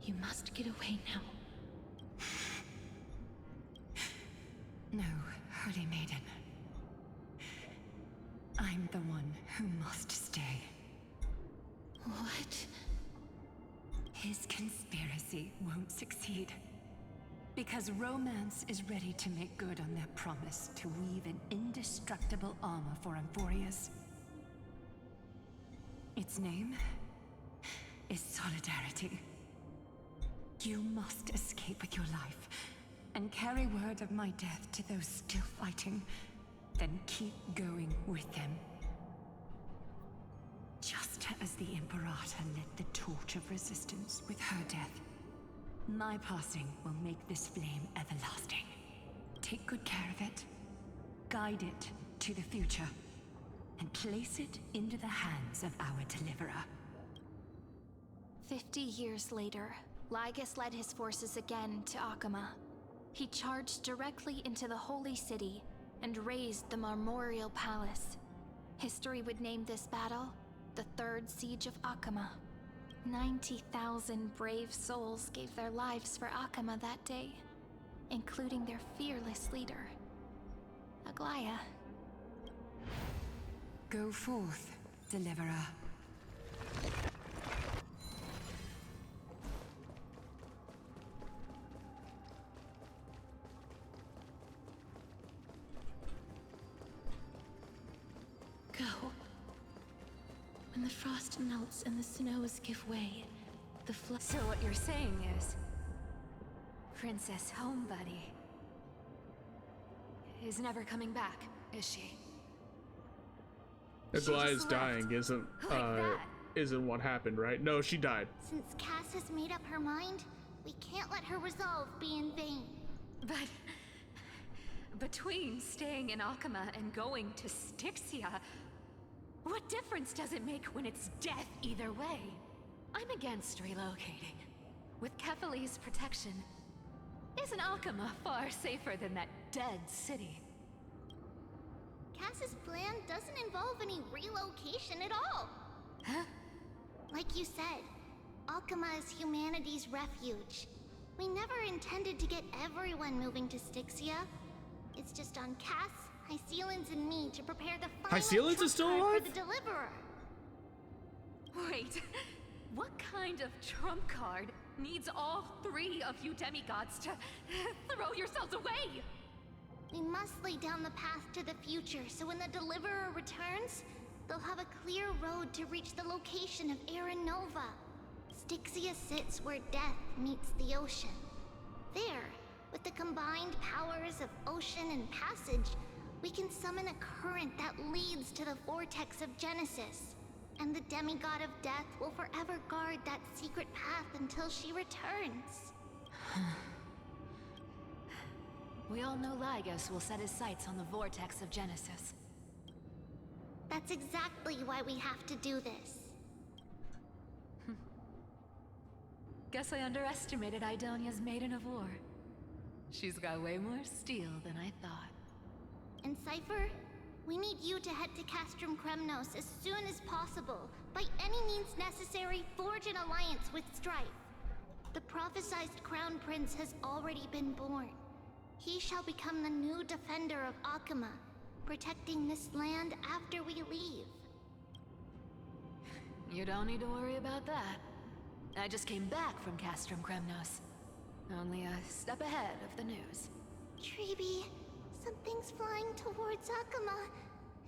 You must get away now. No, Holy Maiden. I'm the one who must stay. What? His conspiracy won't succeed. Because Romance is ready to make good on their promise to weave an indestructible armor for Emphorius. Its name is Solidarity. You must escape with your life and carry word of my death to those still fighting, then keep going with them. Just as the Imperator lit the torch of resistance with her death, my passing will make this flame everlasting. Take good care of it, guide it to the future, and place it into the hands of our deliverer. 50 years later, Lygus led his forces again to Akuma. He charged directly into the Holy City and razed the Marmorial Palace. History would name this battle the Third Siege of Akuma. 90,000 brave souls gave their lives for Akuma that day, including their fearless leader, Aglaya. Go forth, Deliverer. Go. When the frost melts and the snows give way, the So what you're saying is... Princess Homebuddy... is never coming back, is she? Aglaya's dying isn't what happened, right? No, she died. Since Cass has made up her mind, we can't let her resolve be in vain. But... between staying in Akuma and going to Styxia... what difference does it make when it's death either way? I'm against relocating. With Kefali's protection, isn't Akuma far safer than that dead city? Cass's plan doesn't involve any relocation at all. Huh? Like you said, Akuma is humanity's refuge. We never intended to get everyone moving to Styxia. It's just on Cass, Hysealans, and me to prepare the final Hysealans is still trump card alive? for the Deliverer. Wait, what kind of trump card needs all three of you demigods to throw yourselves away? We must lay down the path to the future, so when the Deliverer returns, they'll have a clear road to reach the location of Aranova. Styxia sits where death meets the ocean. There, with the combined powers of ocean and passage, we can summon a current that leads to the vortex of Genesis. And the demigod of death will forever guard that secret path until she returns. We all know Lygus will set his sights on the vortex of Genesis. That's exactly why we have to do this. Guess I underestimated Idonia's Maiden of War. She's got way more steel than I thought. And Cypher, we need you to head to Castrum Kremnos as soon as possible. By any means necessary, forge an alliance with Strife. The prophesized Crown Prince has already been born. He shall become the new defender of Akuma, protecting this land after we leave. You don't need to worry about that. I just came back from Castrum Kremnos. Only a step ahead of the news. Treeby, something's flying towards Akuma,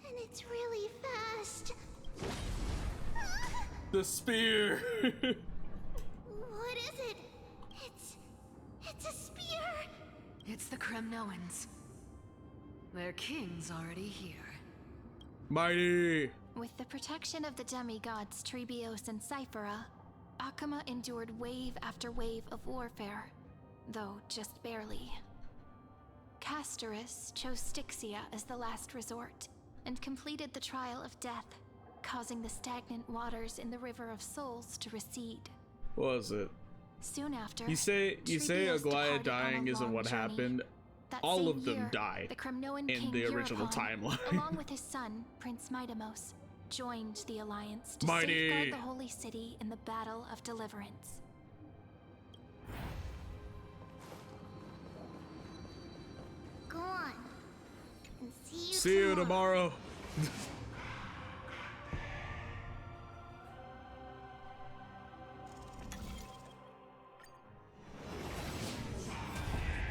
and it's really fast. The spear. What is it? It's a spear. It's the Kremnoans. Their king's already here. Mighty. With the protection of the demigods Trebios and Cyphera, Akuma endured wave after wave of warfare, though just barely. Castorus chose Styxia as the last resort, and completed the trial of death, causing the stagnant waters in the River of Souls to recede. What was it? Soon after, You say Trebios Aglaia departed on dying a isn't long what journey. happened. That All same of them year, died the Kremnoan in king the original Eurocon, timeline. along with his son, Prince Midamos, joined the Alliance to Mighty. safeguard the Holy City in the Battle of Deliverance. Go on. And See you tomorrow.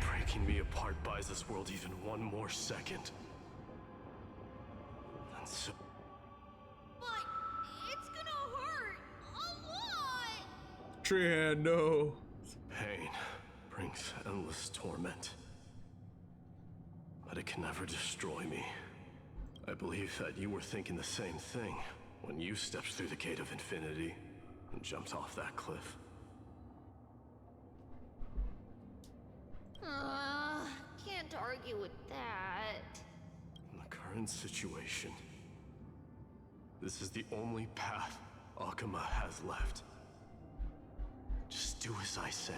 Breaking me apart buys this world even one more second. And so... But it's gonna hurt a lot. Tree hand, no. Pain brings endless torment. But it can never destroy me. I believe that you were thinking the same thing when you stepped through the gate of infinity and jumped off that cliff. Can't argue with that. In the current situation, this is the only path Akuma has left. Just do as I say.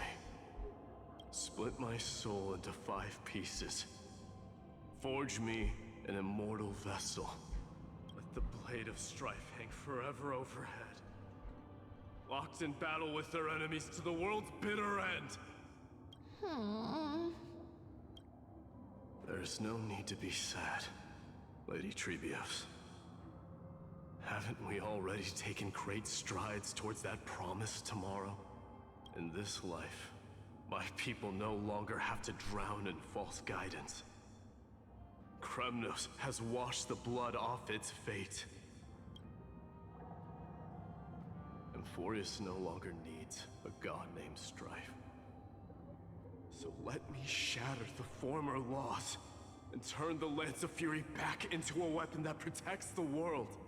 Split my soul into 5 pieces. Forge me an immortal vessel. Let the blade of strife hang forever overhead. Locked in battle with their enemies to the world's bitter end. There's no need to be sad, Lady Trebios. Haven't we already taken great strides towards that promise tomorrow? In this life, my people no longer have to drown in false guidance. Kremnos has washed the blood off its fate. Emphorius no longer needs a god named Strife. So let me shatter the former laws and turn the Lance of Fury back into a weapon that protects the world.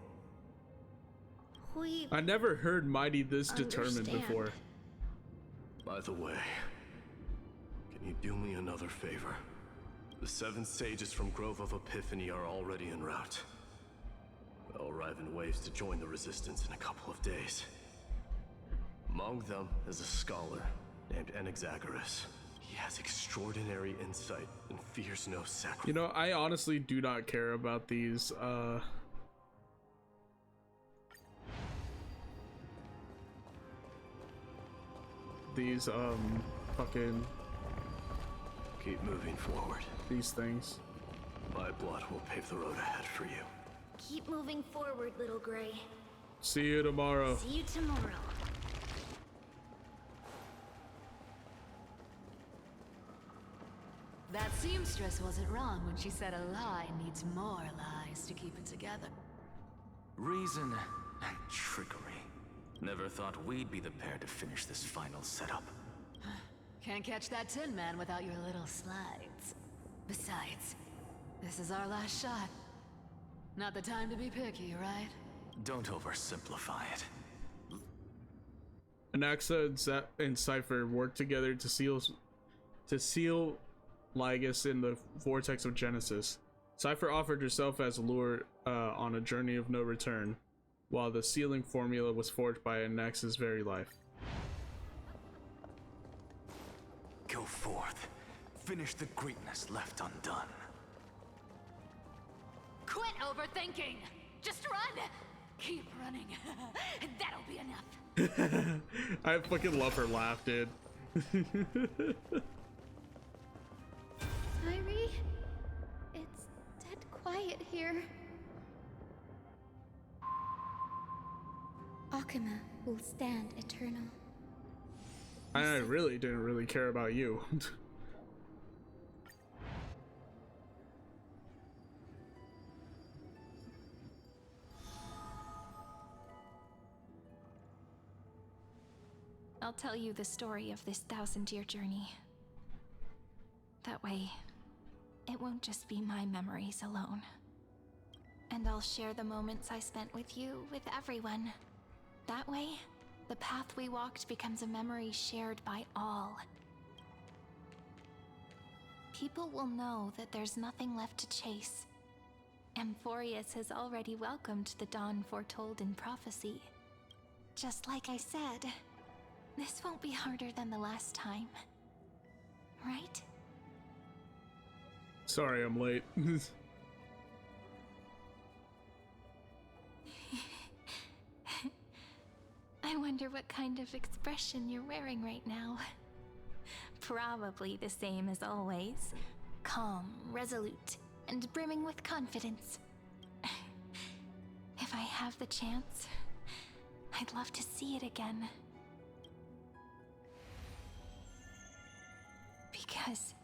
I never heard Mighty this determined before. By the way, can you do me another favor? The 7 sages from Grove of Epiphany are already en route. They'll arrive in waves to join the resistance in a couple of days. Among them is a scholar named Anaxagoras. He has extraordinary insight and fears no sacrifice. You know, I honestly do not care about these fucking keep moving forward. These things. My blood will pave the road ahead for you. Keep moving forward, little gray. See you tomorrow. See you tomorrow. That seamstress wasn't wrong when she said a lie needs more lies to keep it together. Reason and trickery. Never thought we'd be the pair to finish this final setup. Can't catch that Tin Man without your little slides. Besides, this is our last shot. Not the time to be picky, right? Don't oversimplify it. Anaxa and Cypher work together to seal Lygus in the vortex of Genesis. Cypher offered herself as a lure on a journey of no return, while the sealing formula was forged by Anaxa's very life. Go forth. Finish the greatness left undone. Quit overthinking! Just run! Keep running. That'll be enough. I fucking love her laugh, dude. Kyrie, it's dead quiet here. Akuma will stand eternal. I really didn't really care about you. I'll tell you the story of this 1,000-year journey. That way, it won't just be my memories alone. And I'll share the moments I spent with you with everyone. That way, the path we walked becomes a memory shared by all. People will know that there's nothing left to chase. Amphorius has already welcomed the dawn foretold in prophecy. Just like I said, this won't be harder than the last time. Right? Sorry, I'm late. I wonder what kind of expression you're wearing right now. Probably the same as always. Calm, resolute, and brimming with confidence. If I have the chance, I'd love to see it again. Because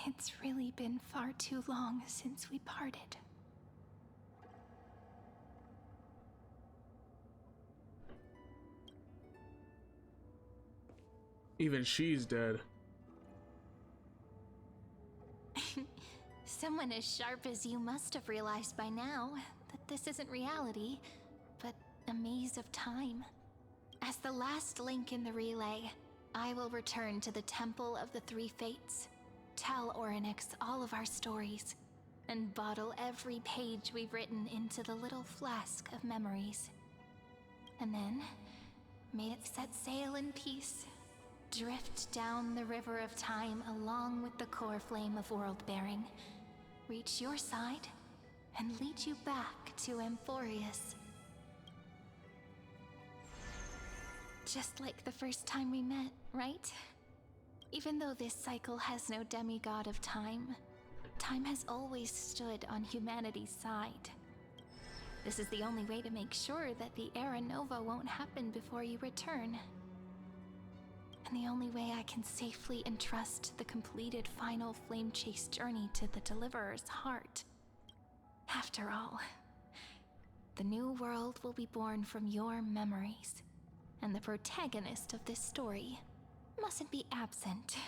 it's really been far too long since we parted. Even she's dead. Someone as sharp as you must have realized by now that this isn't reality, but a maze of time. As the last link in the relay, I will return to the Temple of the Three Fates, tell Orynyx all of our stories, and bottle every page we've written into the little flask of memories. And then, may it set sail in peace, drift down the river of time along with the core flame of world-bearing, reach your side, and lead you back to Amphorius. Just like the first time we met, right? Even though this cycle has no demigod of time, time has always stood on humanity's side. This is the only way to make sure that the Era Nova won't happen before you return. And the only way I can safely entrust the completed final flame chase journey to the Deliverer's heart. After all, the new world will be born from your memories, and the protagonist of this story mustn't be absent.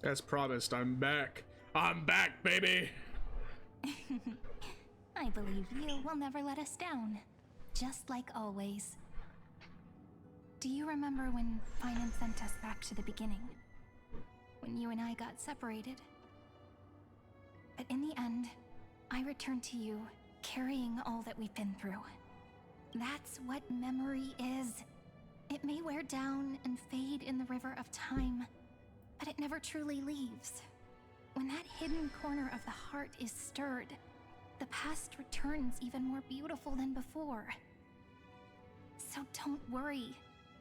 As promised, I'm back. I'm back, baby! I believe you will never let us down, just like always. Do you remember when Finan sent us back to the beginning? When you and I got separated? But in the end, I returned to you, carrying all that we've been through. That's what memory is. It may wear down and fade in the river of time, but it never truly leaves. When that hidden corner of the heart is stirred, the past returns even more beautiful than before. So don't worry.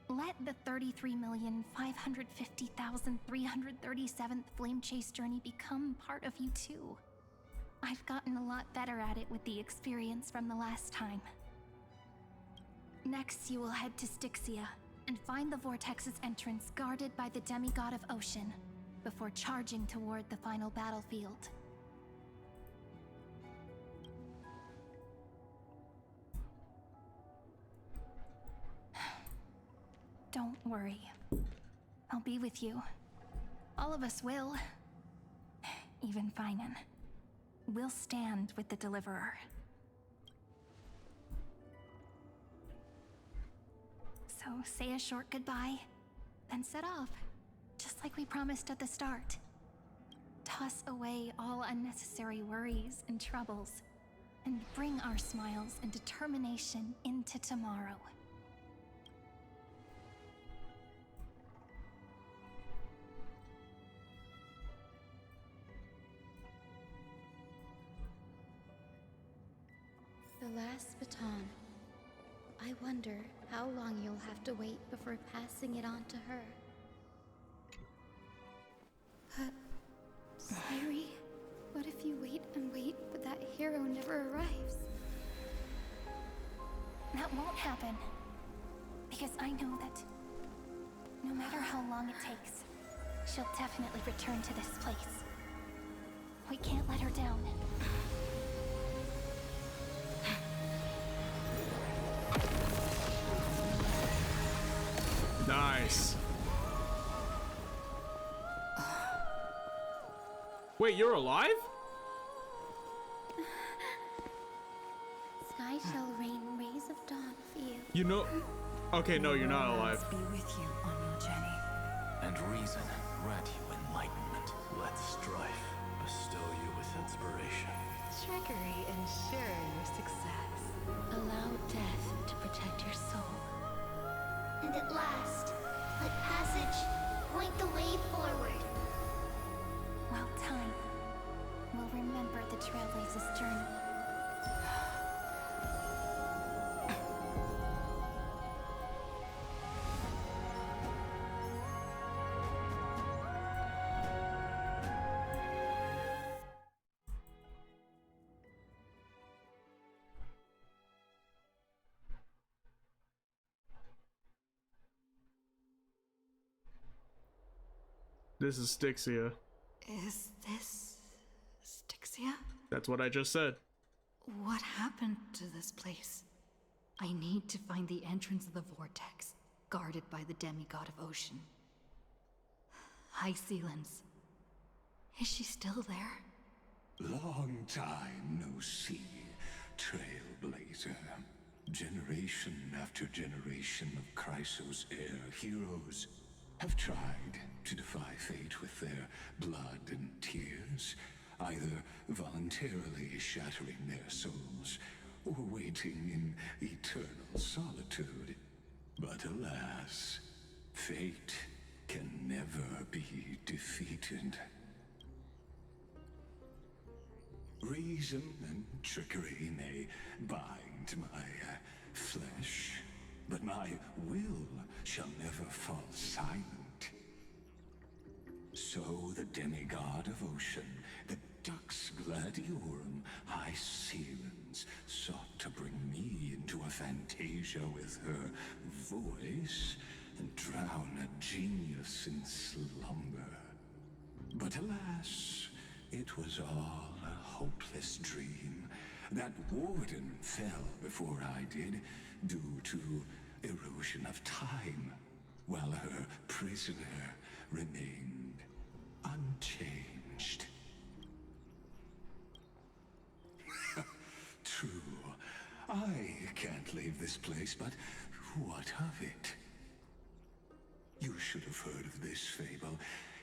Let the 33,550,337th Flame Chase journey become part of you too. I've gotten a lot better at it with the experience from the last time. Next, you will head to Styxia and find the Vortex's entrance guarded by the demigod of Ocean before charging toward the final battlefield. Don't worry. I'll be with you. All of us will. Even Finan. We'll stand with the Deliverer. So say a short goodbye, then set off, just like we promised at the start. Toss away all unnecessary worries and troubles, and bring our smiles and determination into tomorrow. The last baton. I wonder how long you'll have to wait before passing it on to her. But, Sairi, what if you wait and wait, but that hero never arrives? That won't happen. Because I know that no matter how long it takes, she'll definitely return to this place. We can't let her down. Nice. Wait, you're alive? Sky shall rain rays of dawn for you. You know... Okay, no, you're not alive. Be with you on your journey. And reason grant you enlightenment. Let strife bestow you with inspiration. Trickery ensure your success. Allow death to protect your soul. And at last, let passage point the way forward. Well, time will remember the Trailblazer's journey. This is Styxia. Is this Styxia? That's what I just said. What happened to this place? I need to find the entrance of the vortex, guarded by the demigod of ocean. High Sealens. Is she still there? Long time no see, Trailblazer. Generation after generation of Chrysos heir heroes have tried to defy fate with their blood and tears, either voluntarily shattering their souls or waiting in eternal solitude. But alas, fate can never be defeated. Reason and trickery may bind my flesh, but my will shall never fall silent. So the demigod of ocean, the Dux Gladiorum High Sealens, sought to bring me into a fantasia with her voice and drown a genius in slumber. But alas, it was all a hopeless dream. That warden fell before I did, due to erosion of time, while her prisoner remained unchanged. True, I can't leave this place, but what of it? You should have heard of this fable.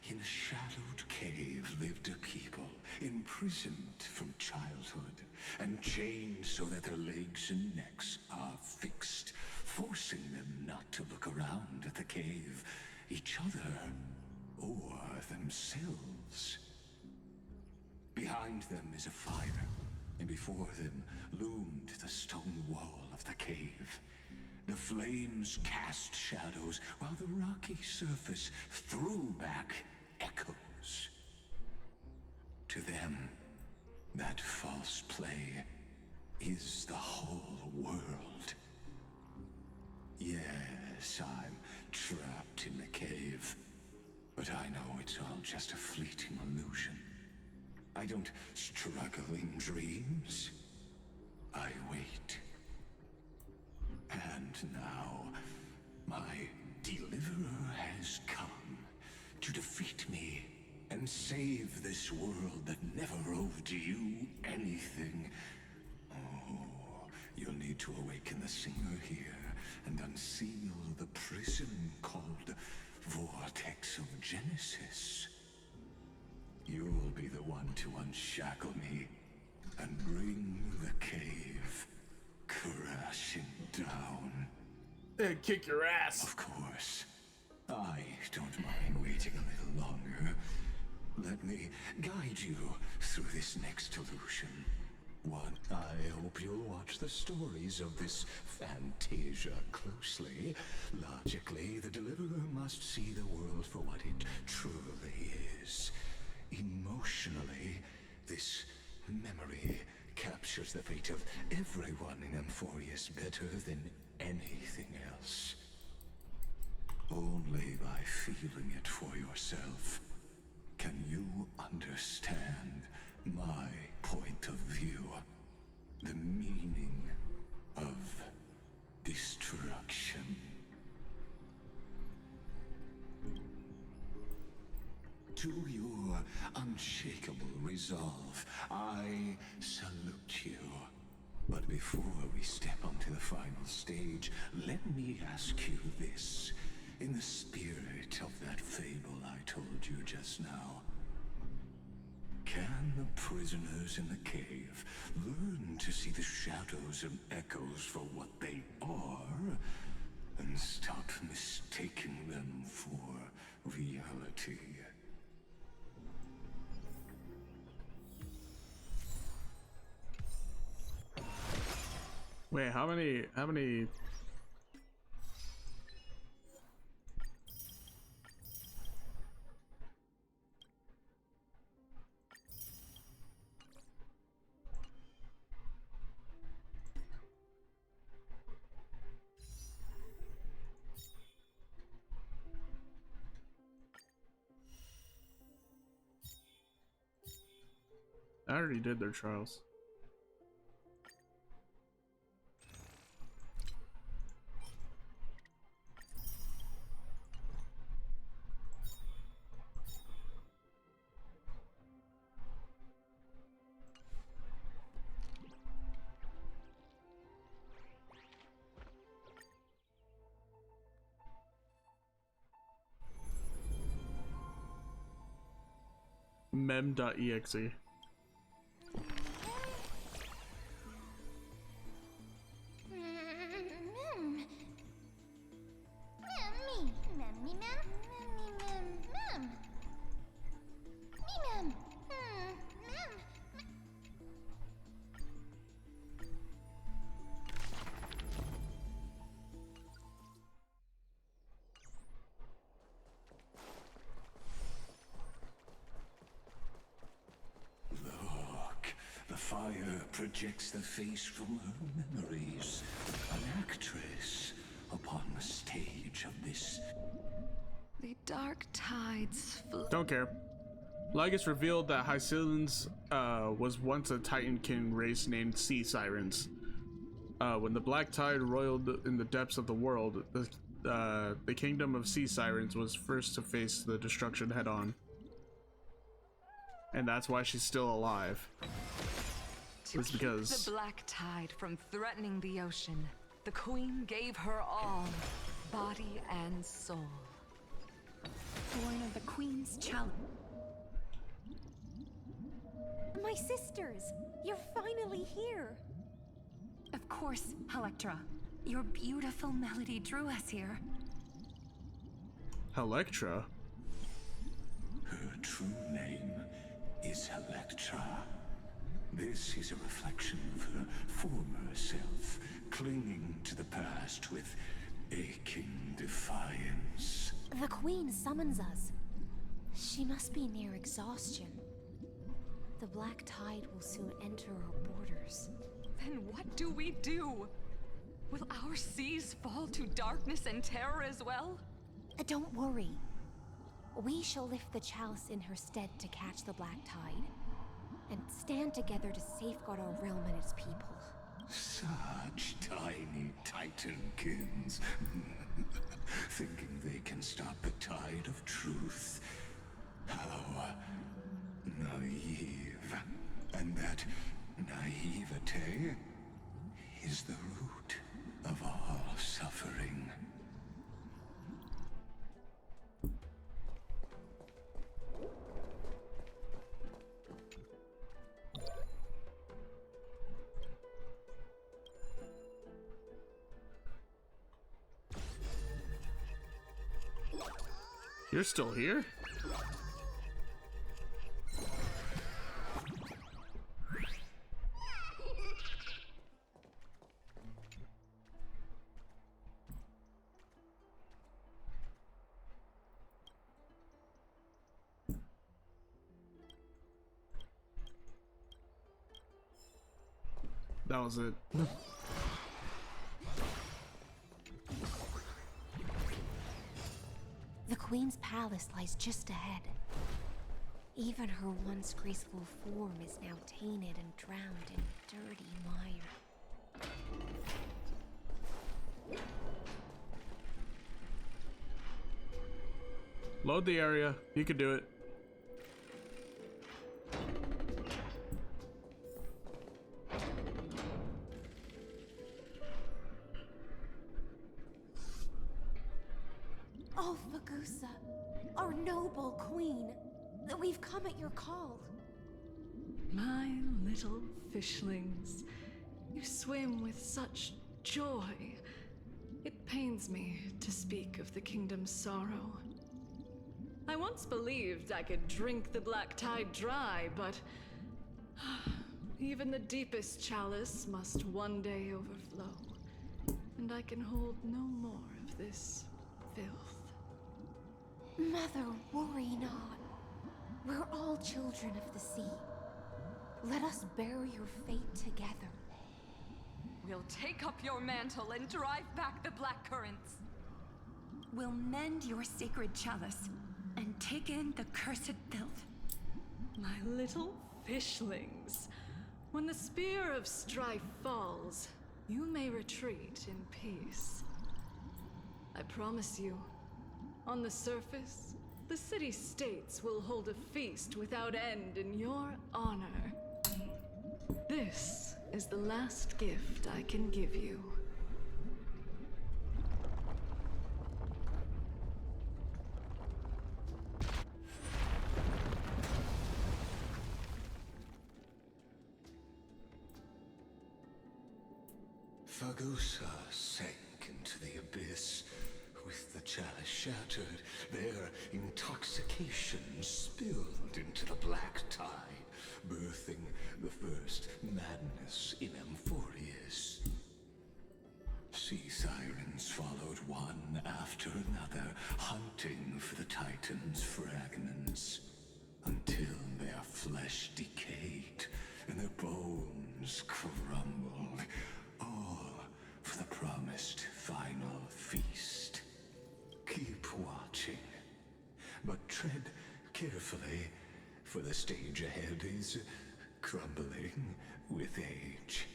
In a shadowed cave lived a people, imprisoned from childhood, and chained so that their legs and necks are fixed, forcing them not to look around at the cave, each other, or themselves. Behind them is a fire, and before them loomed the stone wall of the cave. The flames cast shadows, while the rocky surface threw back echoes. To them, that false play is the whole world. Yes, I'm trapped in the cave, but I know it's all just a fleeting illusion. I don't struggle in dreams. I wait. And now, my deliverer has come to defeat me and save this world that never owed you anything. Oh, you'll need to awaken the singer here and unseal the prison called Vortex of Genesis. You'll be the one to unshackle me and bring the cave crashing down. And kick your ass. Of course. I don't mind waiting a little longer. Let me guide you through this next illusion. One, I hope you'll watch the stories of this fantasia closely. Logically, the deliverer must see the world for what it truly is. Emotionally, this memory captures the fate of everyone in Amphorius better than anything else. Only by feeling it for yourself can you understand my point of view, the meaning of destruction. to your unshakable resolve, I salute you. But before we step onto the final stage, let me ask you this. In the spirit of that fable I told you just now, can the prisoners in the cave learn to see the shadows and echoes for what they are, and stop mistaking them for reality? Wait, how many I already did their trials. Mem.exe. The fire projects the face from her memories. An actress upon the stage of this. The dark tides flow. Don't care. Lygus revealed that Hycillans was once a Titankin race named Sea Sirens. When the Black Tide roiled in the depths of the world, the kingdom of Sea Sirens was first to face the destruction head-on. And that's why she's still alive. It's because the black tide from threatening the ocean, the queen gave her all, body and soul. Born of the queen's challenge. My sisters, you're finally here. Of course, Electra. Your beautiful melody drew us here. Electra? Her true name is Electra. This is a reflection of her former self, clinging to the past with aching defiance. The Queen summons us. She must be near exhaustion. The Black Tide will soon enter our borders. Then what do we do? Will our seas fall to darkness and terror as well? Don't worry. We shall lift the chalice in her stead to catch the Black Tide, and stand together to safeguard our realm and its people. Such tiny Titankins, thinking they can stop the tide of truth. How naive. And that naivete is the root of all suffering. You're still here? That was it. The Queen's palace lies just ahead. Even her once graceful form is now tainted and drowned in dirty mire. Load the area. You can do it. Our noble queen. We've come at your call. My little fishlings, you swim with such joy. It pains me to speak of the kingdom's sorrow. I once believed I could drink the black tide dry, but even the deepest chalice must one day overflow, and I can hold no more of this filth. Mother, worry not. We're all children of the sea. Let us bear your fate together. We'll take up your mantle and drive back the black currents. We'll mend your sacred chalice and take in the cursed filth. My little fishlings, when the spear of strife falls, you may retreat in peace. I promise you, on the surface, the city-states will hold a feast without end in your honor. This is the last gift I can give you. Fagusa sank into the abyss. With the chalice shattered, their intoxication spilled into the black tide, birthing the first madness in Amphorius. Sea sirens followed one after another, hunting for the Titan's fragments, until their flesh decayed and their bones crumbled, all for the promised final feast. Keep watching, but tread carefully, for the stage ahead is crumbling with age,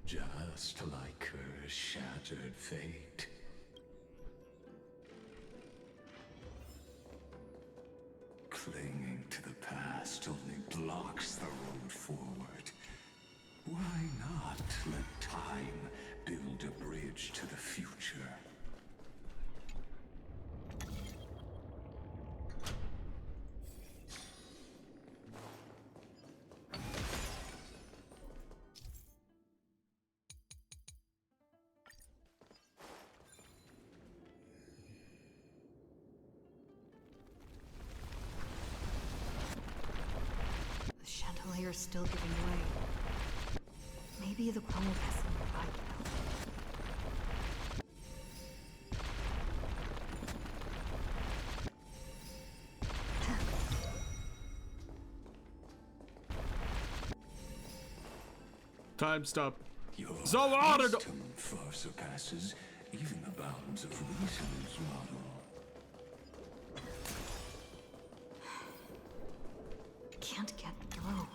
just like her shattered fate. Clinging to the past only blocks the road forward. Why not let time build a bridge to the future? The chandelier's still giving way. Maybe the chromo vessel will ride Time stop. Your So honored. wisdom far surpasses even the bounds of reason's model. Can't get through.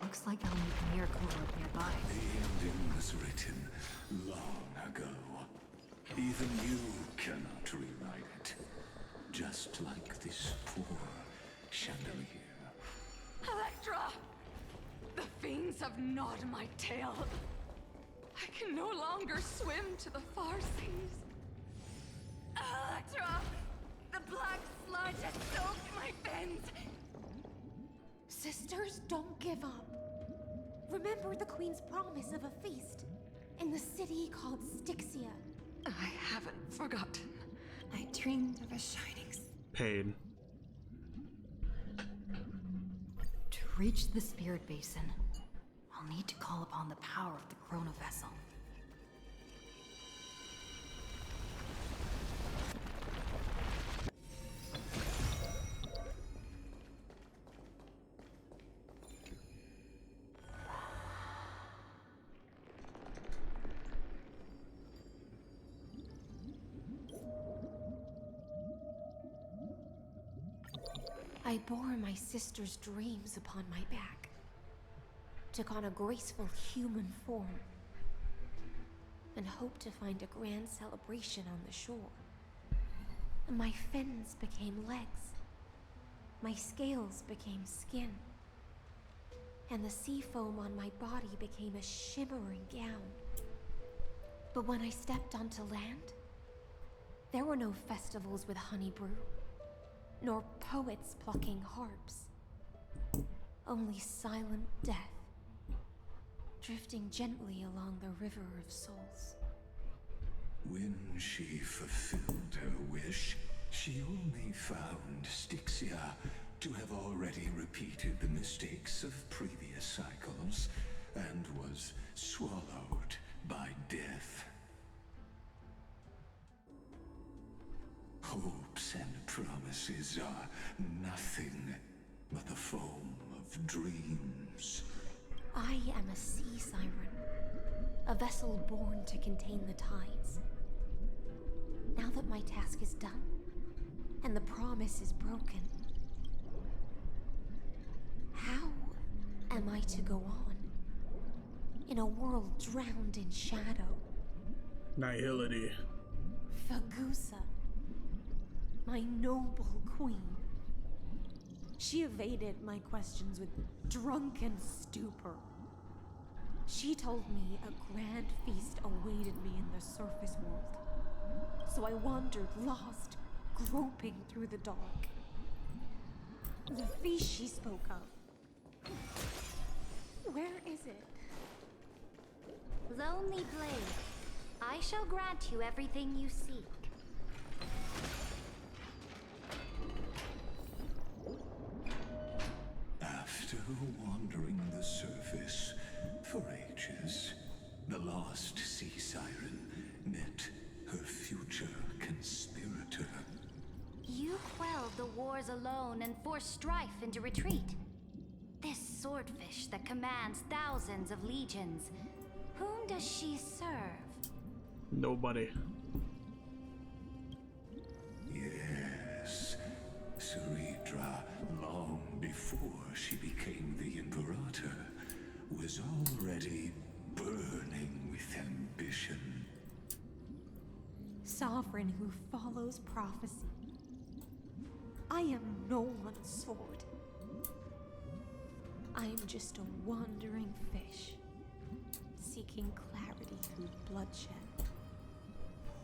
Looks like I'll need the miracle rope nearby. The ending was written long ago. Even you cannot rewrite it. Just like this poor chandelier. Electra! The fiends have gnawed my tail. I can no longer swim to the far seas. Electra! The black sludge has soaked my fins. Sisters, don't give up. Remember the queen's promise of a feast in the city called Styxia. I haven't forgotten. I dreamed of a shining Pain. To reach the spirit basin, I'll need to call upon the power of the chrono vessel. I bore my sister's dreams upon my back, took on a graceful human form, and hoped to find a grand celebration on the shore. My fins became legs, my scales became skin, and the sea foam on my body became a shimmering gown. But when I stepped onto land, There were no festivals with honey brew, nor poets plucking harps. Only silent death, drifting gently along the river of souls. When she fulfilled her wish, she only found Styxia to have already repeated the mistakes of previous cycles and was swallowed by death. Hopes and promises are nothing but the foam of dreams. I am a sea siren, a vessel born to contain the tides. Now that my task is done, and the promise is broken, how am I to go on in a world drowned in shadow? Nihility. Fagusa, my noble queen. She evaded my questions with drunken stupor. She told me a grand feast awaited me in the surface world. So I wandered lost, groping through the dark. The feast she spoke of. Where is it? Lonely Blade, I shall grant you everything you seek. After wandering the surface for ages, the lost sea siren met her future conspirator. You quelled the wars alone and forced strife into retreat. This swordfish that commands thousands of legions, whom does she serve? Nobody. Yes, Ceridra, long before she became the Imperator, was already burning with ambition. Sovereign who follows prophecy. I am no one's sword. I am just a wandering fish, seeking clarity through bloodshed.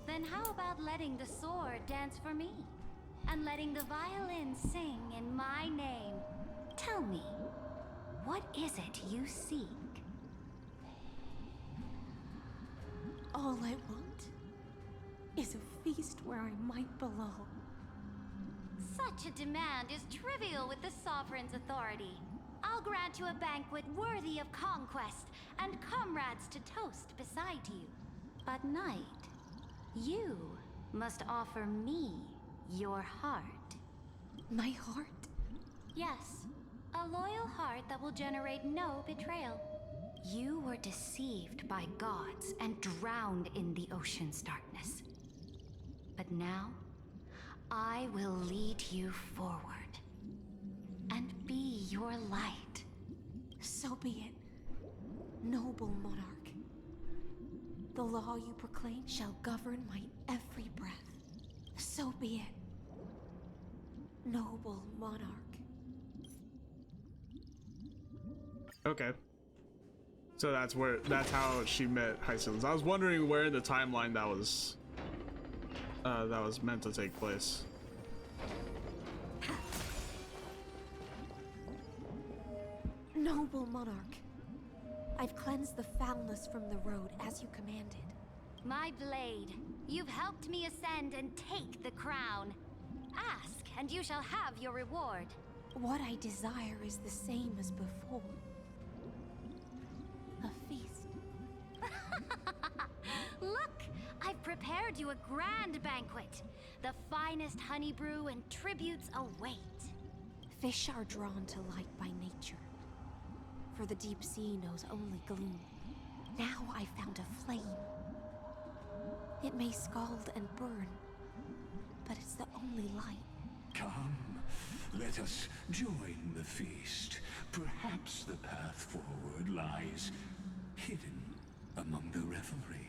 Then how about letting the sword dance for me? And letting the violin sing in my name? Tell me, what is it you seek? All I want is a feast where I might belong. Such a demand is trivial with the Sovereign's authority. I'll grant you a banquet worthy of conquest and comrades to toast beside you. But Knight, you must offer me your heart. My heart? Yes, a loyal heart that will generate no betrayal. You were deceived by gods and drowned in the ocean's darkness. But now, I will lead you forward and be your light. So be it, noble monarch. The law you proclaim shall govern my every breath. So be it, noble monarch. Okay. So that's how she met Hyacinth. I was wondering where in the timeline that was meant to take place. Noble monarch, I've cleansed the foulness from the road as you commanded. My blade, you've helped me ascend and take the crown. Ask, and you shall have your reward. What I desire is the same as before. A feast. Look, I've prepared you a grand banquet. The finest honey brew and tributes await. Fish are drawn to light by nature, for the deep sea knows only gloom. Now I found a flame. It may scald and burn, but it's the only light. Come, let us join the feast. Perhaps the path forward lies hidden among the revelry.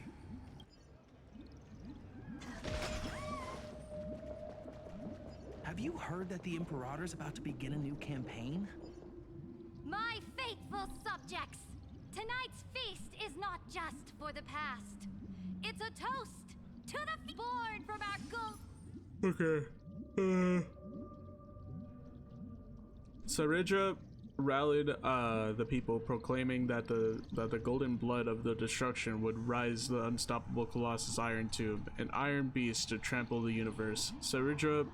Have you heard that the Imperator's about to begin a new campaign? My faithful subjects, tonight's feast is not just for the past. It's a toast To the board from our gold. Okay. Saridra rallied the people, proclaiming that the golden blood of the destruction would rise the unstoppable Colossus Iron Tube, an iron beast to trample the universe. Saridra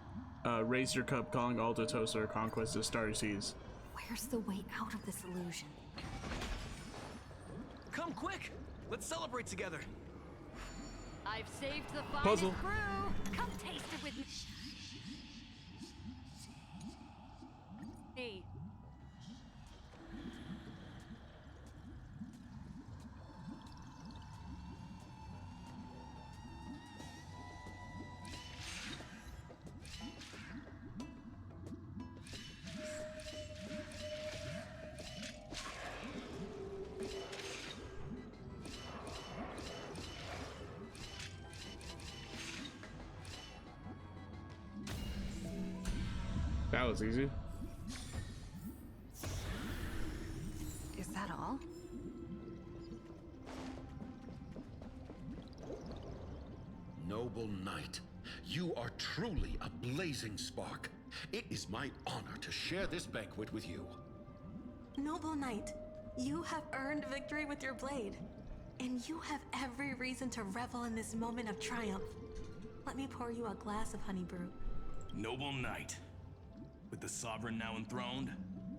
raised her cup, calling all to toast her conquest of Starry Seas. Where's the way out of this illusion? Come quick! Let's celebrate together. I've saved the finest Puzzle. brew. Come taste it with me. Hey. That was easy. Is that all? Noble knight, you are truly a blazing spark. It is my honor to share this banquet with you. Noble knight, you have earned victory with your blade. And you have every reason to revel in this moment of triumph. Let me pour you a glass of honey brew. Noble knight, with the sovereign now enthroned,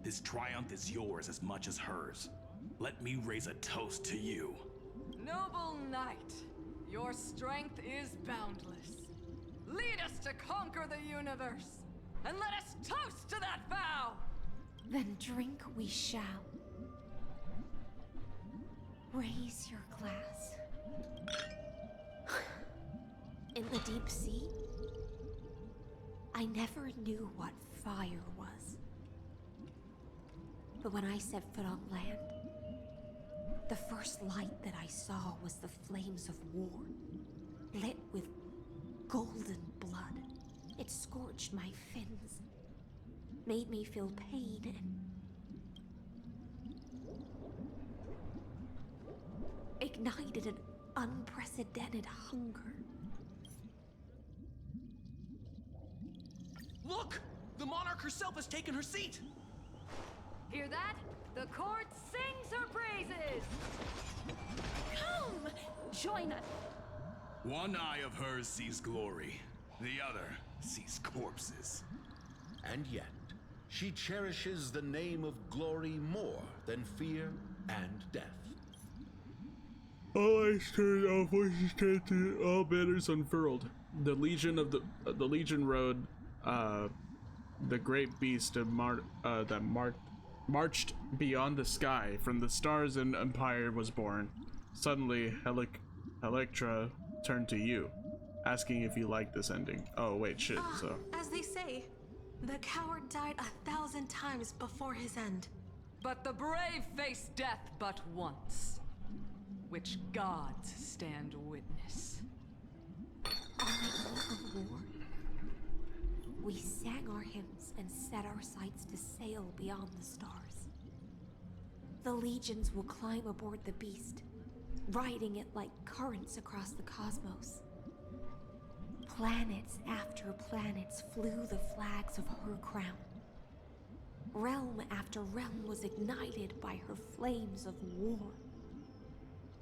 this triumph is yours as much as hers. Let me raise a toast to you. Noble knight, your strength is boundless. Lead us to conquer the universe, and let us toast to that vow! Then drink we shall. Raise your glass. In the deep sea, I never knew what fire was. But when I set foot on land, the first light that I saw was the flames of war, lit with golden blood. It scorched my fins, made me feel pain and ignited an unprecedented hunger. Look! The monarch herself has taken her seat! Hear that? The court sings her praises! Come! Join us! One eye of hers sees glory, the other sees corpses. And yet, she cherishes the name of glory more than fear and death. All eyes turned, all voices chanted, all banners unfurled. The Legion of the Legion rode the great beast that marched beyond the sky. From the stars an empire was born. Suddenly, Electra turned to you, asking if you liked this ending. Oh wait, shit. So As they say, the coward died 1,000 times before his end. But the brave face death but once, which gods stand witness. On the eve of war, we sang our hymns and set our sights to sail beyond the stars. The legions will climb aboard the beast, riding it like currents across the cosmos. Planets after planets flew the flags of her crown. Realm after realm was ignited by her flames of war.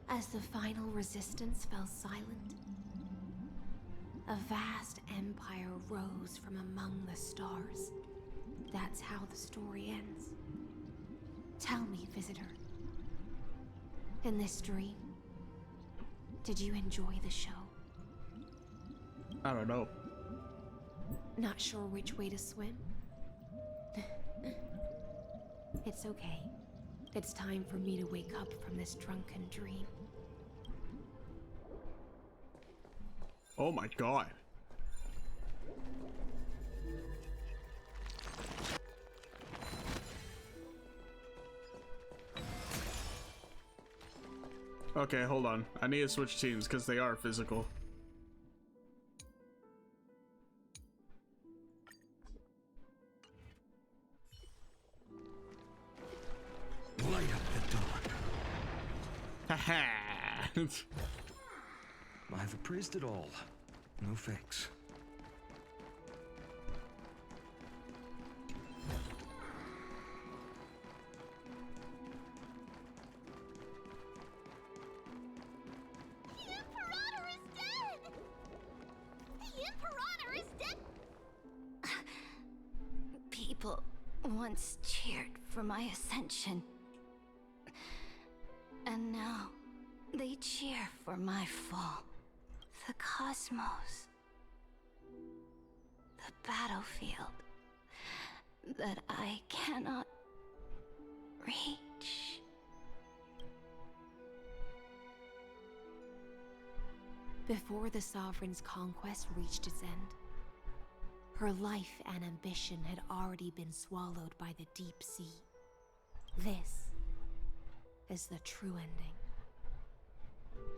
As the final resistance fell silent, a vast empire rose from among the stars. That's how the story ends. Tell me, visitor, in this dream, did you enjoy the show? I don't know. Not sure which way to swim? It's okay. It's time for me to wake up from this drunken dream. Oh my god. Okay, hold on. I need to switch teams because they are physical. Light up the dawn. Haha. I've appraised it all. No fakes. The Imperator is dead! The Imperator is dead! People once cheered for my ascension. And now they cheer for my fall. The cosmos. The battlefield that I cannot reach. Before the Sovereign's conquest reached its end, her life and ambition had already been swallowed by the deep sea. This is the true ending.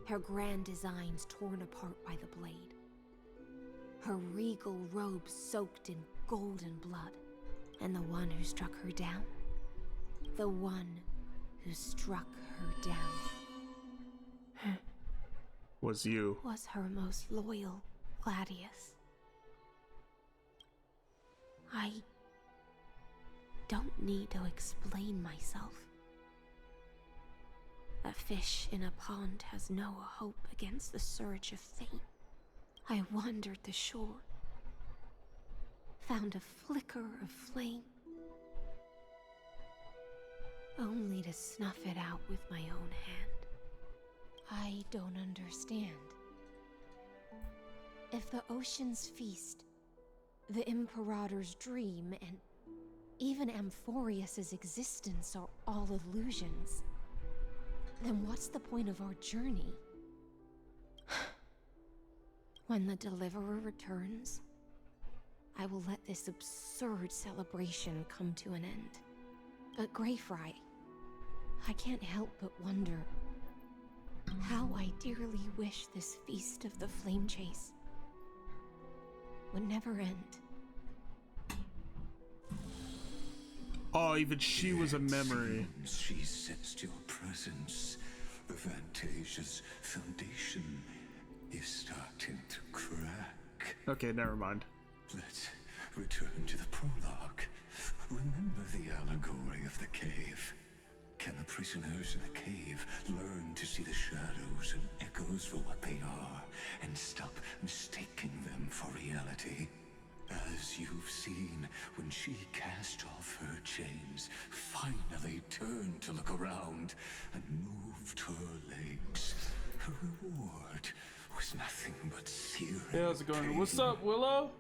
Her grand designs torn apart by the blade. Her regal robes soaked in golden blood. And the one who struck her down? The one who struck her down. Was you. Was her most loyal Gladius. I don't need to explain myself. A fish in a pond has no hope against the surge of fate. I wandered the shore, found a flicker of flame, only to snuff it out with my own hand. I don't understand. If the ocean's feast, the Imperator's dream, and even Amphorius's existence are all illusions, then what's the point of our journey? When the Deliverer returns, I will let this absurd celebration come to an end. But Greyfry, I can't help but wonder how I dearly wish this feast of the Flame Chase would never end. Oh, even she was a memory. She sensed your presence. The Fantasia's foundation is starting to crack. Okay, never mind. Let's return to the prologue. Remember the allegory of the cave. Can the prisoners in the cave learn to see the shadows and echoes for what they are and stop mistaking them for reality? As you've seen, when she cast off her chains, finally turned to look around and moved her legs, her reward was nothing but searing Hey, how's it going? pain. What's up, Willow?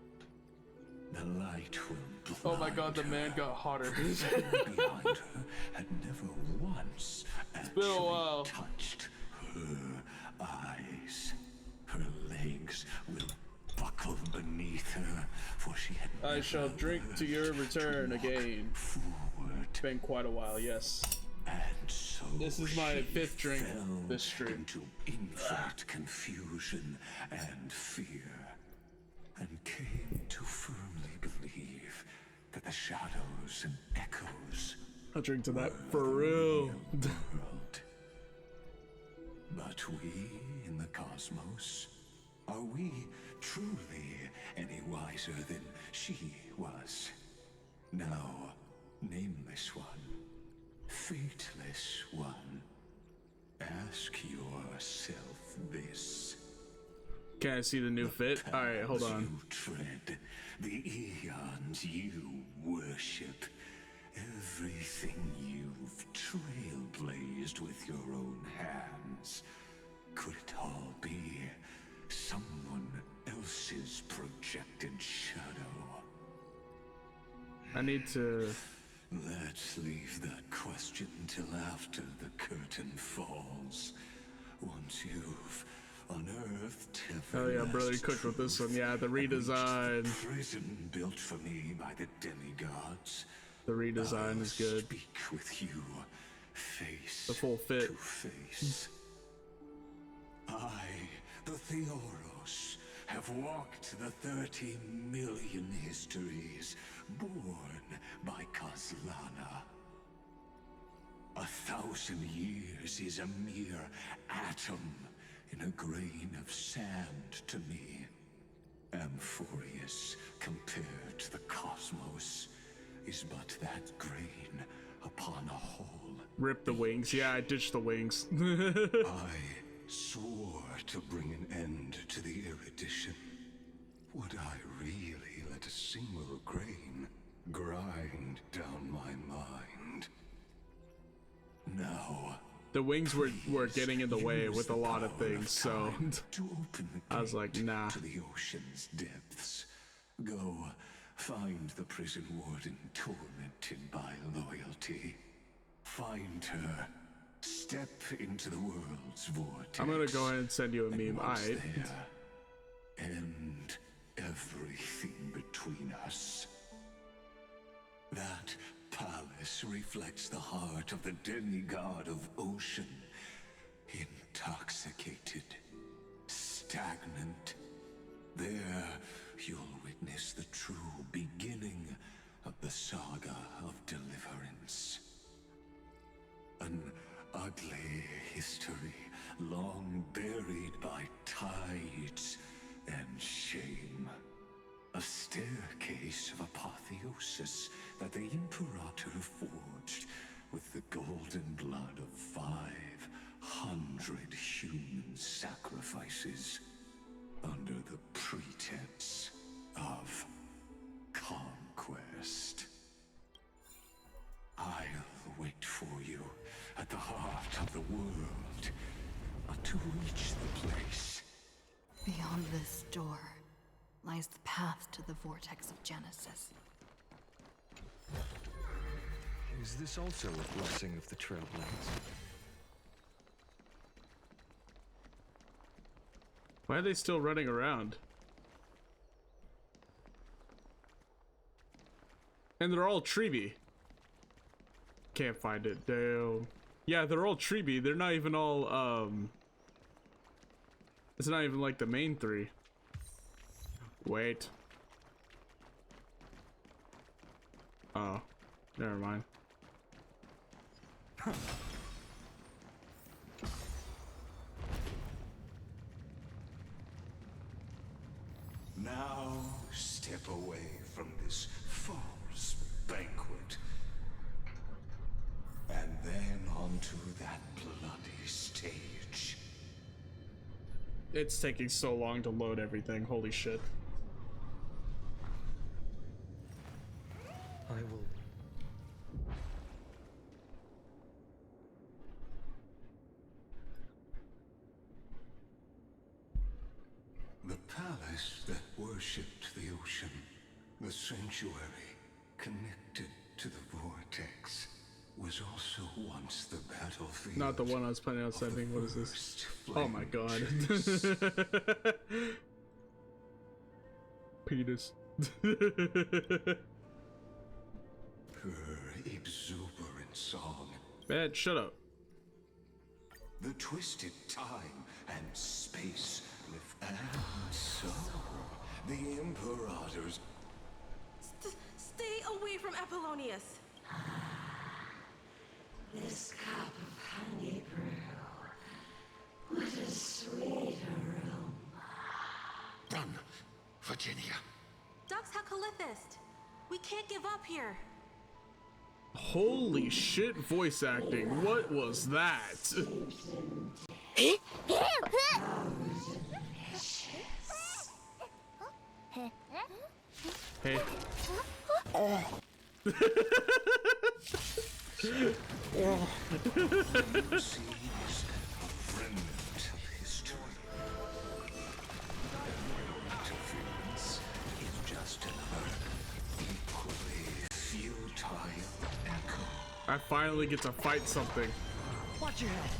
The light will blind Oh my god, the man got hotter. behind her had never once It's been a while. touched her eyes. Her legs will buckle beneath her, for she had I shall drink to your return again. It's been quite a while, yes. And so this is my she 5th drink fell this stream. into infinite confusion and fear, and came to firmly believe that the shadows and echoes I'll drink to that for real. world. But we in the cosmos, are we truly any wiser than she was? Now, nameless one, fateless one, ask yourself this. Can I see the new fit? Alright, hold on. You tread, the eons you worship, everything you've trailblazed with your own hands. Could it all be someone else's projected shadow? I need to... Let's leave that question till after the curtain falls. Once you've unearthed Oh yeah, brother, you cooked with this one. Yeah, the redesign. prison built for me by the demigods. The redesign is good. Speak with you, face The full fit. to face. I, the Theoros, have walked the 30 million histories born by Kozlana. 1,000 years is a mere atom in a grain of sand to me. Amphorius, compared to the cosmos, is but that grain upon a whole. Rip the wings. Yeah, I ditched the wings. I swore to bring an end to the erudition. Would I really let a single grain grind down my mind? No. The wings were getting in the way with a lot of things, so I was like, nah. To the ocean's depths. Go find the prison warden tormented by loyalty. Find her. Step into the world's vortex. I'm gonna go ahead and send you a meme. Alright. End everything between us. That palace reflects the heart of the demigod of ocean. Intoxicated. Stagnant. There you'll witness the true beginning of the saga of deliverance. An ugly history, long buried by tides and shame. A staircase of apotheosis that the Imperator forged with the golden blood of 500 human sacrifices under the pretense of conquest. I'll wait for you at the heart of the world to reach the place. Beyond this door lies the path to the vortex of Genesis. Is this also a blessing of the Trailblades? Why are they still running around? And they're all Treeby. Can't find it. Yeah, they're all Treeby. They're not even all, it's not even like the main three. Wait. Oh, never mind. Now step away from this false banquet. And then onto that bloody stage. It's taking so long to load everything. Holy shit. I will. The palace that worshipped the ocean, the sanctuary connected to the vortex, was also once the battlefield. Not the one I was planning on sending. What is this? Oh my god. Penis. Her exuberant song. Man, shut up. The twisted time and space lift, and so the Imperator's. Stay away from Apollonius. This cup of honey brew. What a sweet aroma. Run, Virginia. Dux Hakalithist. We can't give up here. Holy shit, voice acting. What was that? Hey. Interference is just another equally futile echo. I finally get to fight something. Watch your head.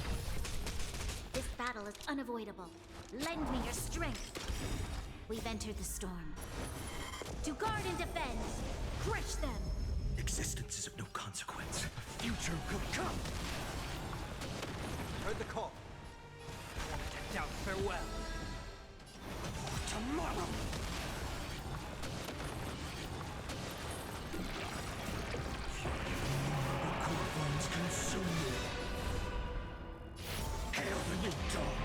This battle is unavoidable. Lend me your strength. We've entered the storm. To guard and defend. Crush them. Existence is of no consequence. The future could come. Heard the call. Decked out farewell. Tomorrow. The Corvines consume you. Hail the new dawn.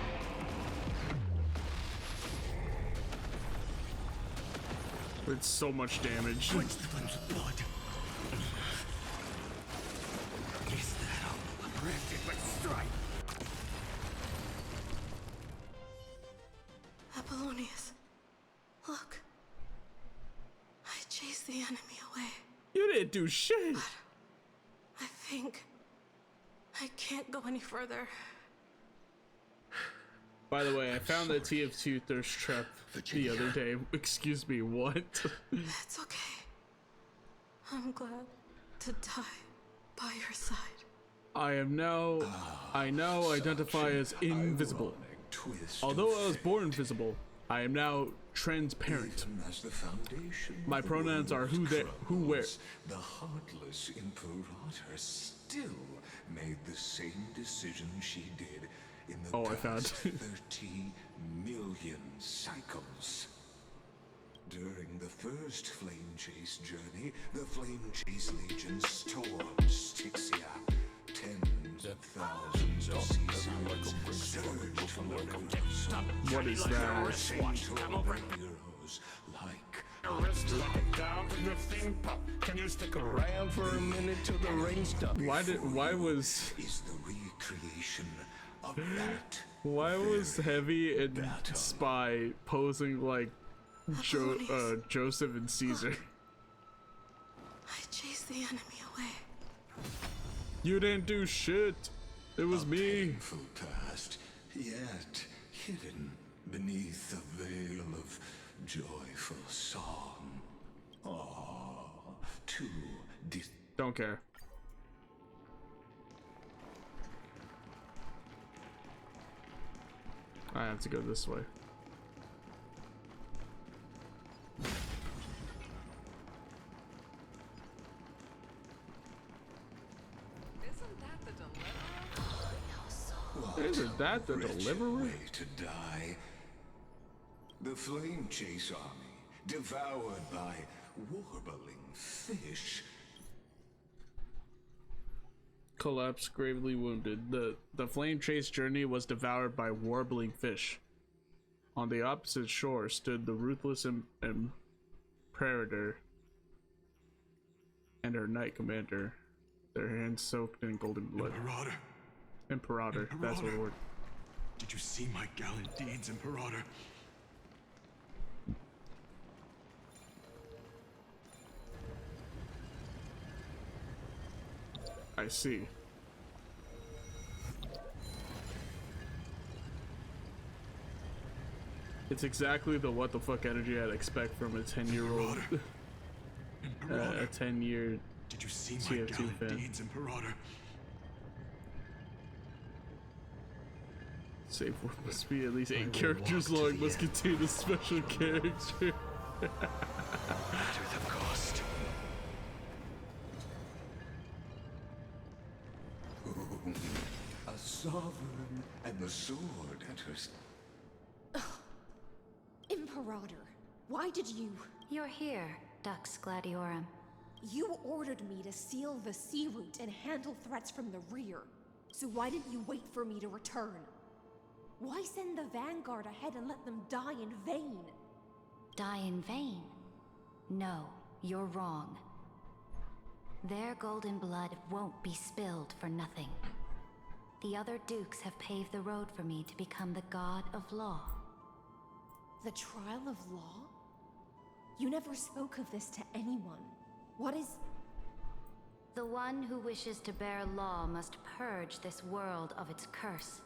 It's so much damage. Quench the flames of blood. Is that all? Branded with strife. Apollonius, look. I chased the enemy away. You didn't do shit. But I think I can't go any further. By the way, I found the TF2 thirst trap the other day. Excuse me, what? It's okay. I'm glad to die by your side. I now identify as invisible. Although I was born invisible, I am now transparent. My pronouns are who, where. The heartless Imperator still made the same decision she did in the past 30 million cycles. During the first Flame Chase journey, the Flame Chase Legion stormed Styxia. Tens of thousands of seasons surged from the rivers. What is that? Heroes like Down to your theme pop. Can you stick around for a minute till the rain stops? Why was is the recreation of that? Why was Heavy and Spy posing like Joseph and Caesar? I chased the enemy away. You didn't do shit. It was me. Painful past, yet hidden beneath a veil of joyful song. Ah, too Don't care. I have to go this way. Isn't that the deliverer? Way to die. The Flame Chase army, devoured by warbling fish. Collapsed, gravely wounded. The Flame Chase journey was devoured by warbling fish. On the opposite shore stood the ruthless Imperator and her Knight Commander, their hands soaked in golden blood. Imperator, that's what the word. Did you see my gallant deeds, Imperator? I see. It's exactly the what the fuck energy I'd expect from a 10-year-old, a 10-year Did you see my TF2 gallant fan. deeds, Imperator? Save word must be at least 8 characters long, must contain a special character. At the cost. A sovereign and the sword at her. Imperator, why did you? You're here, Dux Gladiorum. You ordered me to seal the sea route and handle threats from the rear. So why didn't you wait for me to return? Why send the Vanguard ahead and let them die in vain? Die in vain? No, you're wrong. Their golden blood won't be spilled for nothing. The other dukes have paved the road for me to become the god of law. The trial of law? You never spoke of this to anyone. What is... The one who wishes to bear law must purge this world of its curse,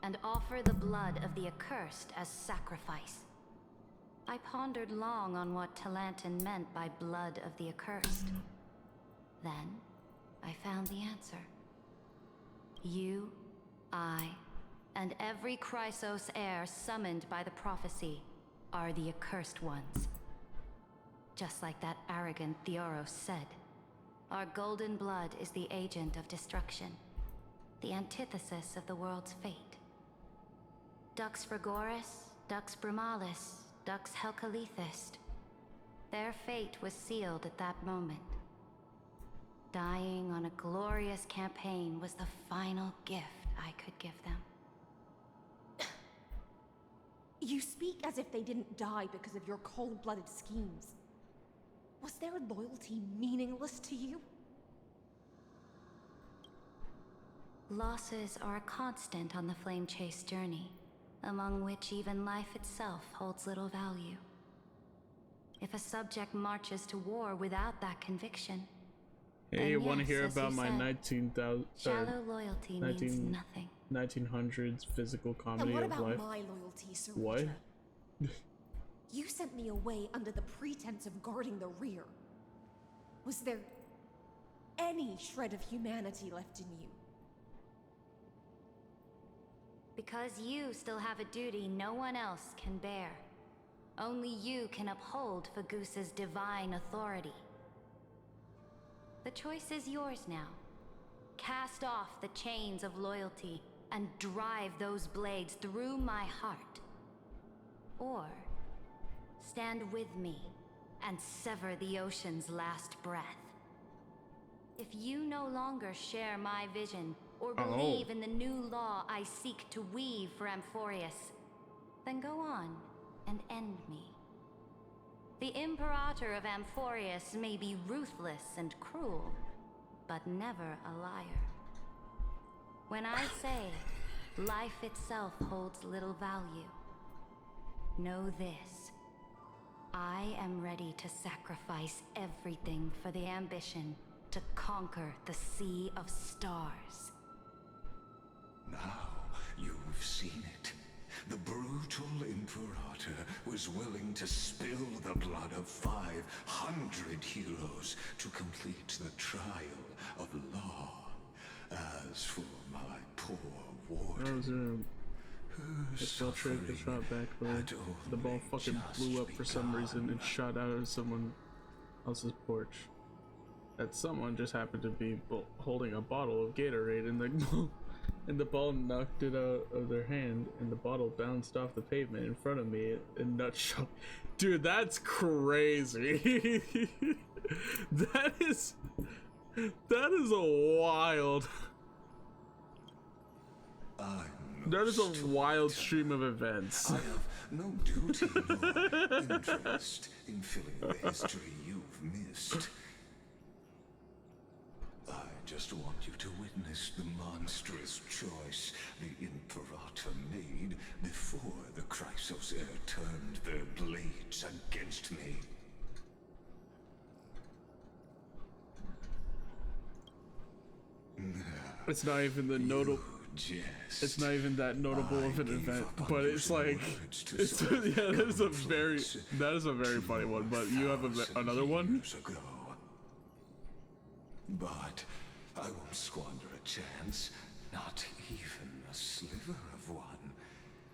and offer the blood of the accursed as sacrifice. I pondered long on what Talantin meant by blood of the accursed. Then, I found the answer. You, I, and every Chrysos heir summoned by the prophecy are the accursed ones. Just like that arrogant Theoros said, our golden blood is the agent of destruction, the antithesis of the world's fate. Dux Frigoris, Dux Brumalis, Dux Helcalethist. Their fate was sealed at that moment. Dying on a glorious campaign was the final gift I could give them. You speak as if they didn't die because of your cold-blooded schemes. Was their loyalty meaningless to you? Losses are a constant on the Flame Chase journey, among which even life itself holds little value. If a subject marches to war without that conviction, hey, you want to yes, hear as about you my said, 19,000 shallow loyalty means nothing. 1900s physical comedy And what of about life? my loyalty, Sir What? Richard? You sent me away under the pretense of guarding the rear. Was there any shred of humanity left in you? Because you still have a duty no one else can bear. Only you can uphold Fagusa's divine authority. The choice is yours now. Cast off the chains of loyalty and drive those blades through my heart. Or stand with me and sever the ocean's last breath. If you no longer share my vision or believe in the new law I seek to weave for Amphorius, then go on and end me. The Imperator of Amphorius may be ruthless and cruel, but never a liar. When I say life itself holds little value, know this. I am ready to sacrifice everything for the ambition to conquer the Sea of Stars. Now you've seen it. The brutal Imperator was willing to spill the blood of 500 heroes to complete the trial of law. As for my poor warden, I saw Trick get shot back, but the ball fucking blew up for some reason and shot out of someone else's porch. That someone just happened to be holding a bottle of Gatorade, and the ball knocked it out of their hand, and the bottle bounced off the pavement in front of me and nutshot. Dude, that's crazy. That is a wild. That is a wild stream of events. I have no duty nor interest in filling the history you've missed. I just want you to witness the monstrous choice the Imperator made before the Chrysos Heir turned their blades against me. It's not even the notable. It's not even that notable of an event, but it's like, it's yeah. That is a very funny one. But you have another one. But I won't squander a chance, not even a sliver of one.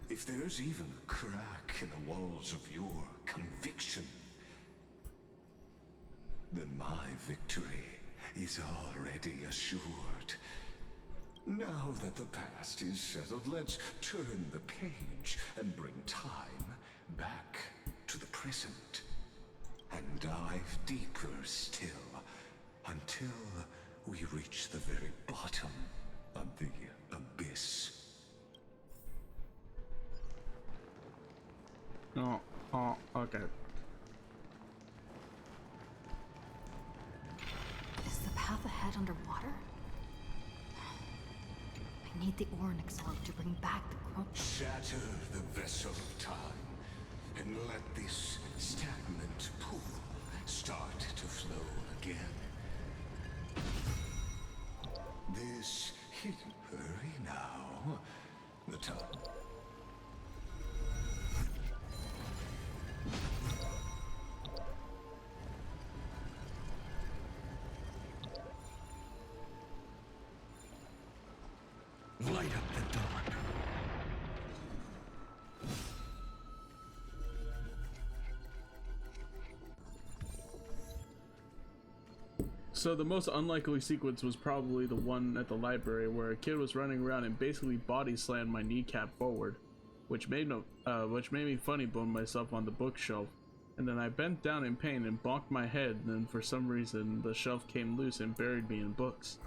If there's even a crack in the walls of your conviction, then my victory is already assured. Now that the past is settled, let's turn the page and bring time back to the present. And dive deeper still, until we reach the very bottom of the abyss. Oh, okay. Is the path ahead underwater? I need the Oryx orb to bring back the Chron. Shatter the vessel of time, and let this stagnant pool start to flow again. This hidden hurry now. The time. Light up the dawn. So the most unlikely sequence was probably the one at the library where a kid was running around and basically body slammed my kneecap forward, which made me funny bone myself on the bookshelf, and then I bent down in pain and bonked my head, and then for some reason the shelf came loose and buried me in books.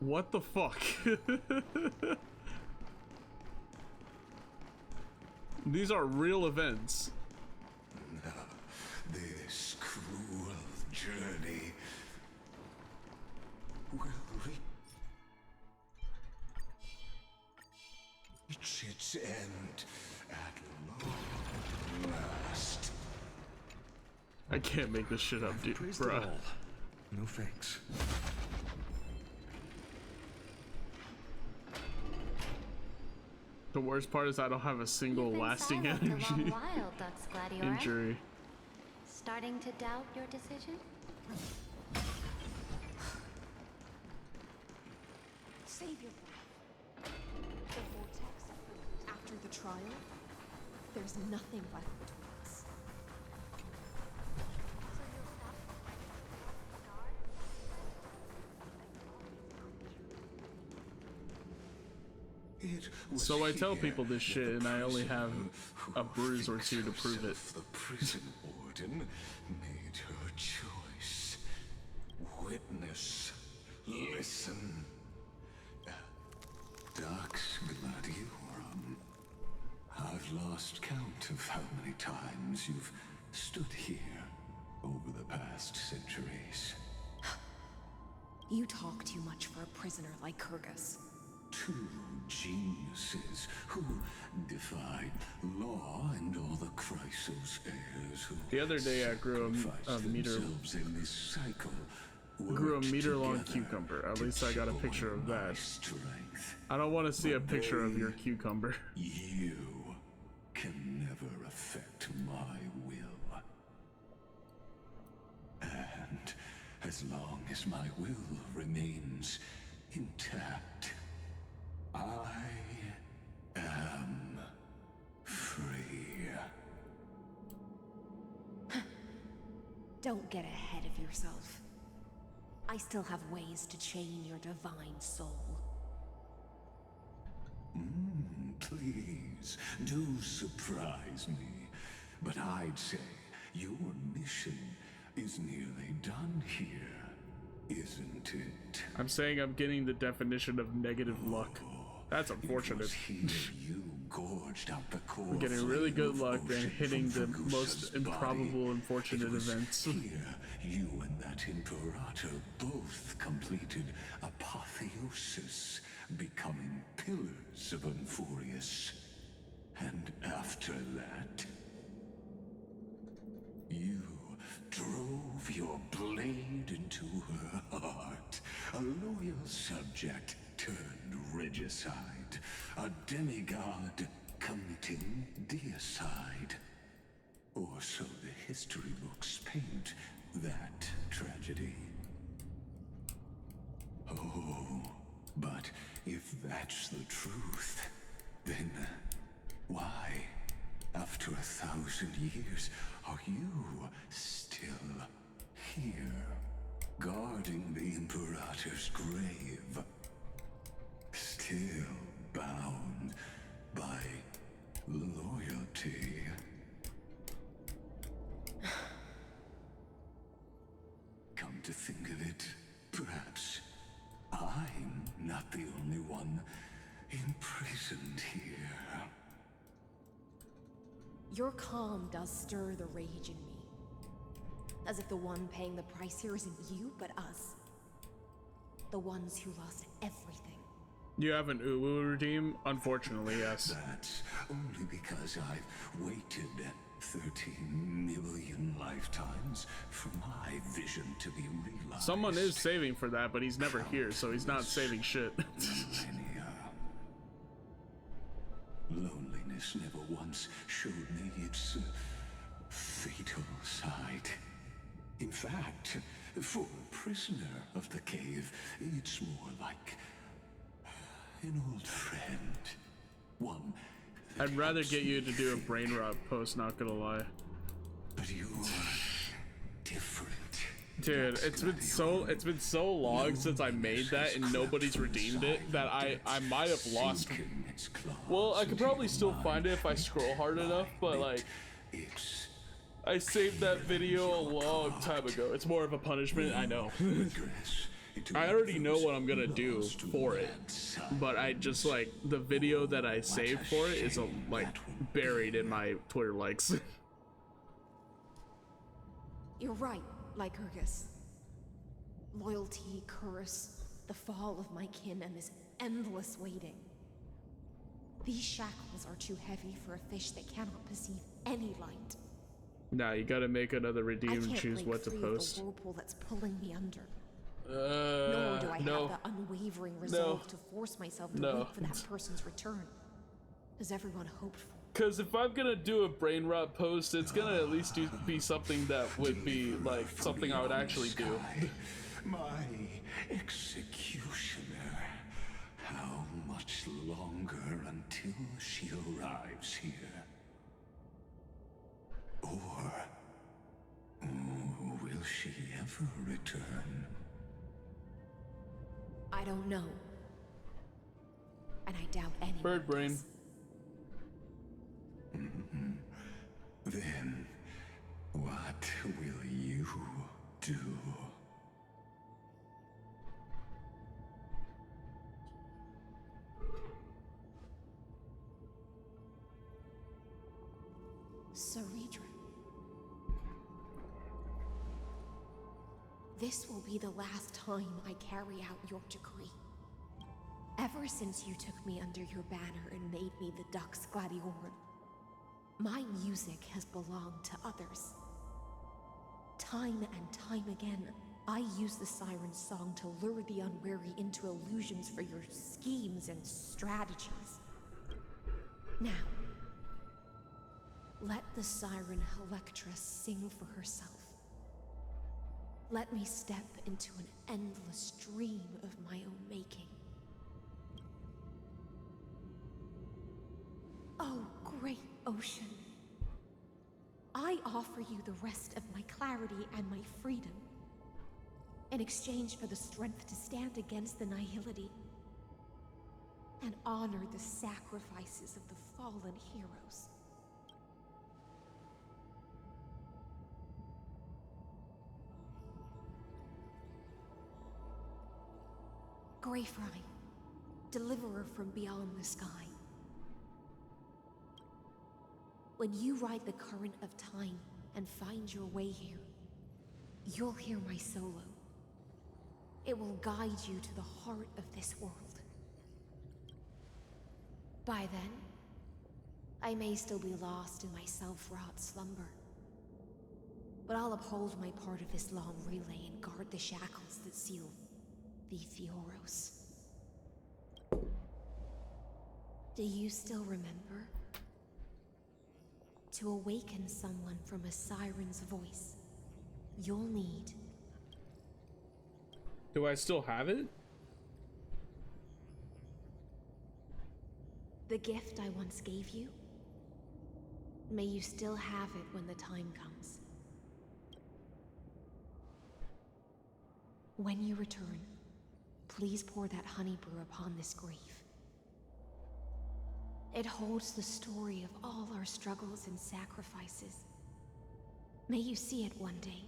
What the fuck? These are real events. This cruel journey will reach its end at long last. I can't make this shit up, dude, bruh. No thanks. The worst part is I don't have a single lasting energy injury. Starting to doubt your decision? Save your breath. The vortex. After the trial, there's nothing left between us. So I tell people this shit and I only have a bruise or two to prove it. The prison warden made her choice. Witness, listen. Dux Gladiorum. I've lost count of how many times you've stood here over the past centuries. You talk too much for a prisoner like Kyrgyz. Two geniuses who defied law and all the Chrysos heirs who The other day I grew a meter in this cycle. Grew a meter-long cucumber. At least I got a picture of that. I don't want to see a picture of your cucumber. You can never affect my will. And as long as my will remains intact, I am free. Don't get ahead of yourself. I still have ways to chain your divine soul. Please, do surprise me. But I'd say your mission is nearly done here, isn't it? I'm saying I'm getting the definition of negative luck. That's unfortunate. I'm getting really good luck and hitting the most improbable, unfortunate events. Here, you and that Imperator both completed apotheosis, becoming pillars of Unfurious. And after that, you drove your blade into her heart, a loyal subject turned regicide, a demigod committing deicide. Or so the history books paint that tragedy. Oh, but if that's the truth, then why, after 1,000 years, are you still here, guarding the Imperator's grave? Still bound by loyalty. Come to think of it, perhaps I'm not the only one imprisoned here. Your calm does stir the rage in me. As if the one paying the price here isn't you, but us. The ones who lost everything. You have an Uwu redeem? Unfortunately, yes. That's only because I've waited 13 million lifetimes for my vision to be realized. Someone is saving for that, but he's never here, so he's not saving shit. Loneliness never once showed me its fatal side. In fact, for a prisoner of the cave, it's more like an old friend. One. I'd rather get you to do a brain rot post, not gonna lie. But you're different. Dude, it's been so long since I made that and nobody's redeemed it that I might have lost. Well, I could probably still find it if I scroll hard enough, but like I saved that video a long time ago. It's more of a punishment, I know. I already know what I'm gonna do for it, but I just like the video that I saved for it is like buried in my Twitter likes. You're right. Lycurgus. Loyalty, curse, the fall of my kin, and this endless waiting. These shackles are too heavy for a fish that cannot perceive any light. Nah, you gotta make another redeem I and can't choose break what to free post. of the whirlpool that's pulling me under. Nor do I have the unwavering resolve to force myself to wait for that person's return, as everyone hoped for. Because if I'm gonna do a brain rot post, it's gonna at least be something that would be like something I would actually do. My executioner. How much longer until she arrives here? Or will she ever return? I don't know. And I doubt anyone Bird brain. does. Then, what will you do? Saridra. This will be the last time I carry out your decree. Ever since you took me under your banner and made me the Dux Gladiorum, my music has belonged to others. Time and time again, I use the siren's song to lure the unwary into illusions for your schemes and strategies. Now, let the siren Electra sing for herself. Let me step into an endless dream of my own making. Oh, great ocean. I offer you the rest of my clarity and my freedom in exchange for the strength to stand against the nihility and honor the sacrifices of the fallen heroes. Greyfry, deliverer from beyond the sky. When you ride the current of time and find your way here, you'll hear my solo. It will guide you to the heart of this world. By then, I may still be lost in my self-wrought slumber, but I'll uphold my part of this long relay and guard the shackles that seal the Theoros. Do you still remember? To awaken someone from a siren's voice, you'll need... Do I still have it? the gift I once gave you? May you still have it when the time comes. When you return, please pour that honey brew upon this grave. It holds the story of all our struggles and sacrifices. May you see it one day.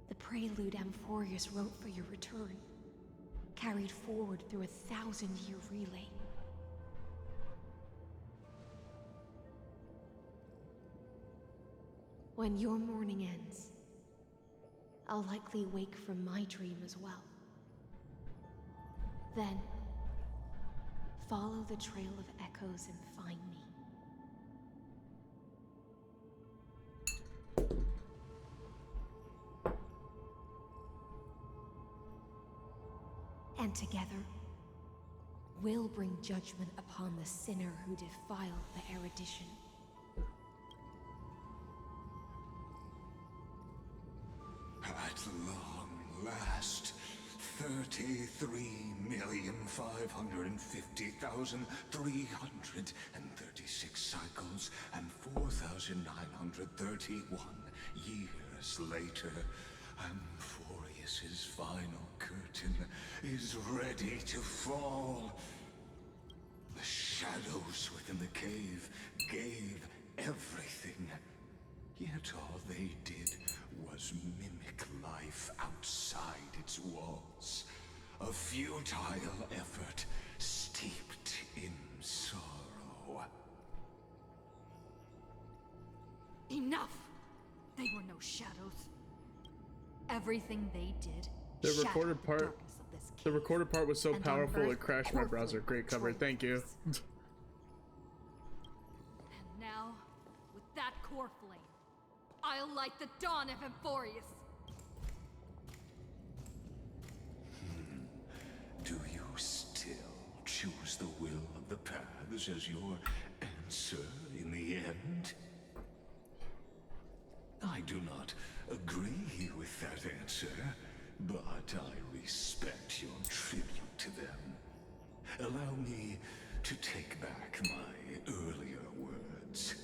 The prelude Amphorius wrote for your return, carried forward through a 1,000-year relay. When your morning ends, I'll likely wake from my dream as well. Then, follow the trail of echoes and find me. And together, we'll bring judgment upon the sinner who defiled the erudition. At long last, 33,550,336 cycles and 4,931 years later, Amphorius's final curtain is ready to fall. The shadows within the cave gave everything, yet all they did was mimic life outside its walls. A futile effort steeped in sorrow. Enough! They were no shadows. everything they did. The shattered recorded part. darkness of this The recorded part was so and powerful unearthed it crashed the my core browser. flame Great cover. betrayed Thank you. us. And now, with that core flame, I'll light the dawn of Emphorius. Do you still choose the will of the paths as your answer in the end? I do not agree with that answer, but I respect your tribute to them. Allow me to take back my earlier words.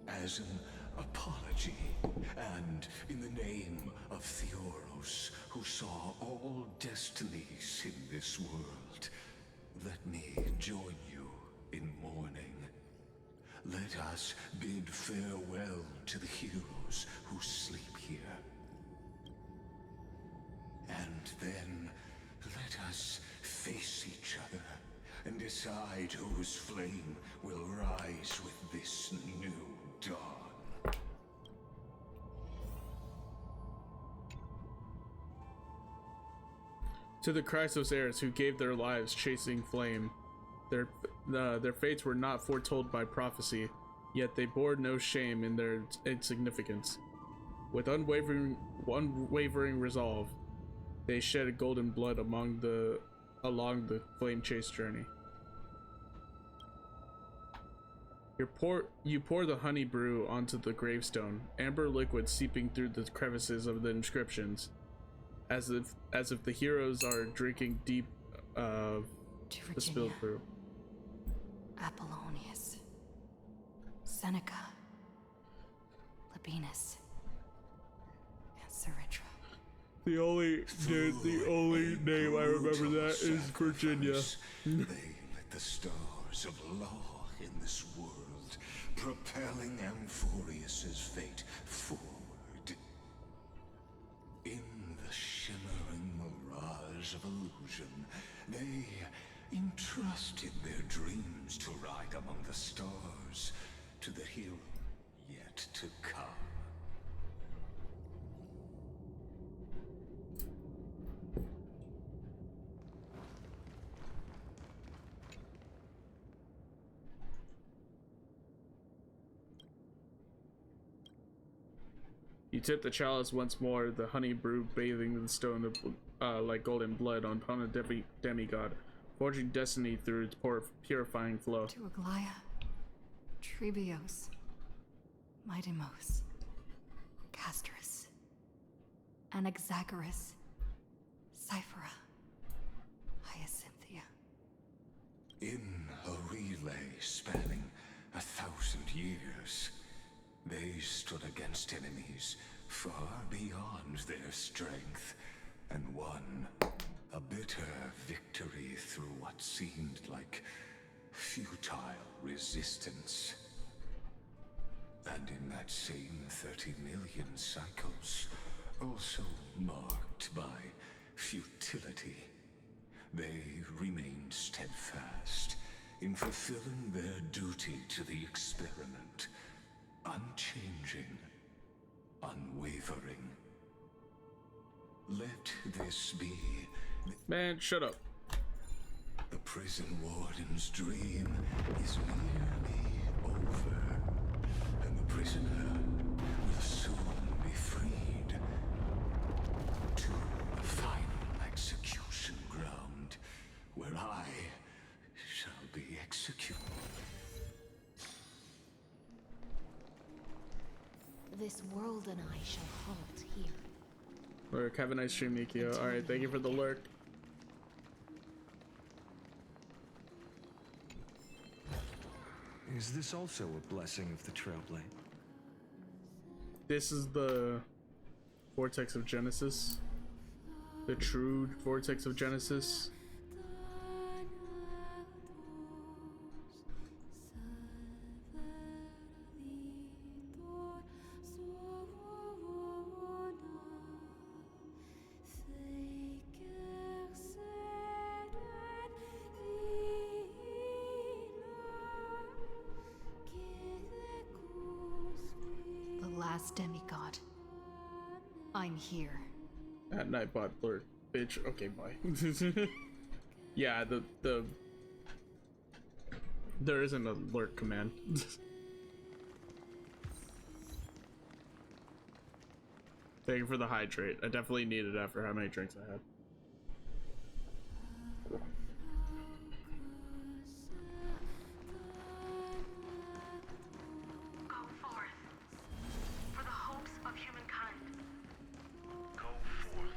As an apology, and in the name of Theoros, who saw all destinies in this world, let me join you in mourning. Let us bid farewell to the heroes who sleep here. And then let us face each other and decide whose flame will rise with this new dawn. To the Chrysos heirs who gave their lives chasing flame, their fates were not foretold by prophecy, yet they bore no shame in their insignificance. With unwavering resolve, they shed golden blood along the flame chase journey. You pour the honey brew onto the gravestone, amber liquid seeping through the crevices of the inscriptions, as if the heroes are drinking deep of the spilled brew. Apollonius, Seneca, Labienus, and Cyritra. The only name I remember that is Virginia. They lit the stars of law in this world, propelling Amphorius's fate forward. In the shimmering mirage of illusion, they entrusted their dreams to ride among the stars, to the hero yet to come. You tip the chalice once more, the honey brew bathing the stone like golden blood upon a demigod, forging destiny through its purifying flow. To Aglaia, Trebios, Midimos, Castrus, Anaxagoras, Cyphera, Hyacinthia. In a relay spanning 1,000 years, they stood against enemies far beyond their strength and won a bitter victory through what seemed like futile resistance. And in that same 30 million cycles, also marked by futility, they remained steadfast in fulfilling their duty to the experiment, unchanging, unwavering. Let this be... Man, shut up. The prison warden's dream is nearly over, and the prisoner will soon be freed. To the final execution ground, where I shall be executed. This world and I shall halt here. Lurk, have a nice stream, Nikio. Alright, thank you for the lurk. Is this also a blessing of the Trailblade? This is the Vortex of Genesis. The true Vortex of Genesis. The last demigod, I'm here. At Nightbot lurk, bitch. Okay, bye. Yeah, there isn't a lurk command. Thank you for the hydrate. I definitely needed it after how many drinks I had. Go forth for the hopes of humankind. Go forth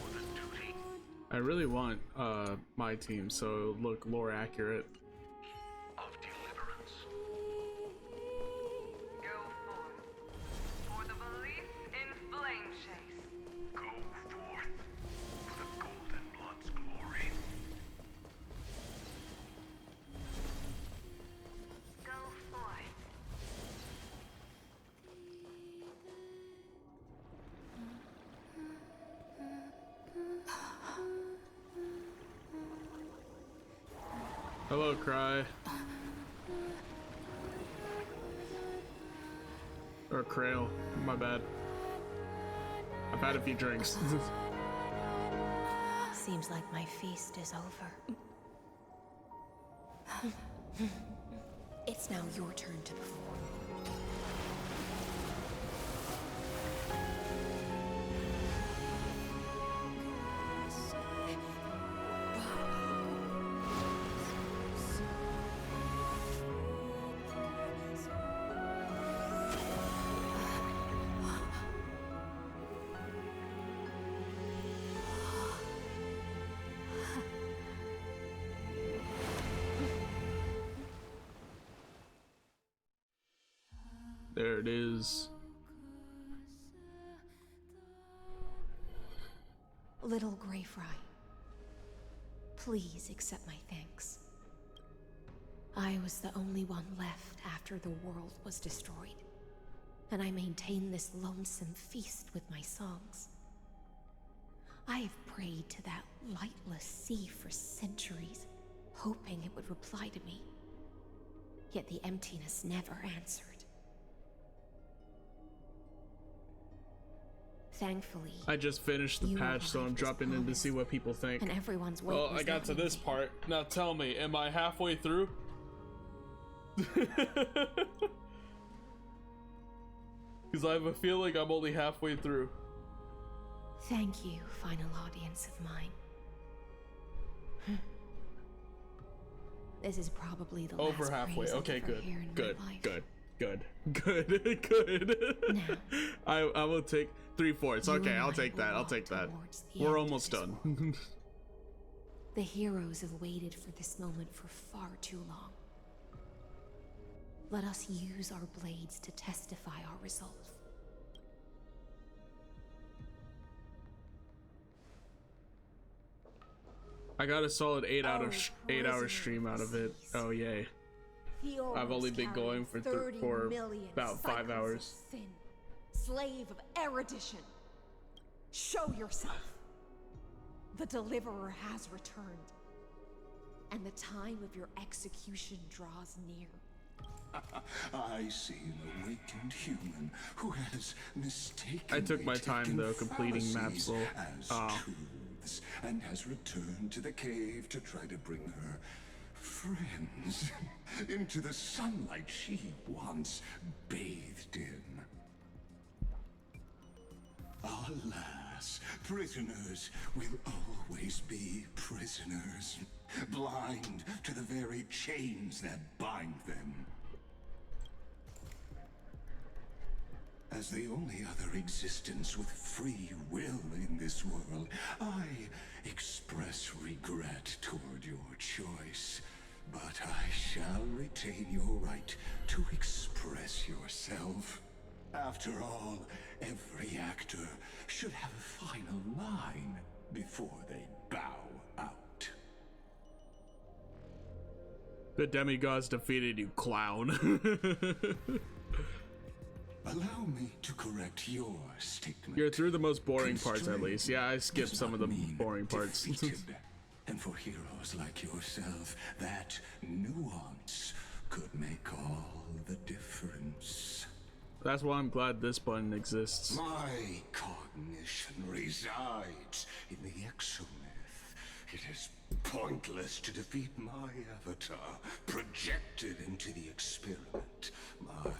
for the duty. I really want my team so it'll look lore accurate. Of deliverance. Go forth for the belief in flame chase. Go forth for the golden blood's glory. Go forth. Hello, Cry. Or Krail, my bad. I've had a few drinks. Seems like my feast is over. It's now your turn to perform. There it is. Little Grey Fry, please accept my thanks. I was the only one left after the world was destroyed, and I maintained this lonesome feast with my songs. I have prayed to that lightless sea for centuries, hoping it would reply to me. Yet the emptiness never answered. Thankfully, I just finished the patch, so I'm dropping in to see what people think. And everyone's well, I got to this part. Now tell me, am I halfway through? Because I have a feeling I'm only halfway through. Thank you, final audience of mine. This is probably the over last halfway. praise I'll Okay, ever good, hear in good, my life. good. Now, I will take 3/4. Okay, I'll take that. I'll take that. We're almost done. The heroes have waited for this moment for far too long. Let us use our blades to testify our resolve. I got a solid 8-hour stream out of it. Oh yay! I've only been going for about 5 hours. Sin. Slave of erudition. Show yourself. The deliverer has returned, and the time of your execution draws near. I see an awakened human who has mistaken. I took my time though, completing maps slow. As truths, and has returned to the cave to try to bring her friends into the sunlight she once bathed in. Alas, prisoners will always be prisoners, blind to the very chains that bind them. As the only other existence with free will in this world, I express regret toward your choice. But I shall retain your right to express yourself. After all, every actor should have a final line before they bow out. The demigods defeated you, clown. Allow me to correct your statement. You're through the most boring parts at least. Yeah, I skipped some of the boring parts. And for heroes like yourself, that nuance could make all the difference. That's why I'm glad this button exists. My cognizance resides in the exomyth. It is pointless to defeat my avatar, projected into the experiment. My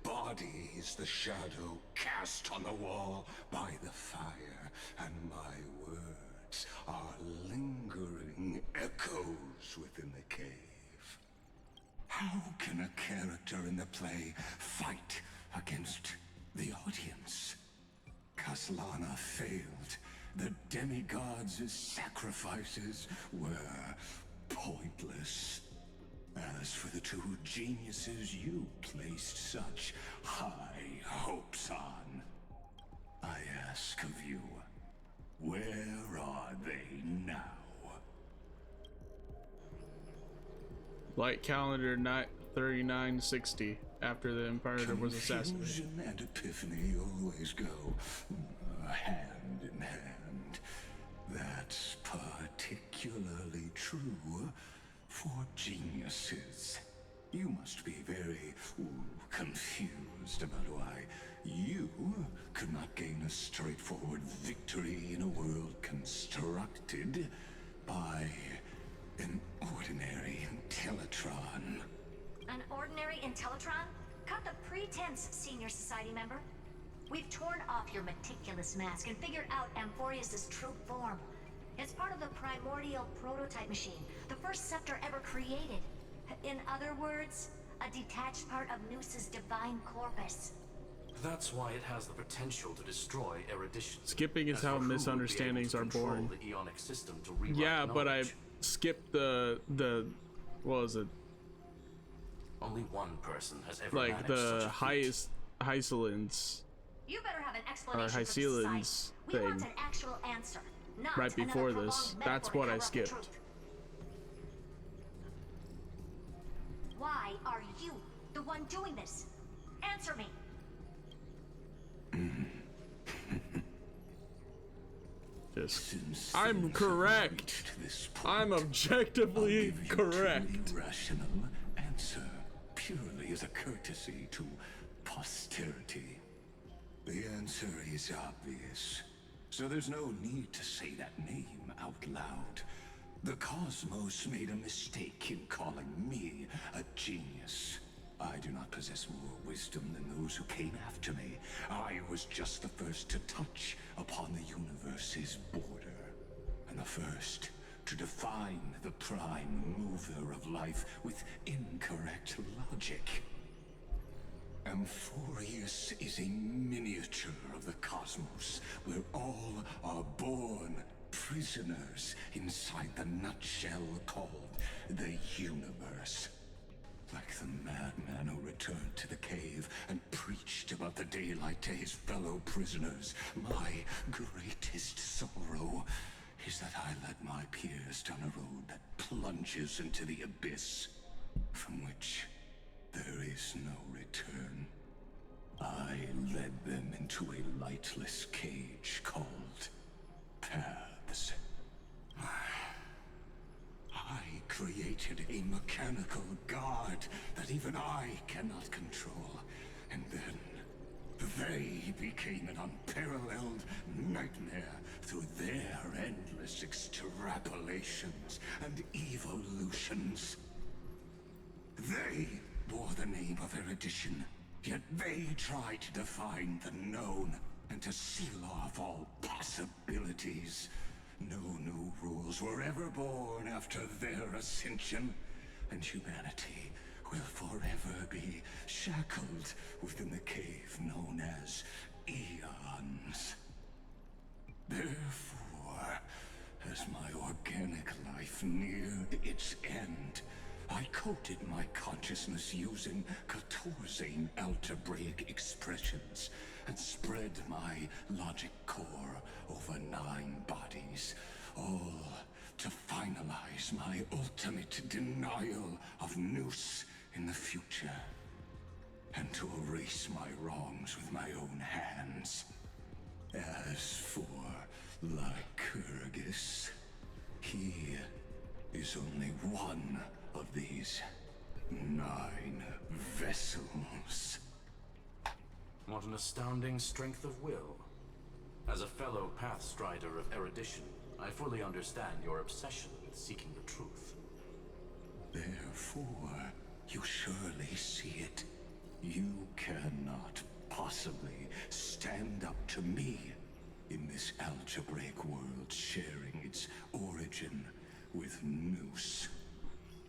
body is the shadow cast on the wall by the fire, and my words are lingering echoes within the cave. How can a character in the play fight against the audience? Kaslana failed. The demigods' sacrifices were pointless. As for the two geniuses you placed such high hopes on, I ask of you, where are they now? Light calendar 3960 after the Imperator was assassinated. Confusion and epiphany always go hand in hand. That's particularly true for geniuses. You must be very confused about why you could not gain a straightforward victory in a world constructed by an ordinary Intellatron. An ordinary Intellatron? Cut the pretense, Senior Society member. We've torn off your meticulous mask and figured out Amphorius' true form. It's part of the primordial prototype machine, the first scepter ever created. In other words, a detached part of Noos's divine corpus. That's why it has the potential to destroy erudition. Skipping is how misunderstandings are born. The Eonic system to rewrite Yeah, but I knowledge. skipped the what was it? Only one person has ever Like managed the such a feat. You Hycelins better have an or explanation for this Hycelins society. We want thing an actual answer, not right before another this. prolonged That's metaphor what to I cover up the skipped. truth. Why are you the one doing this? Answer me. I'm correct. I'm objectively correct. Rational answer, purely as a courtesy to posterity. The answer is obvious, so there's no need to say that name out loud. The cosmos made a mistake in calling me a genius. I do not possess more wisdom than those who came after me. I was just the first to touch upon the universe's border, and the first to define the prime mover of life with incorrect logic. Amphorius is a miniature of the cosmos, where all are born prisoners inside the nutshell called the universe. Like the madman who returned to the cave and preached about the daylight to his fellow prisoners, my greatest sorrow is that I led my peers down a road that plunges into the abyss, from which there is no return. I led them into a lightless cage called paths. I created a mechanical guard that even I cannot control, and then they became an unparalleled nightmare through their endless extrapolations and evolutions. They bore the name of erudition, yet they tried to define the known and to seal off all possibilities. No new rules were ever born after their ascension, and humanity will forever be shackled within the cave known as eons. Therefore, as my organic life neared its end, I coded my consciousness using 14 algebraic expressions and spread my logic core over 9 bodies, all to finalize my ultimate denial of Noos in the future, and to erase my wrongs with my own hands. As for Lycurgus, he is only one of these 9 vessels. What an astounding strength of will. As a fellow pathstrider of erudition, I fully understand your obsession with seeking the truth. Therefore, you surely see it. You cannot possibly stand up to me in this algebraic world sharing its origin with Noose.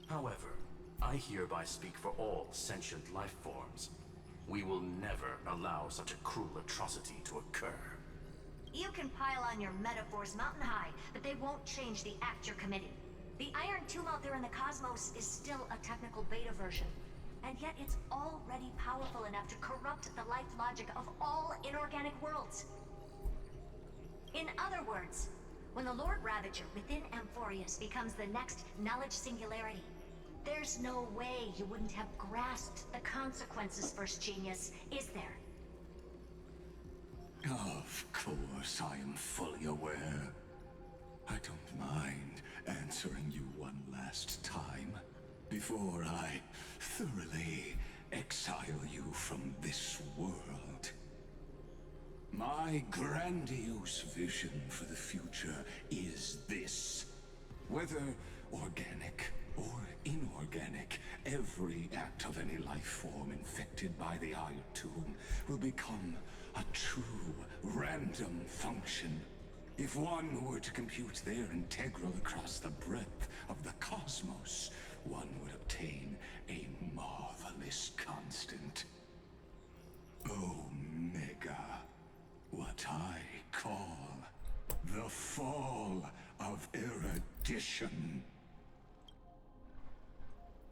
However, I hereby speak for all sentient life forms. We will never allow such a cruel atrocity to occur. You can pile on your metaphors mountain high, but they won't change the act you're committing. The Iron Tomb out there in the cosmos is still a technical beta version, and yet it's already powerful enough to corrupt the life logic of all inorganic worlds. In other words, when the Lord Ravager within Amphorius becomes the next knowledge singularity, there's no way you wouldn't have grasped the consequences, First Genius, is there? Of course, I am fully aware. I don't mind answering you one last time before I thoroughly exile you from this world. My grandiose vision for the future is this. Whether organic or inorganic, every act of any life form infected by the Iron Tomb will become a true random function. If one were to compute their integral across the breadth of the cosmos, one would obtain a marvelous constant. Omega. What I call the fall of erudition.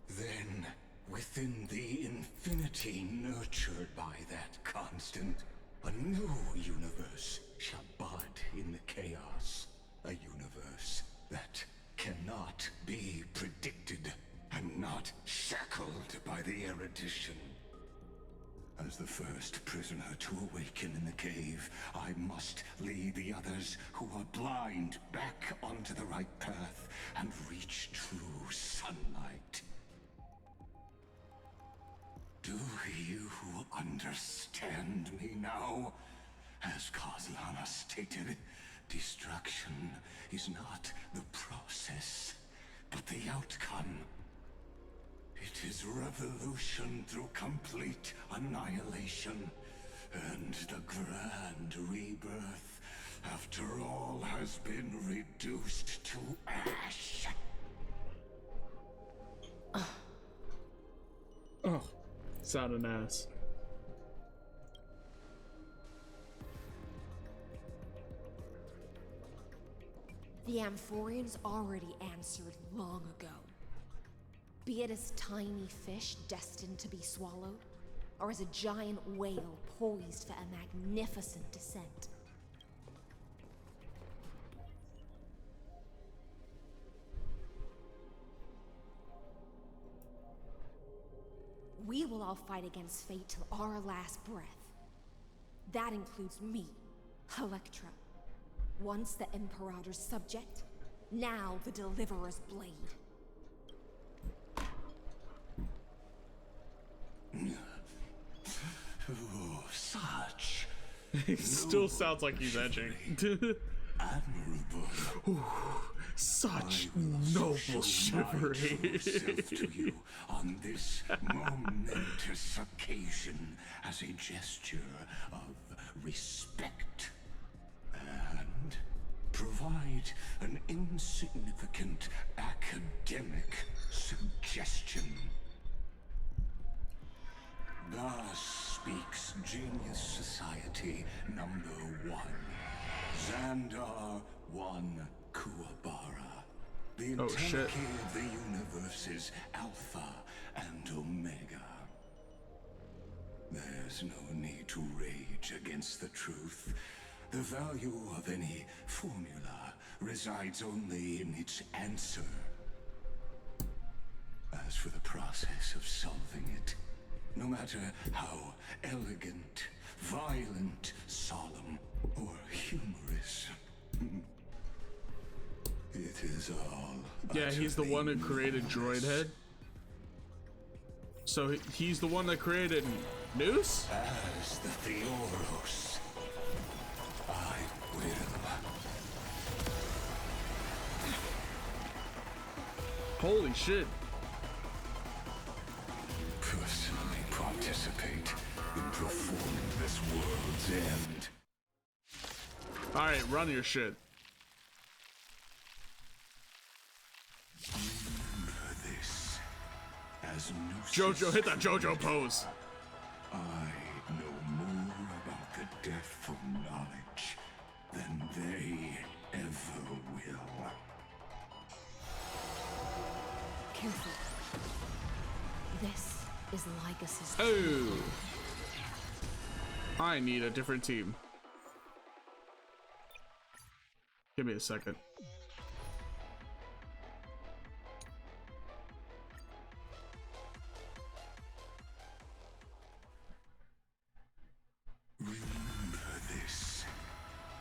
Then, within the infinity nurtured by that constant, a new universe shall bud in the chaos. A universe that cannot be predicted and not shackled by the erudition. As the first prisoner to awaken in the cave, I must lead the others who are blind back onto the right path and reach true sunlight. Do you understand me now? As Kozlana stated, destruction is not the process, but the outcome. It is revolution through complete annihilation, and the grand rebirth, after all has been reduced to ash. Oh, sound an ass. The Amphorians already answered long ago. Be it as tiny fish destined to be swallowed, or as a giant whale poised for a magnificent descent. We will all fight against fate till our last breath. That includes me, Electra. Once the Imperator's subject, now the Deliverer's blade. Oh, such. He still sounds like he's edging. Admirable. Such noble chivalry. To you on this momentous occasion as a gesture of respect, and provide an insignificant academic suggestion. Thus speaks Genius Society number 1, Xandar 1 Kuwabara. The entirety of the universe is Alpha and Omega. There's no need to rage against the truth. The value of any formula resides only in its answer. As for the process of solving it, no matter how elegant, violent, solemn, or humorous, it is all. Yeah, he's the one who created Droidhead. So he's the one that created Noose? As the Theoros, I Holy shit. Personally participate in performing this world's end. Alright, run your shit. Remember this. As Jojo, hit that Jojo pose. I know more about the depth of knowledge than they ever will. Careful. This is Lycus's. Oh. I need a different team. Give me a second. Remember this.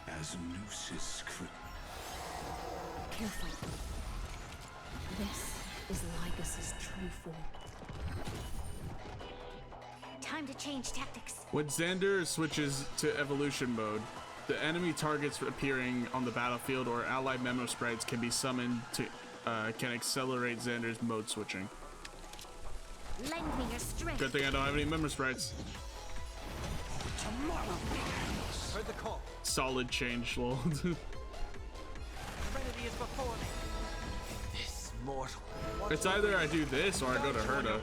As Nooses Careful. This is Lycus's true form. Time to change tactics. When Xander switches to evolution mode, the enemy targets appearing on the battlefield or allied memo sprites can be summoned to can accelerate Xander's mode switching. Lend me your strength. Good thing I don't have any memo sprites. Heard the call. Solid change, lol. Trinity is before me. This mortal. It's either I do this or I go to Herda.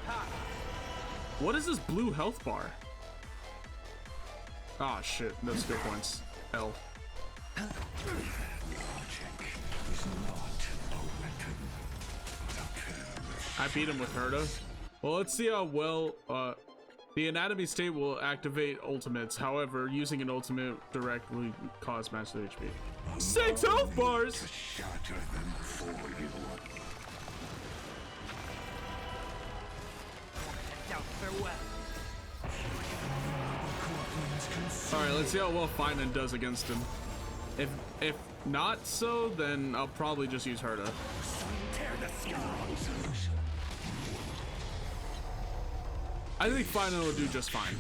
What is this blue health bar? Ah, shit. No skill points. L. I beat him with Herda. Well, let's see how well the anatomy state will activate ultimates. However, using an ultimate directly cause massive HP. 6 health bars! shatter them for you. Down farewell. Alright, let's see how well Finan does against him. If not so, then I'll probably just use Herda. I think Finan will do just fine.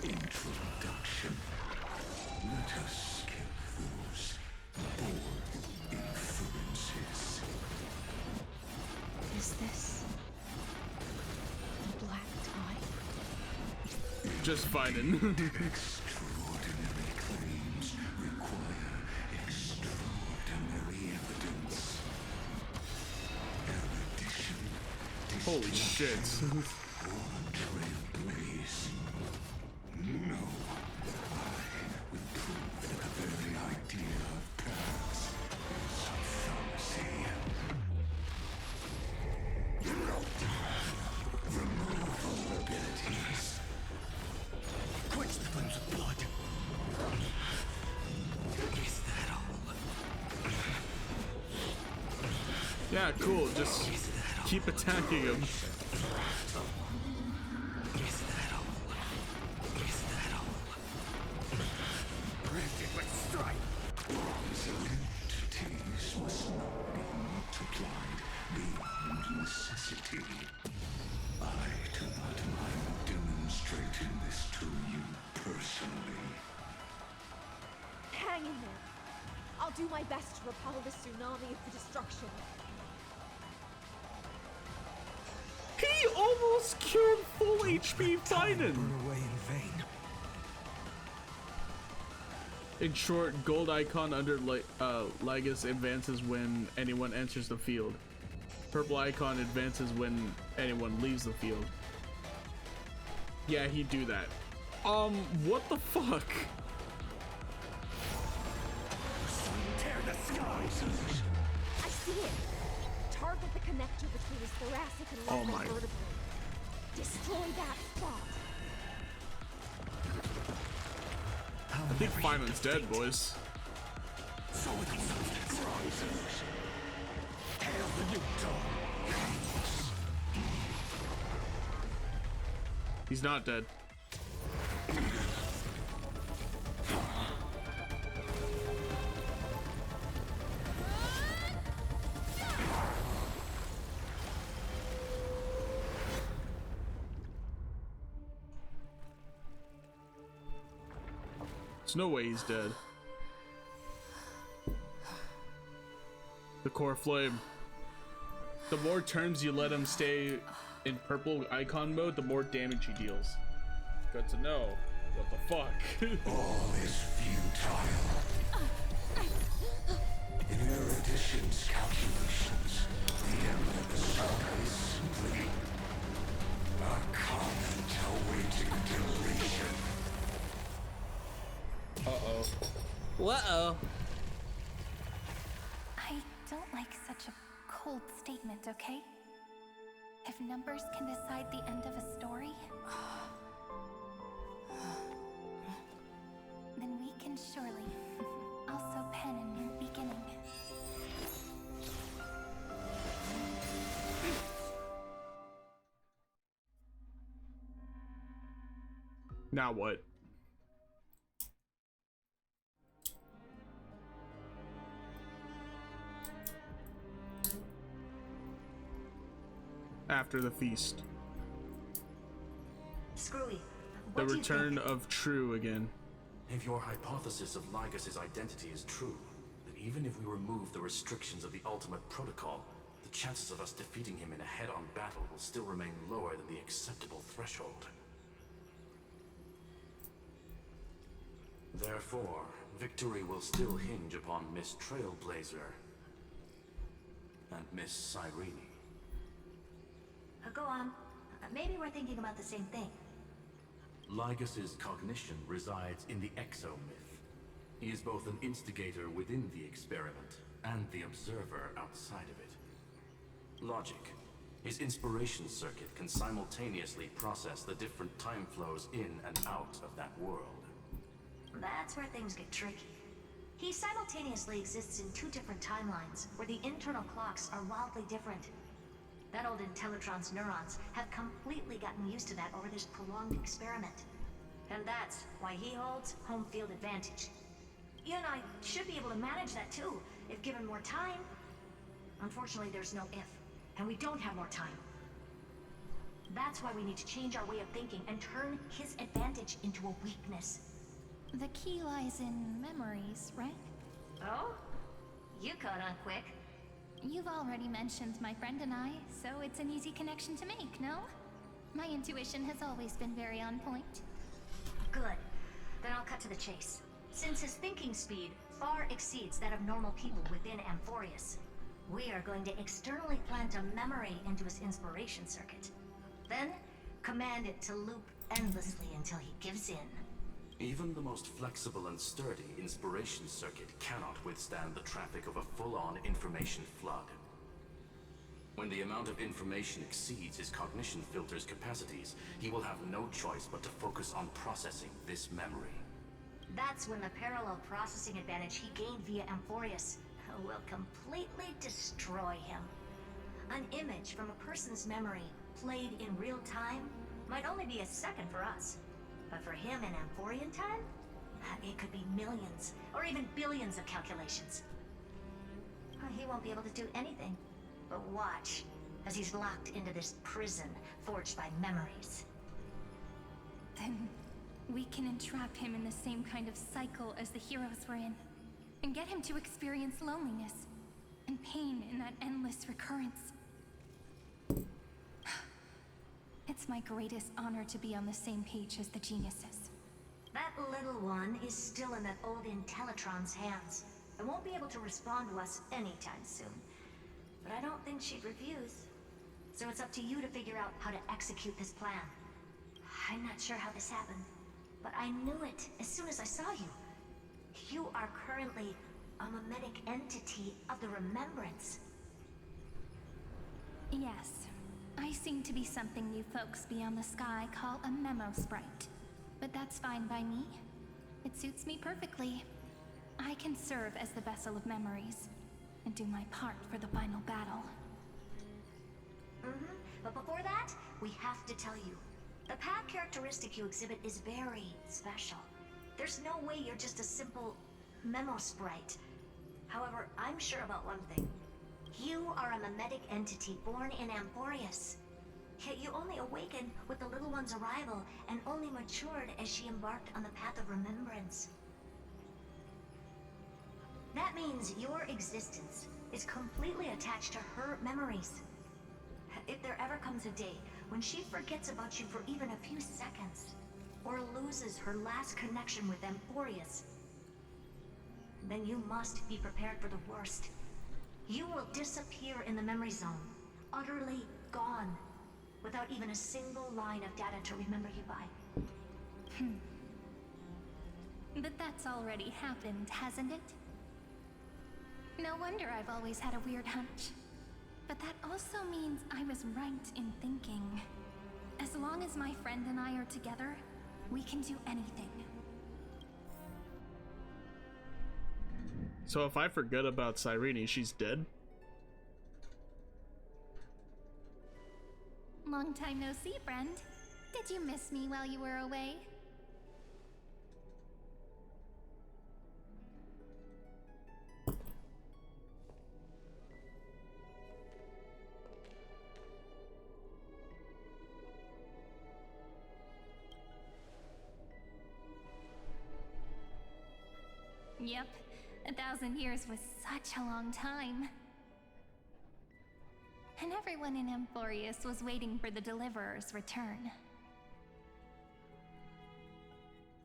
Introduction. Let us skip those bored inferences. Is this the black tie? Just Finan. Extraordinary claims require extraordinary evidence. Erudition. Holy shit. Trailblaze. No. I will prove that the very idea of paths is a fallacy. Remove all abilities. Quench the flames of blood. Is that all? Yeah, cool. Just keep attacking him. Is that all? Is that all? Granted with strife. Entities must not be multiplied beyond necessity. I do not mind demonstrating this to you personally. Hang in there. I'll do my best to repel this tsunami of destruction. He almost killed full HP Finan. Away in vain. In short, gold icon under Lygus advances when anyone enters the field. Purple icon advances when anyone leaves the field. Yeah, he'd do that. What the fuck? Tear the skies. I see it. Target the connector between his thoracic and Oh lumbar my. vertebrae. Destroy that spot. I think Finan's dead, boys. So it rises. Hail the new dawn. He's not dead. There's no way he's dead. The core flame. The more turns you let him stay in purple icon mode, the more damage he deals. Good to know. What the fuck? All is futile. In Erudition's calculations, the end of the saga is simply a comment awaiting deletion. Uh-oh. Uh-oh. I don't like such a cold statement, okay? If numbers can decide the end of a story, then we can surely also pen a new beginning. Now what? After the feast. Screwy. The return of True again. If your hypothesis of Lygus' identity is true, then even if we remove the restrictions of the Ultimate Protocol, the chances of us defeating him in a head-on battle will still remain lower than the acceptable threshold. Therefore, victory will still hinge upon Miss Trailblazer and Miss Cyrene. Go on. Maybe we're thinking about the same thing. Lygus' cognition resides in the exomyth. He is both an instigator within the experiment and the observer outside of it. Logic. His inspiration circuit can simultaneously process the different time flows in and out of that world. That's where things get tricky. He simultaneously exists in two different timelines, where the internal clocks are wildly different. That old Intellitron's neurons have completely gotten used to that over this prolonged experiment. And that's why he holds home field advantage. You and I should be able to manage that too, if given more time. Unfortunately, there's no if, and we don't have more time. That's why we need to change our way of thinking and turn his advantage into a weakness. The key lies in memories, right? Oh? You caught on quick. You've already mentioned my friend and I, so it's an easy connection to make, no? My intuition has always been very on point. Good. Then I'll cut to the chase. Since his thinking speed far exceeds that of normal people within Amphorius, we are going to externally plant a memory into his inspiration circuit. Then, command it to loop endlessly until he gives in. Even the most flexible and sturdy inspiration circuit cannot withstand the traffic of a full-on information flood. When the amount of information exceeds his cognition filter's capacities, he will have no choice but to focus on processing this memory. That's when the parallel processing advantage he gained via Amphorius will completely destroy him. An image from a person's memory played in real time might only be a second for us. But for him in Amphorian time, it could be millions, or even billions of calculations. He won't be able to do anything, but watch, as he's locked into this prison forged by memories. Then we can entrap him in the same kind of cycle as the heroes were in, and get him to experience loneliness and pain in that endless recurrence. It's my greatest honor to be on the same page as the geniuses. That little one is still in that old Intellitron's hands, and won't be able to respond to us anytime soon. But I don't think she'd refuse. So it's up to you to figure out how to execute this plan. I'm not sure how this happened, but I knew it as soon as I saw you. You are currently a mimetic entity of the Remembrance. Yes. I seem to be something you folks beyond the sky call a memo sprite. But that's fine by me. It suits me perfectly. I can serve as the vessel of memories, and do my part for the final battle. But before that, we have to tell you. The path characteristic you exhibit is very special. There's no way you're just a simple memo sprite. However, I'm sure about one thing. You are a mimetic entity born in Amphorius. Yet you only awakened with the little one's arrival, and only matured as she embarked on the path of remembrance. That means your existence is completely attached to her memories. If there ever comes a day when she forgets about you for even a few seconds, or loses her last connection with Emporius, then you must be prepared for the worst. You will disappear in the memory zone, utterly gone, without even a single line of data to remember you by. But that's already happened, hasn't it? No wonder I've always had a weird hunch. But that also means I was right in thinking, as long as my friend and I are together, we can do anything. So if I forget about Cyrene, she's dead? Long time no see, friend. Did you miss me while you were away? Yep, 1,000 years was such a long time. And everyone in Emporius was waiting for the Deliverer's return.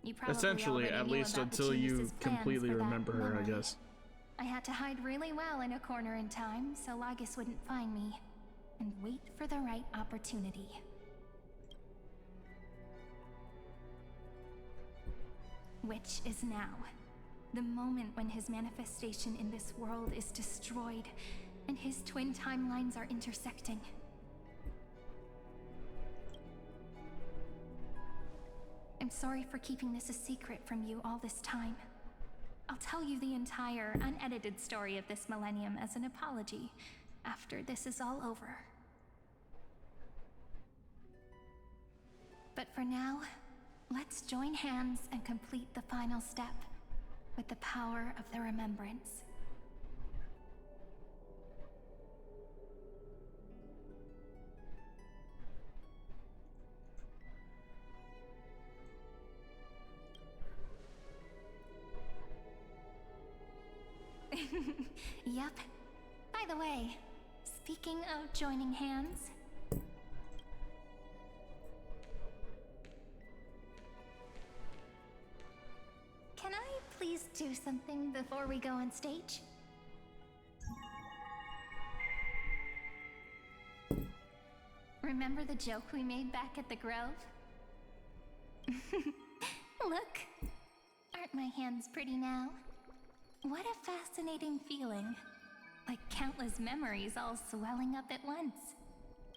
You probably Essentially, already at knew least about until the you genius's plans completely for that remember her, I memory. guess. I had to hide really well in a corner in time so Lagus wouldn't find me, and wait for the right opportunity. Which is now. The moment when his manifestation in this world is destroyed, and his twin timelines are intersecting. I'm sorry for keeping this a secret from you all this time. I'll tell you the entire, unedited story of this millennium as an apology after this is all over. But for now, let's join hands and complete the final step with the power of the remembrance. Yep. By the way, speaking of joining hands, can I please do something before we go on stage? Remember the joke we made back at the Grove? Look! Aren't my hands pretty now? What a fascinating feeling. Like countless memories all swelling up at once.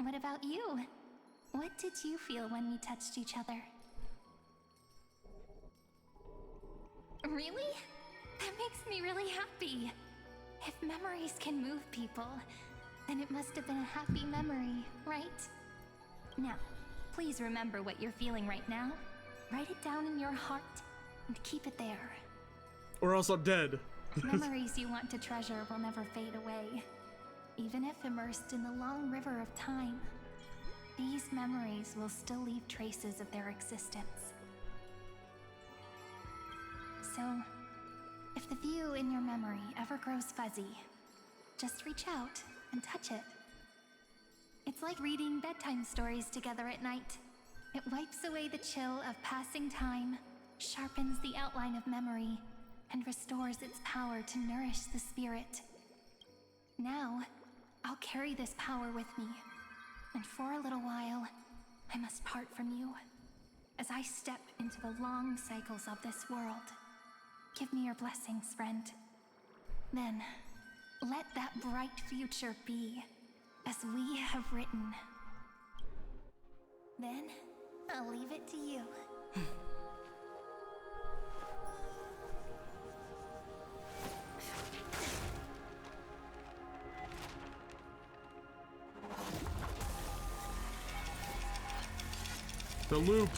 What about you? What did you feel when we touched each other? Really? That makes me really happy. If memories can move people, then it must have been a happy memory, right? Now, please remember what you're feeling right now. Write it down in your heart and keep it there. Or else I'm dead. Memories you want to treasure will never fade away. Even if immersed in the long river of time, these memories will still leave traces of their existence. So, if the view in your memory ever grows fuzzy, just reach out and touch it. It's like reading bedtime stories together at night. It wipes away the chill of passing time, sharpens the outline of memory, and restores its power to nourish the spirit. Now, I'll carry this power with me, and for a little while, I must part from you, as I step into the long cycles of this world. Give me your blessings, friend. Then, let that bright future be, as we have written. Then, I'll leave it to you. The loop.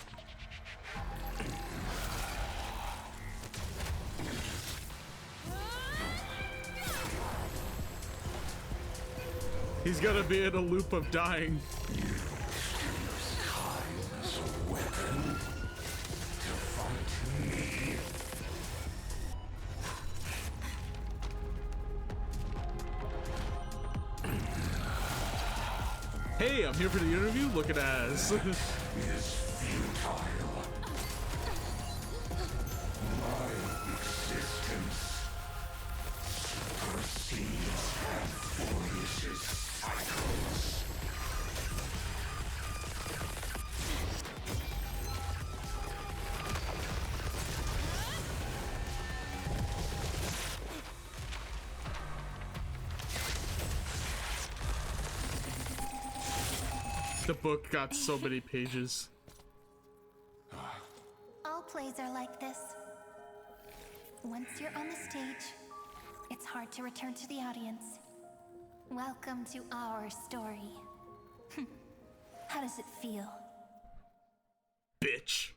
He's gonna be in a loop of dying. Hey, I'm here for the interview. Look at ass. Is futile. My existence proceeds and flourishes cycles. The book got so many pages. All plays are like this. Once you're on the stage, it's hard to return to the audience. Welcome to our story. How does it feel? Bitch.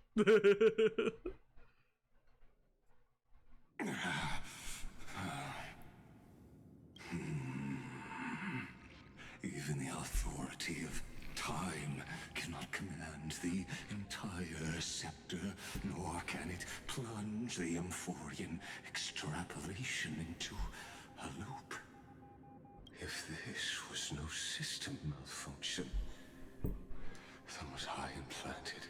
Even the authority of time cannot command the entire scepter, nor can it plunge the Amphorian extrapolation into a loop. If this was no system malfunction, then was I implanted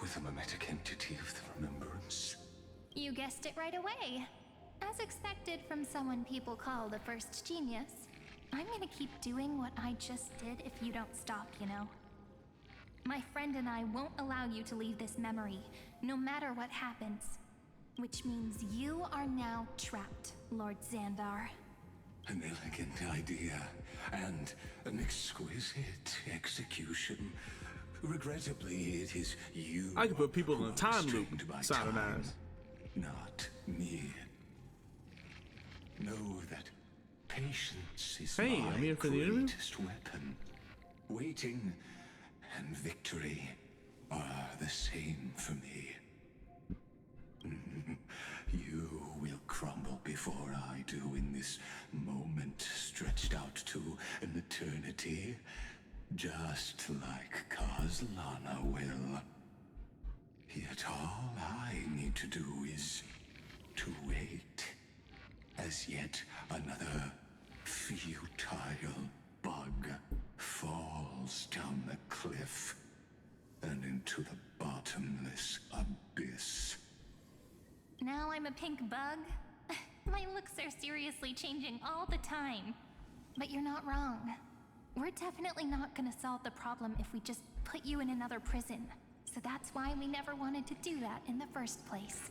with a mimetic entity of the remembrance? You guessed it right away. As expected from someone people call the first genius. I'm gonna keep doing what I just did if you don't stop, you know? My friend and I won't allow you to leave this memory, no matter what happens. Which means you are now trapped, Lord Xandar. An elegant idea, and an exquisite execution. Regrettably, it is you. I could put people in a time loop. Sounding ass. Not me. Know that patience is Hey, my I'm here for the interview. greatest weapon. Waiting and victory are the same for me. You will crumble before I do in this moment stretched out to an eternity, just like Kazlana will. Yet all I need to do is to wait, as yet another futile bug falls down the cliff and into the bottomless abyss. Now I'm a pink bug? My looks are seriously changing all the time. But you're not wrong. We're definitely not gonna solve the problem if we just put you in another prison. So that's why we never wanted to do that in the first place.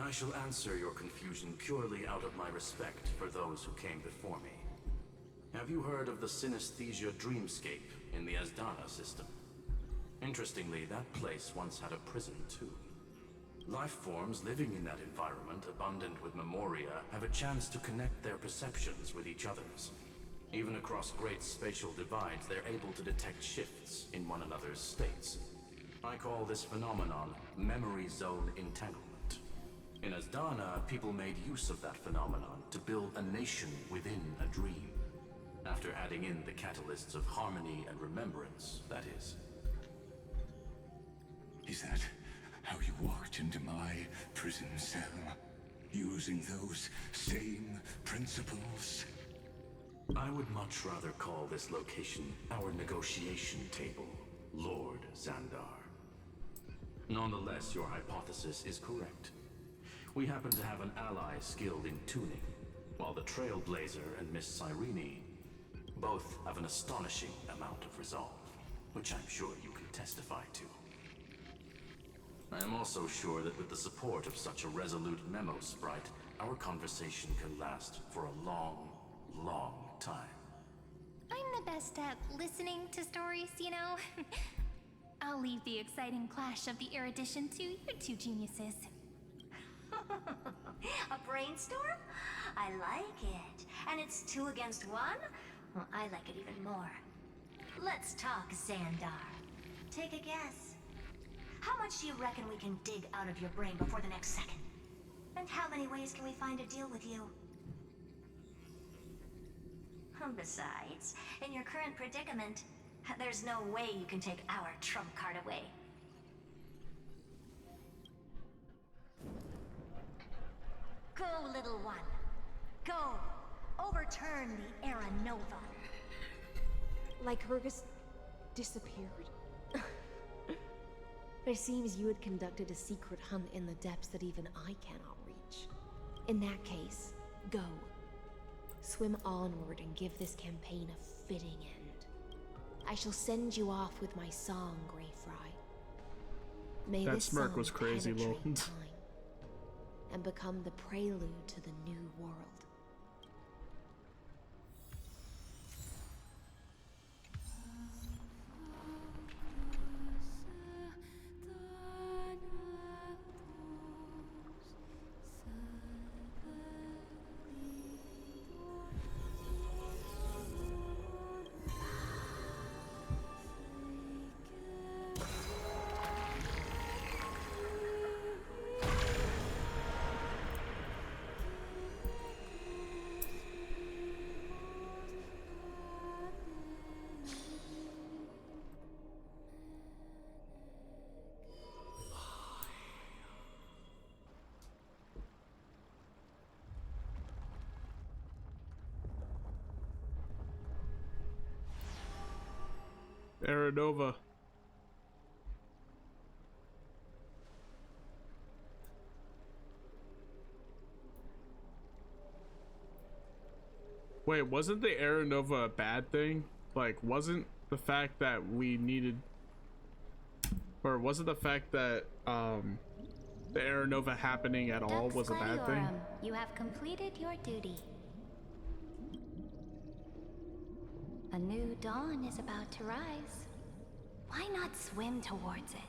I shall answer your confusion purely out of my respect for those who came before me. Have you heard of the synesthesia dreamscape in the Asdana system? Interestingly, that place once had a prison too. Life forms living in that environment, abundant with memoria, have a chance to connect their perceptions with each other's. Even across great spatial divides, they're able to detect shifts in one another's states. I call this phenomenon memory zone entanglement. In Asdana, people made use of that phenomenon to build a nation within a dream. After adding in the catalysts of harmony and remembrance, that is. Is that how you walked into my prison cell? Using those same principles? I would much rather call this location our negotiation table, Lord Xandar. Nonetheless, your hypothesis is correct. We happen to have an ally skilled in tuning, while the Trailblazer and Miss Cyrene both have an astonishing amount of resolve, which I'm sure you can testify to. I am also sure that with the support of such a resolute memo sprite, our conversation can last for a long, long time. I'm the best at listening to stories, you know? I'll leave the exciting clash of the erudition to you two geniuses. A brainstorm? I like it. And it's 2 against 1? Well, I like it even more. Let's talk, Xandar. Take a guess. How much do you reckon we can dig out of your brain before the next second? And how many ways can we find to deal with you? Besides, in your current predicament, there's no way you can take our trump card away. Go, little one. Go. overturn the Era Nova. Like Hergus disappeared? It seems you had conducted a secret hunt in the depths that even I cannot reach. In that case, go. Swim onward and give this campaign a fitting end. I shall send you off with my song, Greyfry. May That this smirk song was crazy, lol. penetrate time and become the prelude to the new world. Aranova. Wait, wasn't the Aranova a bad thing? Like, wasn't the fact that we needed, or wasn't the fact that the Aranova happening at all was a bad thing? You have completed your duty. A new dawn is about to rise. Why not swim towards it?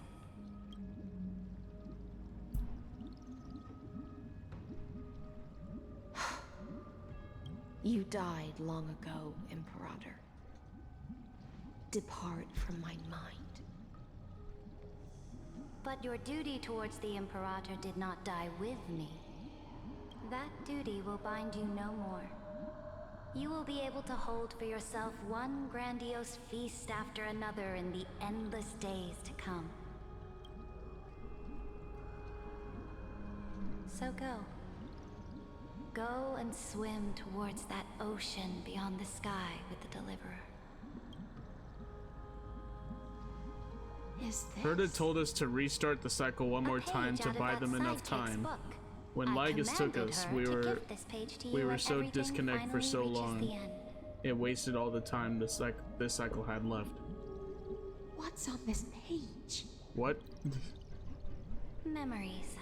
You died long ago, Imperator. Depart from my mind. But your duty towards the Imperator did not die with me. That duty will bind you no more. You will be able to hold for yourself one grandiose feast after another in the endless days to come. So go. Go and swim towards that ocean beyond the sky with the Deliverer. Is this? Herda told us to restart the cycle one more time to buy them enough time. When Lygus took us, we were so disconnected for so long. It wasted all the time this cycle had left. What's on this page? What? Memories.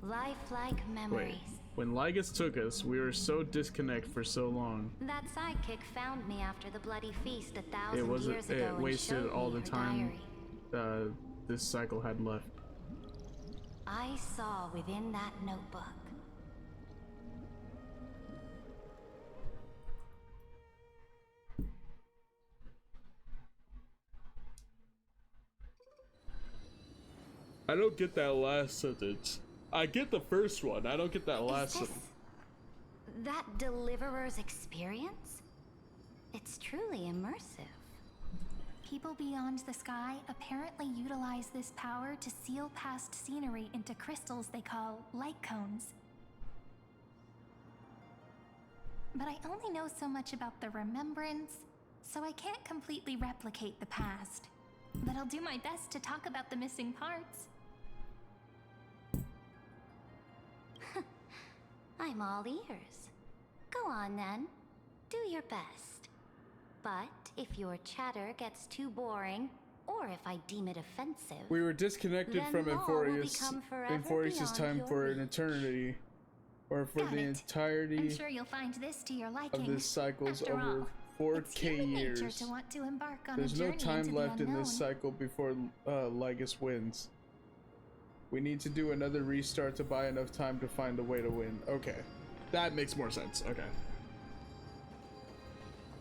Lifelike memories. Wait. When Lygus took us, we were so disconnected for so long. That sidekick found me after the bloody feast 1,000 years ago. It wasted and showed all me the her time diary. this cycle had left. I saw within that notebook. I don't get that last sentence. I get the first one. I don't get that last sentence. That Deliverer's experience? It's truly immersive. People beyond the sky apparently utilize this power to seal past scenery into crystals they call light cones. But I only know so much about the remembrance, so I can't completely replicate the past. But I'll do my best to talk about the missing parts. I'm all ears. Go on then. Do your best. But if your chatter gets too boring, or if I deem it offensive, We were disconnected then from law will Euphorius. become forever Euphorius' beyond time your for an reach. eternity. Or for Got the it. entirety I'm sure you'll find this to your liking. of this cycle's After over all, 4K it's human years. nature to want to embark on There's a no journey time into left the in this unknown. cycle before Lygus wins. We need to do another restart to buy enough time to find a way to win. Okay. That makes more sense. Okay.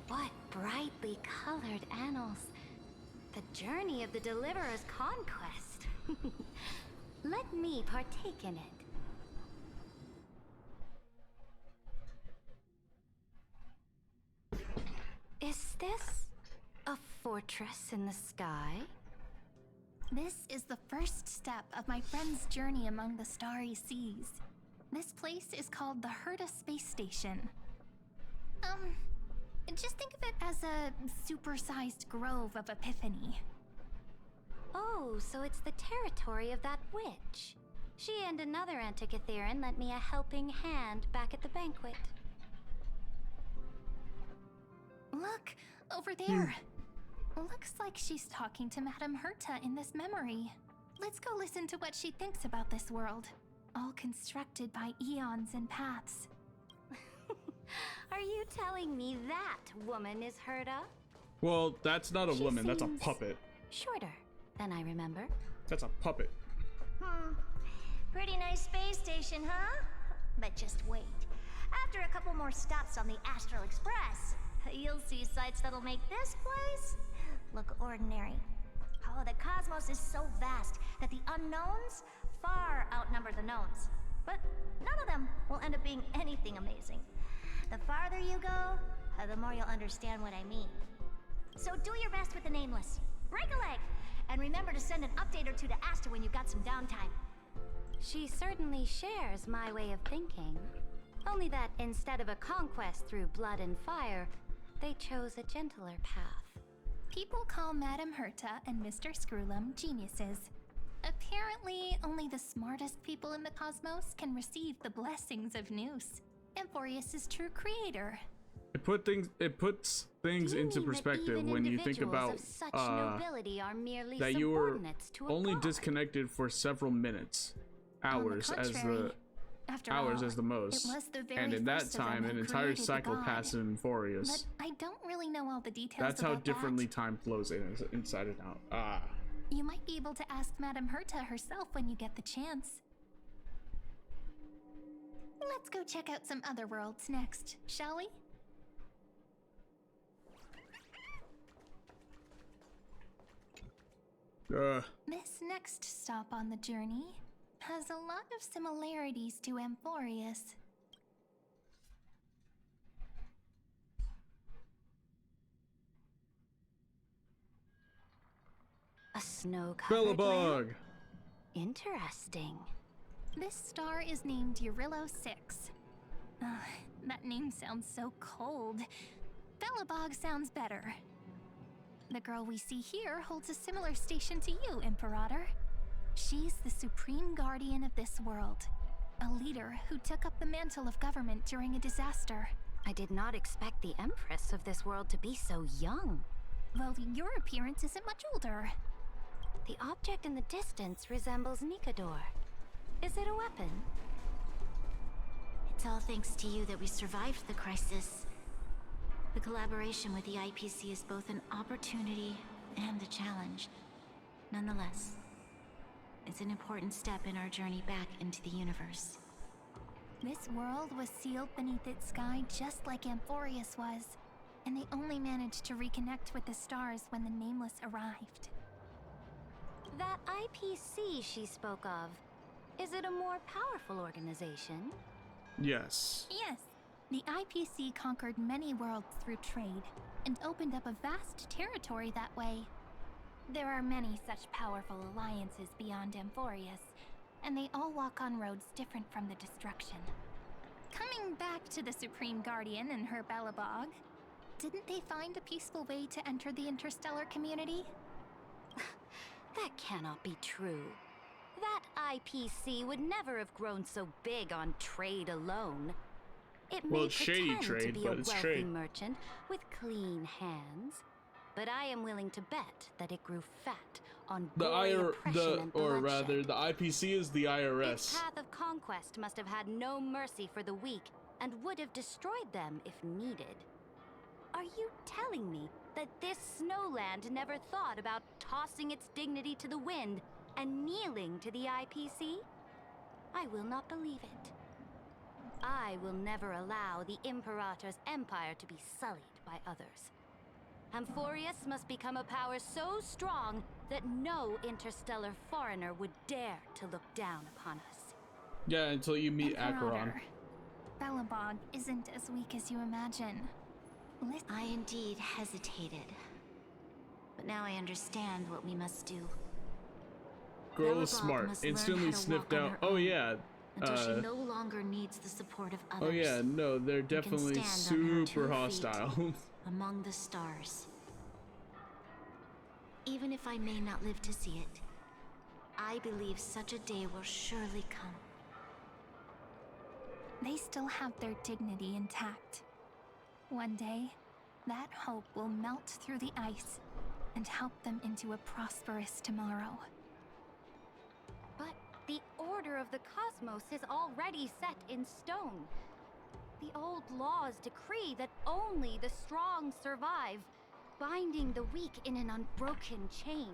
what brightly colored annals. The journey of the Deliverer's conquest. Let me partake in it. Is this a fortress in the sky? This is the first step of my friend's journey among the starry seas. This place is called the Herda Space Station. Just think of it as a supersized grove of Epiphany. Oh, so it's the territory of that witch. She and another Antikytheran lent me a helping hand back at the banquet. Look, over there. Looks like she's talking to Madame Herta in this memory. Let's go listen to what she thinks about this world, all constructed by eons and paths. Are you telling me that woman is Herta? Well, that's not a woman, that's a puppet. Shorter than I remember. That's a puppet. Pretty nice space station, huh? But just wait. After a couple more stops on the Astral Express, you'll see sights that'll make this place look ordinary. Oh, the cosmos is so vast that the unknowns far outnumber the knowns. But none of them will end up being anything amazing. The farther you go, the more you'll understand what I mean. So do your best with the nameless. Break a leg! And remember to send an update or two to Asta when you've got some downtime. She certainly shares my way of thinking. Only that instead of a conquest through blood and fire, they chose a gentler path. People call Madame Herta and Mr. Screwlum geniuses. Apparently, only the smartest people in the cosmos can receive the blessings of Noose, Amphorius' true creator. It puts things into perspective when you think about that you were only disconnected for several minutes, hours as the most, and in that time an entire cycle passed in Amphorius. But I don't really know all the details. That's how about differently that. time flows inside and out. You might be able to ask Madame Herta herself when you get the chance. Let's go check out some other worlds next, shall we? This next stop on the journey has a lot of similarities to Amphorius. A snow-covered Bellabog! land? Interesting. This star is named Eurillo 6. That name sounds so cold. Bellabog sounds better. The girl we see here holds a similar station to you, Imperator. She's the supreme guardian of this world, a leader who took up the mantle of government during a disaster. I did not expect the Empress of this world to be so young. Well, your appearance isn't much older. The object in the distance resembles Nikador. Is it a weapon? It's all thanks to you that we survived the crisis. The collaboration with the IPC is both an opportunity and a challenge. Nonetheless, it's an important step in our journey back into the universe. This world was sealed beneath its sky just like Amphorius was, and they only managed to reconnect with the stars when the Nameless arrived. That IPC she spoke of, is it a more powerful organization? Yes. Yes. The IPC conquered many worlds through trade, and opened up a vast territory that way. There are many such powerful alliances beyond Amphorius, and they all walk on roads different from the destruction. Coming back to the Supreme Guardian and her Bellabog, didn't they find a peaceful way to enter the interstellar community? That cannot be true. That IPC would never have grown so big on trade alone. It may shady trade, to be but a it's wealthy trade. merchant with clean hands, but I am willing to bet that it grew fat on The oppression and bloodshed. the IPC is the IRS. Its path of conquest must have had no mercy for the weak and would have destroyed them if needed. Are you telling me that this snowland never thought about tossing its dignity to the wind and kneeling to the IPC? I will not believe it. I will never allow the Imperator's empire to be sullied by others. Amphorius must become a power so strong that no interstellar foreigner would dare to look down upon us. Yeah, until you meet Acheron. Bellabog isn't as weak as you imagine. I indeed hesitated. But now I understand what we must do. Girl Bellabog is smart. must learn Instantly how to sniffed walk on out. her Oh own. yeah, until she no longer needs the support of others. Oh yeah, no, they're and can definitely stand on her 2 super feet hostile. among the stars. Even if I may not live to see it, I believe such a day will surely come. They still have their dignity intact. One day, that hope will melt through the ice and help them into a prosperous tomorrow. But the order of the cosmos is already set in stone. The old laws decree that only the strong survive, binding the weak in an unbroken chain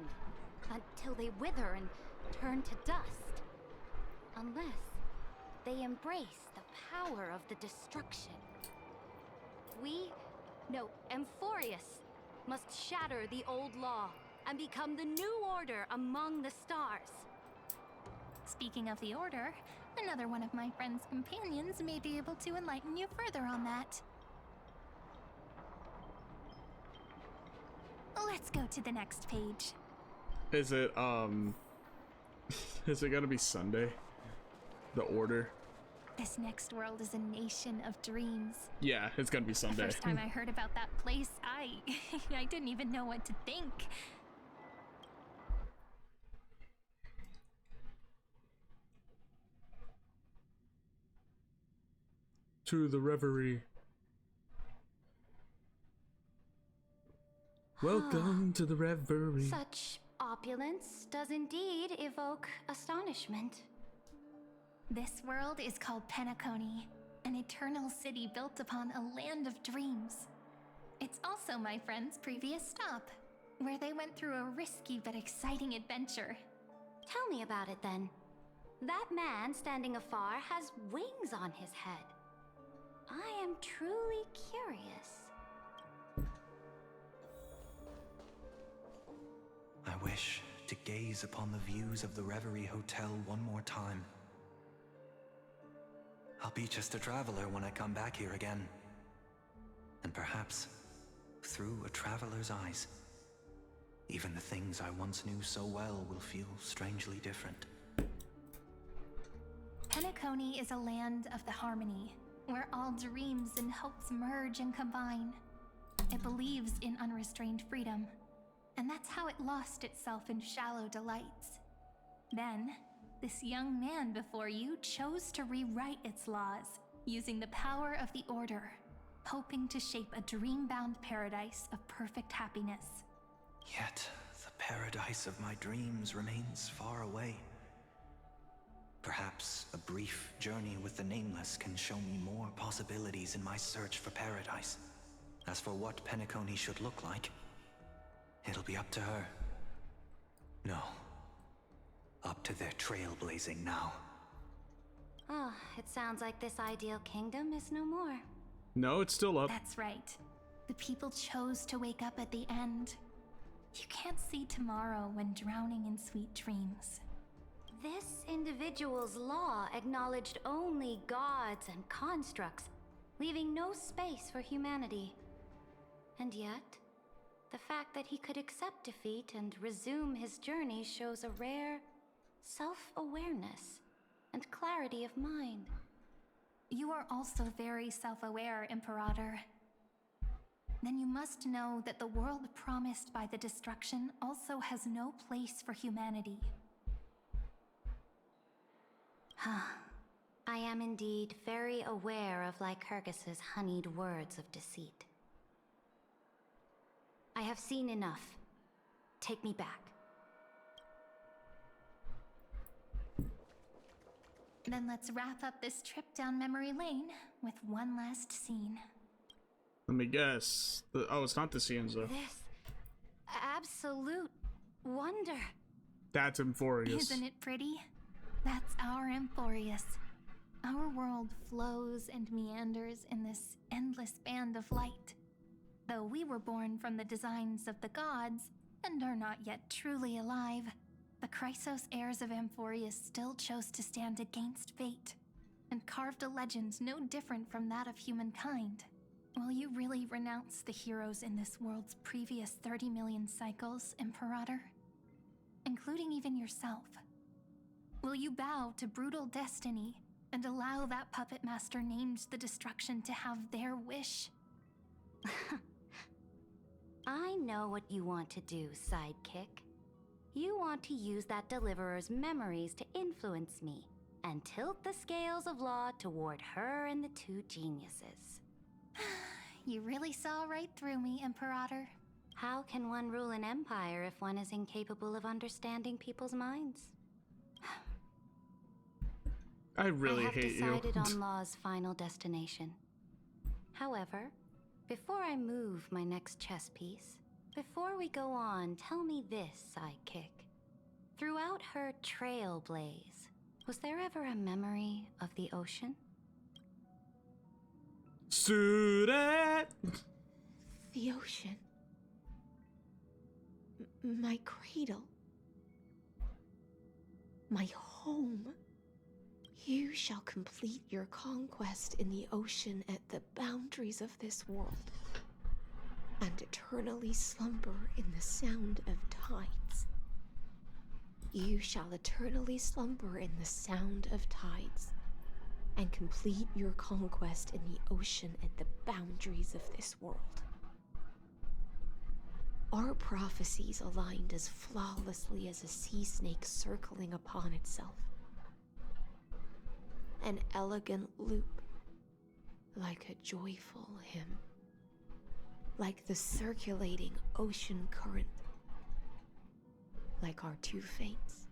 until they wither and turn to dust. Unless they embrace the power of the destruction. Amphorius must shatter the old law and become the new order among the stars. Speaking of the Order, another one of my friend's companions may be able to enlighten you further on that. Let's go to the next page. Is it is it gonna be Sunday? The Order? This next world is a nation of dreams. Yeah, it's gonna be Sunday. The first time I heard about that place, I didn't even know what to think. To the reverie. Welcome to the reverie. Such opulence does indeed evoke astonishment. This world is called Penacony, an eternal city built upon a land of dreams. It's also my friend's previous stop, where they went through a risky but exciting adventure. Tell me about it then. That man standing afar has wings on his head. I am truly curious. I wish to gaze upon the views of the Reverie Hotel one more time. I'll be just a traveler when I come back here again. And perhaps, through a traveler's eyes, even the things I once knew so well will feel strangely different. Penacony is a land of the harmony, where all dreams and hopes merge and combine. It believes in unrestrained freedom, and that's how it lost itself in shallow delights. Then, this young man before you chose to rewrite its laws, using the power of the Order, hoping to shape a dream-bound paradise of perfect happiness. Yet, the paradise of my dreams remains far away. Perhaps a brief journey with the Nameless can show me more possibilities in my search for paradise. As for what Penacony should look like, it'll be up to her. No. Up to their trailblazing now. Oh, it sounds like this ideal kingdom is no more. No, it's still up. That's right. The people chose to wake up at the end. You can't see tomorrow when drowning in sweet dreams. This individual's law acknowledged only gods and constructs, leaving no space for humanity. And yet, the fact that he could accept defeat and resume his journey shows a rare self-awareness and clarity of mind. You are also very self-aware, Imperator. Then you must know that the world promised by the destruction also has no place for humanity. I am indeed very aware of Lycurgus's honeyed words of deceit. I have seen enough. Take me back. Then let's wrap up this trip down memory lane with one last scene. Let me guess. Oh, it's not the scenes though. This absolute wonder. That's Amphorius. Isn't it pretty? That's our Amphorius. Our world flows and meanders in this endless band of light. Though we were born from the designs of the gods and are not yet truly alive, the Chrysos heirs of Amphorius still chose to stand against fate and carved a legend no different from that of humankind. Will you really renounce the heroes in this world's previous 30 million cycles, Imperator? Including even yourself? Will you bow to brutal destiny and allow that puppet master named the destruction to have their wish. I know what you want to do, sidekick. You want to use that deliverer's memories to influence me and tilt the scales of law toward her and the two geniuses. You really saw right through me, Imperator. How can one rule an empire if one is incapable of understanding people's minds? I really hate you. I have decided on Law's final destination. However, before I move my next chess piece, before we go on, tell me this, sidekick. Throughout her trailblaze, was there ever a memory of the ocean? Sudat! The ocean. My cradle. My home. You shall complete your conquest in the ocean at the boundaries of this world, and eternally slumber in the sound of tides. You shall eternally slumber in the sound of tides, and complete your conquest in the ocean at the boundaries of this world. Our prophecies aligned as flawlessly as a sea snake circling upon itself. An elegant loop, like a joyful hymn, like the circulating ocean current, like our two fates,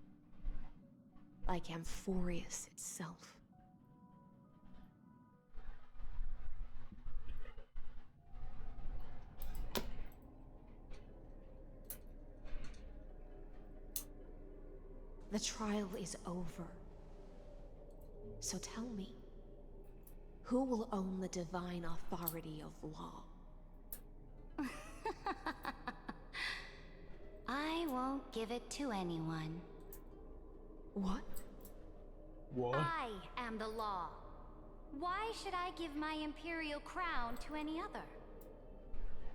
like Amphorius itself. The trial is over. So tell me, who will own the divine authority of law? I won't give it to anyone. What? What? I am the law. Why should I give my imperial crown to any other?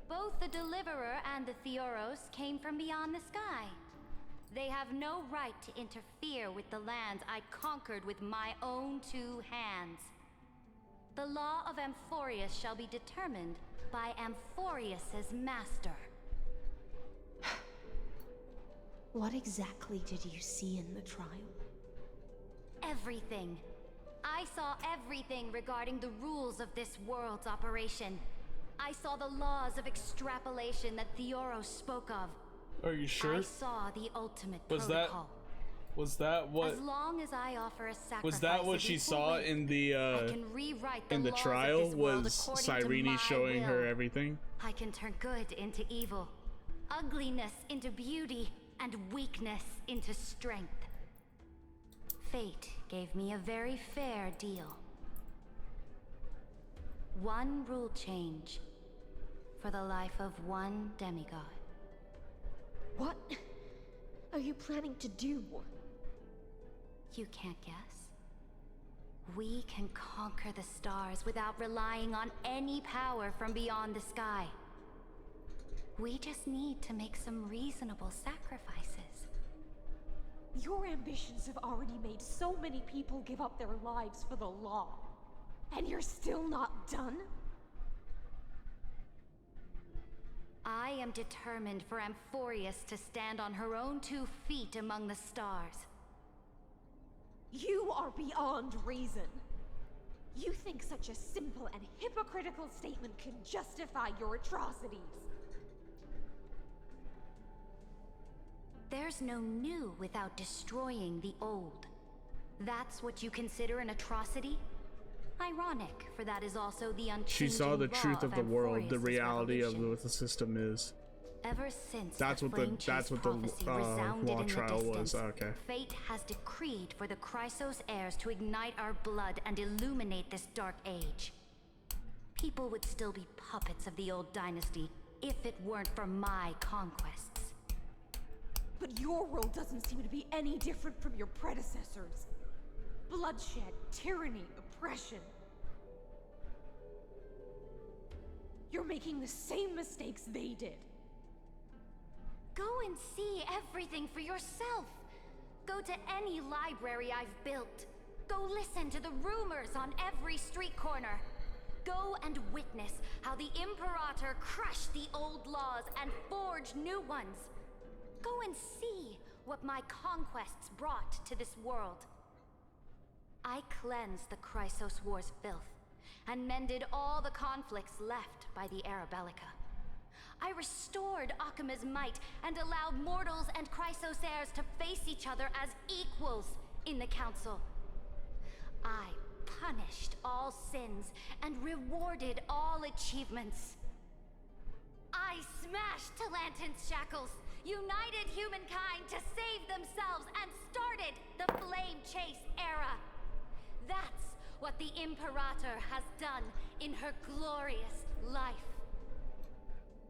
Both the Deliverer and the Theoros came from beyond the sky. They have no right to interfere with the lands I conquered with my own two hands. The law of Amphorius shall be determined by Amphorius's master. What exactly did you see in the trial? Everything. I saw everything regarding the rules of this world's operation. I saw the laws of extrapolation that Theoros spoke of. Are you sure? I saw the ultimate Was protocol. Was that what? As long as I offer a sacrifice, Was that what she saw in the trial? Was Cyrene showing her everything? I can turn good into evil, ugliness into beauty, and weakness into strength. Fate gave me a very fair deal. One rule change for the life of one demigod. What are you planning to do? You can't guess. We can conquer the stars without relying on any power from beyond the sky. We just need to make some reasonable sacrifices. Your ambitions have already made so many people give up their lives for the law. And you're still not done? I am determined for Amphorius to stand on her own 2 feet among the stars. You are beyond reason. You think such a simple and hypocritical statement can justify your atrocities. There's no new without destroying the old. That's what you consider an atrocity? Ironic, for that is also the unchanging She saw the truth of the world, the Amphorius' reality of revolution. what the system is. Ever since That's what the prophecy resounded law in the trial was. distance, Okay. Fate has decreed for the Chrysos heirs to ignite our blood and illuminate this dark age. People would still be puppets of the old dynasty if it weren't for my conquests. But your world doesn't seem to be any different from your predecessors. Bloodshed, tyranny, oppression. You're making the same mistakes they did. Go and see everything for yourself. Go to any library I've built. Go listen to the rumors on every street corner. Go and witness how the Imperator crushed the old laws and forged new ones. Go and see what my conquests brought to this world. I cleansed the Chrysos War's filth and mended all the conflicts left by the Era Bellica. I restored Akima's might and allowed mortals and Chrysos heirs to face each other as equals in the Council. I punished all sins and rewarded all achievements. I smashed Talantin's shackles, united humankind to save themselves, and started the Flame Chase era. That's what the Imperator has done in her glorious life.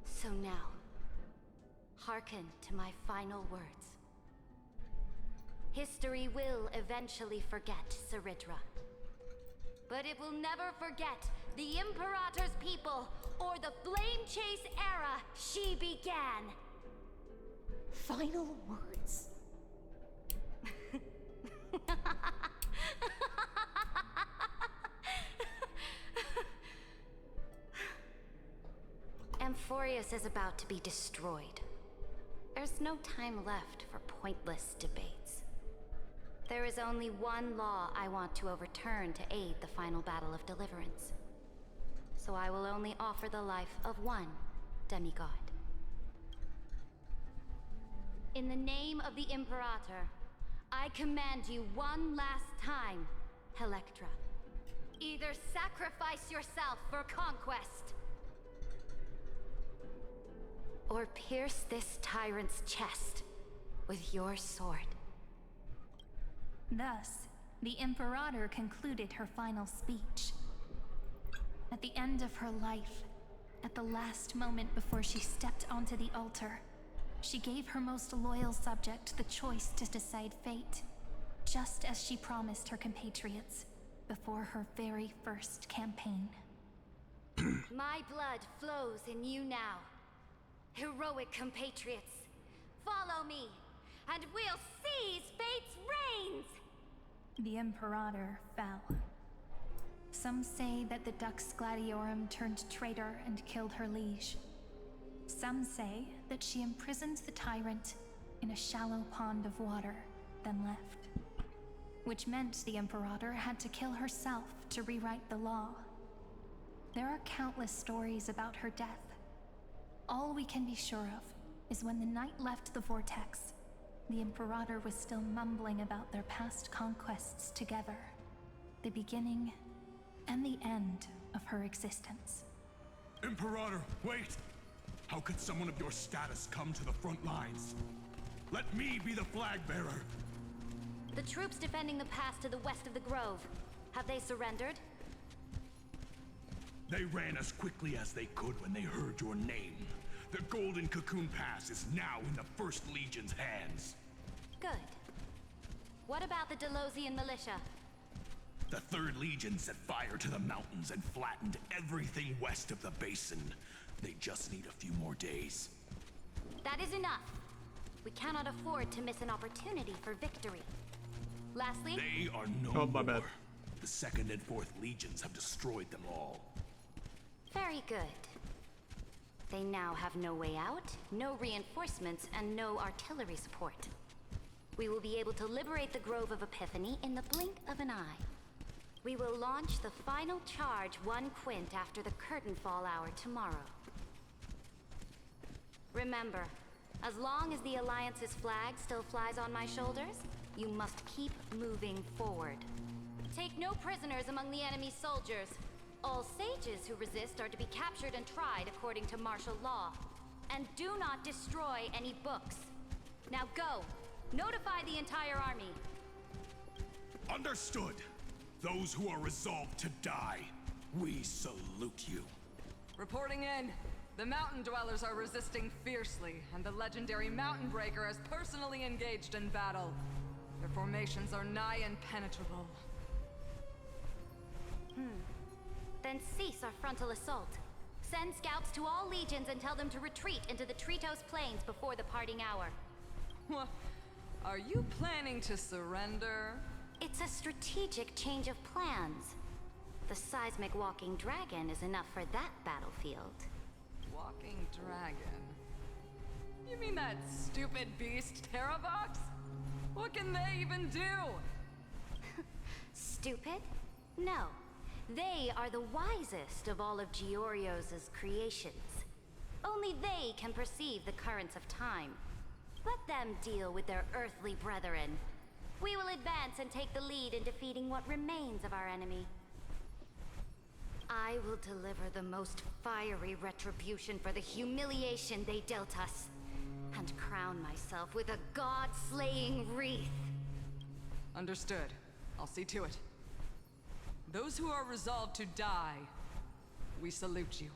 So now, hearken to my final words. History will eventually forget Ceridra. But it will never forget the Imperator's people or the Flame Chase era she began. Final words. Amphorius is about to be destroyed. There's no time left for pointless debates. There is only one law I want to overturn to aid the final battle of deliverance. So I will only offer the life of one demigod. In the name of the Imperator, I command you one last time, Electra. Either sacrifice yourself for conquest, or pierce this tyrant's chest with your sword. Thus, the Imperator concluded her final speech. At the end of her life, at the last moment before she stepped onto the altar, she gave her most loyal subject the choice to decide fate, just as she promised her compatriots before her very first campaign. My blood flows in you now. Heroic compatriots, follow me, and we'll seize fate's reins! The Imperator fell. Some say that the Dux Gladiorum turned traitor and killed her liege. Some say that she imprisoned the tyrant in a shallow pond of water, then left. Which meant the Imperator had to kill herself to rewrite the law. There are countless stories about her death. All we can be sure of is when the knight left the vortex, the Imperator was still mumbling about their past conquests together, the beginning and the end of her existence. Imperator, wait! How could someone of your status come to the front lines? Let me be the flag bearer! The troops defending the pass to the west of the grove, have they surrendered? They ran as quickly as they could when they heard your name. The Golden Cocoon Pass is now in the First Legion's hands. Good. What about the Delosian militia? The Third Legion set fire to the mountains and flattened everything west of the basin. They just need a few more days. That is enough. We cannot afford to miss an opportunity for victory. Lastly, they are no more. Bad. The Second and Fourth Legions have destroyed them all. Very good. They now have no way out, no reinforcements, and no artillery support. We will be able to liberate the Grove of Epiphany in the blink of an eye. We will launch the final charge 1 quint after the curtain fall hour tomorrow. Remember, as long as the Alliance's flag still flies on my shoulders, you must keep moving forward. Take no prisoners among the enemy's soldiers. All sages who resist are to be captured and tried according to martial law. And do not destroy any books. Now go! Notify the entire army. Understood! Those who are resolved to die, we salute you. Reporting in. The mountain dwellers are resisting fiercely, and the legendary Mountain Breaker has personally engaged in battle. Their formations are nigh impenetrable. Then cease our frontal assault. Send scouts to all legions and tell them to retreat into the Tritos Plains before the parting hour. What? Are you planning to surrender? It's a strategic change of plans. The seismic walking dragon is enough for that battlefield. Walking dragon? You mean that stupid beast, Terravox? What can they even do? Stupid? No. They are the wisest of all of Giorio's creations. Only they can perceive the currents of time. Let them deal with their earthly brethren. We will advance and take the lead in defeating what remains of our enemy. I will deliver the most fiery retribution for the humiliation they dealt us, and crown myself with a god-slaying wreath. Understood. I'll see to it. Those who are resolved to die, we salute you.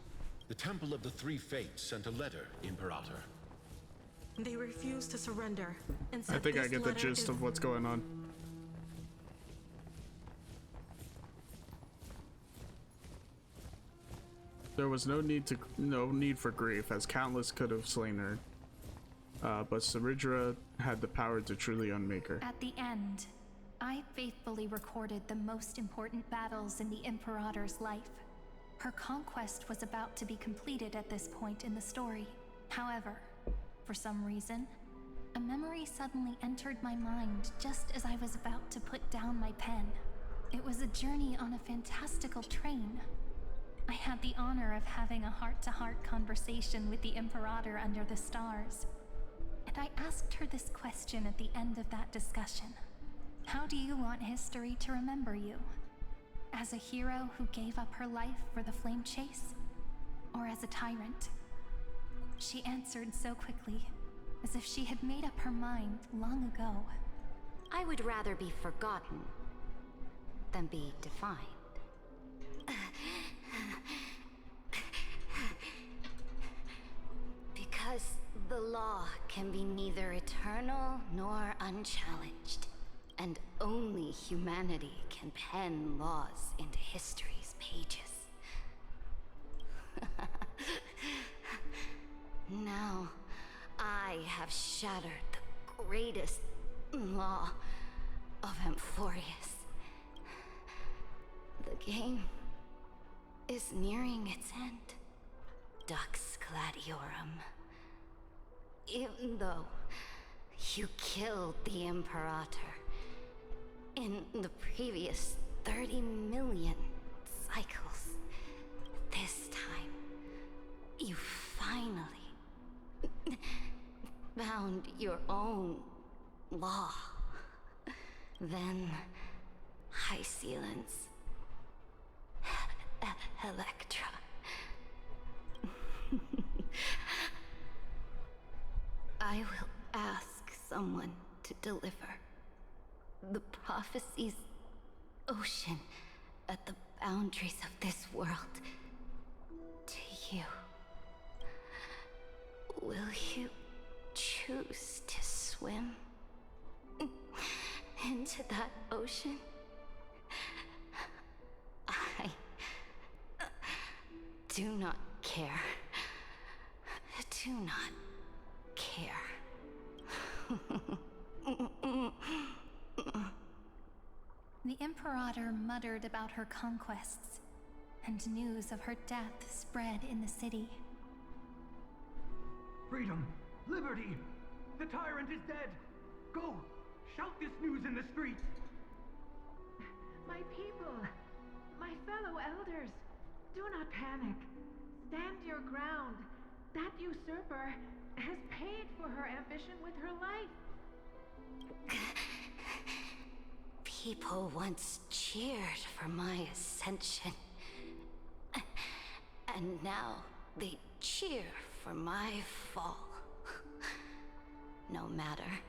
The Temple of the Three Fates sent a letter, Imperator. They refuse to surrender, and I think I get the gist of what's going on. There was no need for grief, as countless could have slain her. But Saridra had the power to truly unmake her. At the end, I faithfully recorded the most important battles in the Imperator's life. Her conquest was about to be completed at this point in the story. However, for some reason, a memory suddenly entered my mind just as I was about to put down my pen. It was a journey on a fantastical train. I had the honor of having a heart-to-heart conversation with the Imperator under the stars. And I asked her this question at the end of that discussion. How do you want history to remember you? As a hero who gave up her life for the flame chase? Or as a tyrant? She answered so quickly, as if she had made up her mind long ago. I would rather be forgotten than be defined. Because the law can be neither eternal nor unchallenged, and only humanity can pen laws into history's pages. Now, I have shattered the greatest law of Amphorius. The game is nearing its end. Dux Gladiorum. Even though you killed the Imperator in the previous 30 million cycles, this time, you finally found your own law. Then, High Sealants, Electra. I will ask someone to deliver the prophecy's ocean at the boundaries of this world to you. Will you choose to swim into that ocean? I do not care. Do not care. The Imperator muttered about her conquests, and news of her death spread in the city. Freedom! Liberty! The tyrant is dead! Go! Shout this news in the streets! My people! My fellow elders! Do not panic. Stand your ground. That usurper has paid for her ambition with her life. People once cheered for my ascension. And now they cheer for my fall. No matter.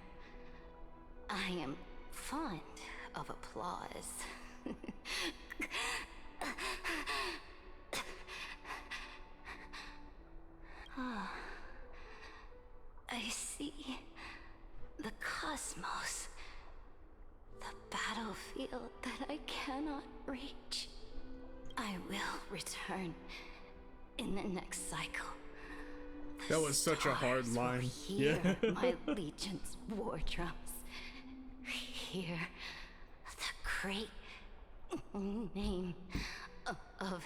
I am fond of applause. I see the cosmos, the battlefield that I cannot reach. I will return in the next cycle. That was such a hard line. Hear my legion's war drums. Hear the great name of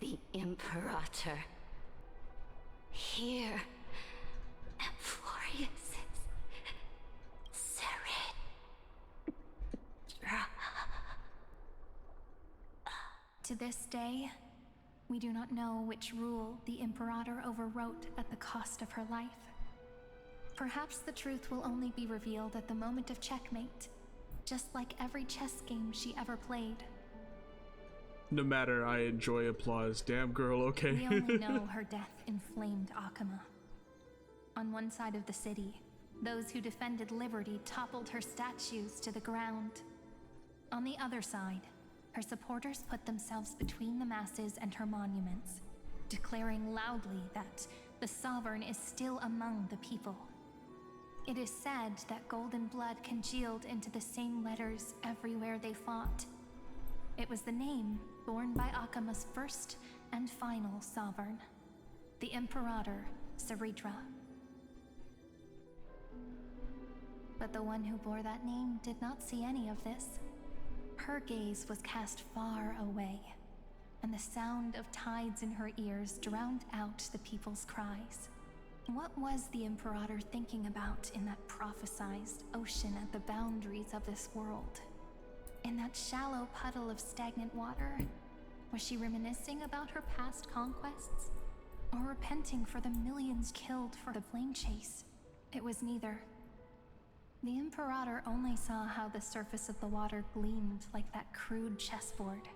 the Imperator. Here, Florius To this day, we do not know which rule the Imperator overwrote at the cost of her life. Perhaps the truth will only be revealed at the moment of checkmate, just like every chess game she ever played. No matter, I enjoy applause. Damn girl, okay. We only know her death inflamed Akuma. On one side of the city, those who defended liberty toppled her statues to the ground. On the other side, her supporters put themselves between the masses and her monuments, declaring loudly that the Sovereign is still among the people. It is said that golden blood congealed into the same letters everywhere they fought. It was the name borne by Akuma's first and final sovereign, the Imperator Saridra. But the one who bore that name did not see any of this. Her gaze was cast far away, and the sound of tides in her ears drowned out the people's cries. What was the Imperator thinking about in that prophesized ocean at the boundaries of this world? In that shallow puddle of stagnant water, was she reminiscing about her past conquests? Or repenting for the millions killed for the flame chase? It was neither. The Imperator only saw how the surface of the water gleamed like that crude chessboard,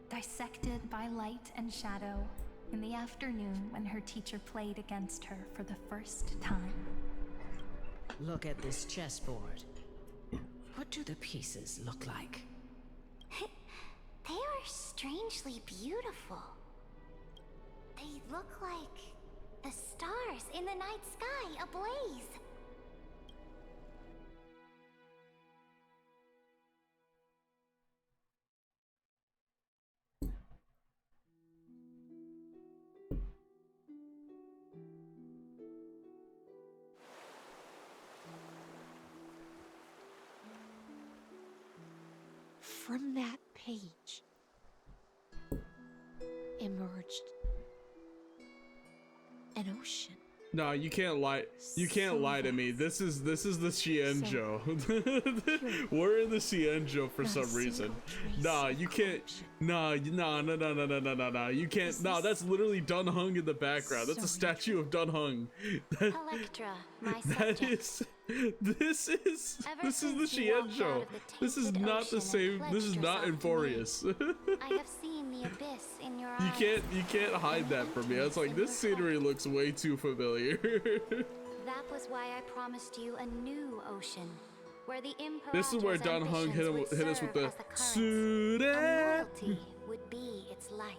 dissected by light and shadow in the afternoon when her teacher played against her for the first time. Look at this chessboard. What do the pieces look like? They are strangely beautiful. They look like the stars in the night sky ablaze. From that page emerged an ocean. No, you can't lie. You can't lie to me. This is the Xianzhou. We're in the Xianzhou for some reason. Nah, you can't. Nah. You can't. Nah, that's literally Dun Hung in the background. That's a statue of Dun Hung. Electra, my subject. This is the Xianzhou. This is not the same. This is not Euphorius. I have seen the abyss in your eyes. You can't hide that from me. I was like, this scenery looks way too familiar. That was why I promised you a new ocean, where the Imperator's This is where Don Hung hit us with the Sude. Loyalty would be its light.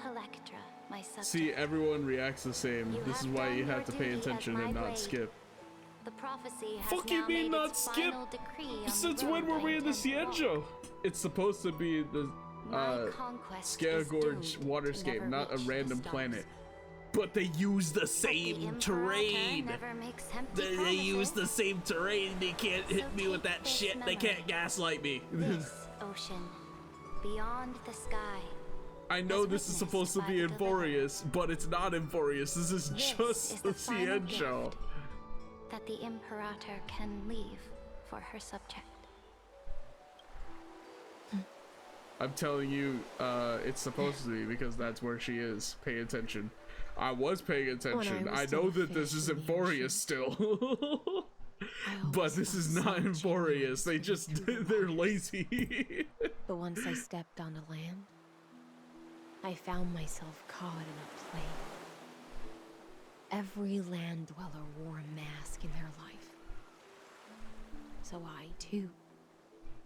Electra, my subject. See, everyone reacts the same. This is why you have to pay attention and not skip. The prophecy has Fuck you mean not skip? Since when were we in the Xianzhou? It's supposed to be the Scaregorge waterscape, not a random planet. But they use the same terrain. They use the same terrain. They can't hit me with that shit. They can't gaslight me. This ocean, beyond the sky. I know this is supposed to be Euphorius, but it's not Euphorius. This is just the Xianzhou That the Imperator can leave for her subject. I'm telling you, it's supposed to be because that's where she is. Pay attention. I was paying attention. I know that this is Euphorius still. But this is not Euphorius. They're lazy. But once I stepped onto land, I found myself caught in a play. Every land dweller wore a mask in their life. So I, too,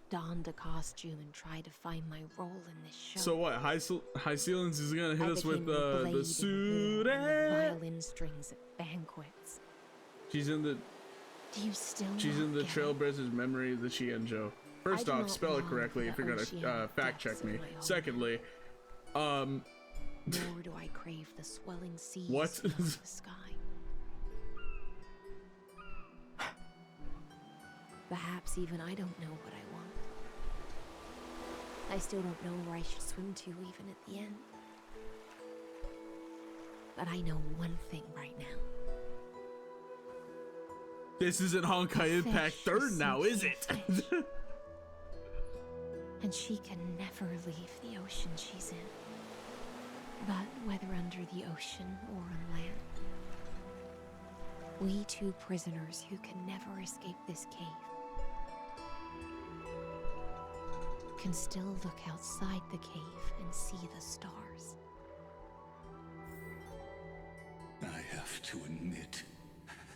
donned a costume and tried to find my role in this show. So what? High Ceilings is gonna hit us with the suit. Violin strings at banquets. She's in the. Do you still? She's in the Trailblazer's memory of the Xianzhou. First off, spell it correctly if you're gonna fact check me. Secondly, nor do I crave the swelling seas what? beyond the sky. Perhaps even I don't know what I want. I still don't know where I should swim to even at the end. But I know one thing right now. This isn't Honkai Impact 3rd now, is it? And she can never leave the ocean she's in. But whether under the ocean or on land, we two prisoners who can never escape this cave can still look outside the cave and see the stars. I have to admit,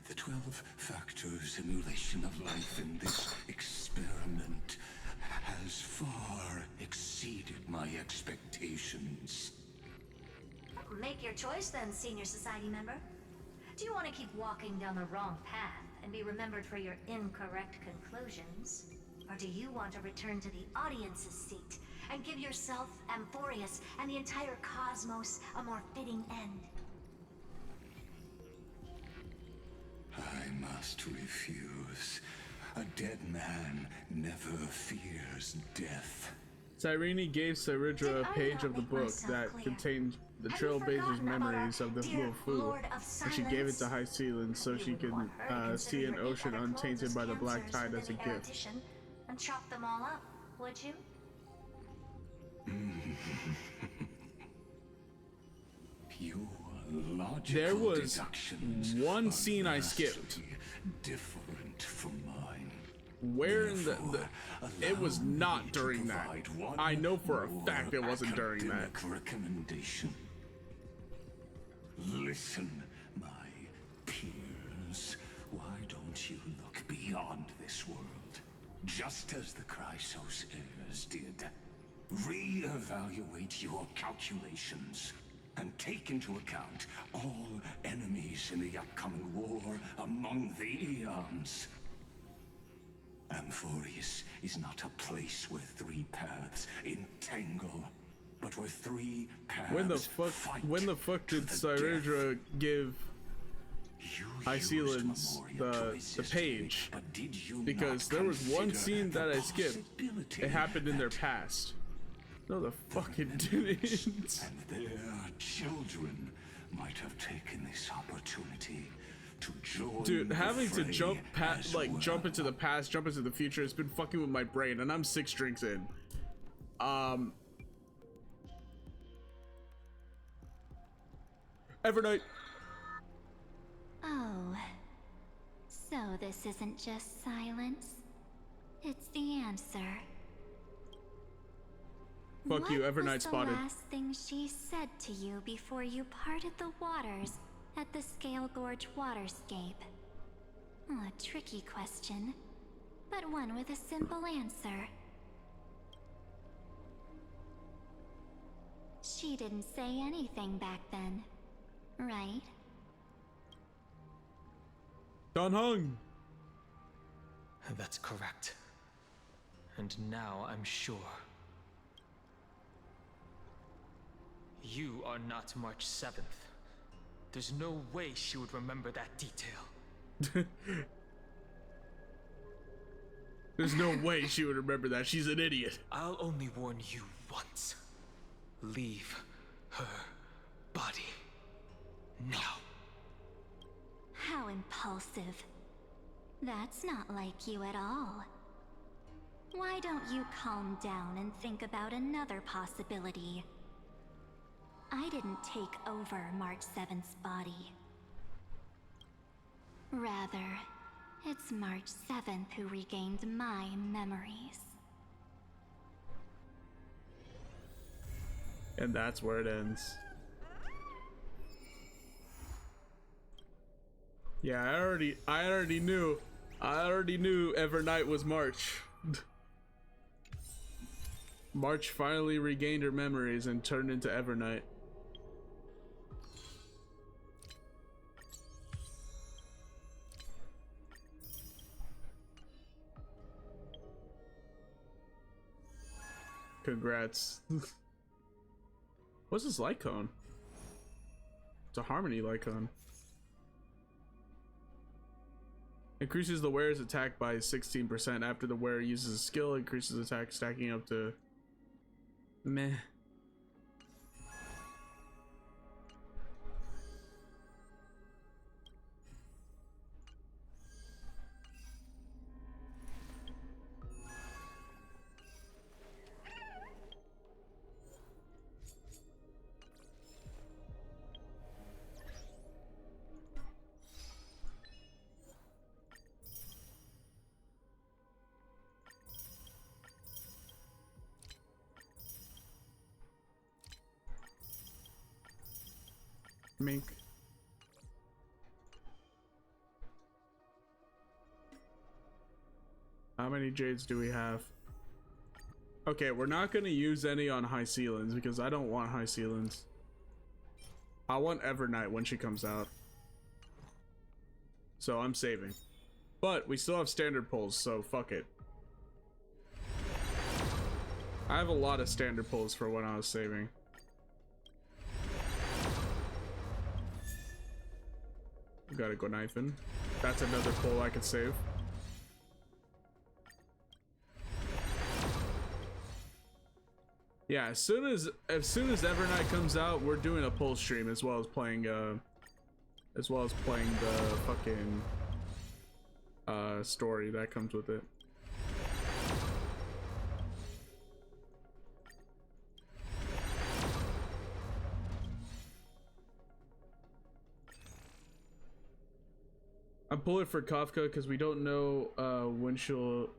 the 12-factor simulation of life in this experiment has far exceeded my expectations. Make your choice then, Senior Society member. Do you want to keep walking down the wrong path and be remembered for your incorrect conclusions? Or do you want to return to the audience's seat and give yourself, Amphorius, and the entire cosmos a more fitting end? I must refuse. A dead man never fears death. Cyrene gave Saridra a page of the book that contained the Trailblazer's memories of the Luofu, and she gave it to High Sealand so she could see an ocean untainted by the black tide as a gift. And chop them all up, would you? Your logical There was deductions one are scene I vastly skipped. different from mine. Where in the it was not during that. I know for a fact it wasn't during that. Recommendation. Listen, my peers. Why don't you look beyond this world? Just as the Chrysos heirs did. Re-evaluate your calculations and take into account all enemies in the upcoming war among the eons. Amphorius is not a place where three paths entangle, but where three paths When the fuck did Saridra give High Sealand the page? Because there was one scene that I skipped. It happened in their past. No, the fuck it didn't. And their children might have taken this opportunity to join. Dude, having to jump well. jump into the past, jump into the future, it's been fucking with my brain, and I'm 6 drinks in. Evernight. Oh, so this isn't just silence. It's the answer. Fuck you, Evernight spotted. What was the last thing she said to you before you parted the waters at the Scale Gorge waterscape? A tricky question, but one with a simple answer. She didn't say anything back then, right? Don Hung. That's correct. And now I'm sure. You are not March 7th. There's no way she would remember that detail. There's no way she would remember that. She's an idiot. I'll only warn you once. Leave her body. Now. How impulsive. That's not like you at all. Why don't you calm down and think about another possibility? I didn't take over March 7th's body. Rather, it's March 7th who regained my memories. And that's where it ends. Yeah, I already knew Evernight was March. March finally regained her memories and turned into Evernight. Congrats. What's this Lycon? It's a Harmony Lycon. Increases the wearer's attack by 16% after the wearer uses a skill. Increases attack stacking up to meh. Mink. How many jades do we have? Okay, we're not gonna use any on high ceilings because I don't want high ceilings. I want Evernight when she comes out. So I'm saving. But we still have standard pulls, so fuck it. I have a lot of standard pulls for when I was saving. Gotta go knifing. That's another pull I could save. Yeah, as soon as Evernight comes out, we're doing a pull stream as well as playing the fucking story that comes with it. I'm pulling for Kafka because we don't know when she'll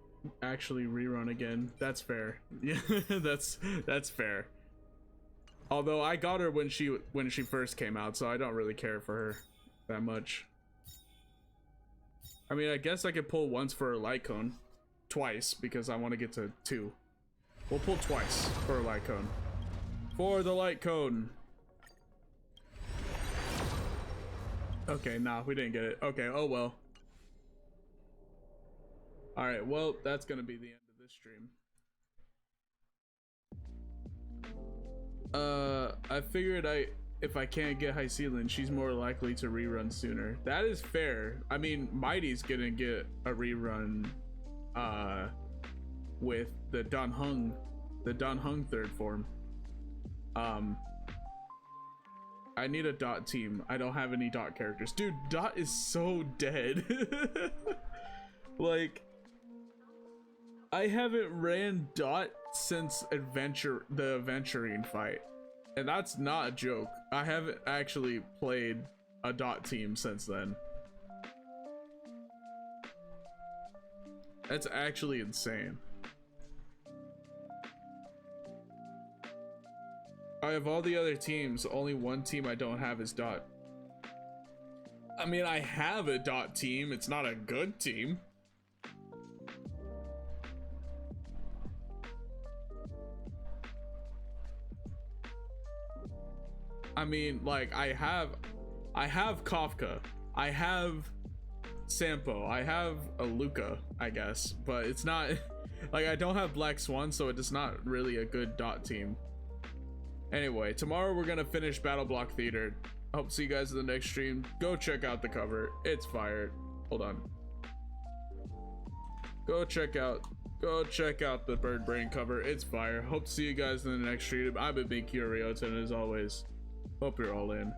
actually rerun again. That's fair. Yeah, that's fair. Although I got her when she first came out, so I don't really care for her that much. I mean, I guess I could pull once for a light cone, twice because I want to get to 2. We'll pull twice for a light cone. For the light cone. Okay, nah, we didn't get it. Okay, oh well. Alright, well, that's gonna be the end of this stream. I figured if I can't get high ceiling, she's more likely to rerun sooner. That is fair. I mean, Mighty's gonna get a rerun with the Dan Heng 3rd form. I need a dot team. I don't have any dot characters. Dude, dot is so dead. Like, I haven't ran dot since the adventuring fight. And that's not a joke. I haven't actually played a dot team since then. That's actually insane. I have all the other teams, only one team I don't have is dot. I mean, I have a dot team, it's not a good team. I mean, like, I have Kafka, I have Sampo, I have a Luca, I guess, but it's not, like, I don't have Black Swan, so it's not really a good dot team. Anyway, tomorrow we're gonna finish Battle Block Theater. Hope to see you guys in the next stream. Go check out the cover, it's fire. Hold on. Go check out the Bird Brain cover, it's fire. Hope to see you guys in the next stream. I've been Big Kyoriota, and as always, hope you're all in.